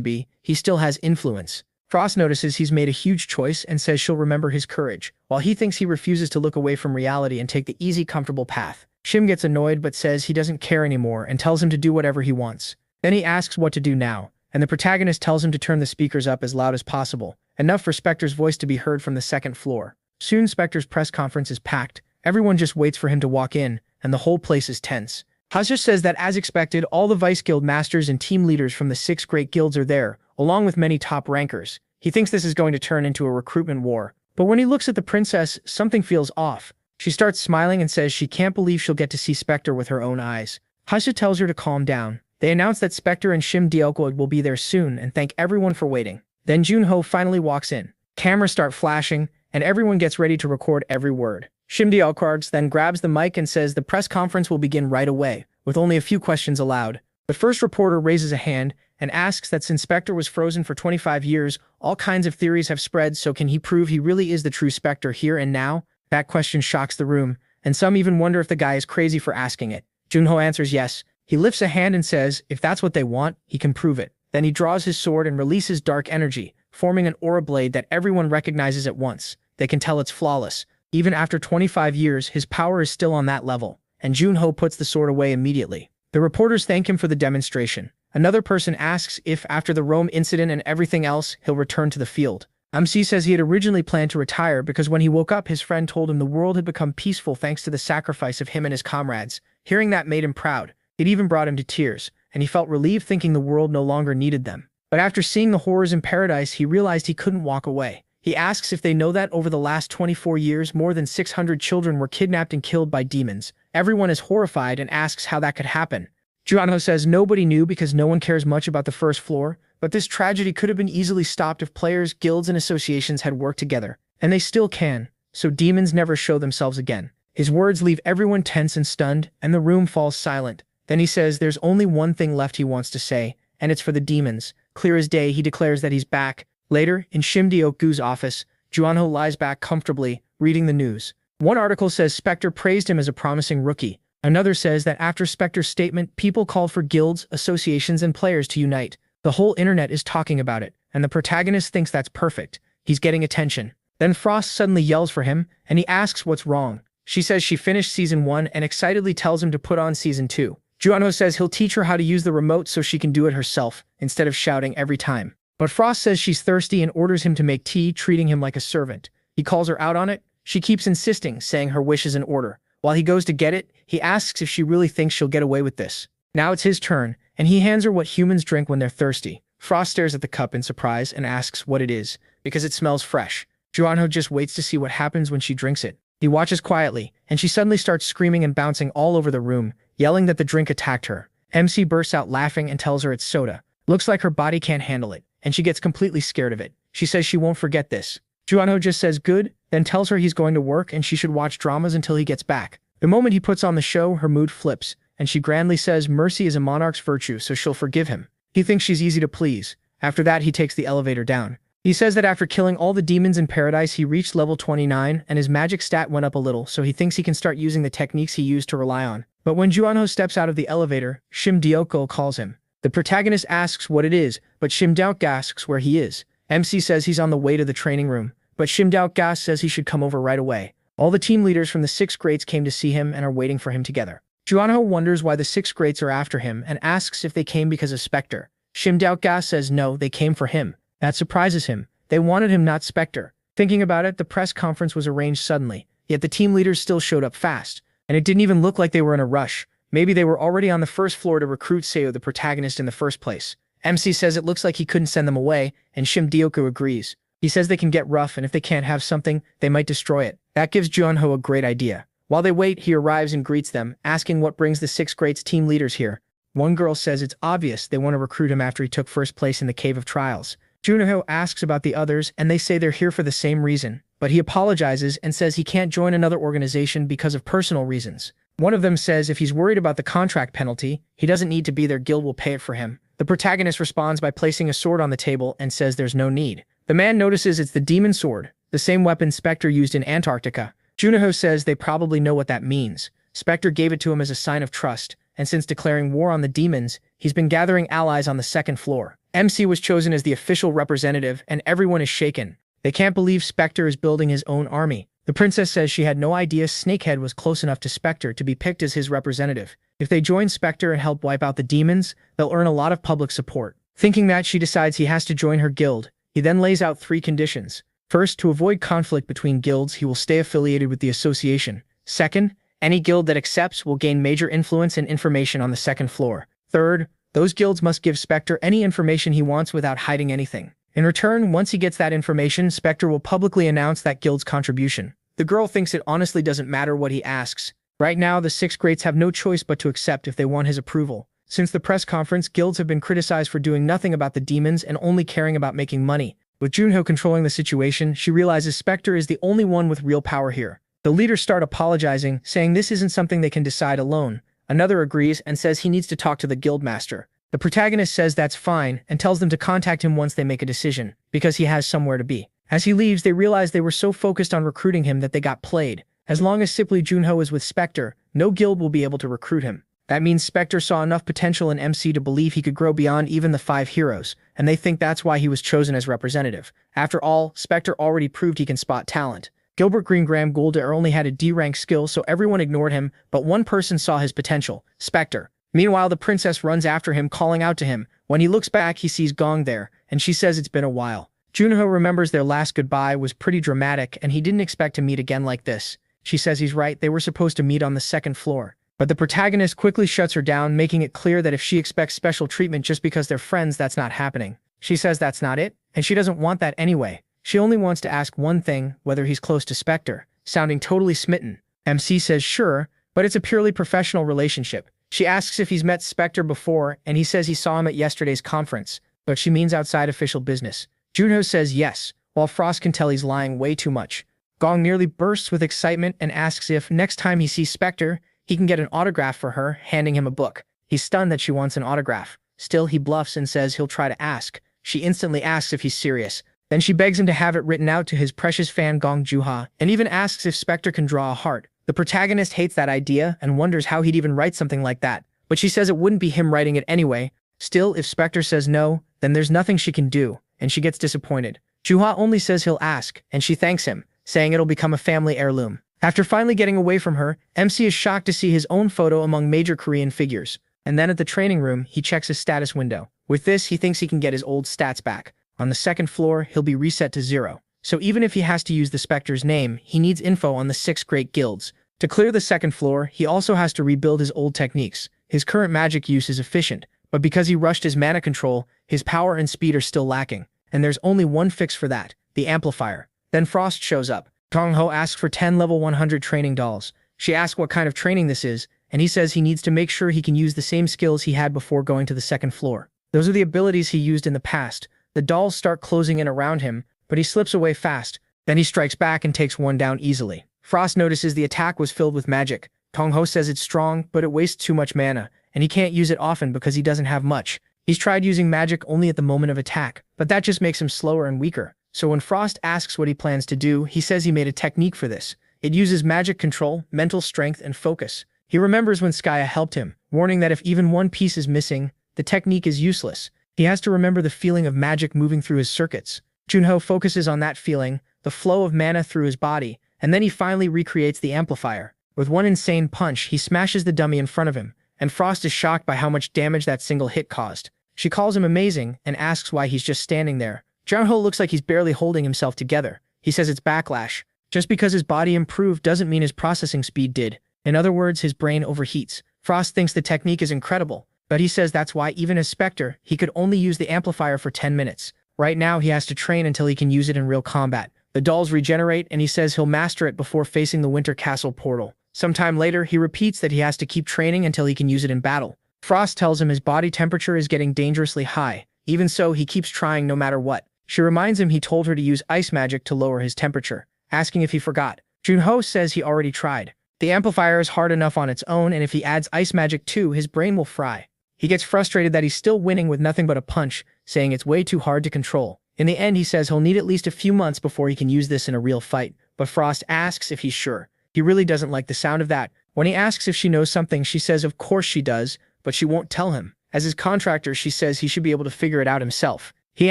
be, he still has influence. Frost notices he's made a huge choice and says she'll remember his courage, while he thinks he refuses to look away from reality and take the easy, comfortable path. Shim gets annoyed but says he doesn't care anymore and tells him to do whatever he wants. Then he asks what to do now, and the protagonist tells him to turn the speakers up as loud as possible, enough for Spectre's voice to be heard from the 2nd floor. Soon Spectre's press conference is packed. Everyone just waits for him to walk in, and the whole place is tense. Hasha says that as expected, all the Vice Guild masters and team leaders from the 6 great guilds are there, along with many top rankers. He thinks this is going to turn into a recruitment war. But when he looks at the princess, something feels off. She starts smiling and says she can't believe she'll get to see Spectre with her own eyes. Hasha tells her to calm down. They announce that Spectre and Shim Dielko will be there soon and thank everyone for waiting. Then Junho finally walks in. Cameras start flashing, and everyone gets ready to record every word. Shim Dielko then grabs the mic and says the press conference will begin right away, with only a few questions allowed. The first reporter raises a hand and asks that since Spectre was frozen for 25 years, all kinds of theories have spread, so can he prove he really is the true Spectre here and now? That question shocks the room, and some even wonder if the guy is crazy for asking it. Junho answers yes. He lifts a hand and says if that's what they want, he can prove it. Then he draws his sword and releases dark energy, forming an aura blade that everyone recognizes at once. They can tell it's flawless. Even after 25 years, his power is still on that level, and Junho puts the sword away immediately. The reporters thank him for the demonstration. Another person asks if, after the Rome incident and everything else, he'll return to the field. MC says he had originally planned to retire because when he woke up, his friend told him the world had become peaceful thanks to the sacrifice of him and his comrades. Hearing that made him proud. It even brought him to tears, and he felt relieved thinking the world no longer needed them. But after seeing the horrors in paradise, he realized he couldn't walk away. He asks if they know that over the last 24 years, more than 600 children were kidnapped and killed by demons. Everyone is horrified and asks how that could happen. Junho says nobody knew because no one cares much about the 1st floor, but this tragedy could have been easily stopped if players, guilds, and associations had worked together. And they still can, so demons never show themselves again. His words leave everyone tense and stunned, and the room falls silent. Then he says there's only one thing left he wants to say, and it's for the demons. Clear as day, he declares that he's back. Later, in Shim Dielko's office, Junho lies back comfortably, reading the news. One article says Spectre praised him as a promising rookie. Another says that after Spectre's statement, people called for guilds, associations, and players to unite. The whole internet is talking about it, and the protagonist thinks that's perfect. He's getting attention. Then Frost suddenly yells for him, and he asks what's wrong. She says she finished Season 1 and excitedly tells him to put on Season 2. Junho says he'll teach her how to use the remote so she can do it herself, instead of shouting every time. But Frost says she's thirsty and orders him to make tea, treating him like a servant. He calls her out on it. She keeps insisting, saying her wish is in order. While he goes to get it, he asks if she really thinks she'll get away with this. Now it's his turn, and he hands her what humans drink when they're thirsty. Frost stares at the cup in surprise and asks what it is, because it smells fresh. Junho just waits to see what happens when she drinks it. He watches quietly, and she suddenly starts screaming and bouncing all over the room, yelling that the drink attacked her. MC bursts out laughing and tells her it's soda. Looks like her body can't handle it, and she gets completely scared of it. She says she won't forget this. Junho just says good, then tells her he's going to work and she should watch dramas until he gets back. The moment he puts on the show, her mood flips, and she grandly says mercy is a monarch's virtue, so she'll forgive him. He thinks she's easy to please. After that, he takes the elevator down. He says that after killing all the demons in paradise, he reached level 29 and his magic stat went up a little, so he thinks he can start using the techniques he used to rely on. But when Junho steps out of the elevator, Shim Deoko calls him. The protagonist asks what it is, but Shim Deok asks where he is. MC says he's on the way to the training room, but Shim Deok says he should come over right away. All the team leaders from the 6th grades came to see him and are waiting for him together. Junho wonders why the 6th grades are after him and asks if they came because of Spectre. Shim Deok says no, they came for him. That surprises him. They wanted him, not Spectre. Thinking about it, the press conference was arranged suddenly, yet the team leaders still showed up fast, and it didn't even look like they were in a rush. Maybe they were already on the first floor to recruit Seo, the protagonist, in the first place. MC says it looks like he couldn't send them away, and Shim Deoku agrees. He says they can get rough, and if they can't have something, they might destroy it. That gives Junho a great idea. While they wait, he arrives and greets them, asking what brings the 6th grades team leaders here. One girl says it's obvious they want to recruit him after he took first place in the Cave of Trials. Junho asks about the others, and they say they're here for the same reason, but he apologizes and says he can't join another organization because of personal reasons. One of them says if he's worried about the contract penalty, he doesn't need to be there, guild will pay it for him. The protagonist responds by placing a sword on the table and says there's no need. The man notices it's the demon sword, the same weapon Spectre used in Antarctica. Junho says they probably know what that means. Spectre gave it to him as a sign of trust, and since declaring war on the demons, he's been gathering allies on the 2nd floor. MC was chosen as the official representative, and everyone is shaken. They can't believe Spectre is building his own army. The princess says she had no idea Snakehead was close enough to Spectre to be picked as his representative. If they join Spectre and help wipe out the demons, they'll earn a lot of public support. Thinking that, she decides he has to join her guild. He then lays out 3 conditions. First, to avoid conflict between guilds, he will stay affiliated with the association. Second, any guild that accepts will gain major influence and information on the 2nd floor. Third, those guilds must give Spectre any information he wants without hiding anything. In return, once he gets that information, Spectre will publicly announce that guild's contribution. The girl thinks it honestly doesn't matter what he asks. Right now, the 6th grades have no choice but to accept if they want his approval. Since the press conference, guilds have been criticized for doing nothing about the demons and only caring about making money. With Junho controlling the situation, she realizes Spectre is the only one with real power here. The leaders start apologizing, saying this isn't something they can decide alone. Another agrees and says he needs to talk to the guildmaster. The protagonist says that's fine and tells them to contact him once they make a decision, because he has somewhere to be. As he leaves, they realize they were so focused on recruiting him that they got played. As long as simply Junho is with Spectre, no guild will be able to recruit him. That means Spectre saw enough potential in MC to believe he could grow beyond even the 5 heroes, and they think that's why he was chosen as representative. After all, Spectre already proved he can spot talent. Gilbert Greengram Goulder only had a D-rank skill, so everyone ignored him, but one person saw his potential, Spectre. Meanwhile, the princess runs after him, calling out to him. When he looks back, he sees Gong there, and she says it's been a while. Junho remembers their last goodbye was pretty dramatic, and he didn't expect to meet again like this. She says he's right, they were supposed to meet on the 2nd floor. But the protagonist quickly shuts her down, making it clear that if she expects special treatment just because they're friends, that's not happening. She says that's not it, and she doesn't want that anyway. She only wants to ask one thing, whether he's close to Spectre, sounding totally smitten. MC says sure, but it's a purely professional relationship. She asks if he's met Spectre before, and he says he saw him at yesterday's conference, but she means outside official business. Junho says yes, while Frost can tell he's lying way too much. Gong nearly bursts with excitement and asks if, next time he sees Spectre, he can get an autograph for her, handing him a book. He's stunned that she wants an autograph. Still, he bluffs and says he'll try to ask. She instantly asks if he's serious. Then she begs him to have it written out to his precious fan Gong Juha, and even asks if Spectre can draw a heart. The protagonist hates that idea and wonders how he'd even write something like that, but she says it wouldn't be him writing it anyway. Still, if Spectre says no, then there's nothing she can do, and she gets disappointed. Juha only says he'll ask, and she thanks him, saying it'll become a family heirloom. After finally getting away from her, MC is shocked to see his own photo among major Korean figures. And then at the training room, he checks his status window. With this, he thinks he can get his old stats back. On the 2nd floor, he'll be reset to 0. So even if he has to use the Spectre's name, he needs info on the 6 great guilds. To clear the 2nd floor, he also has to rebuild his old techniques. His current magic use is efficient, but because he rushed his mana control, his power and speed are still lacking. And there's only one fix for that, the amplifier. Then Frost shows up. Tong Ho asks for 10 level 100 training dolls. She asks what kind of training this is, and he says he needs to make sure he can use the same skills he had before going to the 2nd floor. Those are the abilities he used in the past. The dolls start closing in around him, but he slips away fast. Then he strikes back and takes one down easily. Frost notices the attack was filled with magic. Tongho says it's strong, but it wastes too much mana, and he can't use it often because he doesn't have much. He's tried using magic only at the moment of attack, but that just makes him slower and weaker. So when Frost asks what he plans to do, he says he made a technique for this. It uses magic control, mental strength, and focus. He remembers when Skya helped him, warning that if even one piece is missing, the technique is useless. He has to remember the feeling of magic moving through his circuits. Junho focuses on that feeling, the flow of mana through his body, and then he finally recreates the amplifier. With one insane punch, he smashes the dummy in front of him, and Frost is shocked by how much damage that single hit caused. She calls him amazing and asks why he's just standing there. Junho looks like he's barely holding himself together. He says it's backlash. Just because his body improved doesn't mean his processing speed did. In other words, his brain overheats. Frost thinks the technique is incredible, but he says that's why even as Spectre, he could only use the amplifier for 10 minutes. Right now, he has to train until he can use it in real combat. The dolls regenerate, and he says he'll master it before facing the Winter Castle portal. Sometime later, he repeats that he has to keep training until he can use it in battle. Frost tells him his body temperature is getting dangerously high. Even so, he keeps trying no matter what. She reminds him he told her to use ice magic to lower his temperature, asking if he forgot. Junho says he already tried. The amplifier is hard enough on its own, and if he adds ice magic too, his brain will fry. He gets frustrated that he's still winning with nothing but a punch, saying it's way too hard to control. In the end, he says he'll need at least a few months before he can use this in a real fight, but Frost asks if he's sure. He really doesn't like the sound of that. When he asks if she knows something, she says of course she does, but she won't tell him. As his contractor, she says he should be able to figure it out himself. He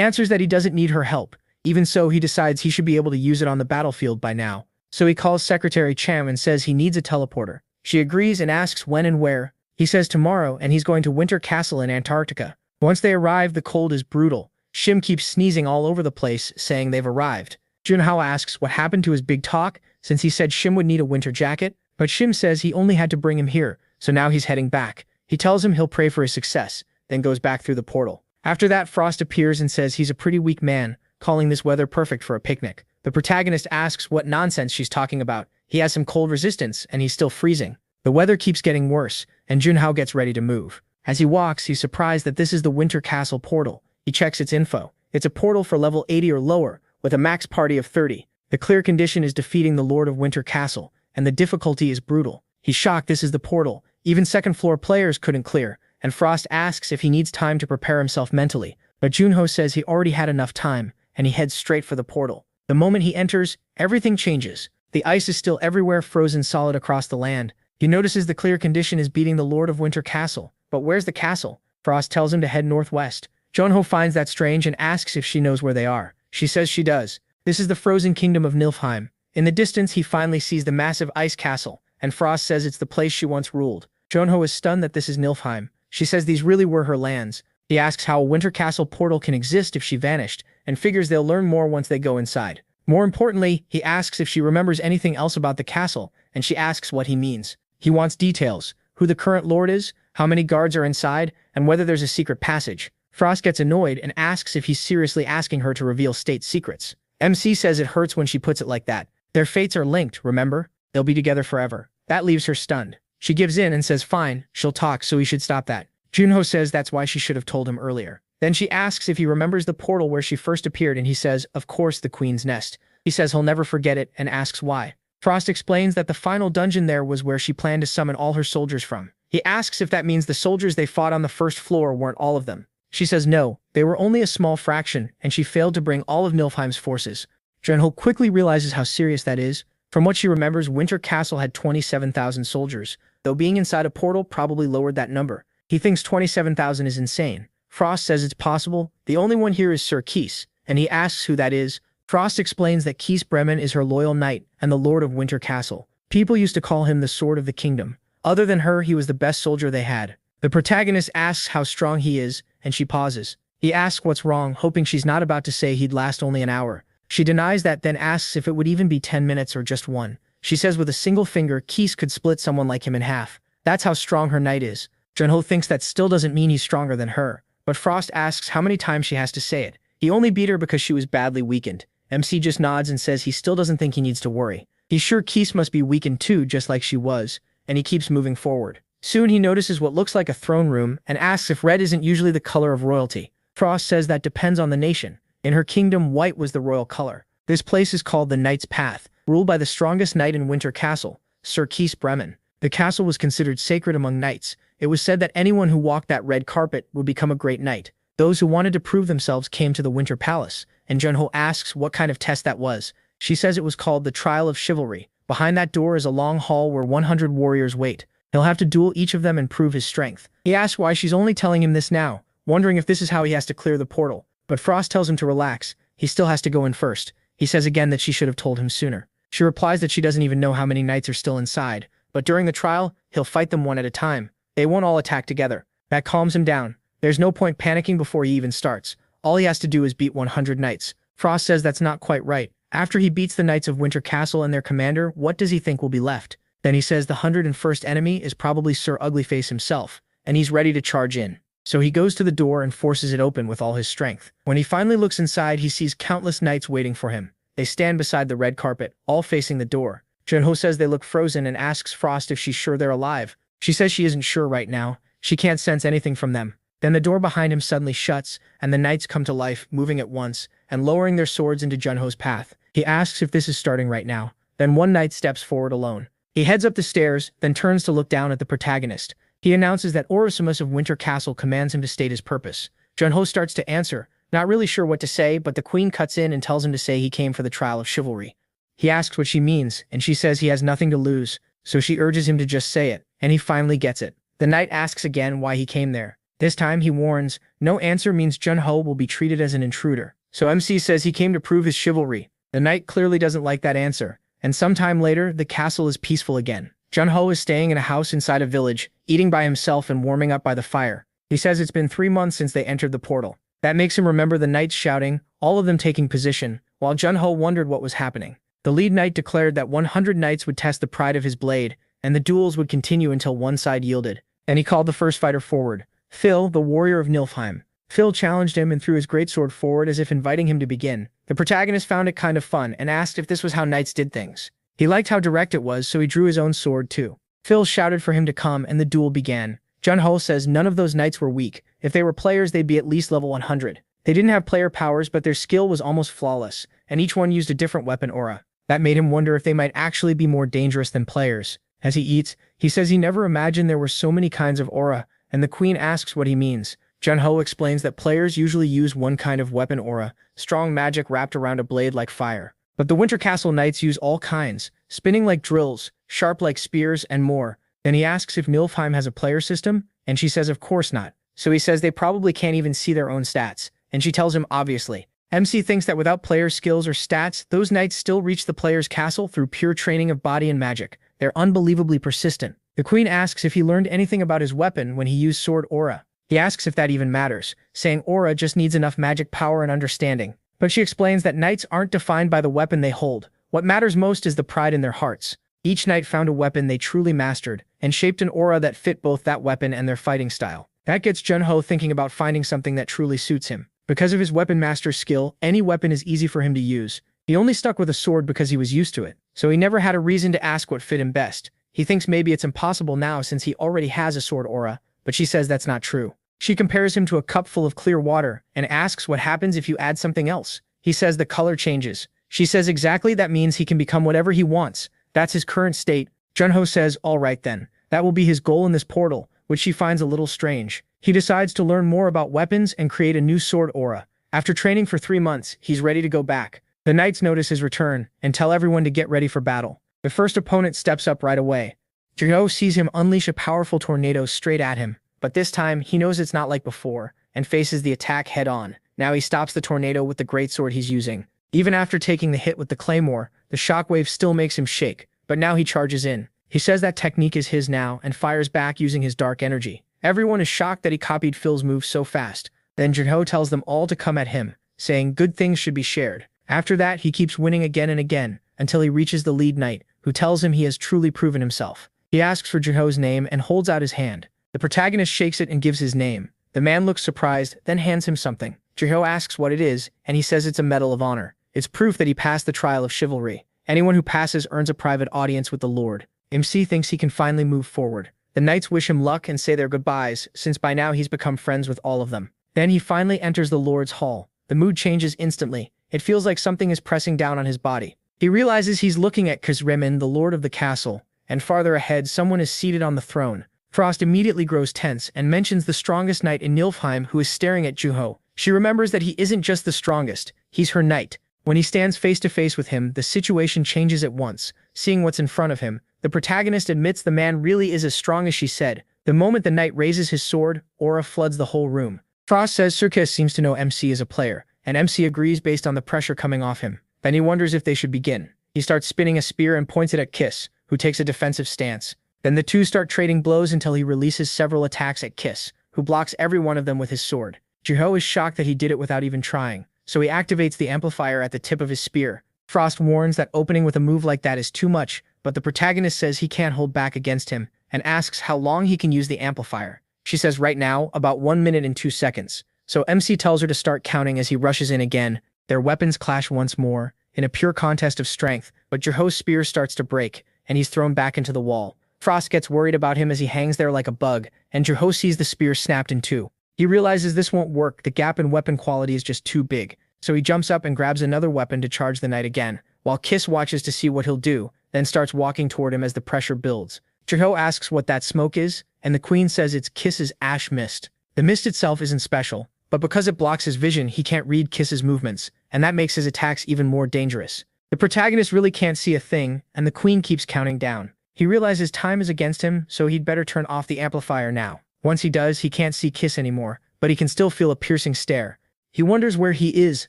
answers that he doesn't need her help. Even so, he decides he should be able to use it on the battlefield by now. So he calls Secretary Cham and says he needs a teleporter. She agrees and asks when and where. He says tomorrow, and he's going to Winter Castle in Antarctica. Once they arrive, the cold is brutal. Shim keeps sneezing all over the place, saying they've arrived. Junho asks what happened to his big talk, since he said Shim would need a winter jacket, but Shim says he only had to bring him here, so now he's heading back. He tells him he'll pray for his success, then goes back through the portal. After that, Frost appears and says he's a pretty weak man, calling this weather perfect for a picnic. The protagonist asks what nonsense she's talking about. He has some cold resistance, and he's still freezing. The weather keeps getting worse, and Junho gets ready to move. As he walks, he's surprised that this is the Winter Castle portal. He checks its info. It's a portal for level 80 or lower, with a max party of 30. The clear condition is defeating the Lord of Winter Castle, and the difficulty is brutal. He's shocked this is the portal. Even second-floor players couldn't clear, and Frost asks if he needs time to prepare himself mentally. But Junho says he already had enough time, and he heads straight for the portal. The moment he enters, everything changes. The ice is still everywhere, frozen solid across the land. He notices the clear condition is beating the Lord of Winter Castle. But where's the castle? Frost tells him to head northwest. Junho finds that strange and asks if she knows where they are. She says she does. This is the frozen kingdom of Nilfheim. In the distance, he finally sees the massive ice castle, and Frost says it's the place she once ruled. Junho is stunned that this is Nilfheim. She says these really were her lands. He asks how a Winter Castle portal can exist if she vanished, and figures they'll learn more once they go inside. More importantly, he asks if she remembers anything else about the castle, and she asks what he means. He wants details, who the current lord is, how many guards are inside, and whether there's a secret passage. Frost gets annoyed and asks if he's seriously asking her to reveal state secrets. MC says it hurts when she puts it like that. Their fates are linked, remember? They'll be together forever. That leaves her stunned. She gives in and says fine, she'll talk, so he should stop that. Junho says that's why she should have told him earlier. Then she asks if he remembers the portal where she first appeared, and he says, of course, the Queen's Nest. He says he'll never forget it and asks why. Frost explains that the final dungeon there was where she planned to summon all her soldiers from. He asks if that means the soldiers they fought on the first floor weren't all of them. She says no, they were only a small fraction, and she failed to bring all of Nilfheim's forces. Junho quickly realizes how serious that is. From what she remembers, Winter Castle had 27,000 soldiers, though being inside a portal probably lowered that number. He thinks 27,000 is insane. Frost says it's possible. The only one here is Sir Keese, and he asks who that is. Frost explains that Keese Bremen is her loyal knight and the Lord of Winter Castle. People used to call him the Sword of the Kingdom. Other than her, he was the best soldier they had. The protagonist asks how strong he is, and she pauses. He asks what's wrong, hoping she's not about to say he'd last only an hour. She denies that, then asks if it would even be 10 minutes or just one. She says with a single finger, Keese could split someone like him in half. That's how strong her knight is. Junho thinks that still doesn't mean he's stronger than her, but Frost asks how many times she has to say it. He only beat her because she was badly weakened. MC just nods and says he still doesn't think he needs to worry. He's sure Keese must be weakened too, just like she was, and he keeps moving forward. Soon he notices what looks like a throne room and asks if red isn't usually the color of royalty. Frost says that depends on the nation. In her kingdom, white was the royal color. This place is called the Knight's Path, ruled by the strongest knight in Winter Castle, Sir Kees Bremen. The castle was considered sacred among knights. It was said that anyone who walked that red carpet would become a great knight. Those who wanted to prove themselves came to the Winter Palace, and Junho asks what kind of test that was. She says it was called the Trial of Chivalry. Behind that door is a long hall where 100 warriors wait. He'll have to duel each of them and prove his strength. He asks why she's only telling him this now, wondering if this is how he has to clear the portal. But Frost tells him to relax. He still has to go in first. He says again that she should have told him sooner. She replies that she doesn't even know how many knights are still inside, but during the trial, he'll fight them one at a time. They won't all attack together. That calms him down. There's no point panicking before he even starts. All he has to do is beat 100 knights. Frost says that's not quite right. After he beats the knights of Winter Castle and their commander, what does he think will be left? Then he says the 101st enemy is probably Sir Uglyface himself, and he's ready to charge in. So he goes to the door and forces it open with all his strength. When he finally looks inside, he sees countless knights waiting for him. They stand beside the red carpet, all facing the door. Junho says they look frozen and asks Frost if she's sure they're alive. She says she isn't sure right now. She can't sense anything from them. Then the door behind him suddenly shuts, and the knights come to life, moving at once, and lowering their swords into Junho's path. He asks if this is starting right now. Then one knight steps forward alone. He heads up the stairs, then turns to look down at the protagonist. He announces that Orosimus of Winter Castle commands him to state his purpose. Junho starts to answer, not really sure what to say, but the queen cuts in and tells him to say he came for the trial of chivalry. He asks what she means, and she says he has nothing to lose, so she urges him to just say it, and he finally gets it. The knight asks again why he came there. This time he warns, no answer means Junho will be treated as an intruder. So MC says he came to prove his chivalry. The knight clearly doesn't like that answer, and sometime later, the castle is peaceful again. Junho is staying in a house inside a village, eating by himself and warming up by the fire. He says it's been 3 months since they entered the portal. That makes him remember the knights shouting, all of them taking position, while Junho wondered what was happening. The lead knight declared that 100 knights would test the pride of his blade, and the duels would continue until one side yielded. And he called the first fighter forward, Phil, the warrior of Nilfheim. Phil challenged him and threw his greatsword forward as if inviting him to begin. The protagonist found it kind of fun and asked if this was how knights did things. He liked how direct it was, so he drew his own sword too. Phil shouted for him to come, and the duel began. Junho says none of those knights were weak. If they were players, they'd be at least level 100. They didn't have player powers, but their skill was almost flawless, and each one used a different weapon aura. That made him wonder if they might actually be more dangerous than players. As he eats, he says he never imagined there were so many kinds of aura, and the queen asks what he means. Junho explains that players usually use one kind of weapon aura, strong magic wrapped around a blade like fire. But the Winter Castle knights use all kinds, spinning like drills, sharp like spears, and more. Then he asks if Nilfheim has a player system, and she says of course not. So he says they probably can't even see their own stats, and she tells him obviously. MC thinks that without player skills or stats, those knights still reach the player's castle through pure training of body and magic. They're unbelievably persistent. The queen asks if he learned anything about his weapon when he used sword aura. He asks if that even matters, saying aura just needs enough magic power and understanding. But she explains that knights aren't defined by the weapon they hold. What matters most is the pride in their hearts. Each knight found a weapon they truly mastered, and shaped an aura that fit both that weapon and their fighting style. That gets Junho thinking about finding something that truly suits him. Because of his weapon master's skill, any weapon is easy for him to use. He only stuck with a sword because he was used to it, so he never had a reason to ask what fit him best. He thinks maybe it's impossible now since he already has a sword aura, but she says that's not true. She compares him to a cup full of clear water and asks what happens if you add something else. He says the color changes. She says exactly that means he can become whatever he wants. That's his current state. Junho says, all right then. That will be his goal in this portal, which she finds a little strange. He decides to learn more about weapons and create a new sword aura. After training for 3 months, he's ready to go back. The knights notice his return and tell everyone to get ready for battle. The first opponent steps up right away. Junho sees him unleash a powerful tornado straight at him. But this time, he knows it's not like before, and faces the attack head-on. Now he stops the tornado with the greatsword he's using. Even after taking the hit with the claymore, the shockwave still makes him shake, but now he charges in. He says that technique is his now, and fires back using his dark energy. Everyone is shocked that he copied Phil's move so fast. Then Junho tells them all to come at him, saying good things should be shared. After that, he keeps winning again and again, until he reaches the lead knight, who tells him he has truly proven himself. He asks for Junho's name and holds out his hand. The protagonist shakes it and gives his name. The man looks surprised, then hands him something. Junho asks what it is, and he says it's a medal of honor. It's proof that he passed the trial of chivalry. Anyone who passes earns a private audience with the Lord. MC thinks he can finally move forward. The knights wish him luck and say their goodbyes, since by now he's become friends with all of them. Then he finally enters the Lord's Hall. The mood changes instantly. It feels like something is pressing down on his body. He realizes he's looking at Kazremin, the lord of the castle, and farther ahead someone is seated on the throne. Frost immediately grows tense and mentions the strongest knight in Nilfheim who is staring at Juho. She remembers that he isn't just the strongest, he's her knight. When he stands face to face with him, the situation changes at once. Seeing what's in front of him, the protagonist admits the man really is as strong as she said. The moment the knight raises his sword, aura floods the whole room. Frost says Surkis seems to know MC is a player, and MC agrees based on the pressure coming off him. Then he wonders if they should begin. He starts spinning a spear and points it at Kiss, who takes a defensive stance. Then the two start trading blows until he releases several attacks at Kiss, who blocks every one of them with his sword. Juho is shocked that he did it without even trying, so he activates the amplifier at the tip of his spear. Frost warns that opening with a move like that is too much, but the protagonist says he can't hold back against him, and asks how long he can use the amplifier. She says right now, about 1 minute and 2 seconds. So MC tells her to start counting as he rushes in again. Their weapons clash once more, in a pure contest of strength, but Juho's spear starts to break, and he's thrown back into the wall. Frost gets worried about him as he hangs there like a bug, and Juho sees the spear snapped in two. He realizes this won't work, the gap in weapon quality is just too big, so he jumps up and grabs another weapon to charge the knight again, while Kiss watches to see what he'll do, then starts walking toward him as the pressure builds. Juho asks what that smoke is, and the queen says it's Kiss's ash mist. The mist itself isn't special, but because it blocks his vision, he can't read Kiss's movements, and that makes his attacks even more dangerous. The protagonist really can't see a thing, and the queen keeps counting down. He realizes time is against him, so he'd better turn off the amplifier now. Once he does, he can't see Kiss anymore, but he can still feel a piercing stare. He wonders where he is,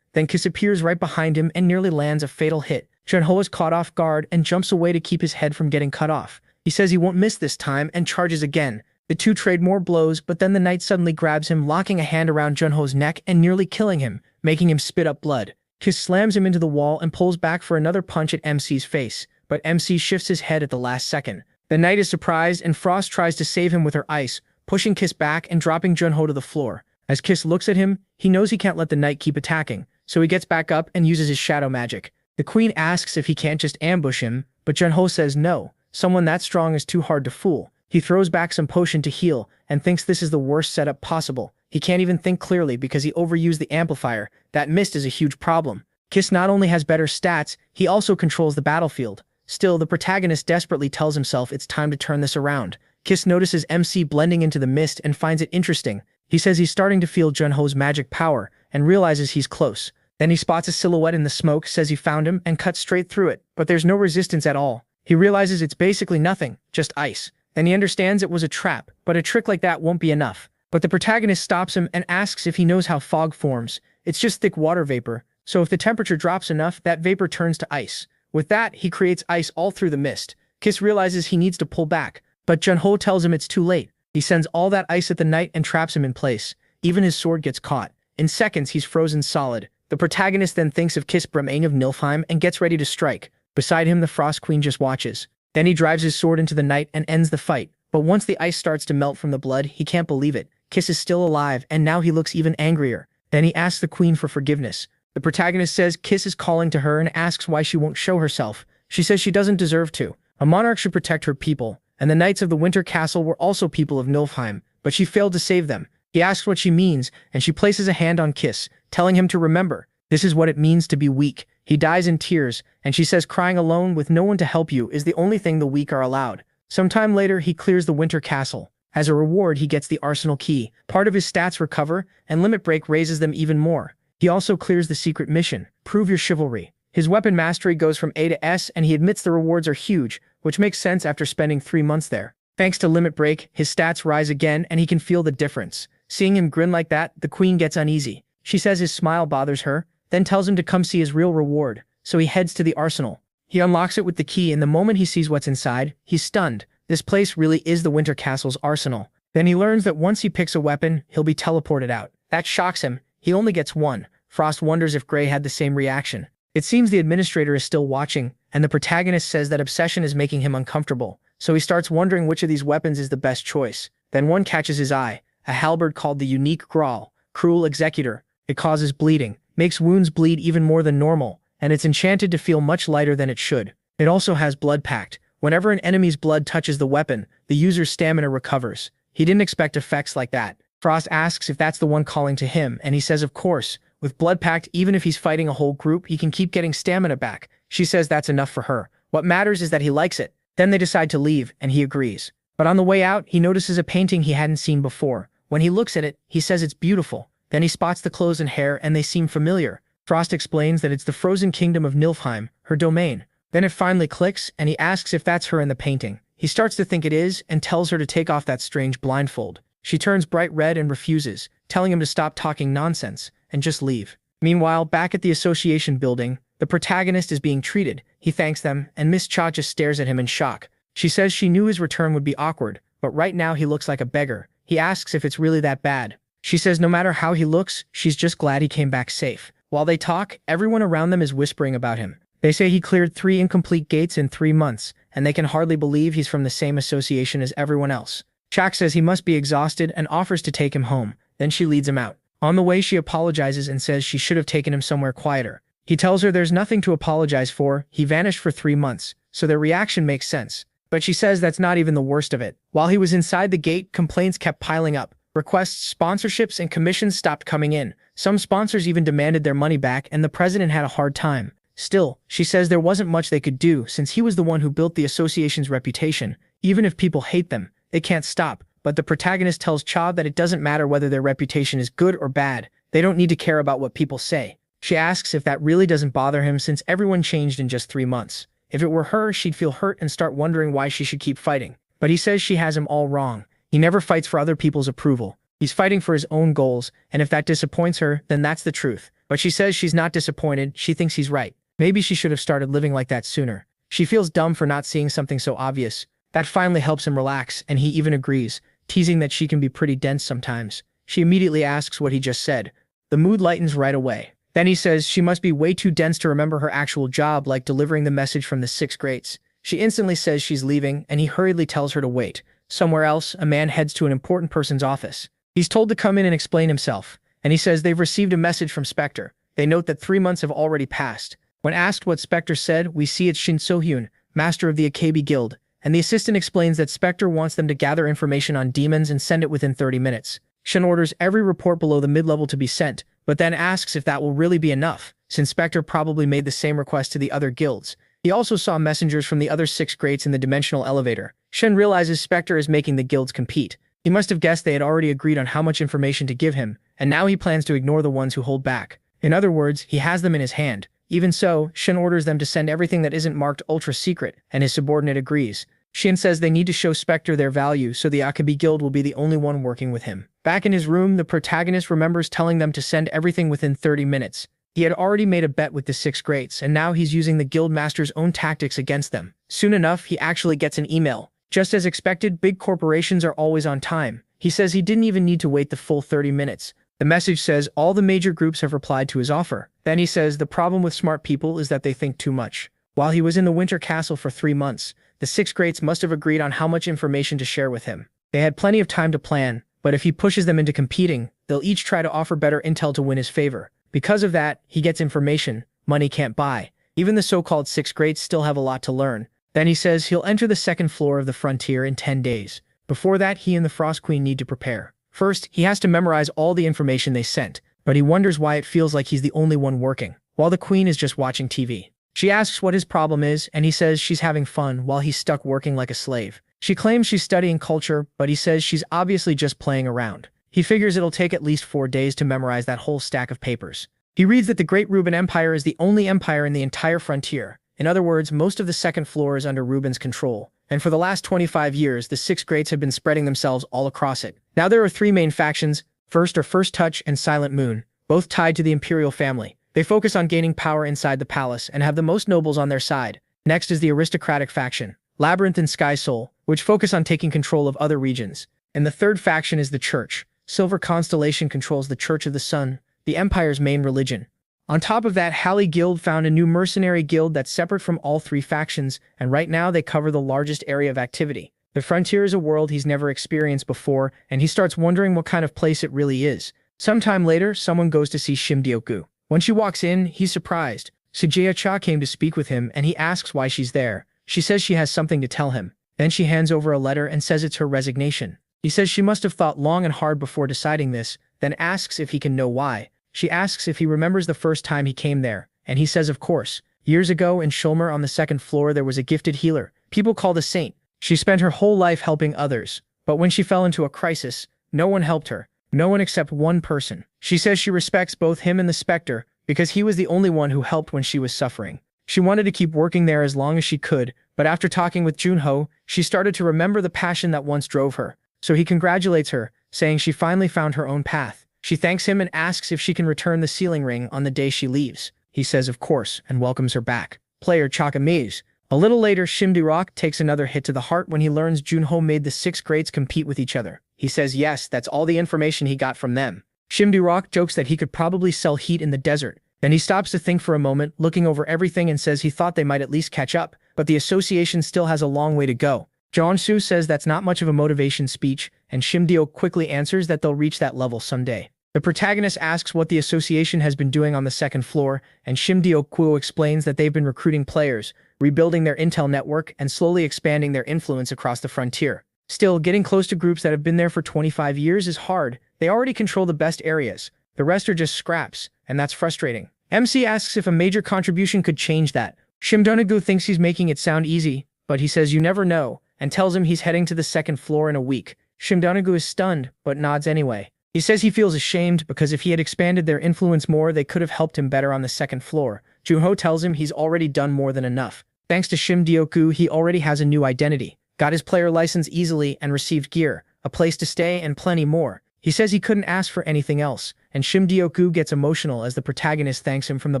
then Kiss appears right behind him and nearly lands a fatal hit. Junho is caught off guard and jumps away to keep his head from getting cut off. He says he won't miss this time and charges again. The two trade more blows, but then the knight suddenly grabs him, locking a hand around Junho's neck and nearly killing him, making him spit up blood. Kiss slams him into the wall and pulls back for another punch at MC's face, but MC shifts his head at the last second. The knight is surprised and Frost tries to save him with her ice, pushing Kiss back and dropping Junho to the floor. As Kiss looks at him, he knows he can't let the knight keep attacking, so he gets back up and uses his shadow magic. The queen asks if he can't just ambush him, but Junho says no, someone that strong is too hard to fool. He throws back some potion to heal and thinks this is the worst setup possible. He can't even think clearly because he overused the amplifier. That mist is a huge problem. Kiss not only has better stats, he also controls the battlefield. Still, the protagonist desperately tells himself it's time to turn this around. Kiss notices MC blending into the mist and finds it interesting. He says he's starting to feel Junho's magic power and realizes he's close. Then he spots a silhouette in the smoke, says he found him, and cuts straight through it, but there's no resistance at all. He realizes it's basically nothing, just ice. Then he understands it was a trap, but a trick like that won't be enough. But the protagonist stops him and asks if he knows how fog forms. It's just thick water vapor, so if the temperature drops enough, that vapor turns to ice. With that, he creates ice all through the mist. Kiss realizes he needs to pull back, but Junho tells him it's too late. He sends all that ice at the knight and traps him in place. Even his sword gets caught. In seconds, he's frozen solid. The protagonist then thinks of Kiss Bremain of Nilfheim and gets ready to strike. Beside him, the Frost Queen just watches. Then he drives his sword into the knight and ends the fight. But once the ice starts to melt from the blood, he can't believe it. Kiss is still alive, and now he looks even angrier. Then he asks the queen for forgiveness. The protagonist says Kiss is calling to her and asks why she won't show herself. She says she doesn't deserve to. A monarch should protect her people, and the knights of the Winter Castle were also people of Nilfheim, but she failed to save them. He asks what she means, and she places a hand on Kiss, telling him to remember. This is what it means to be weak. He dies in tears, and she says crying alone with no one to help you is the only thing the weak are allowed. Sometime later, he clears the Winter Castle. As a reward, he gets the arsenal key. Part of his stats recover, and Limit Break raises them even more. He also clears the secret mission, Prove Your Chivalry. His weapon mastery goes from A to S, and he admits the rewards are huge, which makes sense after spending 3 months there. Thanks to Limit Break, his stats rise again, and he can feel the difference. Seeing him grin like that, the queen gets uneasy. She says his smile bothers her, then tells him to come see his real reward, so he heads to the arsenal. He unlocks it with the key, and the moment he sees what's inside, he's stunned. This place really is the Winter Castle's arsenal. Then he learns that once he picks a weapon, he'll be teleported out. That shocks him. He only gets one. Frost wonders if Gray had the same reaction. It seems the administrator is still watching, and the protagonist says that obsession is making him uncomfortable, so he starts wondering which of these weapons is the best choice. Then one catches his eye, a halberd called the Unique Grawl, Cruel Executor. It causes bleeding, makes wounds bleed even more than normal, and it's enchanted to feel much lighter than it should. It also has Blood Pact. Whenever an enemy's blood touches the weapon, the user's stamina recovers. He didn't expect effects like that. Frost asks if that's the one calling to him, and he says of course. With blood pact, even if he's fighting a whole group, he can keep getting stamina back. She says that's enough for her. What matters is that he likes it. Then they decide to leave, and he agrees. But on the way out, he notices a painting he hadn't seen before. When he looks at it, he says it's beautiful. Then he spots the clothes and hair, and they seem familiar. Frost explains that it's the frozen kingdom of Nilfheim, her domain. Then it finally clicks, and he asks if that's her in the painting. He starts to think it is, and tells her to take off that strange blindfold. She turns bright red and refuses, telling him to stop talking nonsense, and just leave. Meanwhile, back at the association building, the protagonist is being treated. He thanks them, and Miss Cha just stares at him in shock. She says she knew his return would be awkward, but right now he looks like a beggar. He asks if it's really that bad. She says no matter how he looks, she's just glad he came back safe. While they talk, everyone around them is whispering about him. They say he cleared 3 incomplete gates in 3 months, and they can hardly believe he's from the same association as everyone else. Chak says he must be exhausted and offers to take him home. Then she leads him out. On the way, she apologizes and says she should have taken him somewhere quieter. He tells her there's nothing to apologize for. He vanished for 3 months, so their reaction makes sense. But she says that's not even the worst of it. While he was inside the gate, complaints kept piling up. Requests, sponsorships, and commissions stopped coming in. Some sponsors even demanded their money back, and the president had a hard time. Still, she says there wasn't much they could do since he was the one who built the association's reputation. Even if people hate them, they can't stop. But the protagonist tells Cha that it doesn't matter whether their reputation is good or bad. They don't need to care about what people say. She asks if that really doesn't bother him since everyone changed in just 3 months. If it were her, she'd feel hurt and start wondering why she should keep fighting. But he says she has him all wrong. He never fights for other people's approval. He's fighting for his own goals, and if that disappoints her, then that's the truth. But she says she's not disappointed. She thinks he's right. Maybe she should have started living like that sooner. She feels dumb for not seeing something so obvious. That finally helps him relax, and he even agrees, teasing that she can be pretty dense sometimes. She immediately asks what he just said. The mood lightens right away. Then he says she must be way too dense to remember her actual job, like delivering the message from the 6th grades. She instantly says she's leaving, and he hurriedly tells her to wait. Somewhere else, a man heads to an important person's office. He's told to come in and explain himself, and he says they've received a message from Spectre. They note that 3 months have already passed. When asked what Spectre said, we see it's Shin So-hyun, master of the Akabi Guild, and the assistant explains that Spectre wants them to gather information on demons and send it within 30 minutes. Shin orders every report below the mid-level to be sent, but then asks if that will really be enough, since Spectre probably made the same request to the other guilds. He also saw messengers from the other 6 grades in the dimensional elevator. Shin realizes Spectre is making the guilds compete. He must have guessed they had already agreed on how much information to give him, and now he plans to ignore the ones who hold back. In other words, he has them in his hand. Even so, Shin orders them to send everything that isn't marked ultra-secret, and his subordinate agrees. Shin says they need to show Spectre their value, so the Akabi Guild will be the only one working with him. Back in his room, the protagonist remembers telling them to send everything within 30 minutes. He had already made a bet with the 6th grades, and now he's using the guild master's own tactics against them. Soon enough, he actually gets an email. Just as expected, big corporations are always on time. He says he didn't even need to wait the full 30 minutes. The message says all the major groups have replied to his offer. Then he says the problem with smart people is that they think too much. While he was in the Winter Castle for 3 months, the 6th grades must have agreed on how much information to share with him. They had plenty of time to plan, but if he pushes them into competing, they'll each try to offer better intel to win his favor. Because of that, he gets information money can't buy. Even the so-called 6th grades still have a lot to learn. Then he says he'll enter the 2nd floor of the frontier in 10 days. Before that, he and the Frost Queen need to prepare. First, he has to memorize all the information they sent, but he wonders why it feels like he's the only one working, while the Queen is just watching TV. She asks what his problem is, and he says she's having fun while he's stuck working like a slave. She claims she's studying culture, but he says she's obviously just playing around. He figures it'll take at least 4 days to memorize that whole stack of papers. He reads that the Great Ruben Empire is the only empire in the entire frontier. In other words, most of the 2nd floor is under Ruben's control. And for the last 25 years, the 6th grades have been spreading themselves all across it. Now there are 3 main factions. First are First Touch and Silent Moon, both tied to the imperial family. They focus on gaining power inside the palace and have the most nobles on their side. Next is the aristocratic faction, Labyrinth and Sky Soul, which focus on taking control of other regions. And the third faction is the Church. Silver Constellation controls the Church of the Sun, the Empire's main religion. On top of that, Halley Guild found a new mercenary guild that's separate from all 3 factions, and right now they cover the largest area of activity. The frontier is a world he's never experienced before, and he starts wondering what kind of place it really is. Sometime later, someone goes to see Shim Deokgu. When she walks in, he's surprised. Sujaya Cha came to speak with him, and he asks why she's there. She says she has something to tell him. Then she hands over a letter and says it's her resignation. He says she must have thought long and hard before deciding this, then asks if he can know why. She asks if he remembers the first time he came there, and he says of course. Years ago in Shulmer on the second floor there was a gifted healer, people called a saint. She spent her whole life helping others, but when she fell into a crisis, no one helped her. No one except one person. She says she respects both him and the Spectre, because he was the only one who helped when she was suffering. She wanted to keep working there as long as she could, but after talking with Junho, she started to remember the passion that once drove her. So he congratulates her, saying she finally found her own path. She thanks him and asks if she can return the sealing ring on the day she leaves. He says of course, and welcomes her back. Player Chaka Maze. A little later, Shimdi-rock takes another hit to the heart when he learns Junho made the 6 grades compete with each other. He says yes, that's all the information he got from them. Shimdi-rock jokes that he could probably sell heat in the desert. Then he stops to think for a moment, looking over everything and says he thought they might at least catch up, but the association still has a long way to go. Jeonsu says that's not much of a motivation speech, and Shimdio quickly answers that they'll reach that level someday. The protagonist asks what the association has been doing on the second floor, and Shimdio Kuo explains that they've been recruiting players, rebuilding their intel network, and slowly expanding their influence across the frontier. Still, getting close to groups that have been there for 25 years is hard. They already control the best areas. The rest are just scraps, and that's frustrating. MC asks if a major contribution could change that. Shimdonagu thinks he's making it sound easy, but he says you never know, and tells him he's heading to the second floor in a week. Shimdonagu is stunned, but nods anyway. He says he feels ashamed because if he had expanded their influence more, they could have helped him better on the second floor. Junho tells him he's already done more than enough. Thanks to Shimdioku, he already has a new identity, got his player license easily and received gear, a place to stay, and plenty more. He says he couldn't ask for anything else, and Shimdioku gets emotional as the protagonist thanks him from the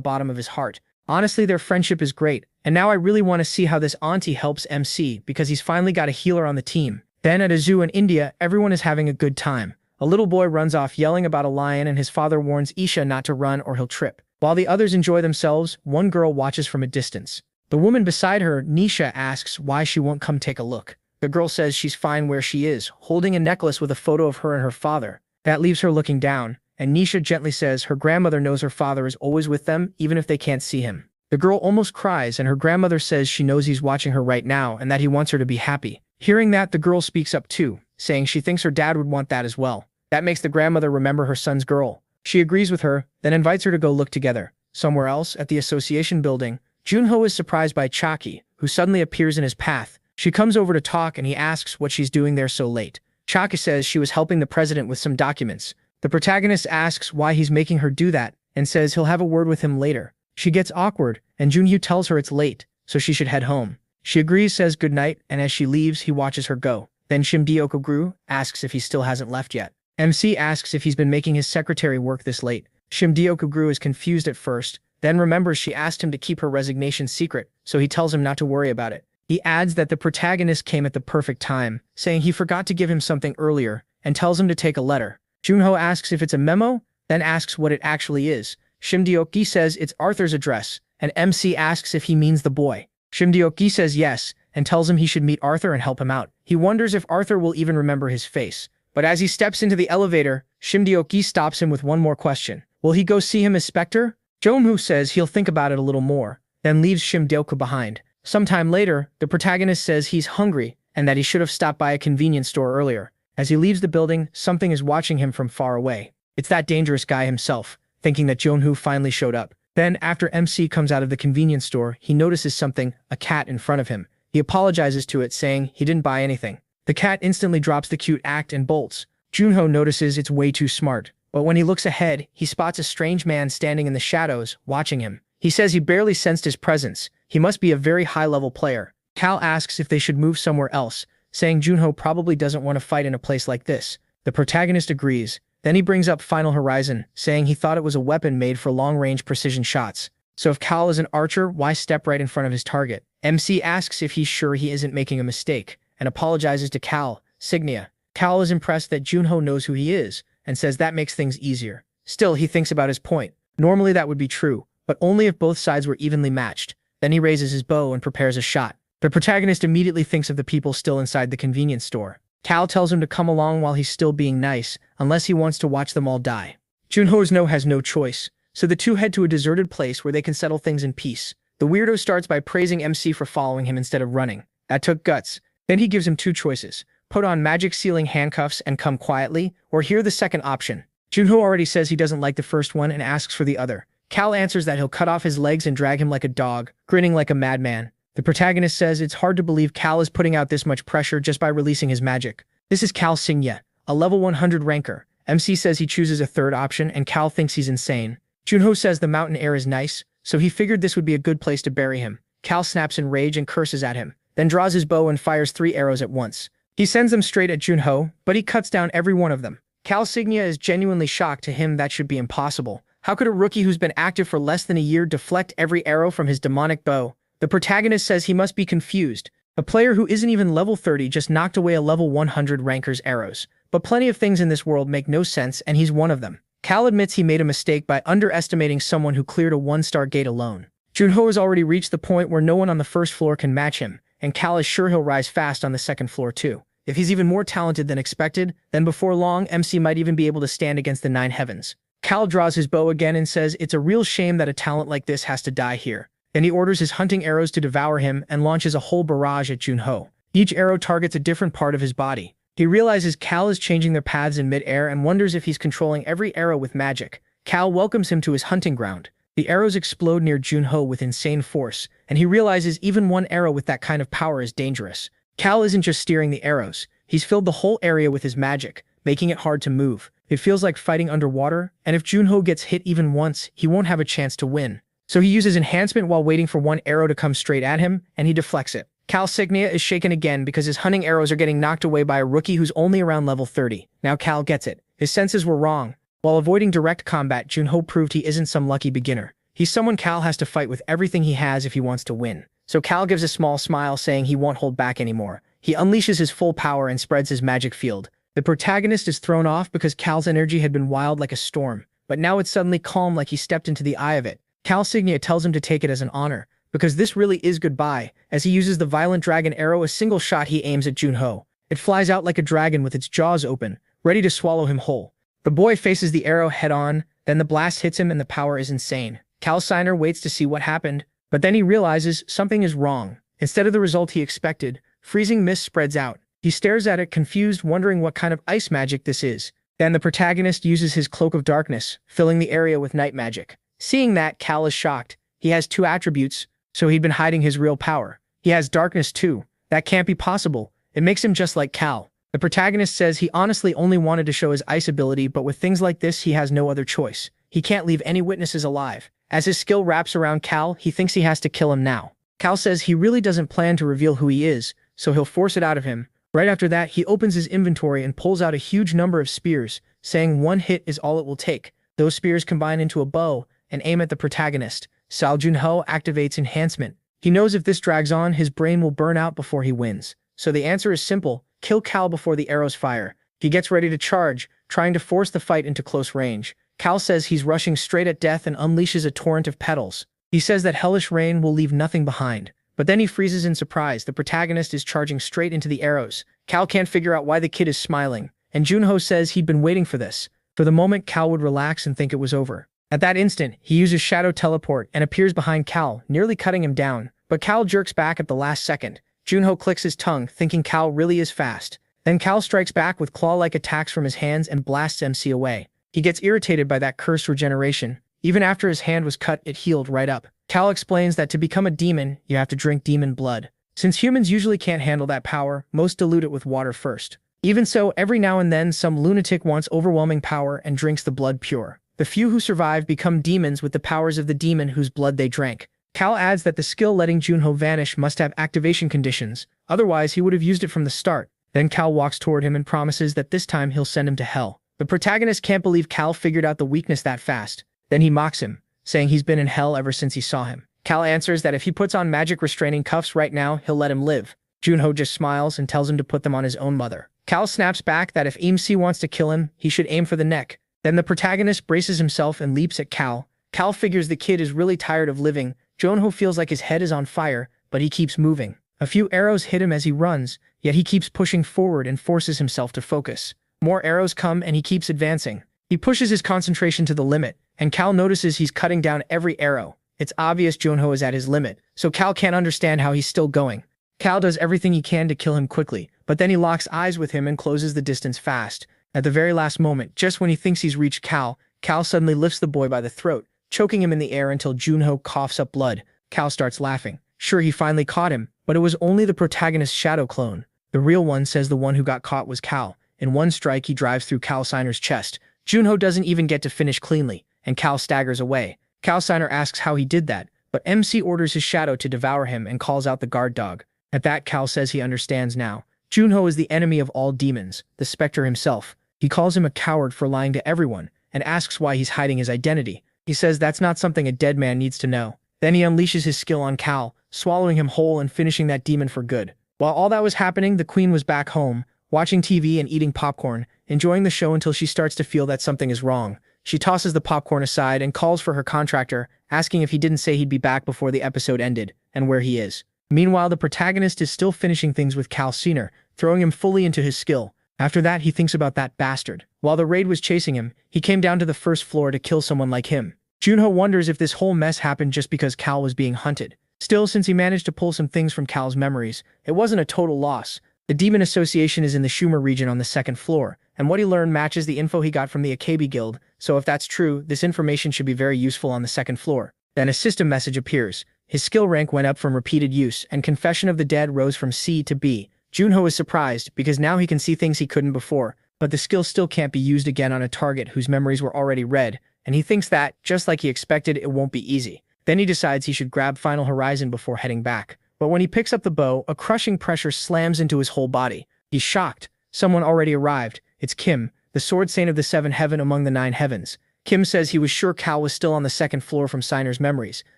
bottom of his heart. Honestly, their friendship is great, and now I really want to see how this auntie helps MC because he's finally got a healer on the team. Then at a zoo in India, everyone is having a good time. A little boy runs off yelling about a lion and his father warns Isha not to run or he'll trip. While the others enjoy themselves, one girl watches from a distance. The woman beside her, Nisha, asks why she won't come take a look. The girl says she's fine where she is, holding a necklace with a photo of her and her father. That leaves her looking down, and Nisha gently says her grandmother knows her father is always with them, even if they can't see him. The girl almost cries, and her grandmother says she knows he's watching her right now and that he wants her to be happy. Hearing that, the girl speaks up too, saying she thinks her dad would want that as well. That makes the grandmother remember her son's girl. She agrees with her, then invites her to go look together. Somewhere else, at the association building, Junho is surprised by Chaki, who suddenly appears in his path. She comes over to talk and he asks what she's doing there so late. Chaki says she was helping the president with some documents. The protagonist asks why he's making her do that, and says he'll have a word with him later. She gets awkward, and Junhyo tells her it's late, so she should head home. She agrees, says goodnight, and as she leaves, he watches her go. Then Shimdiokogru asks if he still hasn't left yet. MC asks if he's been making his secretary work this late. Shimdiokogru is confused at first, then remembers she asked him to keep her resignation secret, so he tells him not to worry about it. He adds that the protagonist came at the perfect time, saying he forgot to give him something earlier, and tells him to take a letter. Junho asks if it's a memo, then asks what it actually is. Shimdioki says it's Arthur's address, and MC asks if he means the boy. Shimdioki says yes, and tells him he should meet Arthur and help him out. He wonders if Arthur will even remember his face. But as he steps into the elevator, Shimdioki stops him with one more question. Will he go see him as Spectre? Jomhu says he'll think about it a little more, then leaves Shimdioku behind. Sometime later, the protagonist says he's hungry and that he should have stopped by a convenience store earlier. As he leaves the building, something is watching him from far away. It's that dangerous guy himself, thinking that Jomhu finally showed up. Then, after MC comes out of the convenience store, he notices something, a cat in front of him. He apologizes to it, saying he didn't buy anything. The cat instantly drops the cute act and bolts. Junho notices it's way too smart, but when he looks ahead, he spots a strange man standing in the shadows, watching him. He says he barely sensed his presence. He must be a very high-level player. Cal asks if they should move somewhere else, saying Junho probably doesn't want to fight in a place like this. The protagonist agrees. Then he brings up Final Horizon, saying he thought it was a weapon made for long-range precision shots. So if Cal is an archer, why step right in front of his target? MC asks if he's sure he isn't making a mistake, and apologizes to Cal, Signia. Cal is impressed that Junho knows who he is, and says that makes things easier. Still, he thinks about his point. Normally that would be true, but only if both sides were evenly matched. Then he raises his bow and prepares a shot. The protagonist immediately thinks of the people still inside the convenience store. Cal tells him to come along while he's still being nice, unless he wants to watch them all die. Junho has no choice, so the two head to a deserted place where they can settle things in peace. The weirdo starts by praising MC for following him instead of running. That took guts. Then he gives him two choices. put on magic sealing handcuffs and come quietly, or hear the second option. Junho already says he doesn't like the first one and asks for the other. Cal answers that he'll cut off his legs and drag him like a dog, grinning like a madman. The protagonist says it's hard to believe Cal is putting out this much pressure just by releasing his magic. This is Cal Signia, a level 100 ranker. MC says he chooses a third option and Cal thinks he's insane. Junho says the mountain air is nice, so he figured this would be a good place to bury him. Cal snaps in rage and curses at him, then draws his bow and fires 3 arrows at once. He sends them straight at Junho, but he cuts down every one of them. Cal Signia is genuinely shocked. To him, that should be impossible. How could a rookie who's been active for less than a year deflect every arrow from his demonic bow? The protagonist says he must be confused. A player who isn't even level 30 just knocked away a level 100 ranker's arrows. But plenty of things in this world make no sense, and he's one of them. Cal admits he made a mistake by underestimating someone who cleared a 1-star gate alone. Junho has already reached the point where no one on the first floor can match him, and Cal is sure he'll rise fast on the second floor too. If he's even more talented than expected, then before long, MC might even be able to stand against the 9 heavens. Cal draws his bow again and says it's a real shame that a talent like this has to die here. Then he orders his hunting arrows to devour him and launches a whole barrage at Junho. Each arrow targets a different part of his body. He realizes Cal is changing their paths in mid-air and wonders if he's controlling every arrow with magic. Cal welcomes him to his hunting ground. The arrows explode near Junho with insane force, and he realizes even one arrow with that kind of power is dangerous. Cal isn't just steering the arrows, he's filled the whole area with his magic, making it hard to move. It feels like fighting underwater, and if Junho gets hit even once, he won't have a chance to win. So he uses enhancement while waiting for one arrow to come straight at him, and he deflects it. Cal Signia is shaken again because his hunting arrows are getting knocked away by a rookie who's only around level 30. Now Cal gets it. His senses were wrong. While avoiding direct combat, Junho proved he isn't some lucky beginner. He's someone Cal has to fight with everything he has if he wants to win. So Cal gives a small smile saying he won't hold back anymore. He unleashes his full power and spreads his magic field. The protagonist is thrown off because Cal's energy had been wild like a storm, but now it's suddenly calm like he stepped into the eye of it. Cal Signia tells him to take it as an honor, because this really is goodbye. As he uses the violent dragon arrow, a single shot he aims at Junho. It flies out like a dragon with its jaws open, ready to swallow him whole. The boy faces the arrow head-on, then the blast hits him and the power is insane. Cal Signer waits to see what happened, but then he realizes something is wrong. Instead of the result he expected, freezing mist spreads out. He stares at it, confused, wondering what kind of ice magic this is. Then the protagonist uses his cloak of darkness, filling the area with night magic. Seeing that, Cal is shocked. He has 2 attributes, so he'd been hiding his real power. He has darkness too. That can't be possible. It makes him just like Cal. The protagonist says he honestly only wanted to show his ice ability, but with things like this, he has no other choice. He can't leave any witnesses alive. As his skill wraps around Cal, he thinks he has to kill him now. Cal says he really doesn't plan to reveal who he is, so he'll force it out of him. Right after that, he opens his inventory and pulls out a huge number of spears, saying 1 hit is all it will take. Those spears combine into a bow and aim at the protagonist. Junho activates enhancement. He knows if this drags on, his brain will burn out before he wins. So the answer is simple: kill Cal before the arrows fire. He gets ready to charge, trying to force the fight into close range. Cal says he's rushing straight at death and unleashes a torrent of petals. He says that hellish rain will leave nothing behind. But then he freezes in surprise. The protagonist is charging straight into the arrows. Cal can't figure out why the kid is smiling, and Junho says he'd been waiting for this. For the moment, Cal would relax and think it was over. At that instant, he uses Shadow Teleport and appears behind Cal, nearly cutting him down. But Cal jerks back at the last second. Junho clicks his tongue, thinking Cal really is fast. Then Cal strikes back with claw-like attacks from his hands and blasts MC away. He gets irritated by that cursed regeneration. Even after his hand was cut, it healed right up. Cal explains that to become a demon, you have to drink demon blood. Since humans usually can't handle that power, most dilute it with water first. Even so, every now and then, some lunatic wants overwhelming power and drinks the blood pure. The few who survive become demons with the powers of the demon whose blood they drank. Cal adds that the skill letting Junho vanish must have activation conditions, otherwise he would have used it from the start. Then Cal walks toward him and promises that this time he'll send him to hell. The protagonist can't believe Cal figured out the weakness that fast. Then he mocks him, saying he's been in hell ever since he saw him. Cal answers that if he puts on magic restraining cuffs right now, he'll let him live. Junho just smiles and tells him to put them on his own mother. Cal snaps back that if MC wants to kill him, he should aim for the neck. Then the protagonist braces himself and leaps at Cal. Cal figures the kid is really tired of living. Junho feels like his head is on fire, but he keeps moving. A few arrows hit him as he runs, yet he keeps pushing forward and forces himself to focus. More arrows come and he keeps advancing. He pushes his concentration to the limit, and Cal notices he's cutting down every arrow. It's obvious Junho is at his limit, so Cal can't understand how he's still going. Cal does everything he can to kill him quickly, but then he locks eyes with him and closes the distance fast. At the very last moment, just when he thinks he's reached Cal suddenly lifts the boy by the throat, choking him in the air until Junho coughs up blood. Cal starts laughing. Sure, he finally caught him, but it was only the protagonist's shadow clone. The real one says the one who got caught was Cal. In one strike, he drives through Cal Signer's chest. Junho doesn't even get to finish cleanly, and Cal staggers away. Cal Signer asks how he did that, but MC orders his shadow to devour him and calls out the guard dog. At that, Cal says he understands now. Junho is the enemy of all demons, the Spectre himself. He calls him a coward for lying to everyone, and asks why he's hiding his identity. He says that's not something a dead man needs to know. Then he unleashes his skill on Cal, swallowing him whole and finishing that demon for good. While all that was happening, the queen was back home, watching TV and eating popcorn, enjoying the show until she starts to feel that something is wrong. She tosses the popcorn aside and calls for her contractor, asking if he didn't say he'd be back before the episode ended, and where he is. Meanwhile, the protagonist is still finishing things with Cal Signer, throwing him fully into his skill. After that, he thinks about that bastard. While the raid was chasing him, he came down to the first floor to kill someone like him. Junho wonders if this whole mess happened just because Cal was being hunted. Still, since he managed to pull some things from Cal's memories, it wasn't a total loss. The Demon Association is in the Schumer region on the second floor, and what he learned matches the info he got from the Akebi Guild, so if that's true, this information should be very useful on the second floor. Then a system message appears. His skill rank went up from repeated use, and Confession of the Dead rose from C to B. Junho is surprised, because now he can see things he couldn't before, but the skill still can't be used again on a target whose memories were already read, and he thinks that, just like he expected, it won't be easy. Then he decides he should grab Final Horizon before heading back. But when he picks up the bow, a crushing pressure slams into his whole body. He's shocked. Someone already arrived. It's Kim, the Sword Saint of the Seven Heaven among the Nine Heavens. Kim says he was sure Cal was still on the second floor from Signer's memories,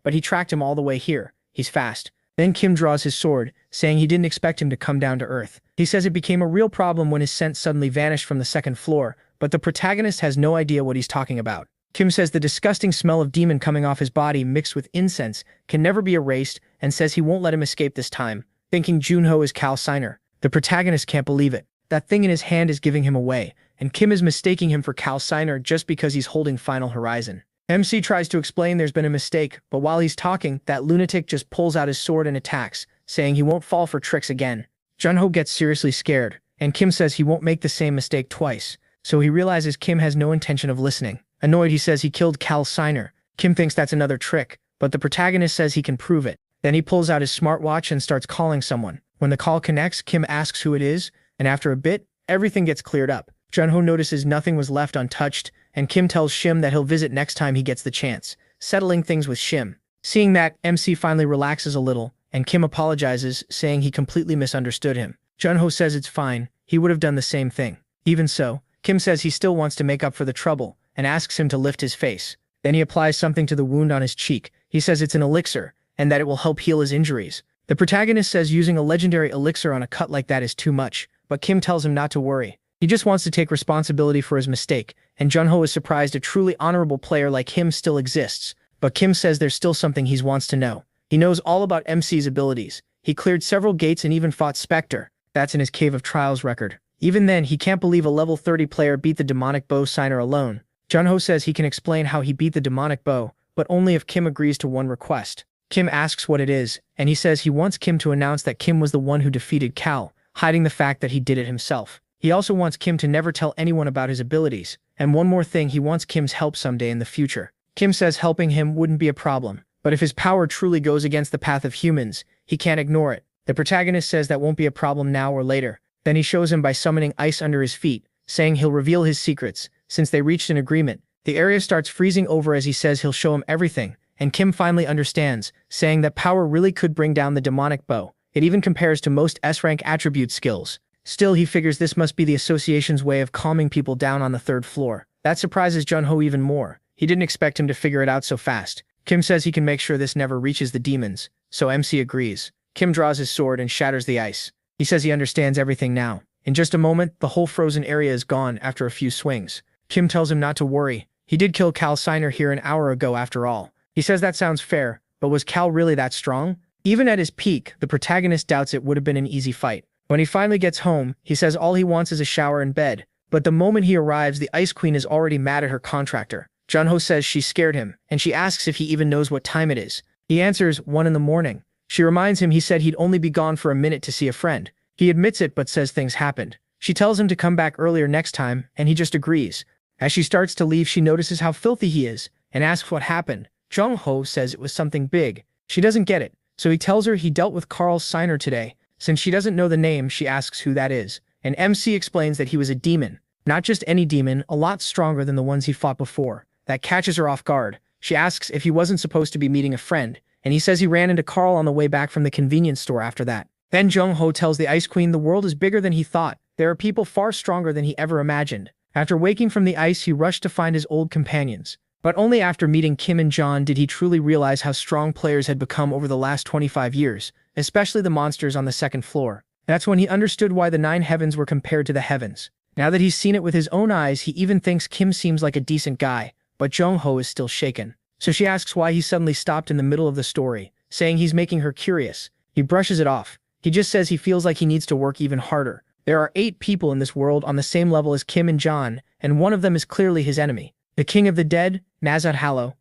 but he tracked him all the way here. He's fast. Then Kim draws his sword, saying he didn't expect him to come down to Earth. He says it became a real problem when his scent suddenly vanished from the second floor, but the protagonist has no idea what he's talking about. Kim says the disgusting smell of demon coming off his body mixed with incense can never be erased and says he won't let him escape this time, thinking Junho is Cal Signer. The protagonist can't believe it. That thing in his hand is giving him away, and Kim is mistaking him for Cal Signer just because he's holding Final Horizon. MC tries to explain there's been a mistake, but while he's talking, that lunatic just pulls out his sword and attacks, saying he won't fall for tricks again. Junho gets seriously scared, and Kim says he won't make the same mistake twice, so he realizes Kim has no intention of listening. Annoyed, he says he killed Cal Signer. Kim thinks that's another trick, but the protagonist says he can prove it. Then he pulls out his smartwatch and starts calling someone. When the call connects, Kim asks who it is, and after a bit, everything gets cleared up. Junho notices nothing was left untouched, and Kim tells Shim that he'll visit next time he gets the chance, settling things with Shim. Seeing that, MC finally relaxes a little, and Kim apologizes, saying he completely misunderstood him. Junho says it's fine, he would have done the same thing. Even so, Kim says he still wants to make up for the trouble, and asks him to lift his face. Then he applies something to the wound on his cheek. He says it's an elixir, and that it will help heal his injuries. The protagonist says using a legendary elixir on a cut like that is too much, but Kim tells him not to worry. He just wants to take responsibility for his mistake, and Junho is surprised a truly honorable player like him still exists. But Kim says there's still something he wants to know. He knows all about MC's abilities. He cleared several gates and even fought Spectre. That's in his Cave of Trials record. Even then, he can't believe a level 30 player beat the demonic bow Signer alone. Junho says he can explain how he beat the demonic bow, but only if Kim agrees to one request. Kim asks what it is, and he says he wants Kim to announce that Kim was the one who defeated Cal, hiding the fact that he did it himself. He also wants Kim to never tell anyone about his abilities, and one more thing, he wants Kim's help someday in the future. Kim says helping him wouldn't be a problem, but if his power truly goes against the path of humans, he can't ignore it. The protagonist says that won't be a problem now or later. Then he shows him by summoning ice under his feet, saying he'll reveal his secrets. Since they reached an agreement, the area starts freezing over as he says he'll show him everything, and Kim finally understands, saying that power really could bring down the demonic bow. It even compares to most S-rank attribute skills. Still, he figures this must be the association's way of calming people down on the third floor. That surprises Junho even more. He didn't expect him to figure it out so fast. Kim says he can make sure this never reaches the demons, so MC agrees. Kim draws his sword and shatters the ice. He says he understands everything now. In just a moment, the whole frozen area is gone after a few swings. Kim tells him not to worry. He did kill Cal Signer here an hour ago after all. He says that sounds fair, but was Cal really that strong? Even at his peak, the protagonist doubts it would have been an easy fight. When he finally gets home, he says all he wants is a shower and bed. But the moment he arrives, the Ice Queen is already mad at her contractor. Junho says she scared him, and she asks if he even knows what time it is. He answers 1 in the morning. She reminds him he said he'd only be gone for a minute to see a friend. He admits it but says things happened. She tells him to come back earlier next time, and he just agrees. As she starts to leave, she notices how filthy he is, and asks what happened. Jung-ho says it was something big. She doesn't get it, so he tells her he dealt with Carl's signer today. Since she doesn't know the name, she asks who that is, and MC explains that he was a demon. Not just any demon, a lot stronger than the ones he fought before. That catches her off guard. She asks if he wasn't supposed to be meeting a friend, and he says he ran into Carl on the way back from the convenience store after that. Then Jung-ho tells the Ice Queen the world is bigger than he thought. There are people far stronger than he ever imagined. After waking from the ice, he rushed to find his old companions. But only after meeting Kim and John did he truly realize how strong players had become over the last 25 years, especially the monsters on the second floor. That's when he understood why the 9 heavens were compared to the heavens. Now that he's seen it with his own eyes, he even thinks Kim seems like a decent guy, but Jung-ho is still shaken. So she asks why he suddenly stopped in the middle of the story, saying he's making her curious. He brushes it off. He just says he feels like he needs to work even harder. There are 8 people in this world on the same level as Kim and John, and one of them is clearly his enemy. The King of the Dead, Yahello,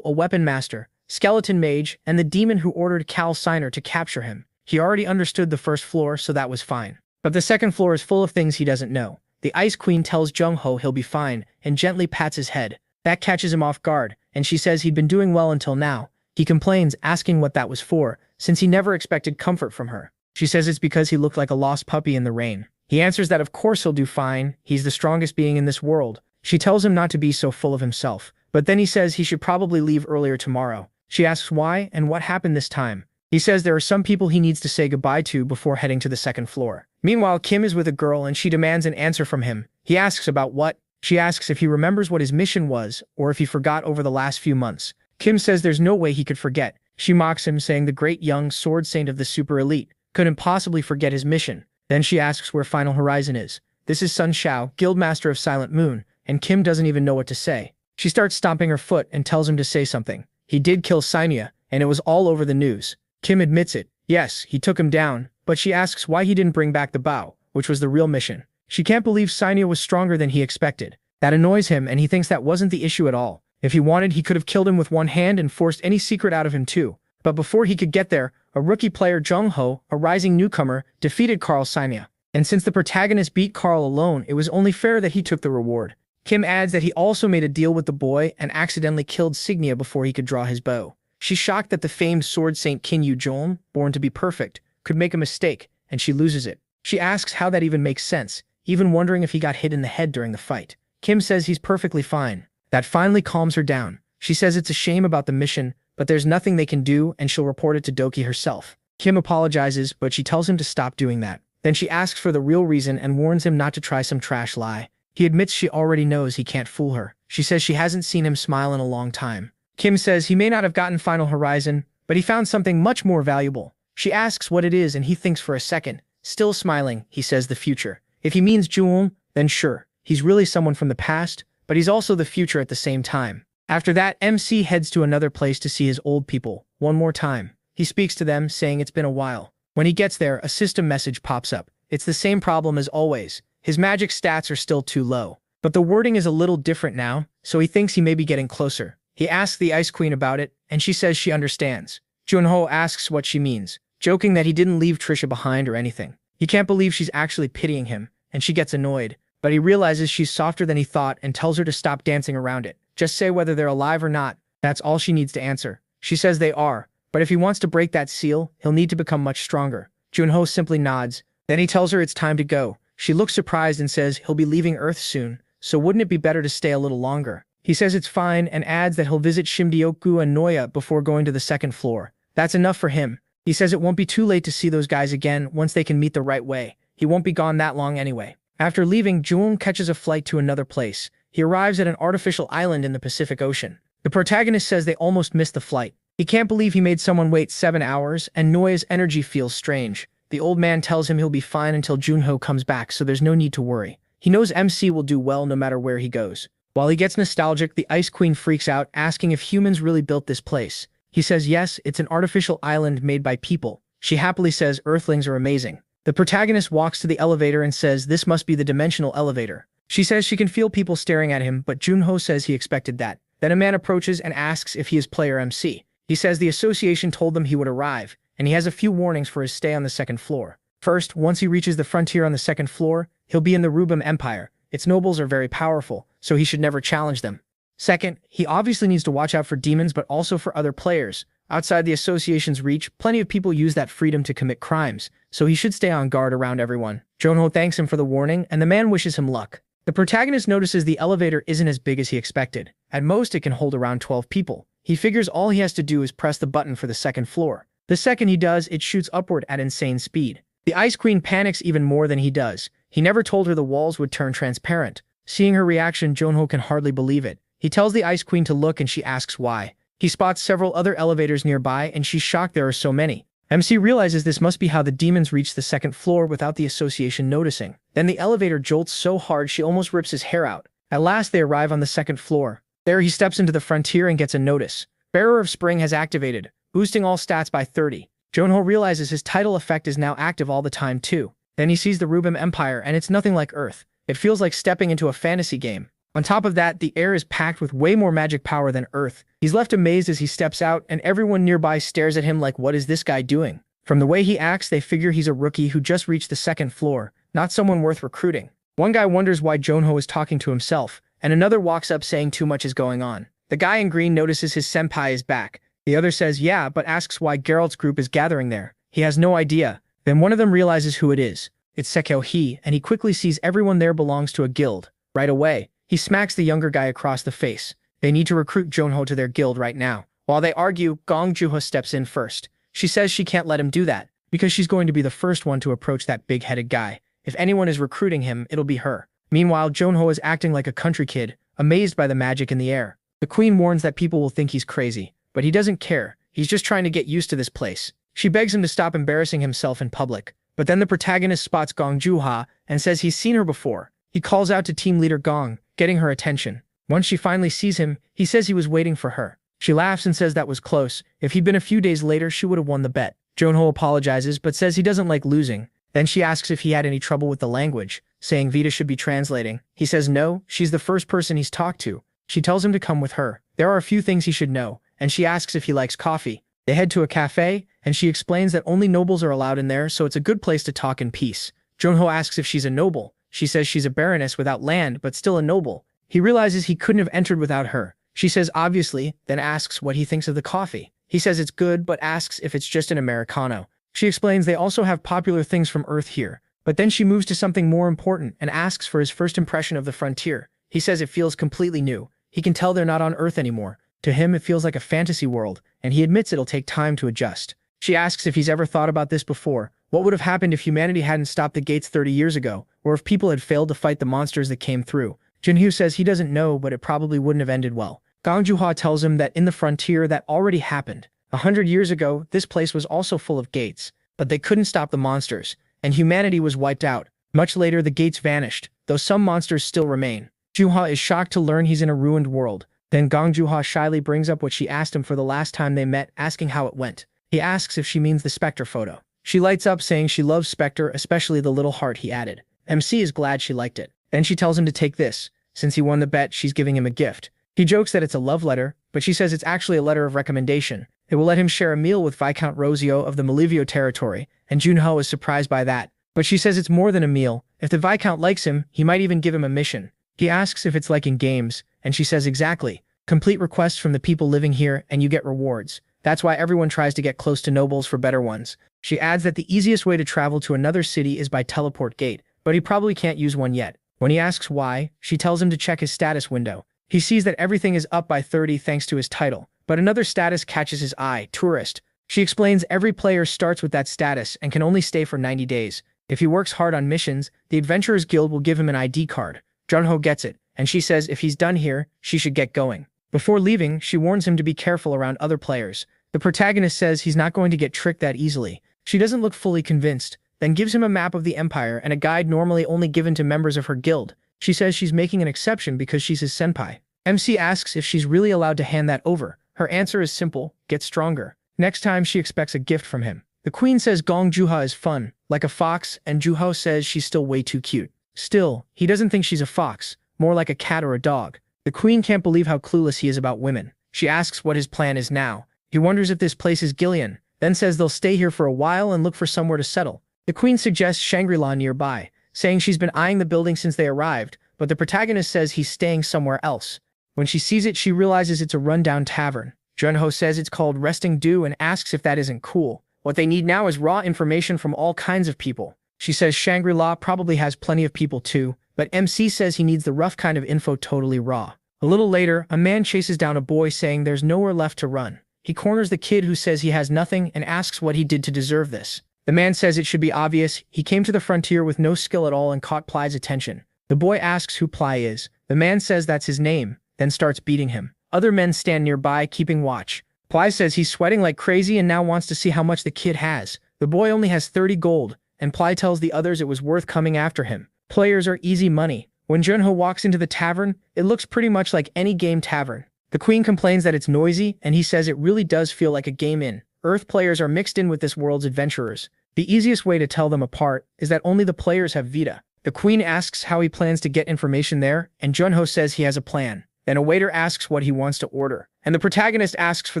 a weapon master, skeleton mage, and the demon who ordered Cal Signer to capture him. He already understood the first floor, so that was fine. But the second floor is full of things he doesn't know. The Ice Queen tells Jung-ho he'll be fine, and gently pats his head. That catches him off guard, and she says he'd been doing well until now. He complains, asking what that was for, since he never expected comfort from her. She says it's because he looked like a lost puppy in the rain. He answers that of course he'll do fine, he's the strongest being in this world. She tells him not to be so full of himself, but then he says he should probably leave earlier tomorrow. She asks why and what happened this time. He says there are some people he needs to say goodbye to before heading to the second floor. Meanwhile, Kim is with a girl and she demands an answer from him. He asks about what? She asks if he remembers what his mission was, or if he forgot over the last few months. Kim says there's no way he could forget. She mocks him, saying the great young sword saint of the super elite couldn't possibly forget his mission. Then she asks where Final Horizon is. This is Sun Shao, Guildmaster of Silent Moon, and Kim doesn't even know what to say. She starts stomping her foot and tells him to say something. He did kill Sainya, and it was all over the news. Kim admits it. Yes, he took him down, but she asks why he didn't bring back the bow, which was the real mission. She can't believe Sainya was stronger than he expected. That annoys him, and he thinks that wasn't the issue at all. If he wanted, he could have killed him with one hand and forced any secret out of him too. But before he could get there, a rookie player, Jung-ho, a rising newcomer, defeated Carl Sainya. And since the protagonist beat Carl alone, it was only fair that he took the reward. Kim adds that he also made a deal with the boy and accidentally killed Signia before he could draw his bow. She's shocked that the famed sword saint Kin Yu-jong, born to be perfect, could make a mistake, and she loses it. She asks how that even makes sense, even wondering if he got hit in the head during the fight. Kim says he's perfectly fine. That finally calms her down. She says it's a shame about the mission, but there's nothing they can do, and she'll report it to Doki herself. Kim apologizes, but she tells him to stop doing that. Then she asks for the real reason and warns him not to try some trash lie. He admits she already knows he can't fool her. She says she hasn't seen him smile in a long time. Kim says he may not have gotten Final Horizon, but he found something much more valuable. She asks what it is and he thinks for a second. Still smiling, he says the future. If he means Jung, then sure. He's really someone from the past, but he's also the future at the same time. After that, MC heads to another place to see his old people, one more time. He speaks to them, saying it's been a while. When he gets there, a system message pops up. It's the same problem as always. His magic stats are still too low. But the wording is a little different now, so he thinks he may be getting closer. He asks the Ice Queen about it, and she says she understands. Junho asks what she means, joking that he didn't leave Trisha behind or anything. He can't believe she's actually pitying him, and she gets annoyed. But he realizes she's softer than he thought and tells her to stop dancing around it. Just say whether they're alive or not. That's all she needs to answer. She says they are, but if he wants to break that seal, he'll need to become much stronger. Junho simply nods. Then he tells her it's time to go. She looks surprised and says he'll be leaving Earth soon, so wouldn't it be better to stay a little longer? He says it's fine and adds that he'll visit Shimdioku and Noya before going to the second floor. That's enough for him. He says it won't be too late to see those guys again once they can meet the right way. He won't be gone that long anyway. After leaving, Jung catches a flight to another place. He arrives at an artificial island in the Pacific Ocean. The protagonist says they almost missed the flight. He can't believe he made someone wait 7 hours, and Noya's energy feels strange. The old man tells him he'll be fine until Junho comes back, so there's no need to worry. He knows MC will do well no matter where he goes. While he gets nostalgic, the Ice Queen freaks out, asking if humans really built this place. He says yes, it's an artificial island made by people. She happily says Earthlings are amazing. The protagonist walks to the elevator and says this must be the dimensional elevator. She says she can feel people staring at him, but Junho says he expected that. Then a man approaches and asks if he is player MC. He says the association told them he would arrive, and he has a few warnings for his stay on the second floor. First, once he reaches the frontier on the second floor, he'll be in the Rubim Empire. Its nobles are very powerful, so he should never challenge them. Second, he obviously needs to watch out for demons but also for other players. Outside the association's reach, plenty of people use that freedom to commit crimes, so he should stay on guard around everyone. Junho thanks him for the warning, and the man wishes him luck. The protagonist notices the elevator isn't as big as he expected. At most, it can hold around 12 people. He figures all he has to do is press the button for the second floor. The second he does, it shoots upward at insane speed. The Ice Queen panics even more than he does. He never told her the walls would turn transparent. Seeing her reaction, Junho can hardly believe it. He tells the Ice Queen to look and she asks why. He spots several other elevators nearby and she's shocked there are so many. MC realizes this must be how the demons reach the second floor without the association noticing. Then the elevator jolts so hard she almost rips his hair out. At last they arrive on the second floor. There he steps into the frontier and gets a notice. Bearer of Spring has activated, boosting all stats by 30. Junho realizes his title effect is now active all the time too. Then he sees the Rubim Empire and it's nothing like Earth. It feels like stepping into a fantasy game. On top of that, the air is packed with way more magic power than Earth. He's left amazed as he steps out, and everyone nearby stares at him like, what is this guy doing? From the way he acts, they figure he's a rookie who just reached the second floor, not someone worth recruiting. One guy wonders why Junho is talking to himself, and another walks up saying too much is going on. The guy in green notices his senpai is back. The other says yeah, but asks why Geralt's group is gathering there. He has no idea. Then one of them realizes who it is. It's Sekyo-hee, and he quickly sees everyone there belongs to a guild. Right away, he smacks the younger guy across the face. They need to recruit Junho to their guild right now. While they argue, Gong Juha steps in first. She says she can't let him do that, because she's going to be the first one to approach that big-headed guy. If anyone is recruiting him, it'll be her. Meanwhile, Junho is acting like a country kid, amazed by the magic in the air. The queen warns that people will think he's crazy, but he doesn't care. He's just trying to get used to this place. She begs him to stop embarrassing himself in public. But then the protagonist spots Gong Juha and says he's seen her before. He calls out to team leader Gong, getting her attention. Once she finally sees him, he says he was waiting for her. She laughs and says that was close. If he'd been a few days later, she would have won the bet. Junho apologizes but says he doesn't like losing. Then she asks if he had any trouble with the language, saying Vita should be translating. He says no, she's the first person he's talked to. She tells him to come with her. There are a few things he should know, and she asks if he likes coffee. They head to a cafe, and she explains that only nobles are allowed in there, so it's a good place to talk in peace. Junho asks if she's a noble. She says she's a baroness without land, but still a noble. He realizes he couldn't have entered without her. She says obviously, then asks what he thinks of the coffee. He says it's good, but asks if it's just an Americano. She explains they also have popular things from Earth here. But then she moves to something more important and asks for his first impression of the frontier. He says it feels completely new. He can tell they're not on Earth anymore. To him, it feels like a fantasy world, and he admits it'll take time to adjust. She asks if he's ever thought about this before. What would have happened if humanity hadn't stopped the gates 30 years ago, or if people had failed to fight the monsters that came through? Junho says he doesn't know, but it probably wouldn't have ended well. Gong Juha tells him that in the frontier that already happened. 100 years ago, this place was also full of gates, but they couldn't stop the monsters, and humanity was wiped out. Much later, the gates vanished, though some monsters still remain. Juha is shocked to learn he's in a ruined world. Then Gong Juha shyly brings up what she asked him for the last time they met, asking how it went. He asks if she means the Spectre photo. She lights up saying she loves Spectre, especially the little heart he added. MC is glad she liked it. Then she tells him to take this. Since he won the bet, she's giving him a gift. He jokes that it's a love letter, but she says it's actually a letter of recommendation. It will let him share a meal with Viscount Rosio of the Malivio territory, and Junho is surprised by that. But she says it's more than a meal. If the Viscount likes him, he might even give him a mission. He asks if it's like in games, and she says exactly. Complete requests from the people living here, and you get rewards. That's why everyone tries to get close to nobles for better ones. She adds that the easiest way to travel to another city is by teleport gate, but he probably can't use one yet. When he asks why, she tells him to check his status window. He sees that everything is up by 30 thanks to his title, but another status catches his eye, tourist. She explains every player starts with that status and can only stay for 90 days. If he works hard on missions, the Adventurers Guild will give him an ID card. Junho gets it, and she says if he's done here, she should get going. Before leaving, she warns him to be careful around other players. The protagonist says he's not going to get tricked that easily. She doesn't look fully convinced, then gives him a map of the Empire and a guide normally only given to members of her guild. She says she's making an exception because she's his senpai. MC asks if she's really allowed to hand that over. Her answer is simple, get stronger. Next time, she expects a gift from him. The queen says Gong Juha is fun, like a fox, and Juho says she's still way too cute. Still, he doesn't think she's a fox, more like a cat or a dog. The queen can't believe how clueless he is about women. She asks what his plan is now. He wonders if this place is Gillian, then says they'll stay here for a while and look for somewhere to settle. The queen suggests Shangri-La nearby, saying she's been eyeing the building since they arrived, but the protagonist says he's staying somewhere else. When she sees it, she realizes it's a rundown tavern. Junho says it's called Resting Dew and asks if that isn't cool. What they need now is raw information from all kinds of people. She says Shangri-La probably has plenty of people too, but MC says he needs the rough kind of info totally raw. A little later, a man chases down a boy saying there's nowhere left to run. He corners the kid who says he has nothing and asks what he did to deserve this. The man says it should be obvious, he came to the frontier with no skill at all and caught Ply's attention. The boy asks who Ply is. The man says that's his name, then starts beating him. Other men stand nearby, keeping watch. Ply says he's sweating like crazy and now wants to see how much the kid has. The boy only has 30 gold, and Ply tells the others it was worth coming after him. Players are easy money. When Junho walks into the tavern, it looks pretty much like any game tavern. The queen complains that it's noisy, and he says it really does feel like a game in. Earth players are mixed in with this world's adventurers. The easiest way to tell them apart is that only the players have Vita. The queen asks how he plans to get information there, and Junho says he has a plan. Then a waiter asks what he wants to order, and the protagonist asks for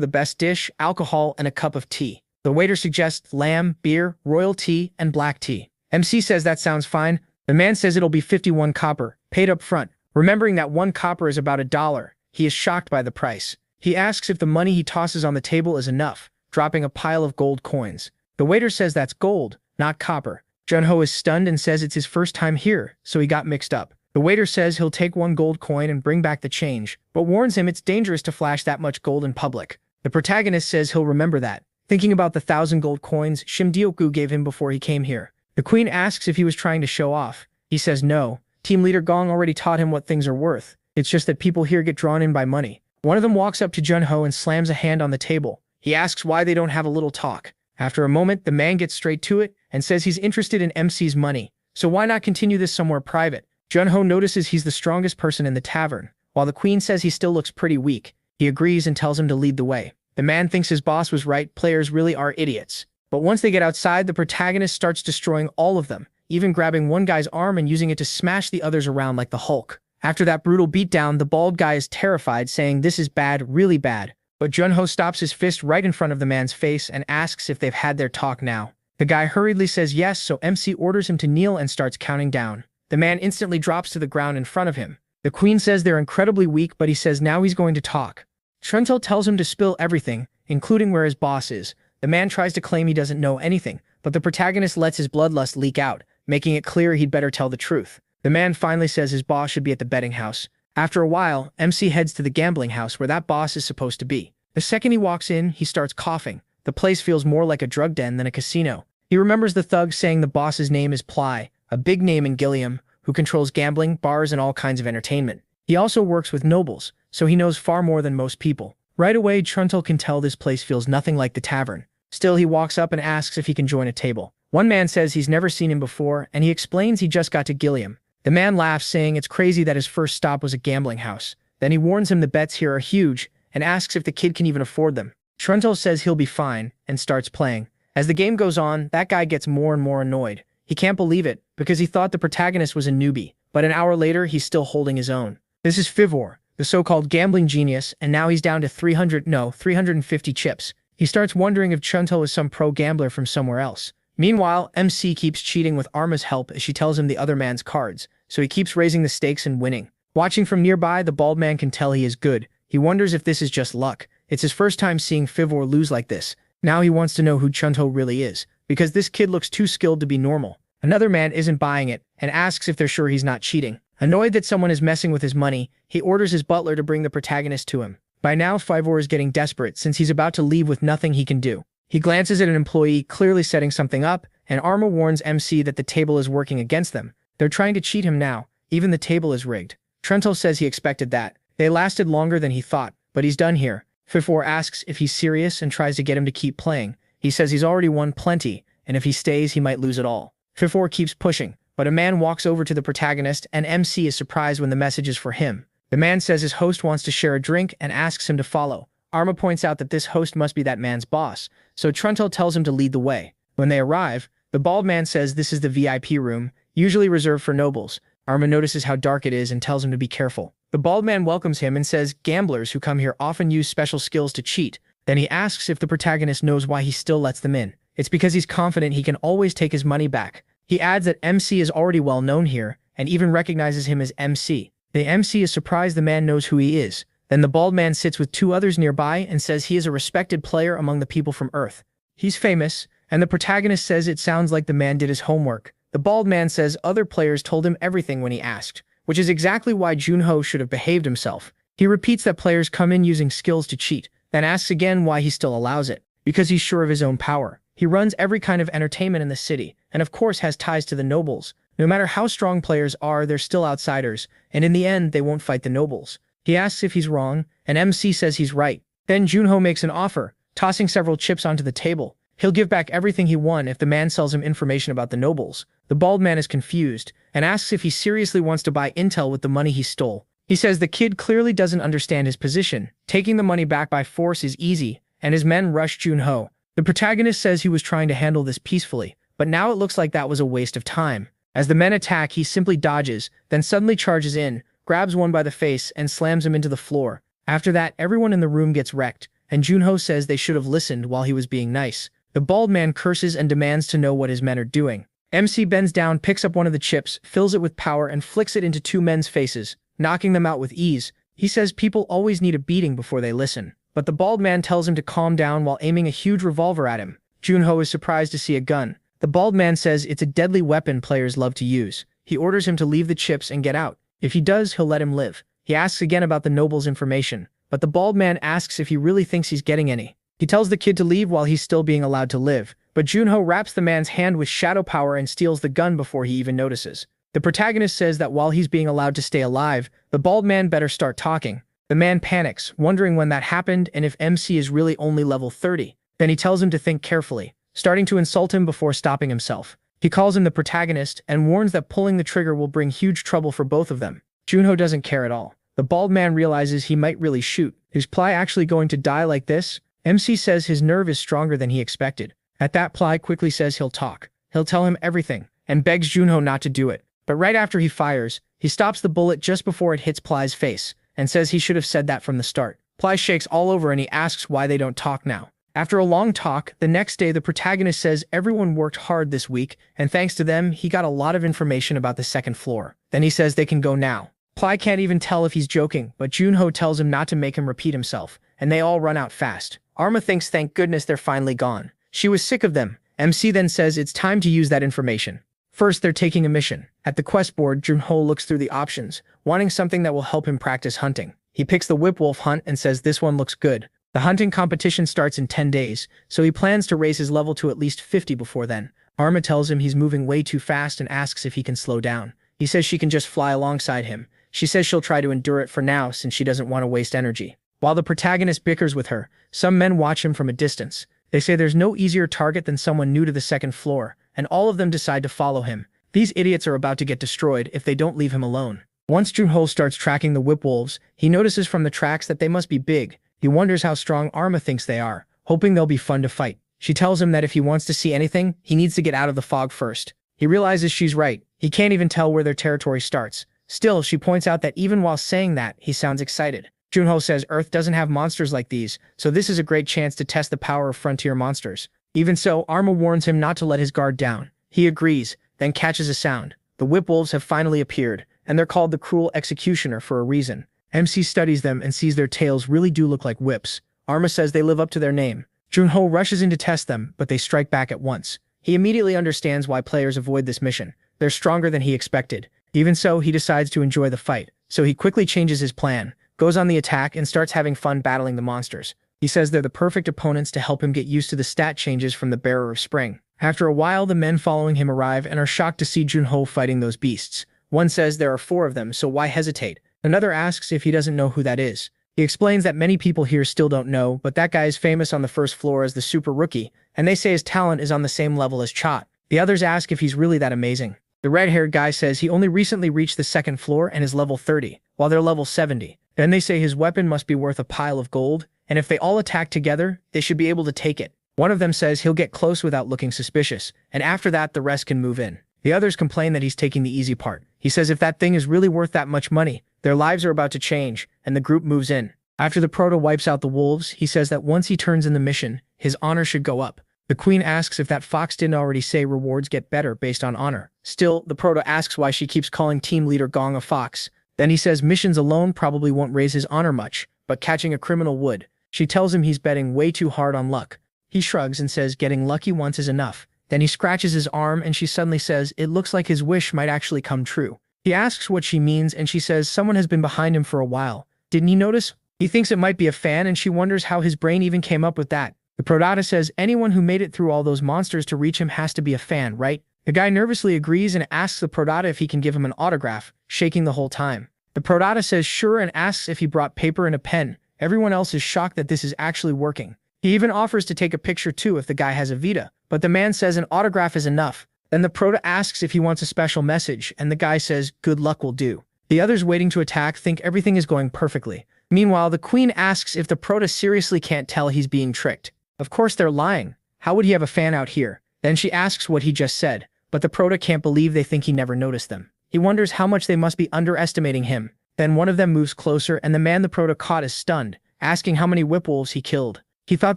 the best dish, alcohol, and a cup of tea. The waiter suggests lamb, beer, royal tea, and black tea. MC says that sounds fine. The man says it'll be 51 copper, paid up front. Remembering that 1 copper is about $1, he is shocked by the price. He asks if the money he tosses on the table is enough, dropping a pile of gold coins. The waiter says that's gold, not copper. Junho is stunned and says it's his first time here, so he got mixed up. The waiter says he'll take 1 gold coin and bring back the change, but warns him it's dangerous to flash that much gold in public. The protagonist says he'll remember that, thinking about the 1,000 gold coins Shimdioku gave him before he came here. The queen asks if he was trying to show off. He says no. Team leader Gong already taught him what things are worth. It's just that people here get drawn in by money. One of them walks up to Junho and slams a hand on the table. He asks why they don't have a little talk. After a moment, the man gets straight to it and says he's interested in MC's money. So why not continue this somewhere private? Junho notices he's the strongest person in the tavern. While the queen says he still looks pretty weak, he agrees and tells him to lead the way. The man thinks his boss was right, players really are idiots. But once they get outside, the protagonist starts destroying all of them, even grabbing one guy's arm and using it to smash the others around like the Hulk. After that brutal beatdown, the bald guy is terrified, saying this is bad, really bad. But Junho stops his fist right in front of the man's face and asks if they've had their talk now. The guy hurriedly says yes, so MC orders him to kneel and starts counting down. The man instantly drops to the ground in front of him. The queen says they're incredibly weak, but he says now he's going to talk. Truntel tells him to spill everything, including where his boss is. The man tries to claim he doesn't know anything, but the protagonist lets his bloodlust leak out, making it clear he'd better tell the truth. The man finally says his boss should be at the betting house. After a while, MC heads to the gambling house where that boss is supposed to be. The second he walks in, he starts coughing. The place feels more like a drug den than a casino. He remembers the thug saying the boss's name is Ply, a big name in Gilliam, who controls gambling, bars, and all kinds of entertainment. He also works with nobles, so he knows far more than most people. Right away, Truntel can tell this place feels nothing like the tavern. Still, he walks up and asks if he can join a table. One man says he's never seen him before, and he explains he just got to Gilliam. The man laughs, saying it's crazy that his first stop was a gambling house. Then he warns him the bets here are huge, and asks if the kid can even afford them. Truntel says he'll be fine, and starts playing. As the game goes on, that guy gets more and more annoyed. He can't believe it, because he thought the protagonist was a newbie, but an hour later he's still holding his own. This is Fivor, the so-called gambling genius, and now he's down to 350 chips. He starts wondering if Truntel is some pro gambler from somewhere else. Meanwhile, MC keeps cheating with Arma's help as she tells him the other man's cards, so he keeps raising the stakes and winning. Watching from nearby, the bald man can tell he is good. He wonders if this is just luck. It's his first time seeing Fivor lose like this. Now he wants to know who Chunto really is, because this kid looks too skilled to be normal. Another man isn't buying it, and asks if they're sure he's not cheating. Annoyed that someone is messing with his money, he orders his butler to bring the protagonist to him. By now, Fivor is getting desperate since he's about to leave with nothing he can do. He glances at an employee clearly setting something up, and Arma warns MC that the table is working against them. They're trying to cheat him now. Even the table is rigged. Truntel says he expected that. They lasted longer than he thought, but he's done here. Fivor asks if he's serious and tries to get him to keep playing. He says he's already won plenty, and if he stays, he might lose it all. Fivor keeps pushing, but a man walks over to the protagonist, and MC is surprised when the message is for him. The man says his host wants to share a drink and asks him to follow. Arma points out that this host must be that man's boss, so Truntel tells him to lead the way. When they arrive, the bald man says this is the VIP room, usually reserved for nobles. Arma notices how dark it is and tells him to be careful. The bald man welcomes him and says gamblers who come here often use special skills to cheat. Then he asks if the protagonist knows why he still lets them in. It's because he's confident he can always take his money back. He adds that MC is already well known here, and even recognizes him as MC. The MC is surprised the man knows who he is. Then the bald man sits with two others nearby and says he is a respected player among the people from Earth. He's famous, and the protagonist says it sounds like the man did his homework. The bald man says other players told him everything when he asked, which is exactly why Junho should have behaved himself. He repeats that players come in using skills to cheat, then asks again why he still allows it. Because he's sure of his own power. He runs every kind of entertainment in the city, and of course has ties to the nobles. No matter how strong players are, they're still outsiders, and in the end, they won't fight the nobles. He asks if he's wrong, and MC says he's right. Then Junho makes an offer, tossing several chips onto the table. He'll give back everything he won if the man sells him information about the nobles. The bald man is confused, and asks if he seriously wants to buy intel with the money he stole. He says the kid clearly doesn't understand his position. Taking the money back by force is easy, and his men rush Junho. The protagonist says he was trying to handle this peacefully, but now it looks like that was a waste of time. As the men attack, he simply dodges, then suddenly charges in, grabs one by the face, and slams him into the floor. After that, everyone in the room gets wrecked, and Junho says they should have listened while he was being nice. The bald man curses and demands to know what his men are doing. MC bends down, picks up one of the chips, fills it with power, and flicks it into two men's faces, knocking them out with ease. He says people always need a beating before they listen. But the bald man tells him to calm down while aiming a huge revolver at him. Junho is surprised to see a gun. The bald man says it's a deadly weapon players love to use. He orders him to leave the chips and get out. If he does, he'll let him live. He asks again about the noble's information, but the bald man asks if he really thinks he's getting any. He tells the kid to leave while he's still being allowed to live, but Junho wraps the man's hand with shadow power and steals the gun before he even notices. The protagonist says that while he's being allowed to stay alive, the bald man better start talking. The man panics, wondering when that happened and if MC is really only level 30. Then he tells him to think carefully, starting to insult him before stopping himself. He calls him the protagonist and warns that pulling the trigger will bring huge trouble for both of them. Junho doesn't care at all. The bald man realizes he might really shoot. Is Ply actually going to die like this? MC says his nerve is stronger than he expected. At that, Ply quickly says he'll talk. He'll tell him everything, and begs Junho not to do it. But right after he fires, he stops the bullet just before it hits Ply's face, and says he should have said that from the start. Ply shakes all over and he asks why they don't talk now. After a long talk, the next day the protagonist says everyone worked hard this week, and thanks to them, he got a lot of information about the second floor. Then he says they can go now. Ply can't even tell if he's joking, but Junho tells him not to make him repeat himself, and they all run out fast. Arma thinks thank goodness they're finally gone. She was sick of them. MC then says it's time to use that information. First, they're taking a mission. At the quest board, Junho looks through the options, wanting something that will help him practice hunting. He picks the whip wolf hunt and says this one looks good. The hunting competition starts in 10 days, so he plans to raise his level to at least 50 before then. Arma tells him he's moving way too fast and asks if he can slow down. He says she can just fly alongside him. She says she'll try to endure it for now since she doesn't want to waste energy. While the protagonist bickers with her, some men watch him from a distance. They say there's no easier target than someone new to the second floor, and all of them decide to follow him. These idiots are about to get destroyed if they don't leave him alone. Once Junho starts tracking the whip wolves, he notices from the tracks that they must be big. He wonders how strong Arma thinks they are, hoping they'll be fun to fight. She tells him that if he wants to see anything, he needs to get out of the fog first. He realizes she's right. He can't even tell where their territory starts. Still, she points out that even while saying that, he sounds excited. Junho says Earth doesn't have monsters like these, so this is a great chance to test the power of frontier monsters. Even so, Arma warns him not to let his guard down. He agrees, then catches a sound. The whip wolves have finally appeared, and they're called the Cruel Executioner for a reason. MC studies them and sees their tails really do look like whips. Arma says they live up to their name. Junho rushes in to test them, but they strike back at once. He immediately understands why players avoid this mission. They're stronger than he expected. Even so, he decides to enjoy the fight, so he quickly changes his plan, goes on the attack, and starts having fun battling the monsters. He says they're the perfect opponents to help him get used to the stat changes from the Bearer of Spring. After a while, the men following him arrive and are shocked to see Junho fighting those beasts. One says there are 4 of them, so why hesitate? Another asks if he doesn't know who that is. He explains that many people here still don't know, but that guy is famous on the first floor as the super rookie, and they say his talent is on the same level as Chot. The others ask if he's really that amazing. The red-haired guy says he only recently reached the second floor and is level 30, while they're level 70. Then they say his weapon must be worth a pile of gold, and if they all attack together, they should be able to take it. One of them says he'll get close without looking suspicious, and after that the rest can move in. The others complain that he's taking the easy part. He says if that thing is really worth that much money, their lives are about to change, and the group moves in. After the proto wipes out the wolves, he says that once he turns in the mission, his honor should go up. The queen asks if that fox didn't already say rewards get better based on honor. Still, the proto asks why she keeps calling team leader Gong a fox. Then he says missions alone probably won't raise his honor much, but catching a criminal would. She tells him he's betting way too hard on luck. He shrugs and says getting lucky once is enough. Then he scratches his arm and she suddenly says it looks like his wish might actually come true. He asks what she means and she says someone has been behind him for a while. Didn't he notice? He thinks it might be a fan and she wonders how his brain even came up with that. The Prodata says anyone who made it through all those monsters to reach him has to be a fan, right? The guy nervously agrees and asks the Prodata if he can give him an autograph, shaking the whole time. The Prodata says sure and asks if he brought paper and a pen. Everyone else is shocked that this is actually working. He even offers to take a picture too if the guy has a Vita, but the man says an autograph is enough. Then the Proto asks if he wants a special message, and the guy says good luck will do. The others waiting to attack think everything is going perfectly. Meanwhile, the queen asks if the Proto seriously can't tell he's being tricked. Of course they're lying. How would he have a fan out here? Then she asks what he just said, but the Proto can't believe they think he never noticed them. He wonders how much they must be underestimating him. Then one of them moves closer and the man the Proto caught is stunned, asking how many whipwolves he killed. He thought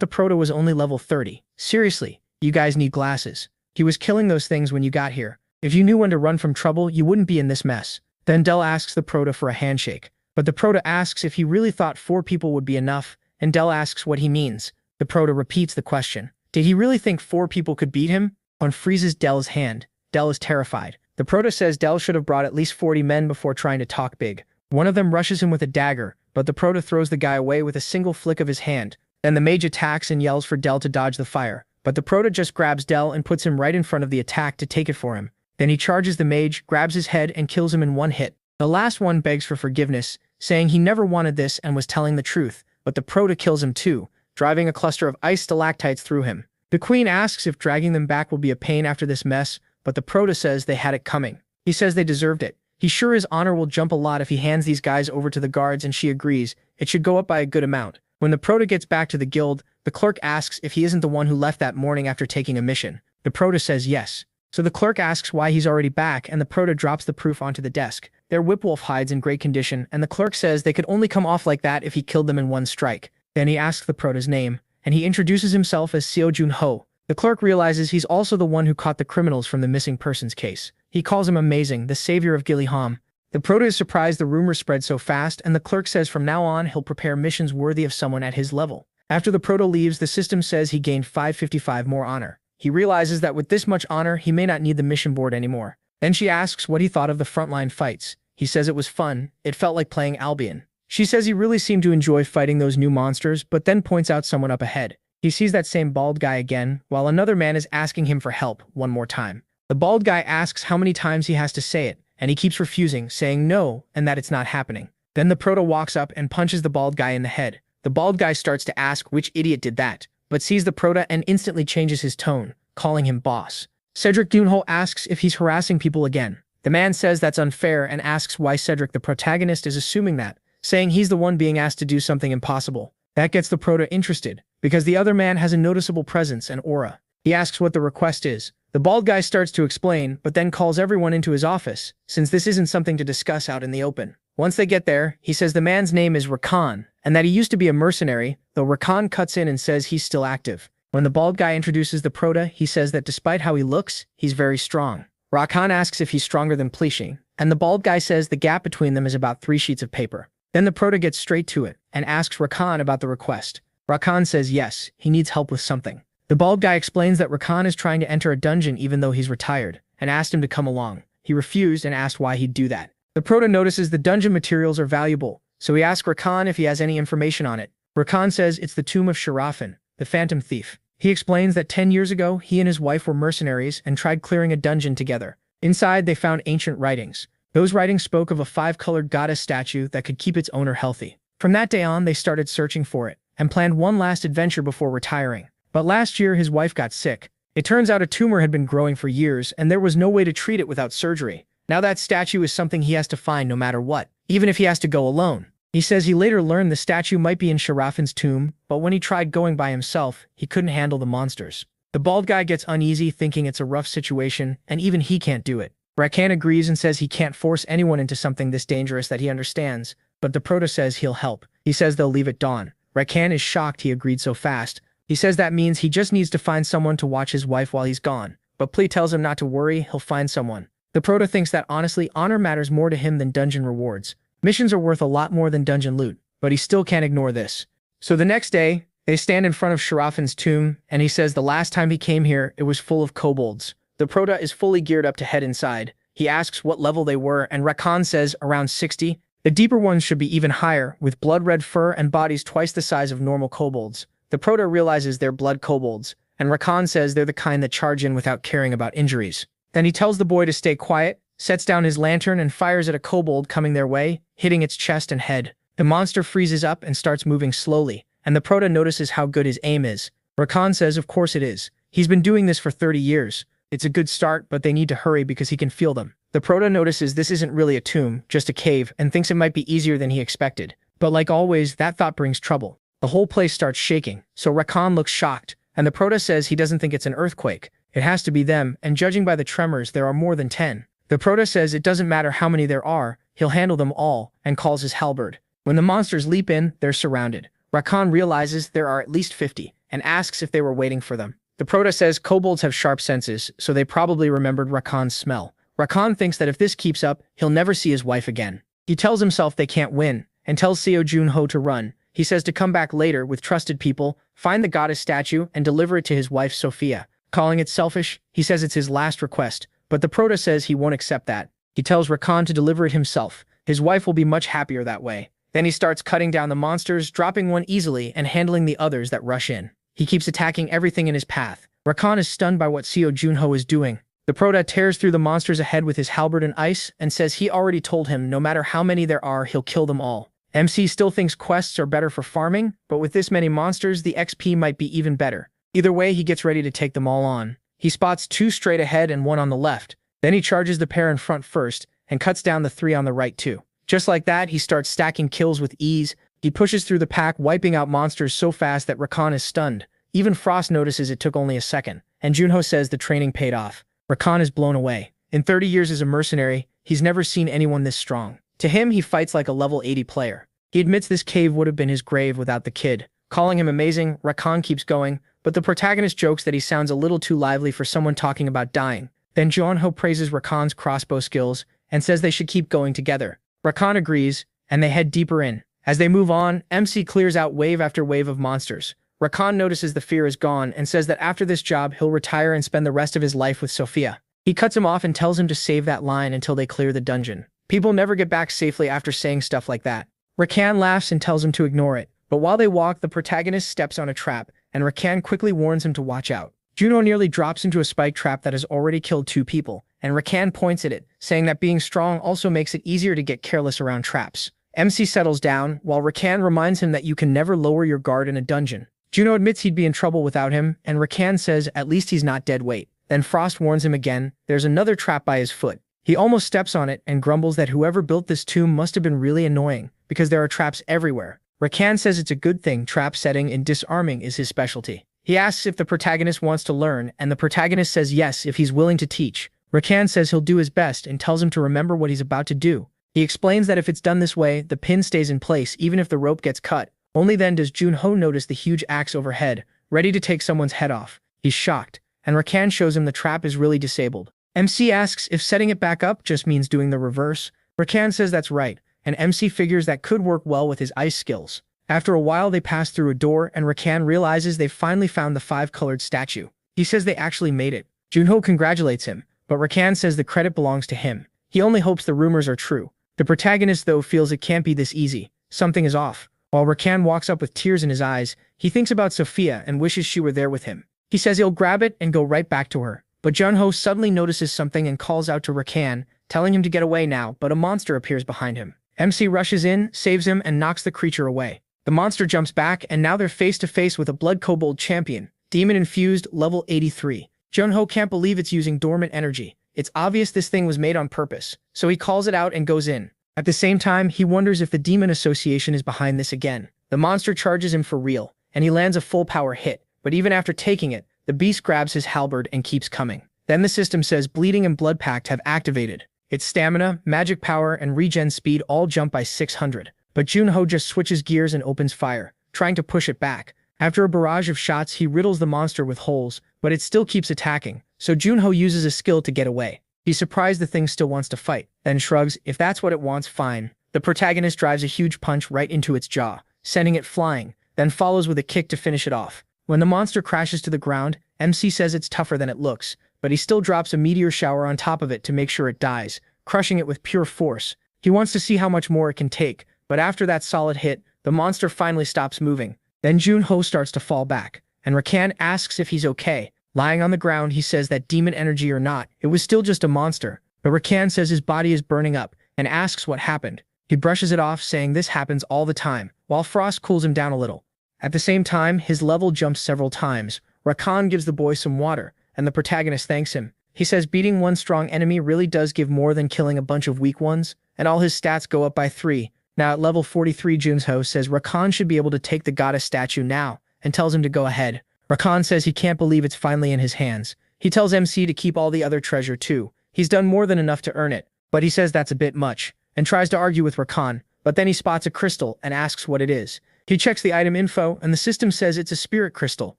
the Proto was only level 30. Seriously, you guys need glasses. He was killing those things when you got here. If you knew when to run from trouble, you wouldn't be in this mess. Then Dell asks the Proto for a handshake, but the Proto asks if he really thought 4 people would be enough, and Dell asks what he means. The Proto repeats the question. Did he really think 4 people could beat him? On freezes Dell's hand. Dell is terrified. The Proto says Dell should have brought at least 40 men before trying to talk big. One of them rushes him with a dagger, but the Proto throws the guy away with a single flick of his hand. Then the mage attacks and yells for Dell to dodge the fire, but the Proto just grabs Dell and puts him right in front of the attack to take it for him. Then he charges the mage, grabs his head, and kills him in one hit. The last one begs for forgiveness, saying he never wanted this and was telling the truth, but the Proto kills him too, driving a cluster of ice stalactites through him. The queen asks if dragging them back will be a pain after this mess, but the Proto says they had it coming. He says they deserved it. He's sure his honor will jump a lot if he hands these guys over to the guards, and she agrees. It should go up by a good amount. When the Proto gets back to the guild, the clerk asks if he isn't the one who left that morning after taking a mission. The Proto says yes. So the clerk asks why he's already back, and the Proto drops the proof onto the desk. Their whipwolf hides in great condition, and the clerk says they could only come off like that if he killed them in one strike. Then he asks the Proto's name, and he introduces himself as Seo Jun-ho. The clerk realizes he's also the one who caught the criminals from the missing persons case. He calls him amazing, the savior of Giliham. The Proto is surprised the rumors spread so fast, and the clerk says from now on he'll prepare missions worthy of someone at his level. After the Proto leaves, the system says he gained 555 more honor. He realizes that with this much honor, he may not need the mission board anymore. Then she asks what he thought of the frontline fights. He says it was fun. It felt like playing Albion. She says he really seemed to enjoy fighting those new monsters, but then points out someone up ahead. He sees that same bald guy again, while another man is asking him for help one more time. The bald guy asks how many times he has to say it, and he keeps refusing, saying no, and that it's not happening. Then the Proto walks up and punches the bald guy in the head. The bald guy starts to ask which idiot did that, but sees the Proto and instantly changes his tone, calling him boss. Cedric Dunho asks if he's harassing people again. The man says that's unfair and asks why Cedric, the protagonist, is assuming that, saying he's the one being asked to do something impossible. That gets the Proto interested, because the other man has a noticeable presence and aura. He asks what the request is. The bald guy starts to explain, but then calls everyone into his office, since this isn't something to discuss out in the open. Once they get there, he says the man's name is Rakan, and that he used to be a mercenary, though Rakan cuts in and says he's still active. When the bald guy introduces the Proto, he says that despite how he looks, he's very strong. Rakan asks if he's stronger than Pleashing, and the bald guy says the gap between them is about 3 sheets of paper. Then the Proto gets straight to it, and asks Rakan about the request. Rakan says yes, he needs help with something. The bald guy explains that Rakan is trying to enter a dungeon even though he's retired, and asked him to come along. He refused and asked why he'd do that. The Proto notices the dungeon materials are valuable, so he asks Rakan if he has any information on it. Rakan says it's the tomb of Sharafin, the phantom thief. He explains that 10 years ago, he and his wife were mercenaries and tried clearing a dungeon together. Inside, they found ancient writings. Those writings spoke of a 5-colored goddess statue that could keep its owner healthy. From that day on, they started searching for it, and planned one last adventure before retiring. But last year, his wife got sick. It turns out a tumor had been growing for years, and there was no way to treat it without surgery. Now that statue is something he has to find no matter what, even if he has to go alone. He says he later learned the statue might be in Sharafin's tomb, but when he tried going by himself, he couldn't handle the monsters. The bald guy gets uneasy thinking it's a rough situation, and even he can't do it. Rakan agrees and says he can't force anyone into something this dangerous that he understands, but the Proto says he'll help. He says they'll leave at dawn. Rakan is shocked he agreed so fast, He says that means he just needs to find someone to watch his wife while he's gone, but Plee tells him not to worry, he'll find someone. The Prota thinks that honestly honor matters more to him than dungeon rewards. Missions are worth a lot more than dungeon loot, but he still can't ignore this. So the next day, they stand in front of Sharafin's tomb, and he says the last time he came here, it was full of kobolds. The Prota is fully geared up to head inside. He asks what level they were, and Rakan says around 60. The deeper ones should be even higher, with blood-red fur and bodies twice the size of normal kobolds. The Prota realizes they're blood kobolds, and Rakan says they're the kind that charge in without caring about injuries. Then he tells the boy to stay quiet, sets down his lantern and fires at a kobold coming their way, hitting its chest and head. The monster freezes up and starts moving slowly, and the Prota notices how good his aim is. Rakan says of course it is. He's been doing this for 30 years. It's a good start, but they need to hurry because he can feel them. The Prota notices this isn't really a tomb, just a cave, and thinks it might be easier than he expected. But like always, that thought brings trouble. The whole place starts shaking, so Rakan looks shocked, and the Prota says he doesn't think it's an earthquake. It has to be them, and judging by the tremors, there are more than 10. The Prota says it doesn't matter how many there are, he'll handle them all, and calls his halberd. When the monsters leap in, they're surrounded. Rakan realizes there are at least 50, and asks if they were waiting for them. The Prota says kobolds have sharp senses, so they probably remembered Rakan's smell. Rakan thinks that if this keeps up, he'll never see his wife again. He tells himself they can't win, and tells Seo Junho to run. He says to come back later with trusted people, find the goddess statue, and deliver it to his wife Sophia. Calling it selfish, he says it's his last request, but the Prota says he won't accept that. He tells Rakan to deliver it himself. His wife will be much happier that way. Then he starts cutting down the monsters, dropping one easily and handling the others that rush in. He keeps attacking everything in his path. Rakan is stunned by what Seo Junho is doing. The Prota tears through the monsters ahead with his halberd and ice and says he already told him no matter how many there are, he'll kill them all. MC still thinks quests are better for farming, but with this many monsters, the XP might be even better. Either way, he gets ready to take them all on. He spots 2 straight ahead and 1 on the left. Then he charges the pair in front first and cuts down the 3 on the right too. Just like that, he starts stacking kills with ease. He pushes through the pack, wiping out monsters so fast that Rakan is stunned. Even Frost notices it took only a second, and Junho says the training paid off. Rakan is blown away. In 30 years as a mercenary, he's never seen anyone this strong. To him, he fights like a level 80 player. He admits this cave would have been his grave without the kid. Calling him amazing, Rakan keeps going, but the protagonist jokes that he sounds a little too lively for someone talking about dying. Then Junho praises Rakan's crossbow skills and says they should keep going together. Rakan agrees, and they head deeper in. As they move on, MC clears out wave after wave of monsters. Rakan notices the fear is gone and says that after this job, he'll retire and spend the rest of his life with Sophia. He cuts him off and tells him to save that line until they clear the dungeon. People never get back safely after saying stuff like that. Rakan laughs and tells him to ignore it. But while they walk, the protagonist steps on a trap, and Rakan quickly warns him to watch out. Junho nearly drops into a spike trap that has already killed 2 people, and Rakan points at it, saying that being strong also makes it easier to get careless around traps. MC settles down, while Rakan reminds him that you can never lower your guard in a dungeon. Junho admits he'd be in trouble without him, and Rakan says at least he's not dead weight. Then Frost warns him again, there's another trap by his foot. He almost steps on it and grumbles that whoever built this tomb must have been really annoying, because there are traps everywhere. Rakan says it's a good thing trap setting and disarming is his specialty. He asks if the protagonist wants to learn, and the protagonist says yes if he's willing to teach. Rakan says he'll do his best and tells him to remember what he's about to do. He explains that if it's done this way, the pin stays in place even if the rope gets cut. Only then does Junho notice the huge axe overhead, ready to take someone's head off. He's shocked, and Rakan shows him the trap is really disabled. MC asks if setting it back up just means doing the reverse. Rakan says that's right, and MC figures that could work well with his ice skills. After a while, they pass through a door, and Rakan realizes they've finally found the 5-colored statue. He says they actually made it. Junho congratulates him, but Rakan says the credit belongs to him. He only hopes the rumors are true. The protagonist, though, feels it can't be this easy. Something is off. While Rakan walks up with tears in his eyes, he thinks about Sophia and wishes she were there with him. He says he'll grab it and go right back to her. But Junho suddenly notices something and calls out to Rakan, telling him to get away now, but a monster appears behind him. MC rushes in, saves him, and knocks the creature away. The monster jumps back, and now they're face to face with a blood kobold champion, demon-infused, level 83. Junho can't believe it's using dormant energy. It's obvious this thing was made on purpose, so he calls it out and goes in. At the same time, he wonders if the Demon Association is behind this again. The monster charges him for real, and he lands a full power hit, but even after taking it, the beast grabs his halberd and keeps coming. Then the system says Bleeding and Blood Pact have activated. Its stamina, magic power, and regen speed all jump by 600. But Junho just switches gears and opens fire, trying to push it back. After a barrage of shots, he riddles the monster with holes, but it still keeps attacking, so Junho uses a skill to get away. He's surprised the thing still wants to fight, then shrugs, if that's what it wants, fine. The protagonist drives a huge punch right into its jaw, sending it flying, then follows with a kick to finish it off. When the monster crashes to the ground, MC says it's tougher than it looks, but he still drops a meteor shower on top of it to make sure it dies, crushing it with pure force. He wants to see how much more it can take, but after that solid hit, the monster finally stops moving. Then Junho starts to fall back, and Rakan asks if he's okay. Lying on the ground, he says that demon energy or not, it was still just a monster. But Rakan says his body is burning up, and asks what happened. He brushes it off, saying this happens all the time, while Frost cools him down a little. At the same time, his level jumps several times. Rakan gives the boy some water, and the protagonist thanks him. He says beating one strong enemy really does give more than killing a bunch of weak ones, and all his stats go up by 3. Now at level 43, Junho says Rakan should be able to take the goddess statue now, and tells him to go ahead. Rakan says he can't believe it's finally in his hands. He tells MC to keep all the other treasure too. He's done more than enough to earn it, but he says that's a bit much, and tries to argue with Rakan, but then he spots a crystal and asks what it is. He checks the item info, and the system says it's a spirit crystal.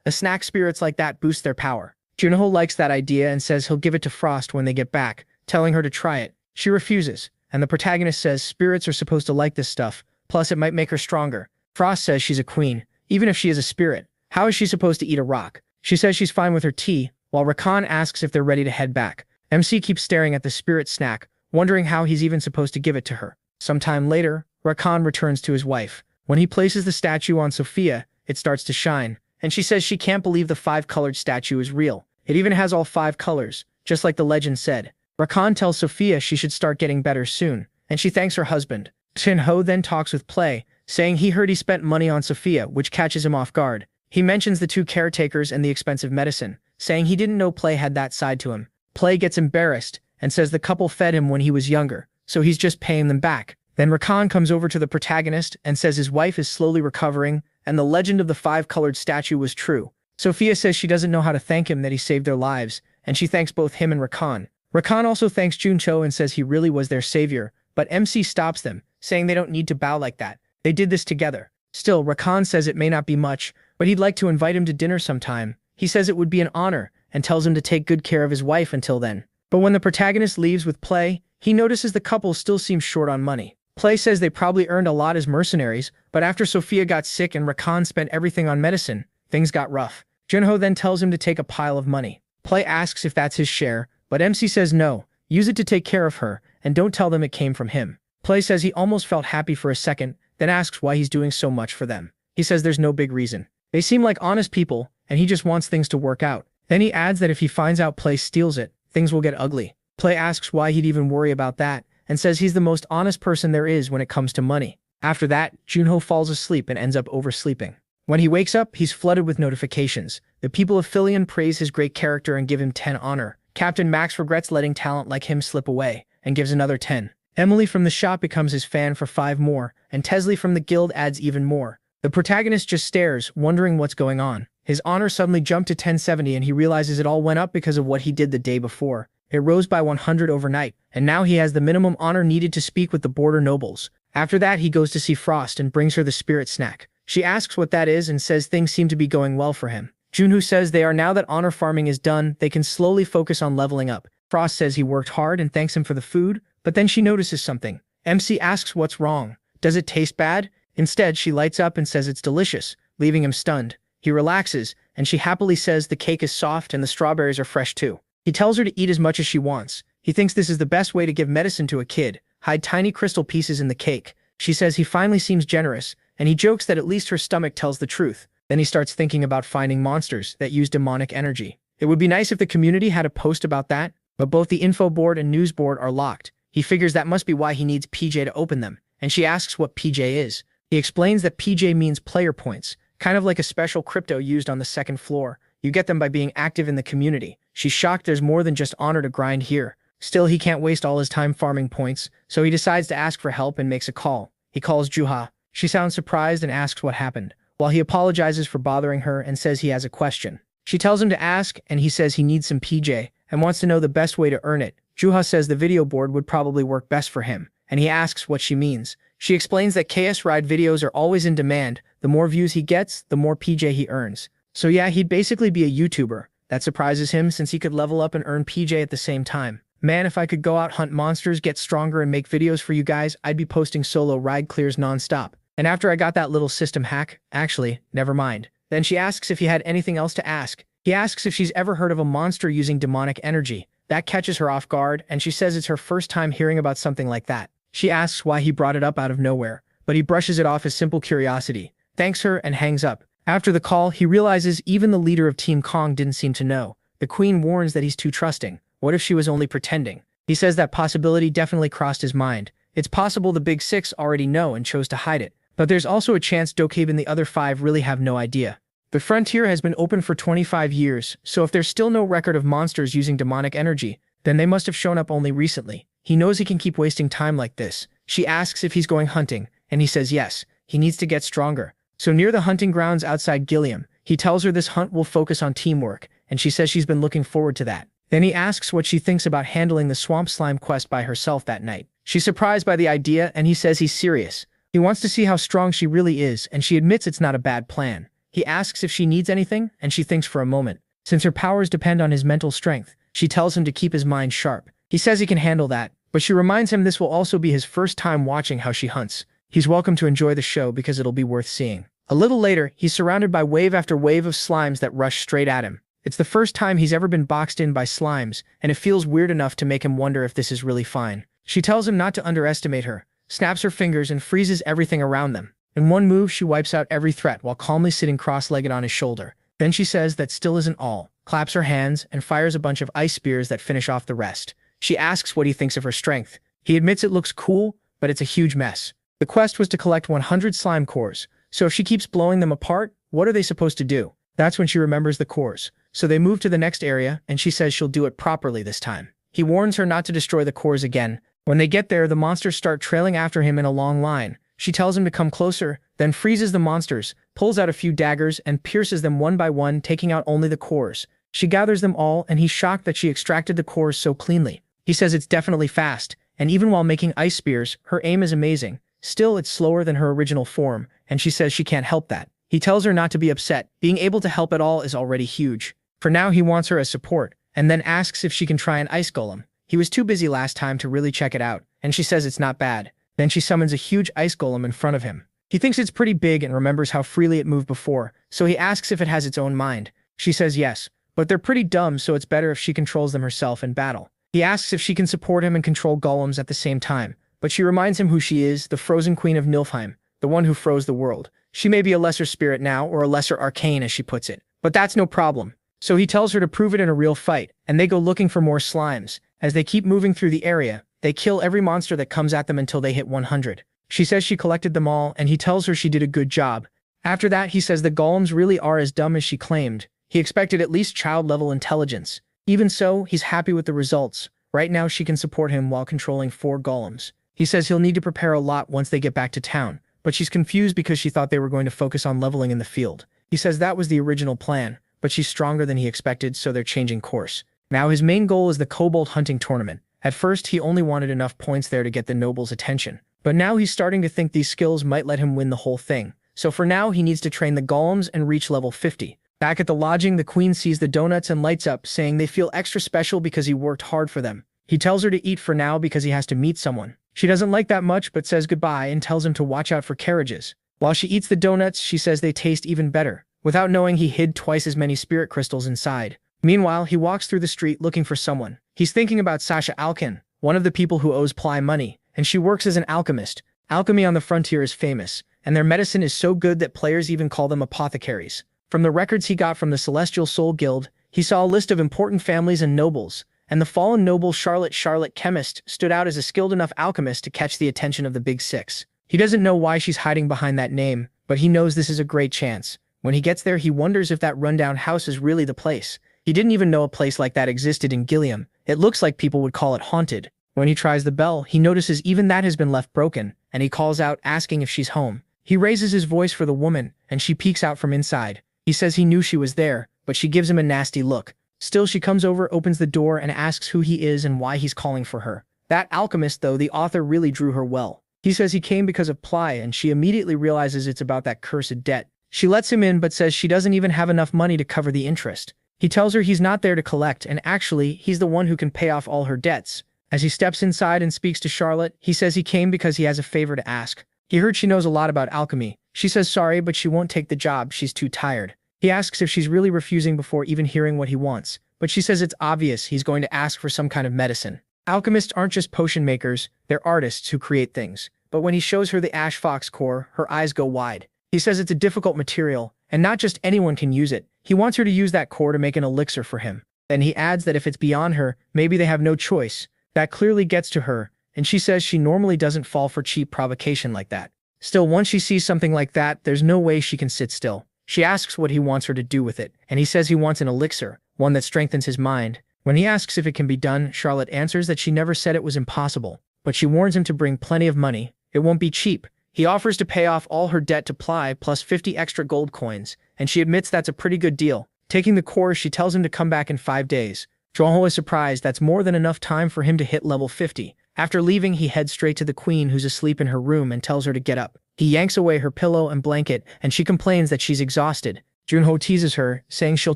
A snack spirits like that boost their power. Junho likes that idea and says he'll give it to Frost when they get back, telling her to try it. She refuses, and the protagonist says spirits are supposed to like this stuff, plus it might make her stronger. Frost says she's a queen, even if she is a spirit. How is she supposed to eat a rock? She says she's fine with her tea, while Rakan asks if they're ready to head back. MC keeps staring at the spirit snack, wondering how he's even supposed to give it to her. Sometime later, Rakan returns to his wife. When he places the statue on Sophia, it starts to shine, and she says she can't believe the 5-colored statue is real. It even has all 5 colors, just like the legend said. Rakan tells Sophia she should start getting better soon, and she thanks her husband. Junho then talks with Play, saying he heard he spent money on Sophia, which catches him off guard. He mentions the 2 caretakers and the expensive medicine, saying he didn't know Play had that side to him. Play gets embarrassed and says the couple fed him when he was younger, so he's just paying them back. Then Rakan comes over to the protagonist and says his wife is slowly recovering and the legend of the 5-colored statue was true. Sophia says she doesn't know how to thank him that he saved their lives, and she thanks both him and Rakan. Rakan also thanks Junho and says he really was their savior, but MC stops them, saying they don't need to bow like that. They did this together. Still, Rakan says it may not be much, but he'd like to invite him to dinner sometime. He says it would be an honor, and tells him to take good care of his wife until then. But when the protagonist leaves with Play, he notices the couple still seems short on money. Play says they probably earned a lot as mercenaries, but after Sophia got sick and Rakan spent everything on medicine, things got rough. Junho then tells him to take a pile of money. Play asks if that's his share, but MC says no, use it to take care of her, and don't tell them it came from him. Play says he almost felt happy for a second, then asks why he's doing so much for them. He says there's no big reason. They seem like honest people, and he just wants things to work out. Then he adds that if he finds out Play steals it, things will get ugly. Play asks why he'd even worry about that, and says he's the most honest person there is when it comes to money. After that, Junho falls asleep and ends up oversleeping. When he wakes up, he's flooded with notifications. The people of Philion praise his great character and give him 10 honor. Captain Max regrets letting talent like him slip away, and gives another 10. Emily from the shop becomes his fan for 5 more, and Tesley from the guild adds even more. The protagonist just stares, wondering what's going on. His honor suddenly jumped to 1070 and he realizes it all went up because of what he did the day before. It rose by 100 overnight, and now he has the minimum honor needed to speak with the border nobles. After that, he goes to see Frost and brings her the spirit snack. She asks what that is and says things seem to be going well for him. Junho says they are now that honor farming is done, they can slowly focus on leveling up. Frost says he worked hard and thanks him for the food, but then she notices something. MC asks what's wrong. Does it taste bad? Instead, she lights up and says it's delicious, leaving him stunned. He relaxes, and she happily says the cake is soft and the strawberries are fresh too. He tells her to eat as much as she wants. He thinks this is the best way to give medicine to a kid, hide tiny crystal pieces in the cake. She says he finally seems generous, and he jokes that at least her stomach tells the truth. Then he starts thinking about finding monsters that use demonic energy. It would be nice if the community had a post about that, but both the info board and news board are locked. He figures that must be why he needs PJ to open them, and she asks what PJ is. He explains that PJ means player points, kind of like a special crypto used on the 2nd floor. You get them by being active in the community. She's shocked there's more than just honor to grind here. Still, he can't waste all his time farming points, so he decides to ask for help and makes a call. He calls Juha. She sounds surprised and asks what happened, while he apologizes for bothering her and says he has a question. She tells him to ask, and he says he needs some PJ and wants to know the best way to earn it. Juha says the video board would probably work best for him, and he asks what she means. She explains that KS Ride videos are always in demand, The more views he gets, the more PJ he earns. So yeah, he'd basically be a YouTuber. That surprises him since he could level up and earn PJ at the same time. Man, if I could go out, hunt monsters, get stronger, and make videos for you guys, I'd be posting solo ride clears non-stop. And after I got that little system hack, actually, never mind. Then she asks if he had anything else to ask. He asks if she's ever heard of a monster using demonic energy. That catches her off guard, and she says it's her first time hearing about something like that. She asks why he brought it up out of nowhere, but he brushes it off as simple curiosity, thanks her, and hangs up. After the call, he realizes even the leader of Team Kong didn't seem to know. The queen warns that he's too trusting. What if she was only pretending? He says that possibility definitely crossed his mind. It's possible the Big Six already know and chose to hide it. But there's also a chance Dokkaebi and the other 5 really have no idea. The frontier has been open for 25 years, so if there's still no record of monsters using demonic energy, then they must have shown up only recently. He knows he can keep wasting time like this. She asks if he's going hunting, and he says yes, he needs to get stronger. So near the hunting grounds outside Gilliam, he tells her this hunt will focus on teamwork, and she says she's been looking forward to that. Then he asks what she thinks about handling the swamp slime quest by herself that night. She's surprised by the idea, and he says he's serious. He wants to see how strong she really is, and she admits it's not a bad plan. He asks if she needs anything, and she thinks for a moment. Since her powers depend on his mental strength, she tells him to keep his mind sharp. He says he can handle that, but she reminds him this will also be his first time watching how she hunts. He's welcome to enjoy the show because it'll be worth seeing. A little later, he's surrounded by wave after wave of slimes that rush straight at him. It's the first time he's ever been boxed in by slimes, and it feels weird enough to make him wonder if this is really fine. She tells him not to underestimate her, snaps her fingers and freezes everything around them. In one move, she wipes out every threat while calmly sitting cross-legged on his shoulder. Then she says that still isn't all, claps her hands, and fires a bunch of ice spears that finish off the rest. She asks what he thinks of her strength. He admits it looks cool, but it's a huge mess. The quest was to collect 100 slime cores, so if she keeps blowing them apart, what are they supposed to do? That's when she remembers the cores. So they move to the next area, and she says she'll do it properly this time. He warns her not to destroy the cores again. When they get there, the monsters start trailing after him in a long line. She tells him to come closer, then freezes the monsters, pulls out a few daggers, and pierces them one by one, taking out only the cores. She gathers them all, and he's shocked that she extracted the cores so cleanly. He says it's definitely fast, and even while making ice spears, her aim is amazing. Still, it's slower than her original form, and she says she can't help that. He tells her not to be upset. Being able to help at all is already huge. For now, he wants her as support, and then asks if she can try an ice golem. He was too busy last time to really check it out, and she says it's not bad. Then she summons a huge ice golem in front of him. He thinks it's pretty big and remembers how freely it moved before, so he asks if it has its own mind. She says yes, but they're pretty dumb, so it's better if she controls them herself in battle. He asks if she can support him and control golems at the same time, but she reminds him who she is, the frozen queen of Nilfheim, the one who froze the world. She may be a lesser spirit now, or a lesser arcane as she puts it, but that's no problem. So he tells her to prove it in a real fight, and they go looking for more slimes. As they keep moving through the area, they kill every monster that comes at them until they hit 100. She says she collected them all, and he tells her she did a good job. After that, he says the golems really are as dumb as she claimed. He expected at least child-level intelligence. Even so, he's happy with the results. Right now, she can support him while controlling 4 golems. He says he'll need to prepare a lot once they get back to town, but she's confused because she thought they were going to focus on leveling in the field. He says that was the original plan, but she's stronger than he expected, so they're changing course. Now his main goal is the kobold hunting tournament. At first, he only wanted enough points there to get the noble's attention, but now he's starting to think these skills might let him win the whole thing. So for now, he needs to train the golems and reach level 50. Back at the lodging, the queen sees the donuts and lights up, saying they feel extra special because he worked hard for them. He tells her to eat for now because he has to meet someone. She doesn't like that much, but says goodbye and tells him to watch out for carriages. While she eats the donuts, she says they taste even better. Without knowing, he hid twice as many spirit crystals inside. Meanwhile, he walks through the street looking for someone. He's thinking about Sasha Alkin, one of the people who owes Ply money, and she works as an alchemist. Alchemy on the frontier is famous, and their medicine is so good that players even call them apothecaries. From the records he got from the Celestial Soul Guild, he saw a list of important families and nobles, and the fallen noble Charlotte Chemist stood out as a skilled enough alchemist to catch the attention of the Big Six. He doesn't know why she's hiding behind that name, but he knows this is a great chance. When he gets there, he wonders if that rundown house is really the place. He didn't even know a place like that existed in Gilliam. It looks like people would call it haunted. When he tries the bell, he notices even that has been left broken, and he calls out asking if she's home. He raises his voice for the woman, and she peeks out from inside. He says he knew she was there, but she gives him a nasty look. Still, she comes over, opens the door, and asks who he is and why he's calling for her. That alchemist, though, the author really drew her well. He says he came because of Ply, and she immediately realizes it's about that cursed debt. She lets him in but says she doesn't even have enough money to cover the interest. He tells her he's not there to collect, and actually, he's the one who can pay off all her debts. As he steps inside and speaks to Charlotte, he says he came because he has a favor to ask. He heard she knows a lot about alchemy. She says sorry, but she won't take the job, she's too tired. He asks if she's really refusing before even hearing what he wants, but she says it's obvious he's going to ask for some kind of medicine. Alchemists aren't just potion makers, they're artists who create things. But when he shows her the ash fox core, her eyes go wide. He says it's a difficult material, and not just anyone can use it. He wants her to use that core to make an elixir for him. Then he adds that if it's beyond her, maybe they have no choice. That clearly gets to her, and she says she normally doesn't fall for cheap provocation like that. Still, once she sees something like that, there's no way she can sit still. She asks what he wants her to do with it, and he says he wants an elixir, one that strengthens his mind. When he asks if it can be done, Charlotte answers that she never said it was impossible, but she warns him to bring plenty of money. It won't be cheap. He offers to pay off all her debt to Ply plus 50 extra gold coins, and she admits that's a pretty good deal. Taking the core, she tells him to come back in 5 days. Junho is surprised that's more than enough time for him to hit level 50. After leaving, he heads straight to the queen who's asleep in her room and tells her to get up. He yanks away her pillow and blanket, and she complains that she's exhausted. Junho teases her, saying she'll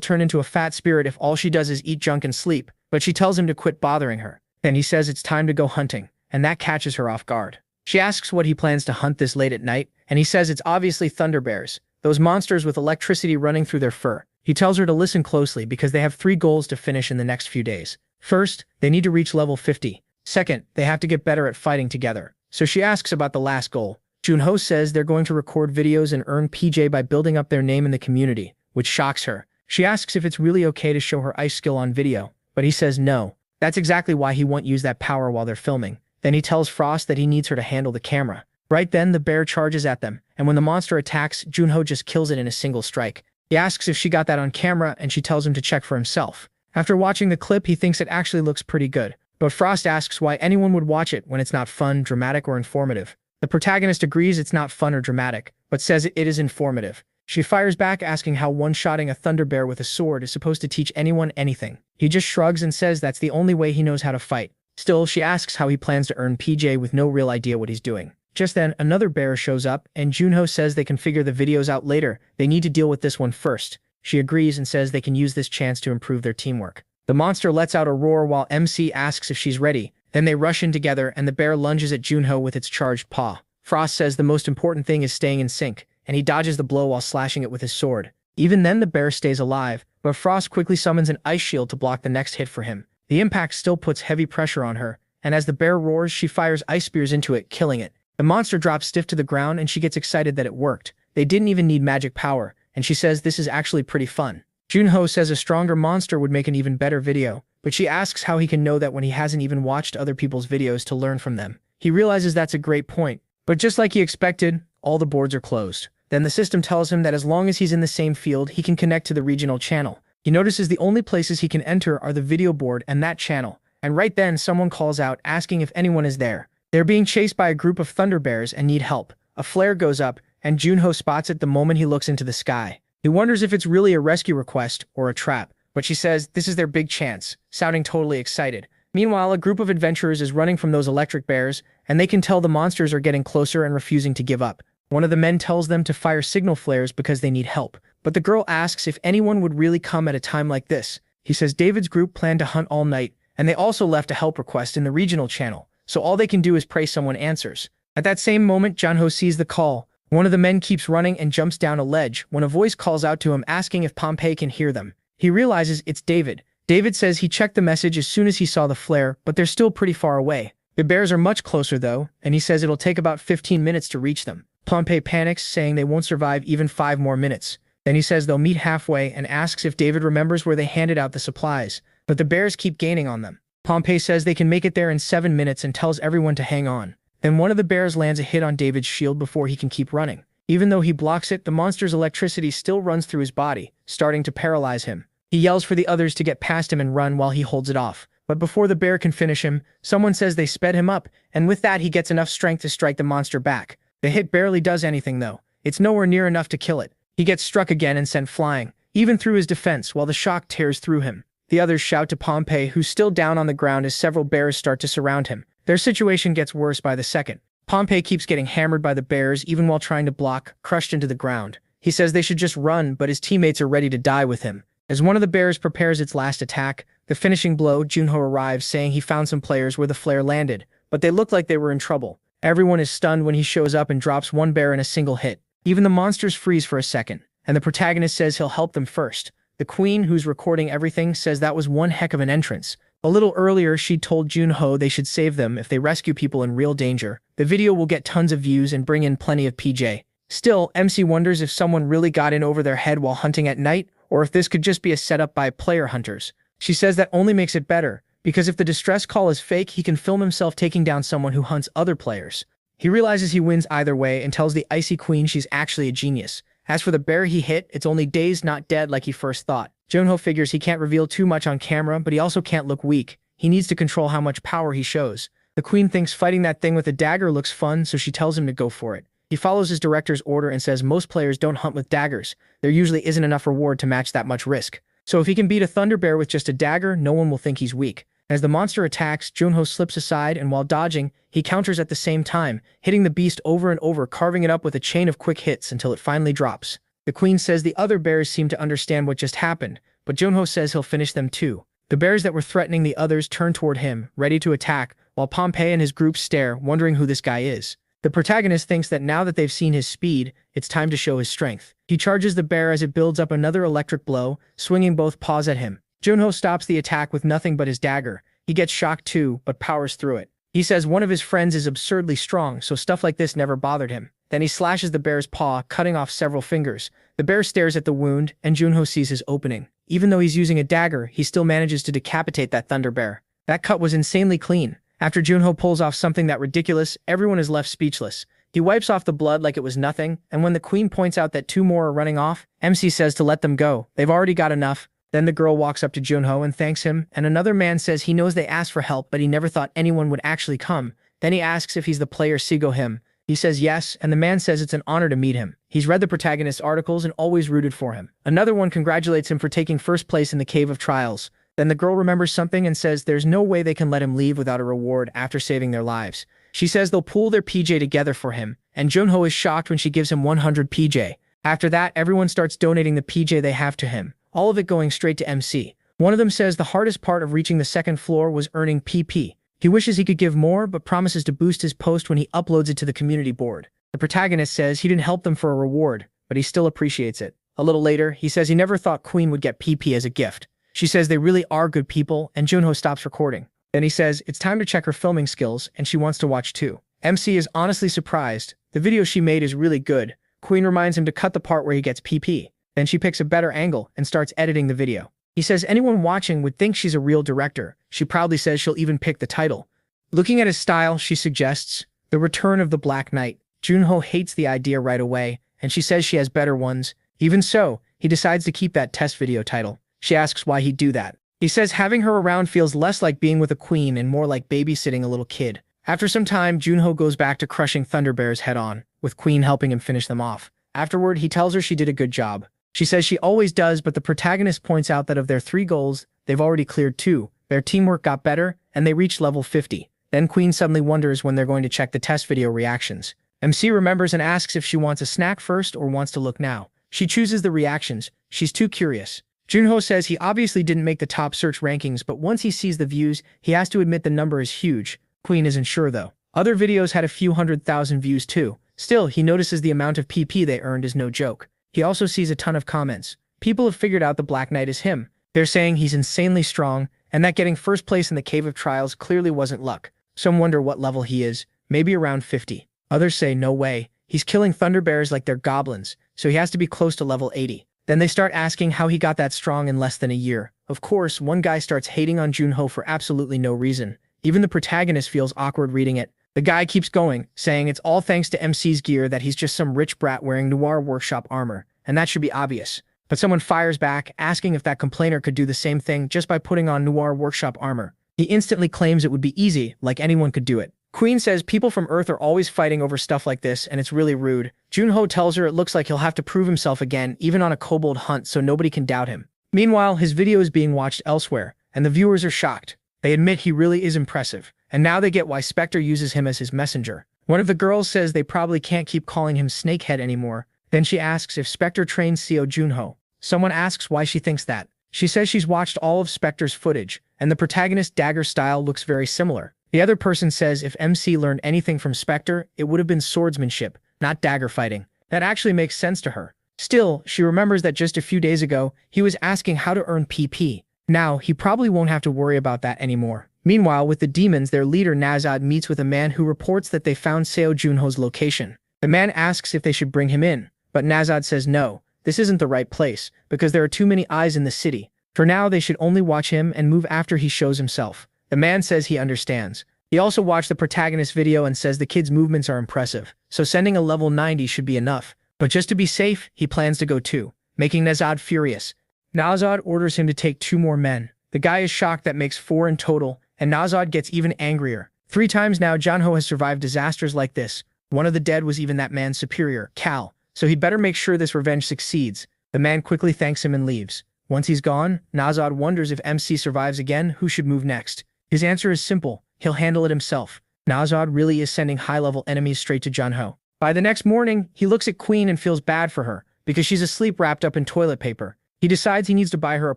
turn into a fat spirit if all she does is eat junk and sleep, but she tells him to quit bothering her. Then he says it's time to go hunting, and that catches her off guard. She asks what he plans to hunt this late at night, and he says it's obviously thunder bears, those monsters with electricity running through their fur. He tells her to listen closely because they have 3 goals to finish in the next few days. First, they need to reach level 50. Second, they have to get better at fighting together. So she asks about the last goal. Junho says they're going to record videos and earn PJ by building up their name in the community, which shocks her. She asks if it's really okay to show her ice skill on video, but he says no. That's exactly why he won't use that power while they're filming. Then he tells Frost that he needs her to handle the camera. Right then, the bear charges at them, and when the monster attacks, Junho just kills it in a single strike. He asks if she got that on camera, and she tells him to check for himself. After watching the clip, he thinks it actually looks pretty good. But Frost asks why anyone would watch it when it's not fun, dramatic, or informative. The protagonist agrees it's not fun or dramatic, but says it is informative. She fires back asking how one-shotting a thunder bear with a sword is supposed to teach anyone anything. He just shrugs and says that's the only way he knows how to fight. Still, she asks how he plans to earn PJ with no real idea what he's doing. Just then, another bear shows up, and Junho says they can figure the videos out later. They need to deal with this one first. She agrees and says they can use this chance to improve their teamwork. The monster lets out a roar while MC asks if she's ready. Then they rush in together, and the bear lunges at Junho with its charged paw. Frost says the most important thing is staying in sync, and he dodges the blow while slashing it with his sword. Even then, the bear stays alive, but Frost quickly summons an ice shield to block the next hit for him. The impact still puts heavy pressure on her, and as the bear roars, she fires ice spears into it, killing it. The monster drops stiff to the ground, and she gets excited that it worked. They didn't even need magic power, and she says this is actually pretty fun. Junho says a stronger monster would make an even better video, but she asks how he can know that when he hasn't even watched other people's videos to learn from them. He realizes that's a great point, but just like he expected, all the boards are closed. Then the system tells him that as long as he's in the same field, he can connect to the regional channel. He notices the only places he can enter are the video board and that channel, and right then someone calls out asking if anyone is there. They're being chased by a group of thunder bears and need help. A flare goes up, and Junho spots it the moment he looks into the sky. He wonders if it's really a rescue request or a trap, but she says this is their big chance, sounding totally excited. Meanwhile, a group of adventurers is running from those electric bears, and they can tell the monsters are getting closer and refusing to give up. One of the men tells them to fire signal flares because they need help, but the girl asks if anyone would really come at a time like this. He says David's group planned to hunt all night, and they also left a help request in the regional channel, so all they can do is pray someone answers. At that same moment, Junho sees the call. One of the men keeps running and jumps down a ledge when a voice calls out to him asking if Pompey can hear them. He realizes it's David. David says he checked the message as soon as he saw the flare, but they're still pretty far away. The bears are much closer though, and he says it'll take about 15 minutes to reach them. Pompey panics, saying they won't survive even 5 more minutes. Then he says they'll meet halfway and asks if David remembers where they handed out the supplies, but the bears keep gaining on them. Pompey says they can make it there in 7 minutes and tells everyone to hang on. Then one of the bears lands a hit on David's shield before he can keep running. Even though he blocks it, the monster's electricity still runs through his body, starting to paralyze him. He yells for the others to get past him and run while he holds it off. But before the bear can finish him, someone says they sped him up, and with that he gets enough strength to strike the monster back. The hit barely does anything though. It's nowhere near enough to kill it. He gets struck again and sent flying, even through his defense while the shock tears through him. The others shout to Pompey, who's still down on the ground as several bears start to surround him. Their situation gets worse by the second. Pompey keeps getting hammered by the bears even while trying to block, crushed into the ground. He says they should just run, but his teammates are ready to die with him. As one of the bears prepares its last attack, the finishing blow, Junho arrives saying he found some players where the flare landed, but they look like they were in trouble. Everyone is stunned when he shows up and drops one bear in a single hit. Even the monsters freeze for a second, and the protagonist says he'll help them first. The queen, who's recording everything, says that was one heck of an entrance. A little earlier, she told Junho they should save them if they rescue people in real danger. The video will get tons of views and bring in plenty of PJ. Still, MC wonders if someone really got in over their head while hunting at night, or if this could just be a setup by player hunters. She says that only makes it better, because if the distress call is fake, he can film himself taking down someone who hunts other players. He realizes he wins either way and tells the icy queen she's actually a genius. As for the bear he hit, it's only dazed, not dead like he first thought. Junho figures he can't reveal too much on camera, but he also can't look weak. He needs to control how much power he shows. The queen thinks fighting that thing with a dagger looks fun, so she tells him to go for it. He follows his director's order and says most players don't hunt with daggers. There usually isn't enough reward to match that much risk. So if he can beat a thunder bear with just a dagger, no one will think he's weak. As the monster attacks, Junho slips aside, and while dodging, he counters at the same time, hitting the beast over and over, carving it up with a chain of quick hits until it finally drops. The queen says the other bears seem to understand what just happened, but Junho says he'll finish them too. The bears that were threatening the others turn toward him, ready to attack, while Pompey and his group stare, wondering who this guy is. The protagonist thinks that now that they've seen his speed, it's time to show his strength. He charges the bear as it builds up another electric blow, swinging both paws at him. Junho stops the attack with nothing but his dagger. He gets shocked too, but powers through it. He says one of his friends is absurdly strong, so stuff like this never bothered him. Then he slashes the bear's paw, cutting off several fingers. The bear stares at the wound, and Junho sees his opening. Even though he's using a dagger, he still manages to decapitate that thunder bear. That cut was insanely clean. After Junho pulls off something that ridiculous, everyone is left speechless. He wipes off the blood like it was nothing, and when the queen points out that two more are running off, MC says to let them go. They've already got enough. Then the girl walks up to Junho and thanks him, and another man says he knows they asked for help, but he never thought anyone would actually come. Then he asks if he's the player Sigo him. He says yes, and the man says it's an honor to meet him. He's read the protagonist's articles and always rooted for him. Another one congratulates him for taking first place in the Cave of Trials. Then the girl remembers something and says there's no way they can let him leave without a reward after saving their lives. She says they'll pool their PJ together for him, and Junho is shocked when she gives him 100 PJ. After that, everyone starts donating the PJ they have to him, all of it going straight to MC. One of them says the hardest part of reaching the second floor was earning PP. He wishes he could give more, but promises to boost his post when he uploads it to the community board. The protagonist says he didn't help them for a reward, but he still appreciates it. A little later, he says he never thought Queen would get PP as a gift. She says they really are good people, and Junho stops recording. Then he says it's time to check her filming skills, and she wants to watch too. MC is honestly surprised. The video she made is really good. Queen reminds him to cut the part where he gets PP. Then she picks a better angle and starts editing the video. He says anyone watching would think she's a real director. She proudly says she'll even pick the title. Looking at his style, she suggests, The Return of the Black Knight. Junho hates the idea right away, and she says she has better ones. Even so, he decides to keep that test video title. She asks why he'd do that. He says having her around feels less like being with a queen and more like babysitting a little kid. After some time, Junho goes back to crushing thunder bears head-on, with Queen helping him finish them off. Afterward, he tells her she did a good job. She says she always does, but the protagonist points out that of their 3 goals, they've already cleared 2. Their teamwork got better, and they reached level 50. Then Queen suddenly wonders when they're going to check the test video reactions. MC remembers and asks if she wants a snack first or wants to look now. She chooses the reactions. She's too curious. Junho says he obviously didn't make the top search rankings, but once he sees the views, he has to admit the number is huge. Queen isn't sure though. Other videos had a few 100,000 views too. Still, he notices the amount of PP they earned is no joke. He also sees a ton of comments. People have figured out the Black Knight is him. They're saying he's insanely strong, and that getting first place in the Cave of Trials clearly wasn't luck. Some wonder what level he is, maybe around 50. Others say no way, he's killing thunder bears like they're goblins, so he has to be close to level 80. Then they start asking how he got that strong in less than a year. Of course, one guy starts hating on Junho for absolutely no reason. Even the protagonist feels awkward reading it. The guy keeps going, saying it's all thanks to MC's gear that he's just some rich brat wearing Noir Workshop armor, and that should be obvious. But someone fires back, asking if that complainer could do the same thing just by putting on Noir Workshop armor. He instantly claims it would be easy, like anyone could do it. Queen says people from Earth are always fighting over stuff like this, and it's really rude. Junho tells her it looks like he'll have to prove himself again, even on a kobold hunt, so nobody can doubt him. Meanwhile, his video is being watched elsewhere, and the viewers are shocked. They admit he really is impressive, and now they get why Spectre uses him as his messenger. One of the girls says they probably can't keep calling him Snakehead anymore. Then she asks if Spectre trained Seo Junho. Someone asks why she thinks that. She says she's watched all of Spectre's footage, and the protagonist's dagger style looks very similar. The other person says if MC learned anything from Spectre, it would have been swordsmanship, not dagger fighting. That actually makes sense to her. Still, she remembers that just a few days ago, he was asking how to earn PP. Now, he probably won't have to worry about that anymore. Meanwhile, with the demons, their leader Nazad meets with a man who reports that they found Seo Junho's location. The man asks if they should bring him in, but Nazad says no, this isn't the right place, because there are too many eyes in the city. For now, they should only watch him and move after he shows himself. The man says he understands. He also watched the protagonist's video and says the kid's movements are impressive, so sending a level 90 should be enough. But just to be safe, he plans to go too, making Nazad furious. Nazad orders him to take 2 more men. The guy is shocked that makes 4 in total, and Nazad gets even angrier. 3 times now Junho has survived disasters like this. One of the dead was even that man's superior, Cal, so he'd better make sure this revenge succeeds. The man quickly thanks him and leaves. Once he's gone, Nazad wonders if MC survives again, who should move next. His answer is simple, he'll handle it himself. Nazad really is sending high-level enemies straight to Junho. By the next morning, he looks at Queen and feels bad for her, because she's asleep wrapped up in toilet paper. He decides he needs to buy her a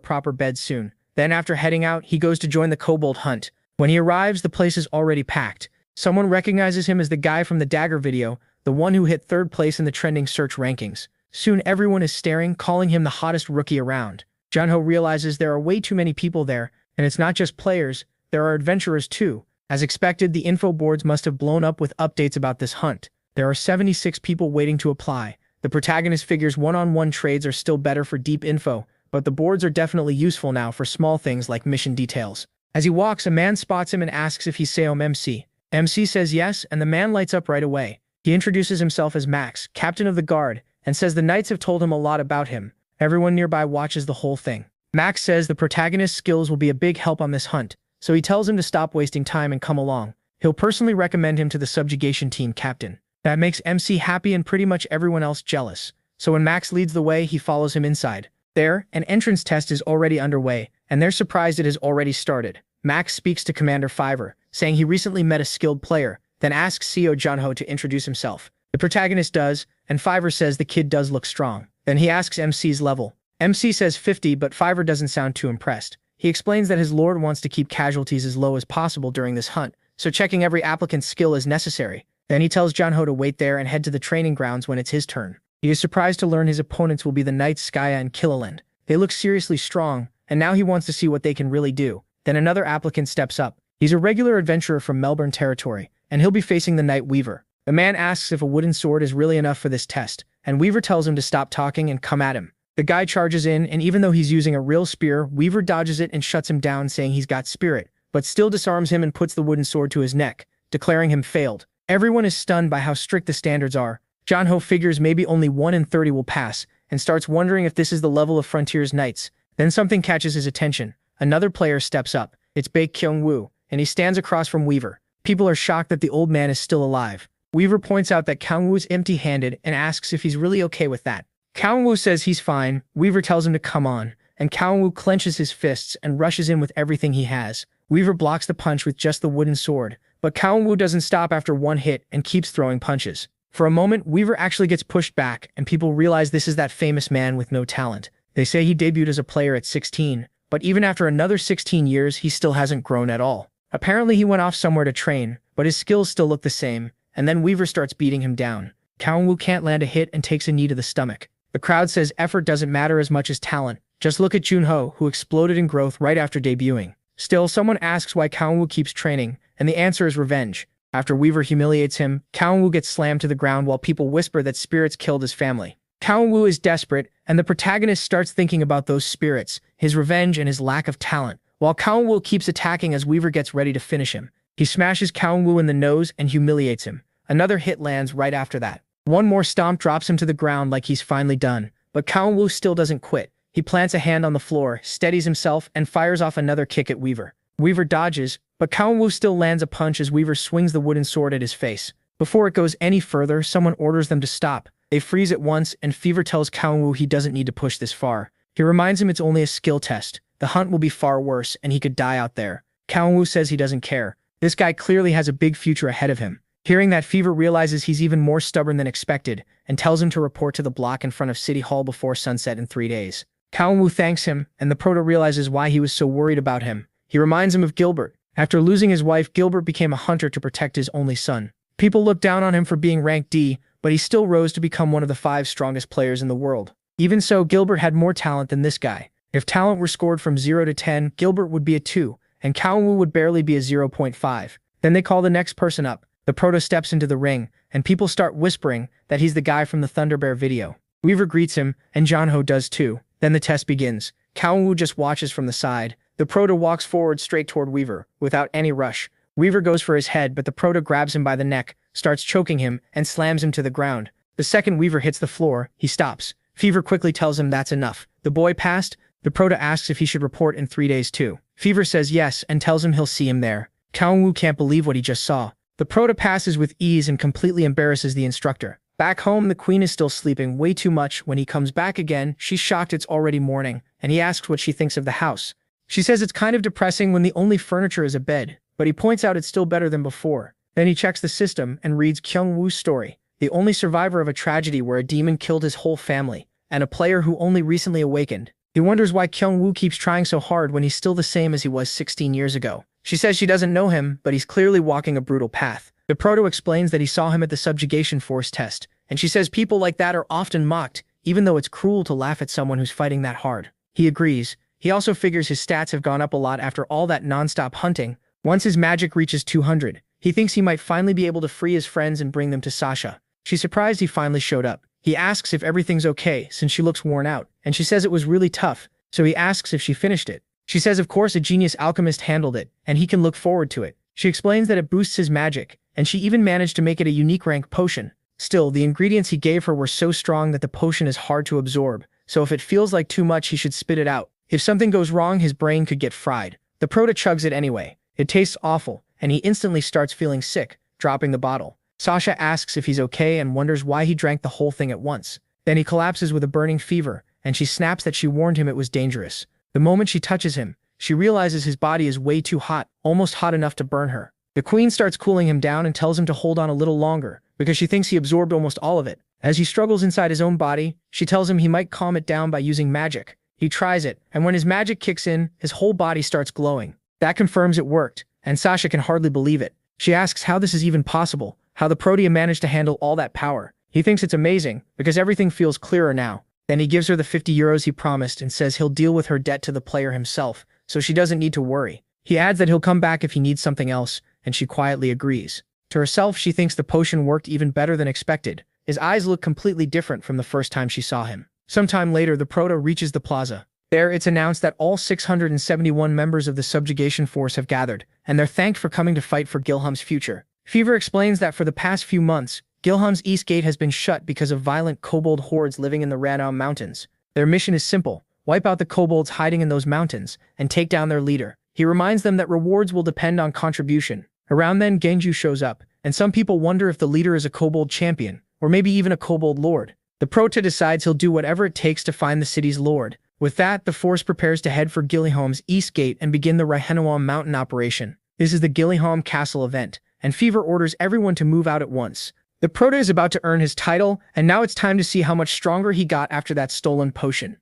proper bed soon. Then after heading out, he goes to join the kobold hunt. When he arrives, the place is already packed. Someone recognizes him as the guy from the dagger video, the one who hit 3rd place in the trending search rankings. Soon everyone is staring, calling him the hottest rookie around. Junho realizes there are way too many people there, and it's not just players, there are adventurers too. As expected, the info boards must have blown up with updates about this hunt. There are 76 people waiting to apply. The protagonist figures one-on-one trades are still better for deep info, but the boards are definitely useful now for small things like mission details. As he walks, a man spots him and asks if he's Seom MC. MC says yes, and the man lights up right away. He introduces himself as Max, captain of the guard, and says the knights have told him a lot about him. Everyone nearby watches the whole thing. Max says the protagonist's skills will be a big help on this hunt, so he tells him to stop wasting time and come along. He'll personally recommend him to the subjugation team captain. That makes MC happy and pretty much everyone else jealous. So when Max leads the way, he follows him inside. There, an entrance test is already underway, and they're surprised it has already started. Max speaks to Commander Fiverr, saying he recently met a skilled player, then asks Seo Junho to introduce himself. The protagonist does, and Fiverr says the kid does look strong. Then he asks MC's level. MC says 50, but Fiverr doesn't sound too impressed. He explains that his lord wants to keep casualties as low as possible during this hunt, so checking every applicant's skill is necessary. Then he tells Junho to wait there and head to the training grounds when it's his turn. He is surprised to learn his opponents will be the Knights Skya and Killiland. They look seriously strong, and now he wants to see what they can really do. Then another applicant steps up. He's a regular adventurer from Melbourne territory, and he'll be facing the Night Weaver. The man asks if a wooden sword is really enough for this test, and Weaver tells him to stop talking and come at him. The guy charges in, and even though he's using a real spear, Weaver dodges it and shuts him down, saying he's got spirit, but still disarms him and puts the wooden sword to his neck, declaring him failed. Everyone is stunned by how strict the standards are. Junho figures maybe only 1 in 30 will pass, and starts wondering if this is the level of Frontier's Knights. Then something catches his attention. Another player steps up. It's Baek Kyung-woo, and he stands across from Weaver. People are shocked that the old man is still alive. Weaver points out that Kyung-woo is empty-handed and asks if he's really okay with that. Kyung-woo says he's fine. Weaver tells him to come on, and Kyung-woo clenches his fists and rushes in with everything he has. Weaver blocks the punch with just the wooden sword, but Kyung-woo doesn't stop after one hit and keeps throwing punches. For a moment, Weaver actually gets pushed back, and people realize this is that famous man with no talent. They say he debuted as a player at 16, but even after another 16 years, he still hasn't grown at all. Apparently he went off somewhere to train, but his skills still look the same, and then Weaver starts beating him down. Kyung-woo can't land a hit and takes a knee to the stomach. The crowd says effort doesn't matter as much as talent. Just look at Junho, who exploded in growth right after debuting. Still, someone asks why Kyung-woo keeps training, and the answer is revenge. After Weaver humiliates him, Kyung-woo gets slammed to the ground while people whisper that spirits killed his family. Kyung-woo is desperate, and the protagonist starts thinking about those spirits, his revenge and his lack of talent, while Kyung-woo keeps attacking as Weaver gets ready to finish him. He smashes Kyung-woo in the nose and humiliates him. Another hit lands right after that. One more stomp drops him to the ground like he's finally done, but Kyung-woo still doesn't quit. He plants a hand on the floor, steadies himself, and fires off another kick at Weaver. Weaver dodges, but Kyung-woo still lands a punch as Weaver swings the wooden sword at his face. Before it goes any further, someone orders them to stop. They freeze at once, and Fever tells Kyung-woo he doesn't need to push this far. He reminds him it's only a skill test. The hunt will be far worse, and he could die out there. Kyung-woo says he doesn't care. This guy clearly has a big future ahead of him. Hearing that, Fever realizes he's even more stubborn than expected and tells him to report to the block in front of City Hall before sunset in 3 days. Kaomu thanks him, and the proto realizes why he was so worried about him. He reminds him of Gilbert. After losing his wife, Gilbert became a hunter to protect his only son. People looked down on him for being ranked D, but he still rose to become one of the 5 strongest players in the world. Even so, Gilbert had more talent than this guy. If talent were scored from 0 to 10, Gilbert would be a 2, and Kaomu would barely be a 0.5. Then they call the next person up. The proto steps into the ring, and people start whispering that he's the guy from the Thunder Bear video. Weaver greets him, and Jonho does too. Then the test begins. Kaomu just watches from the side. The proto walks forward straight toward Weaver, without any rush. Weaver goes for his head, but the proto grabs him by the neck, starts choking him, and slams him to the ground. The second Weaver hits the floor, he stops. Fever quickly tells him that's enough. The boy passed. The proto asks if he should report in 3 days too. Fever says yes and tells him he'll see him there. Kaomu can't believe what he just saw. The proto passes with ease and completely embarrasses the instructor. Back home, the queen is still sleeping way too much. When he comes back again, she's shocked it's already morning, and he asks what she thinks of the house. She says it's kind of depressing when the only furniture is a bed, but he points out it's still better than before. Then he checks the system and reads Kyung-woo's story, the only survivor of a tragedy where a demon killed his whole family, and a player who only recently awakened. He wonders why Kyung-woo keeps trying so hard when he's still the same as he was 16 years ago. She says she doesn't know him, but he's clearly walking a brutal path. The proto explains that he saw him at the subjugation force test, and she says people like that are often mocked, even though it's cruel to laugh at someone who's fighting that hard. He agrees. He also figures his stats have gone up a lot after all that non-stop hunting. Once his magic reaches 200, he thinks he might finally be able to free his friends and bring them to Sasha. She's surprised he finally showed up. He asks if everything's okay since she looks worn out, and she says it was really tough, so he asks if she finished it. She says of course a genius alchemist handled it, and he can look forward to it. She explains that it boosts his magic, and she even managed to make it a unique rank potion. Still, the ingredients he gave her were so strong that the potion is hard to absorb, so if it feels like too much he should spit it out. If something goes wrong his brain could get fried. The proto chugs it anyway. It tastes awful, and he instantly starts feeling sick, dropping the bottle. Sasha asks if he's okay and wonders why he drank the whole thing at once. Then he collapses with a burning fever, and she snaps that she warned him it was dangerous. The moment she touches him, she realizes his body is way too hot, almost hot enough to burn her. The queen starts cooling him down and tells him to hold on a little longer, because she thinks he absorbed almost all of it. As he struggles inside his own body, she tells him he might calm it down by using magic. He tries it, and when his magic kicks in, his whole body starts glowing. That confirms it worked, and Sasha can hardly believe it. She asks how this is even possible, how the Protea managed to handle all that power. He thinks it's amazing, because everything feels clearer now. Then he gives her the 50 euros he promised and says he'll deal with her debt to the player himself, so she doesn't need to worry. He adds that he'll come back if he needs something else, and she quietly agrees. To herself, she thinks the potion worked even better than expected. His eyes look completely different from the first time she saw him. Sometime later, the Proto reaches the plaza. There, it's announced that all 671 members of the subjugation force have gathered, and they're thanked for coming to fight for Gilham's future. Fever explains that for the past few months, Gilham's east gate has been shut because of violent kobold hordes living in the Ranau Mountains. Their mission is simple: wipe out the kobolds hiding in those mountains, and take down their leader. He reminds them that rewards will depend on contribution. Around then, Genju shows up, and some people wonder if the leader is a kobold champion, or maybe even a kobold lord. The Proto decides he'll do whatever it takes to find the city's lord. With that, the force prepares to head for Gilliham's east gate and begin the Raihenawam mountain operation. This is the Gilliham Castle event, and Fever orders everyone to move out at once. The Proto is about to earn his title, and now it's time to see how much stronger he got after that stolen potion.